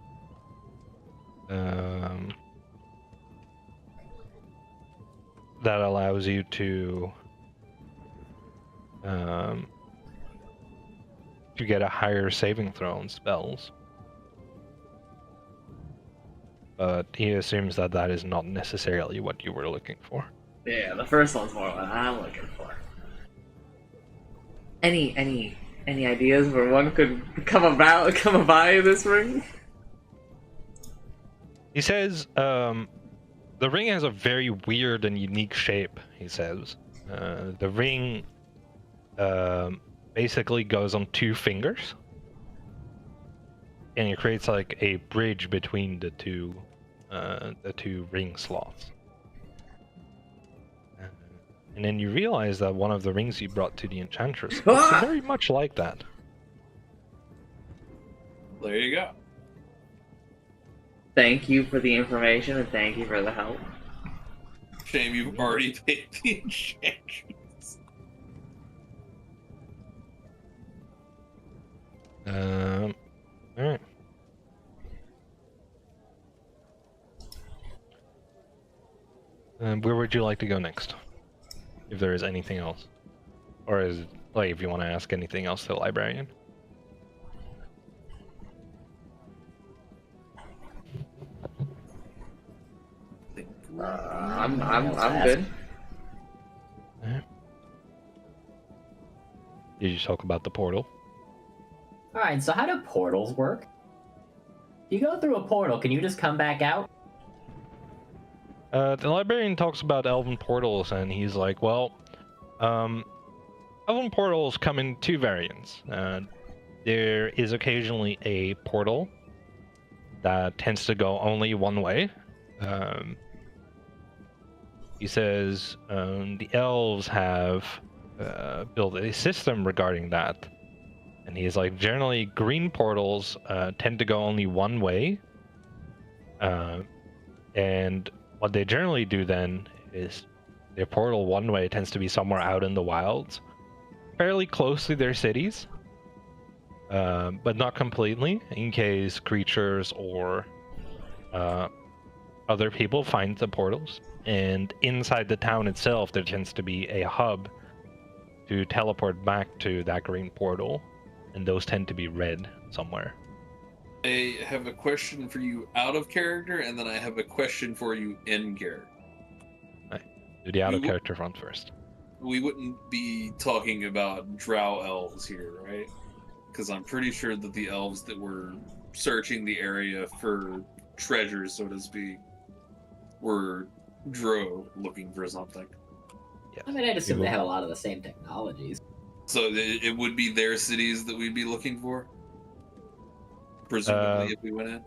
that allows you to get a higher saving throw on spells. But he assumes that that is not necessarily what you were looking for. Yeah, the first one's more what I'm looking for. Any ideas where one could come by this ring? He says the ring has a very weird and unique shape, he says. The ring basically goes on 2 fingers, and it creates like a bridge between the two ring slots. And then you realize that one of the rings you brought to the enchantress looks very much like that. There you go. Thank you for the information and thank you for the help. Shame you've already paid the enchantress. Alright. Where would you like to go next? If there is anything else. Or is like if you want to ask anything else to the librarian. I'm good. Alright. Did you talk about the portal? Alright, so how do portals work? If you go through a portal, can you just come back out? The librarian talks about elven portals, and he's like, well, elven portals come in 2 variants. There is occasionally a portal that tends to go only one way. He says the elves have built a system regarding that. And he's like, generally, green portals tend to go only one way. And what they generally do then is their portal one way tends to be somewhere out in the wilds, fairly close to their cities, but not completely, in case creatures or other people find the portals. And inside the town itself, there tends to be a hub to teleport back to that green portal, and those tend to be red somewhere. I have a question for you out of character, and then I have a question for you in character. Right. Do the out of character front first. We wouldn't be talking about drow elves here, right? Because I'm pretty sure that the elves that were searching the area for treasures, so to speak, were Dro looking for something. Yes. I mean, I'd assume You they will- have a lot of the same technologies. So it would be their cities that we'd be looking for? Presumably, if we went in?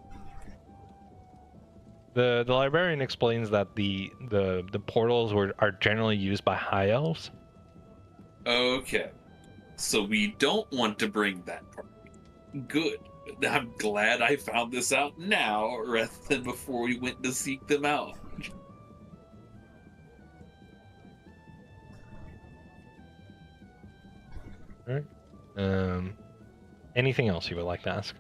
The librarian explains that the portals are generally used by high elves. Okay. So we don't want to bring that part. Good. I'm glad I found this out now rather than before we went to seek them out. Alright. Anything else you would like to ask?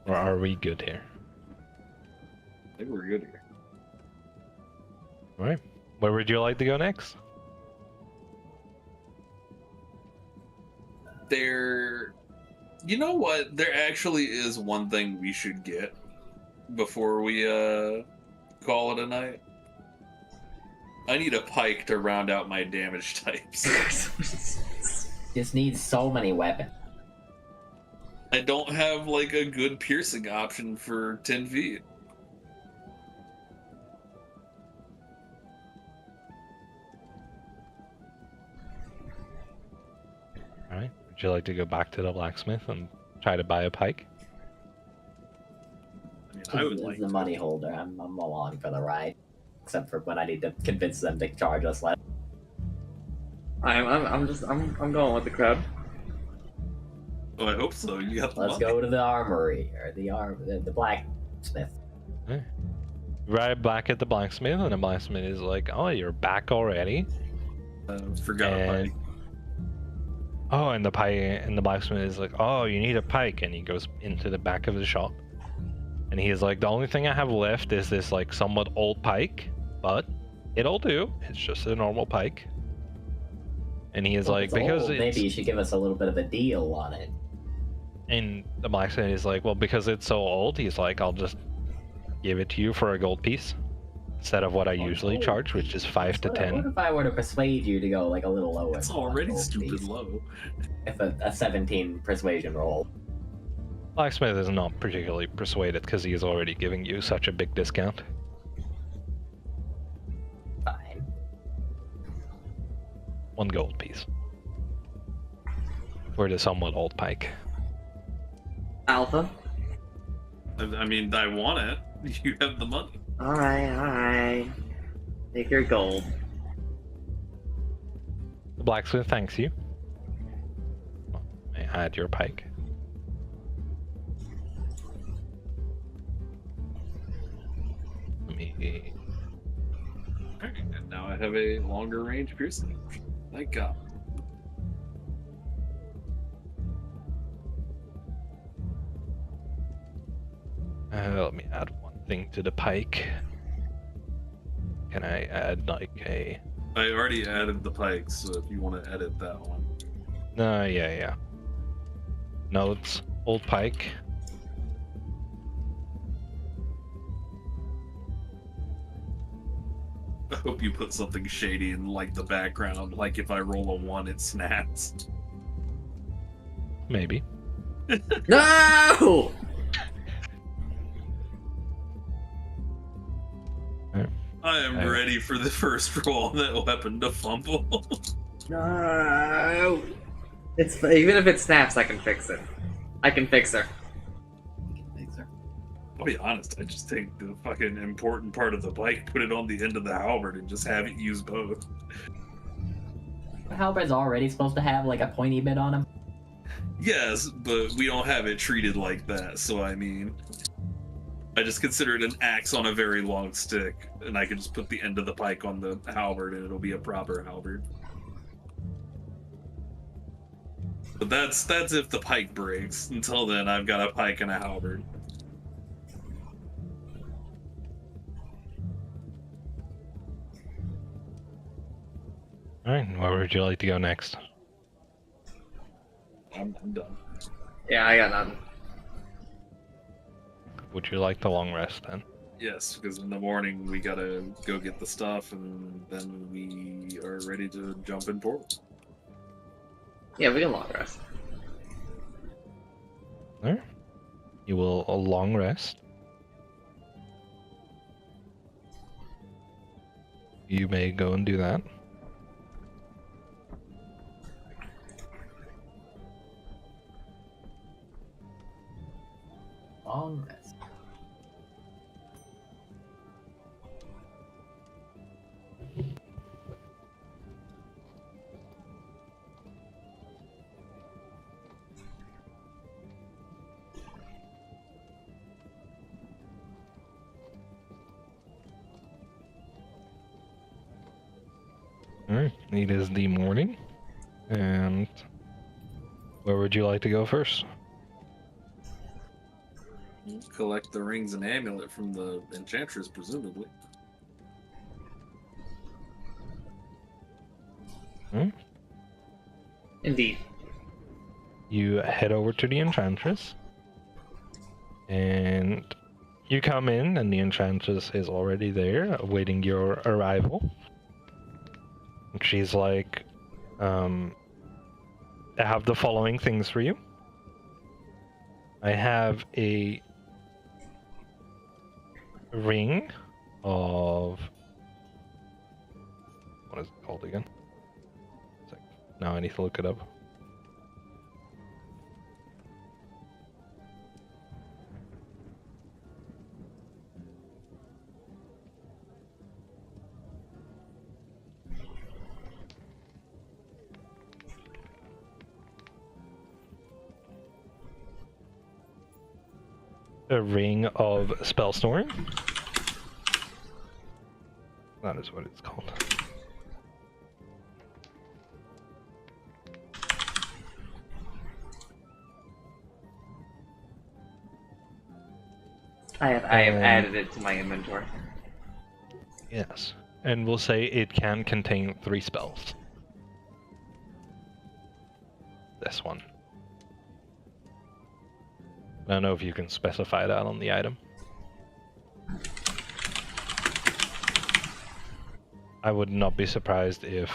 Or are we good here? I think we're good here. Alright. Where would you like to go next? You know what? There actually is one thing we should get before we call it a night. I need a pike to round out my damage types. Just needs so many weapons. I don't have like a good piercing option for 10 feet. Alright. Would you like to go back to the blacksmith and try to buy a pike? I mean, I would As like the to. money holder, I'm along for the ride. Except for when I need to convince them to charge us less. I'm going with the crowd. Oh, I hope so. You got the Let's money. go to the armory or the blacksmith. Right back at the blacksmith, and the blacksmith is like, "Oh, you're back already?" Forgot a And- pike. Oh, and the blacksmith is like, "Oh, you need a pike," and he goes into the back of the shop, and he is like, "The only thing I have left is this like somewhat old pike, but it'll do. It's just a normal pike." And he is Well, like, it's "Because old, it's," maybe you should give us a little bit of a deal on it. and the blacksmith is like, "Well, because it's so old," he's like, "I'll just give it to you for a gold piece instead of what I usually gold charge, which is 5 to What 10." if I were to persuade you to go like a little lower? It's on that already gold stupid piece? low. If a 17 persuasion roll. Blacksmith is not particularly persuaded because he is already giving you such a big discount. Fine. 1 gold piece for the somewhat old pike. Alpha. I mean, I want it. You have the money. Alright. Take your gold. The blacksmith thanks you. I add your pike. Let me. Alright, and now I have a longer range piercing option. Thank God. Let me add one thing to the pike. Can I add like a? I already added the pikes, so if you want to edit that one. No, yeah. Notes, old pike. I hope you put something shady in like the background, like if I roll a 1, it snaps. Maybe. No! I am ready for the first roll on that weapon to fumble. No! It's even if it snaps, I can fix it. I can fix her. I'll be honest, I just take the fucking important part of the bike, put it on the end of the halberd, and just have it use both. Halberd's already supposed to have like a pointy bit on him. Yes, but we don't have it treated like that, so I mean... I just consider it an axe on a very long stick, and I can just put the end of the pike on the halberd, and it'll be a proper halberd. But that's if the pike breaks. Until then, I've got a pike and a halberd. Alright, where would you like to go next? I'm done. Yeah, I got nothing. Would you like the long rest then? Yes, because in the morning we gotta go get the stuff, and then we are ready to jump in portal. Yeah, we can long rest. Alright. You will a long rest. You may go and do that. Long rest. Alright, it is the morning. And where would you like to go first? Collect the rings and amulet from the enchantress, presumably. Indeed. You head over to the enchantress. And you come in, and the enchantress is already there, awaiting your arrival. And she's like, I have the following things for you. I have a ring of... What is it called again? Now I need to look it up. A ring of spell storing. That is what it's called. I have added it to my inventory. Yes. And we'll say it can contain 3 spells. This one. I don't know if you can specify that on the item. I would not be surprised if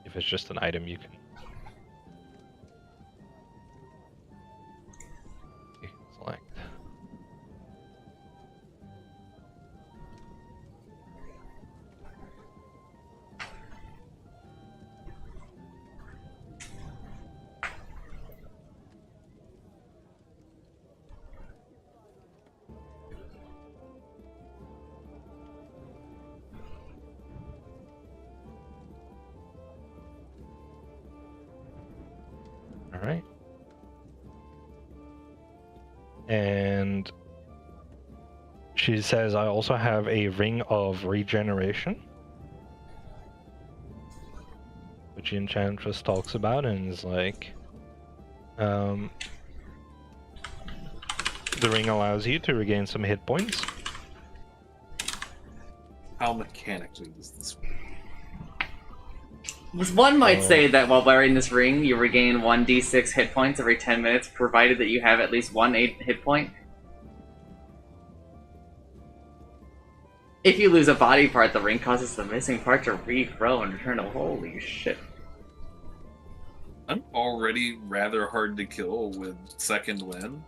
it's just an item you can select. Alright. And she says, I also have a ring of regeneration, which the enchantress talks about and is like, the ring allows you to regain some hit points. How mechanically does this work? One might say that while wearing this ring, you regain 1d6 hit points every 10 minutes, provided that you have at least 1 hit point. If you lose a body part, the ring causes the missing part to regrow and return to holy shit. I'm already rather hard to kill with second wind.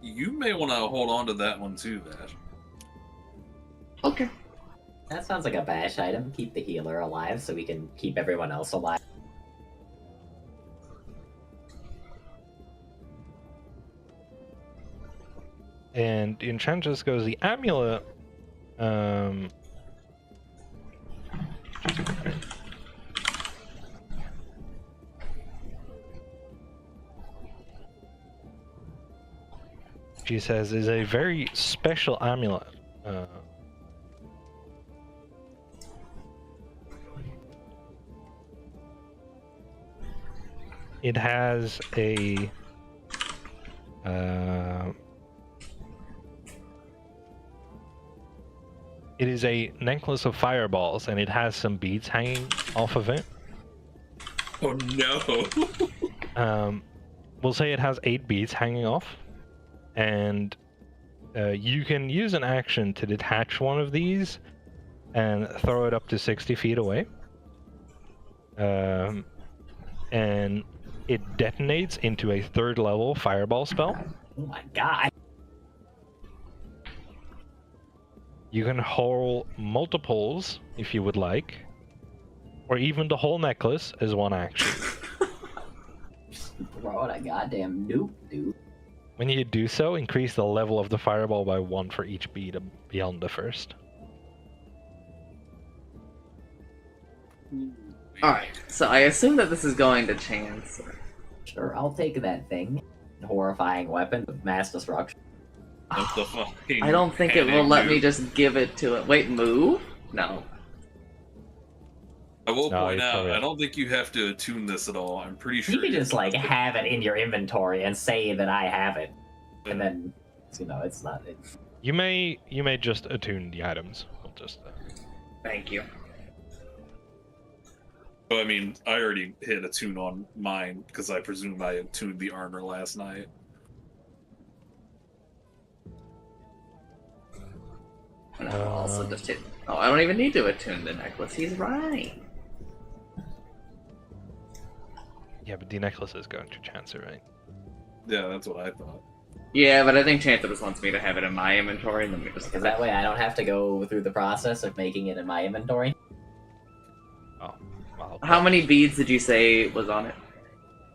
You may want to hold on to that one too, Vash. Okay. That sounds like a Vash item. Keep the healer alive so we can keep everyone else alive. And the enchantress goes, the amulet, she says, is a very special amulet. It has a it is a necklace of fireballs, and it has some beads hanging off of it. Oh no! We'll say it has 8 beads hanging off, and you can use an action to detach one of these and throw it up to 60 feet away. And it detonates into a 3rd level fireball spell. Oh my god. You can haul multiples if you would like, or even the whole necklace as one action. Throw out a goddamn nuke, dude. When you do so, increase the level of the fireball by 1 for each beat beyond the first. Alright, so I assume that this is going to chance. Sure, I'll take that thing. Horrifying weapon of mass destruction. What the fucking I don't think it will panic, let me dude. just give it to it. Wait, move? No. I will No, point you out, probably- I don't think you have to attune this at all. I'm pretty sure You can you're just like supposed to- have it in your inventory and say that I have it, and then it's not. You may just attune the items. We'll just. Thank you. So, I mean, I already hit attune on mine because I presume I attuned the armor last night. And I'll also just hit. Oh, I don't even need to attune the necklace. He's right. Yeah, but the necklace is going to Chancer, right? Yeah, that's what I thought. Yeah, but I think Chancer just wants me to have it in my inventory, and then we just. Because that way I don't have to go through the process of making it in my inventory. Oh, well. How many beads did you say was on it?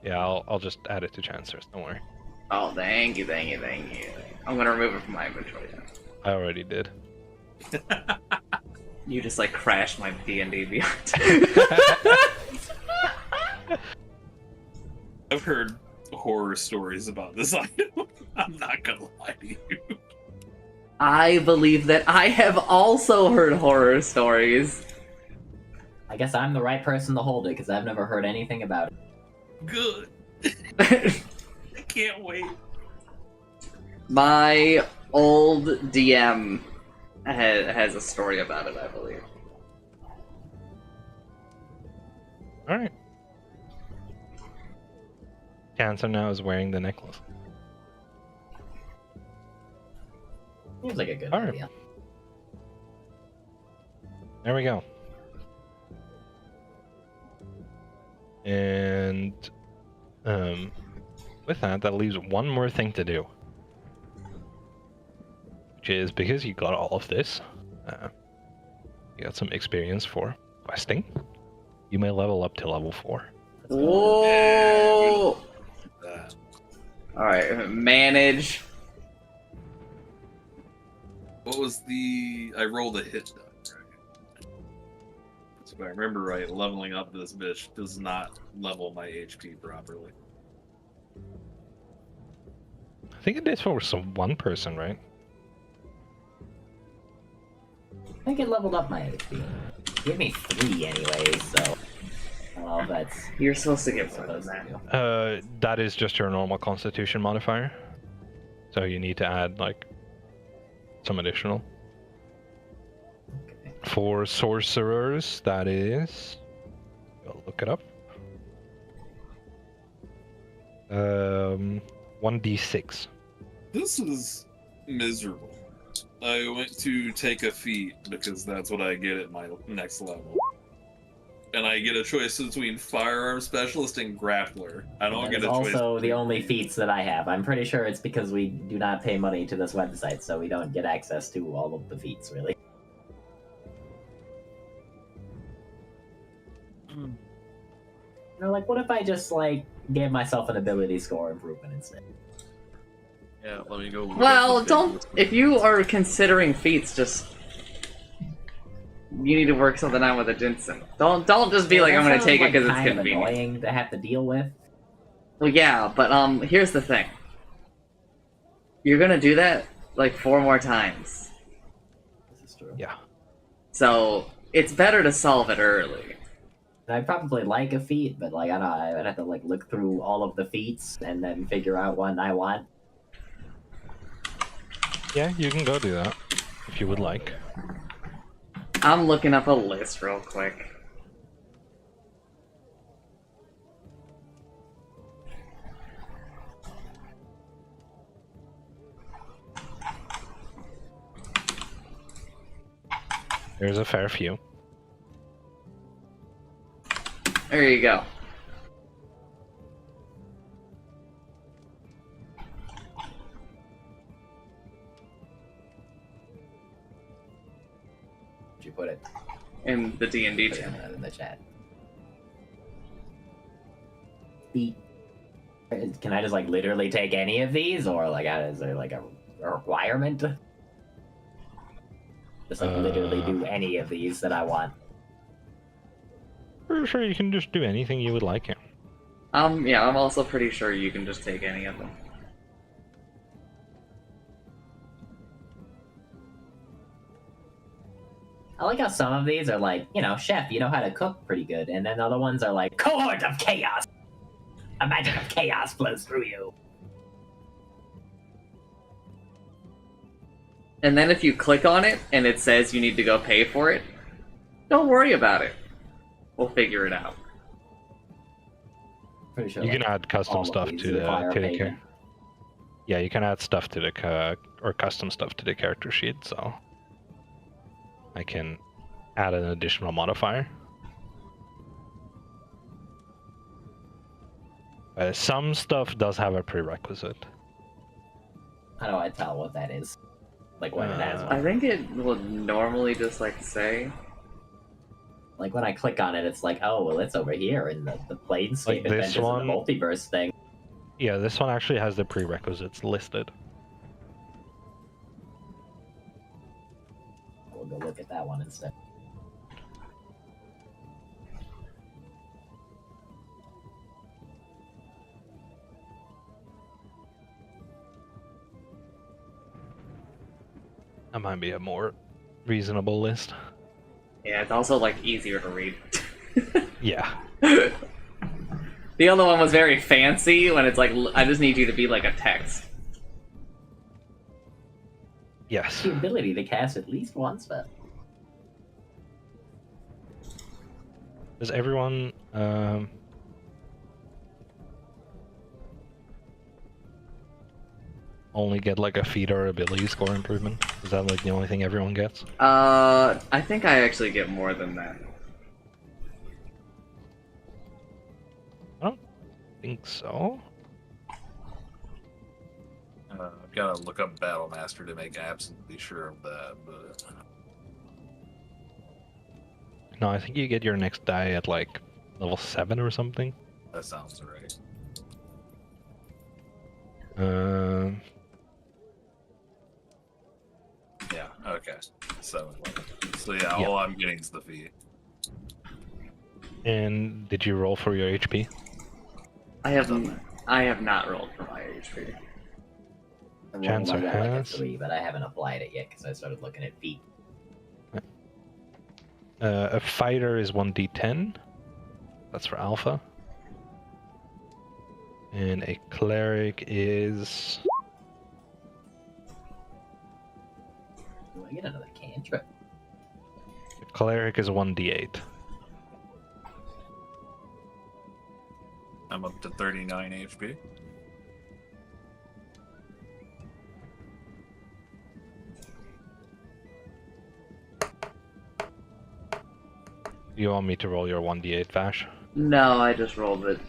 Yeah, I'll just add it to Chancer's. Don't worry. Oh, thank you, thank you, thank you. I'm gonna remove it from my inventory then. I already did. You just like crashed my D&D Beyond. I've heard horror stories about this item. I'm not gonna lie to you. I believe that I have also heard horror stories. I guess I'm the right person to hold it because I've never heard anything about it. Good. I can't wait. My old DM has a story about it, I believe. Alright. Chancer now is wearing the necklace. Seems like a good Alright. idea. There we go. And with that leaves one more thing to do. Which is, because you got all of this, you got some experience for questing, you may level up to level 4. Whoa! Uh, Alright, manage. what was the... I rolled a hit die, right? So if I remember right, leveling up this bitch does not level my HP properly. I think it is for some one person, right? I think it leveled up my HP. Give me 3 anyways, so I don't know if that's You're supposed to get more than supposed to that. do. That is just your normal Constitution modifier. So you need to add, like, some additional. Okay. For sorcerers, that is... I'll look it up. 1d6. This was miserable. I went to take a feat because that's what I get at my next level. And I get a choice between firearm specialist and grappler. I don't That get is a choice. also the between- only feats that I have. I'm pretty sure it's because we do not pay money to this website, so we don't get access to all of the feats, really. You know, like, what if I just, like, gave myself an ability score improvement instead? Yeah, let me go. Well, don't. If you are considering feats, just. You need to work something out with a Jensen. Don't just be like, I'm gonna That take it sounds, because like, it's kind of convenient. annoying to have to deal with. Well, yeah, but here's the thing. You're gonna do that like 4 more times, This is true. Yeah. so it's better to solve it early. I'd probably like a feat, but, like, I don't know, I'd have to, like, look through all of the feats and then figure out one I want. Yeah, you can go do that, if you would like. I'm looking up a list real quick. There's a fair few. There you go. Did you put it? in the D&D Put it channel. in the chat. Can I just like literally take any of these, or like is there like a requirement? Just like literally do any of these that I want. Pretty sure you can just do anything you would like here. Yeah, I'm also pretty sure you can just take any of them. I like how some of these are like, you know, chef, you know how to cook pretty good, and then other ones are like, cohort of chaos. A magic of chaos flows through you. And then if you click on it and it says you need to go pay for it, don't worry about it. We'll figure it out. Pretty sure You like, can add custom all of stuff these to the require character. payment. Yeah, you can add stuff to the or custom stuff to the character sheet. So I can add an additional modifier. Some stuff does have a prerequisite. How do I tell what that is? Like when it has I one. think it will normally just like say. Like when I click on it, it's like, oh, well, it's over here in the Planescape Like this Adventures one? and the Multiverse thing. Yeah, this one actually has the prerequisites listed. We'll go look at that one instead. That might be a more reasonable list. Yeah, it's also like easier to read. Yeah. The other one was very fancy when it's like, I just need you to be like a text. Yes. The ability to cast at least one spell. Does everyone only get like a feat or ability score improvement? Is that like the only thing everyone gets? I think I actually get more than that. I don't think so. I've got to look up Battle Master to make absolutely sure of that, but No, I think you get your next die at like level 7 or something. that sounds right. Yeah, okay. 7 level. So yeah, Yeah. all I'm getting is the fee. And did you roll for your HP? I have not rolled for my HP. I rolled Chancer like a has. 3, but I haven't applied it yet because I started looking at feet. A fighter is 1d10. That's for alpha. And a cleric is... Do I get another cantrip? A cleric is 1d8. I'm up to 39 HP. You want me to roll your 1d8, Vash? No, I just rolled it.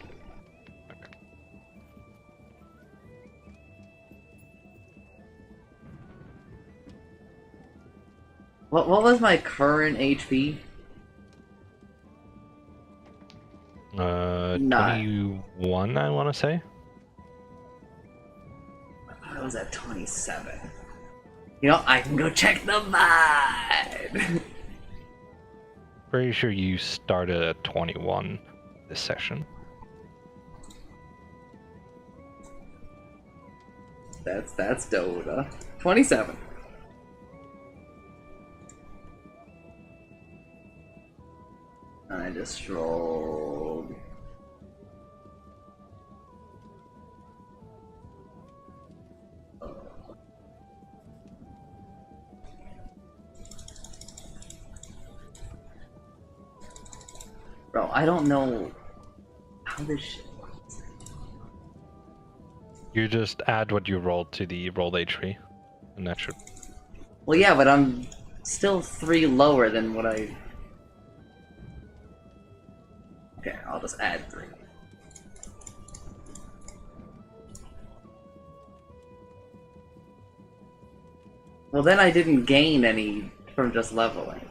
What was my current HP? 21, I want to say. I was at 27. You know, I can go check the VOD! Pretty sure you started at 21 this session. That's Dota. 27. I just rolled. Bro, I don't know how this shit works. You just add what you rolled to the rolled HP, and that should... Well, yeah, but I'm still 3 lower than what I... Okay, I'll just add 3. Well, then I didn't gain any from just leveling.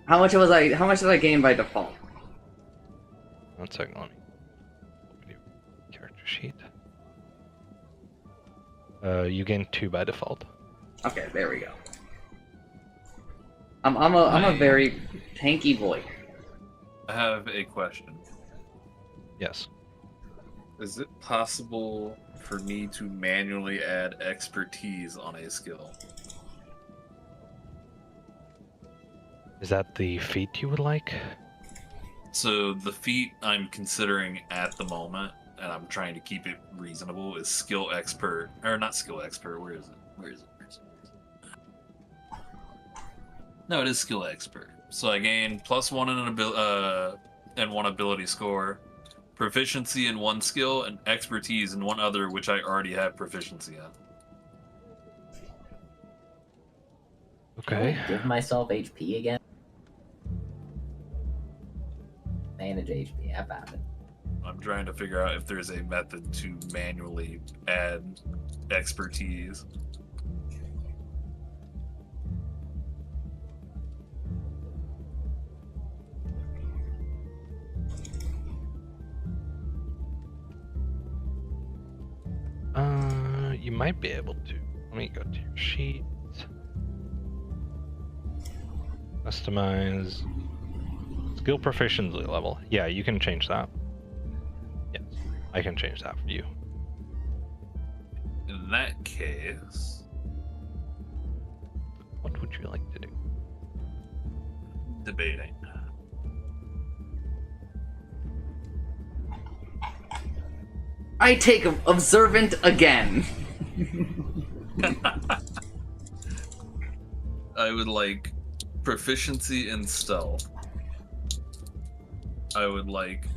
How much was I? How much did I gain by default? 1 second, let me open your character sheet. You gain 2 by default. Okay, there we go. I'm a very tanky boy. I have a question. Yes. Is it possible for me to manually add expertise on a skill? Is that the feat you would like? So the feat I'm considering at the moment, and I'm trying to keep it reasonable, is skill expert, or not skill expert. Where is it? Where is it? No, it is skill expert. So I gain +1 in one ability score, proficiency in 1 skill, and expertise in 1 other, which I already have proficiency in. Okay. Give myself HP again. Manage HP. I found it. I'm trying to figure out if there's a method to manually add expertise. You might be able to. Let me go to your sheet. Customize skill proficiency level. Yeah, you can change that. Yes, I can change that for you. In that case, What would you like to do? debating. I take observant again. I would like proficiency in stealth. I would like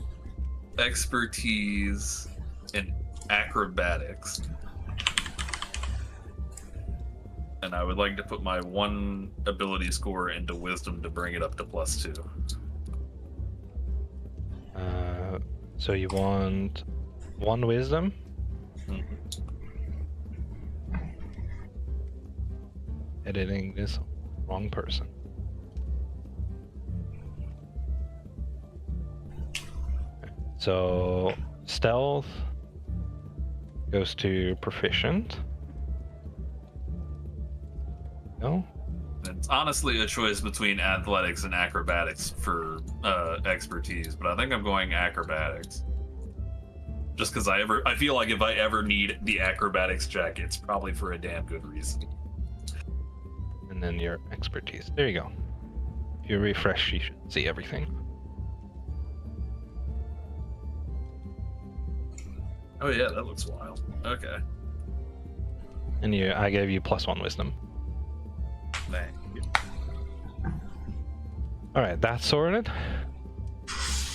expertise in acrobatics. And I would like to put my 1 ability score into wisdom to bring it up to +2. So you want 1 wisdom? Mhm. Editing this wrong person. So stealth goes to proficient. No? It's honestly a choice between athletics and acrobatics for expertise, but I think I'm going acrobatics. Just because I feel like if I ever need the acrobatics check, it's probably for a damn good reason. And then your expertise. There you go. If you refresh, you should see everything. Oh yeah, that looks wild. Okay. And I gave you +1 wisdom. Thank you. Alright, that's sorted.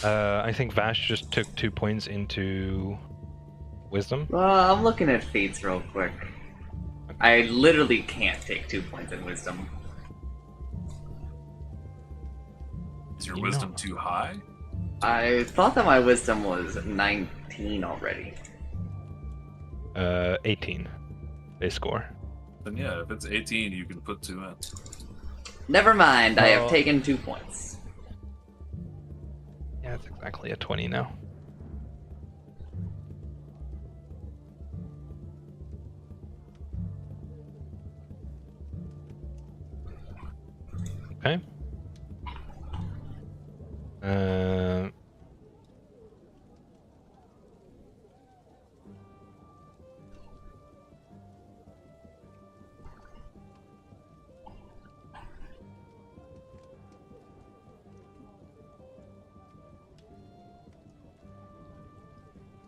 I think Vash just took 2 points into wisdom. I'm looking at fates real quick. I literally can't take 2 points in wisdom. Is your You wisdom know. too high? I thought that my wisdom was 19 already. 18. They score. Then yeah, if it's 18, you can put 2 in. Never mind, I have Well- taken 2 points. Yeah, it's exactly a 20 now. Okay.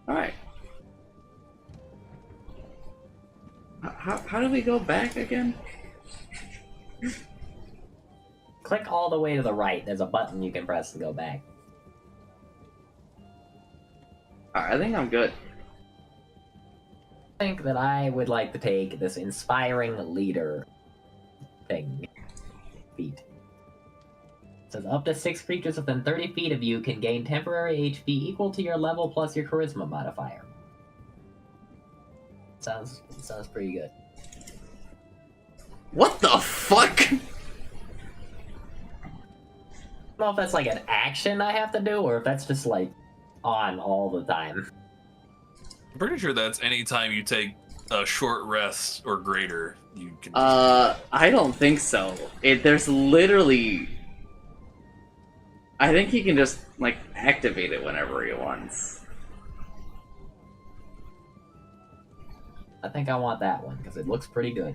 Alright. How do we go back again? Click all the way to the right. There's a button you can press to go back. Alright, I think I'm good. I think that I would like to take this inspiring leader thing. Feat. It says up to 6 creatures within 30 feet of you can gain temporary HP equal to your level plus your charisma modifier. Sounds pretty good. What the fuck? I don't know if that's like an action I have to do, or if that's just like on all the time. I'm pretty sure that's anytime you take a short rest or greater, you can. I don't think so. There's literally. I think he can just like activate it whenever he wants. I think I want that one because it looks pretty good.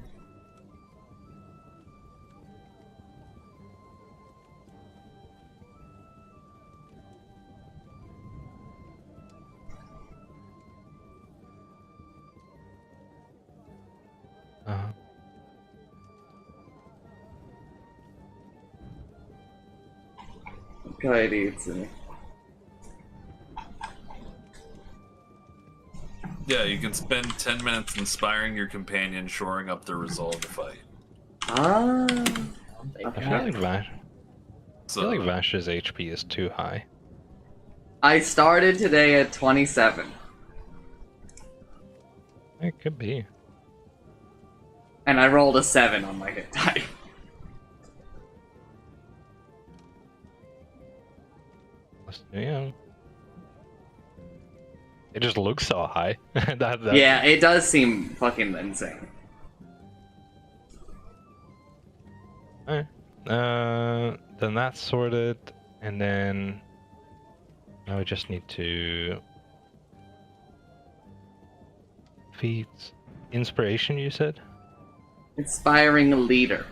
Kaiditsu. Yeah, you can spend 10 minutes inspiring your companion, shoring up their resolve to fight. Ah. I feel like Vash. So, I feel like Vash's HP is too high. I started today at 27. It could be. And I rolled a 7 on my hit die. Yeah. It just looks so high. Yeah, it does seem fucking insane. Alright. Then that's sorted, and then now we just need to feats. Inspiration, you said? Inspiring a leader.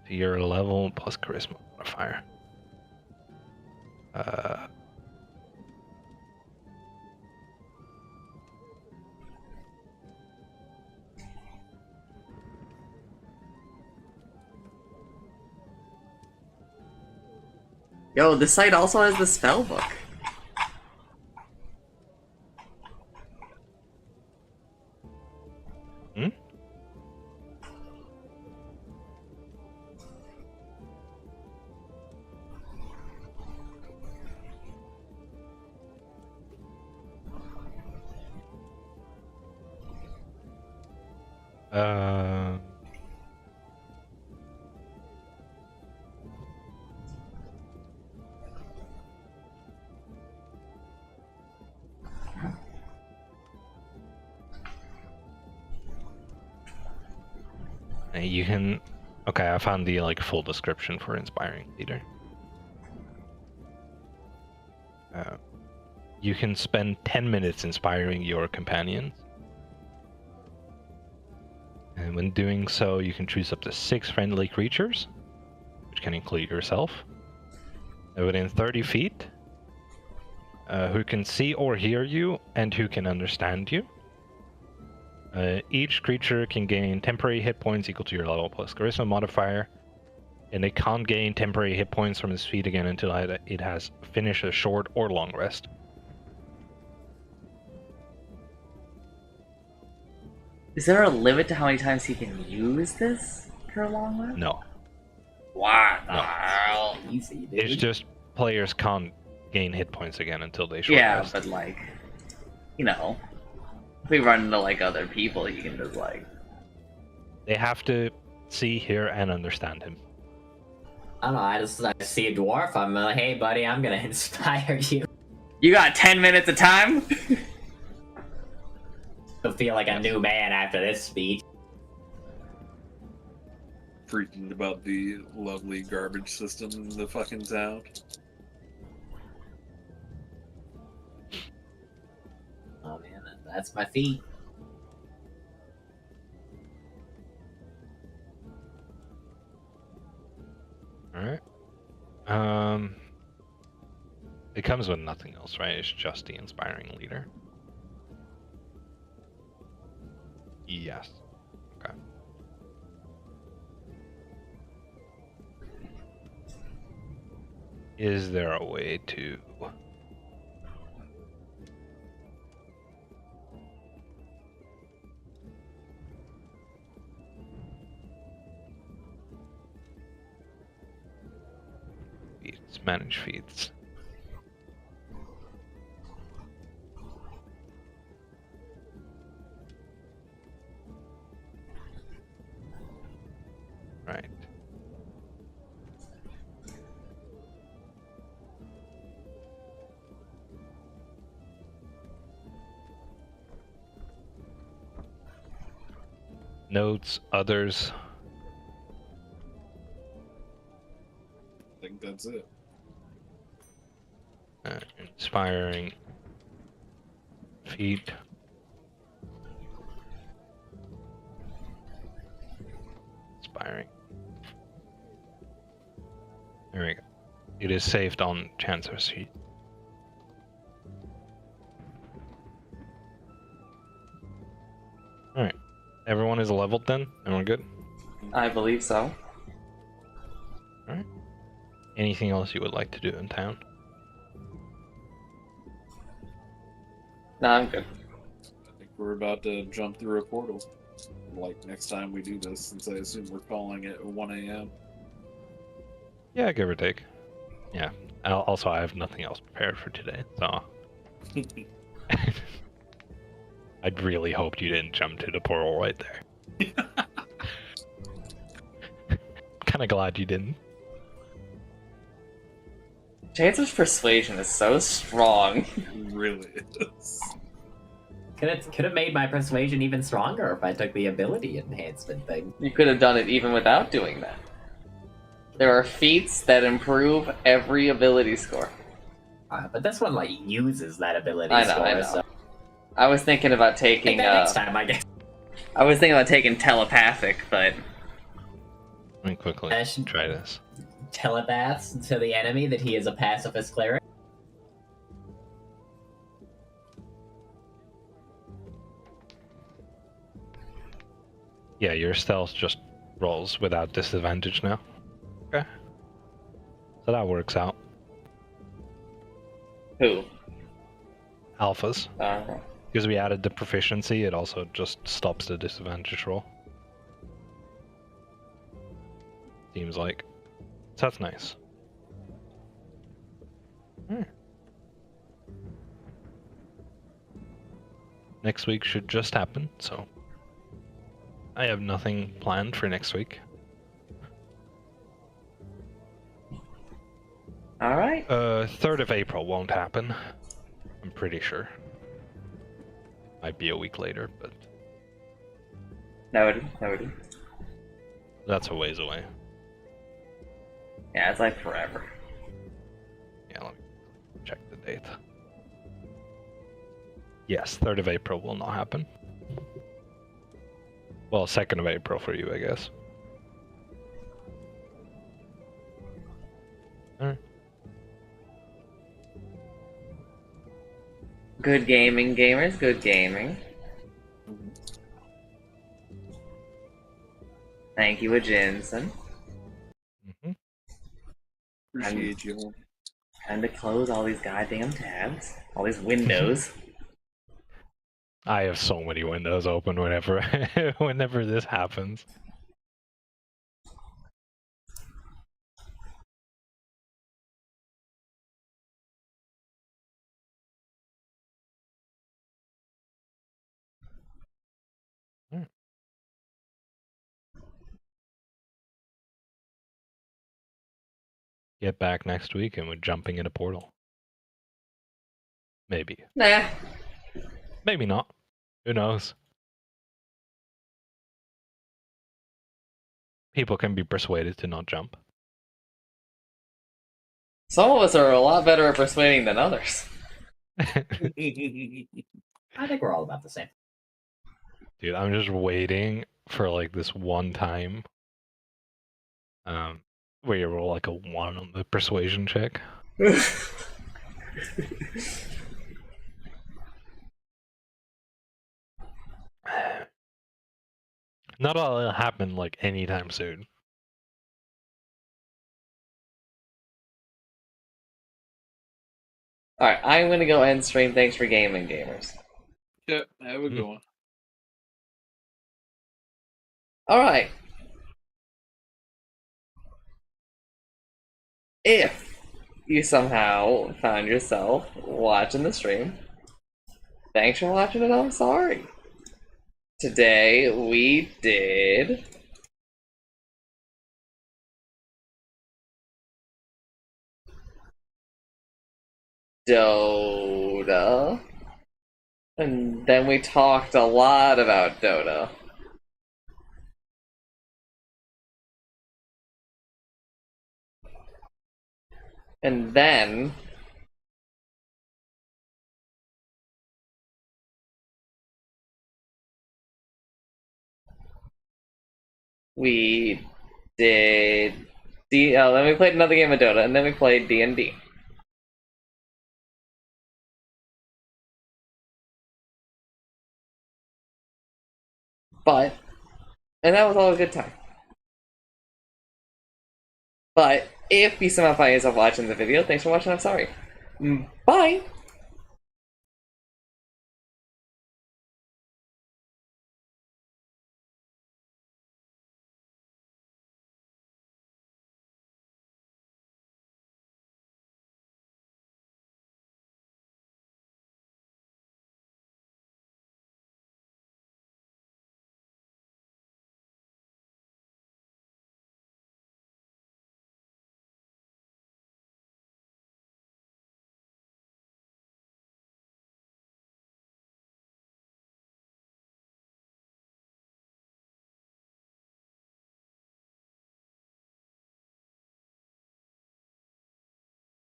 To your level plus charisma modifier. Yo, this site also has the spell book. Hmm? You can. Okay, I found the like full description for inspiring leader. You can spend 10 minutes inspiring your companions. And when doing so, you can choose up to 6 friendly creatures, which can include yourself, within 30 feet, who can see or hear you and who can understand you. Each creature can gain temporary hit points equal to your level plus charisma modifier, and it can't gain temporary hit points from its feet again until it has finished a short or long rest. Is there a limit to how many times he can use this per long rest? No. What the No. hell? Easy, dude. It's just players can't gain hit points again until they short Yeah, rest. but like, you know, if we run into like other people, you can just like. They have to see, hear, and understand him. I don't know, I see a dwarf, I'm like, hey buddy, I'm gonna inspire you. You got 10 minutes of time? You'll feel like a new man after this speech. freaking about the lovely garbage system in the fucking town. Oh man, that's my feet. Alright. It comes with nothing else, right? It's just the inspiring leader. Yes. Okay. Is there a way to... Feats, manage feats. Right. Notes, others. I think that's it. Inspiring. Feet. Inspiring. There we go. It is saved on Chancellor's sheet. Alright. Everyone is leveled then? Everyone good? I believe so. Alright. Anything else you would like to do in town? No, I'm good. I think we're about to jump through a portal. Like next time we do this, since I assume we're calling it 1 a.m. Yeah, give or take. Yeah. Also, I have nothing else prepared for today, so... I'd really hoped you didn't jump to the portal right there. Kind of glad you didn't. Chancellor's persuasion is so strong. It really is. Could have made my persuasion even stronger if I took the ability enhancement thing. You could have done it even without doing that. There are feats that improve every ability score. But this one like uses that ability I know, score. I know. So I was thinking about take taking. that next time, I guess. I was thinking about taking telepathic, but Let me quickly Vash try this. telepaths to the enemy that he is a pacifist cleric. Yeah, your stealth just rolls without disadvantage now. Okay. So that works out. who? Alphas. Uh, Because we added the proficiency, it also just stops the disadvantage roll. Seems like. So that's nice. Next week should just happen, so I have nothing planned for next week. all right. 3rd of April won't happen. I'm pretty sure. Might be a week later, but Noted. Noted. that's a ways away. Yeah, it's like forever. Yeah, let me check the date. Yes, 3rd of April will not happen. Well, 2nd of April for you, I guess. Alright. Good gaming, gamers. Good gaming. Thank you, Jensen. Mm-hmm. Appreciate you. Time to close all these goddamn tabs, all these windows. I have so many windows open whenever whenever this happens. Get back next week and we're jumping in a portal. Maybe. Nah. Maybe not. Who knows? People can be persuaded to not jump. Some of us are a lot better at persuading than others. I think we're all about the same. Dude, I'm just waiting for like this one time where you roll like a 1 on the persuasion check. Not all it'll happen like anytime soon. Alright, I'm gonna go end stream. Thanks for gaming, gamers. Yeah, have a good one. Alright. If you somehow found yourself watching the stream, thanks for watching it. I'm sorry. Today we did Dota, and then we talked a lot about Dota. And then we did then we played another game of Dota, and then we played D&D. And that was all a good time. But if you somehow find yourself watching the video, thanks for watching. I'm sorry. Bye.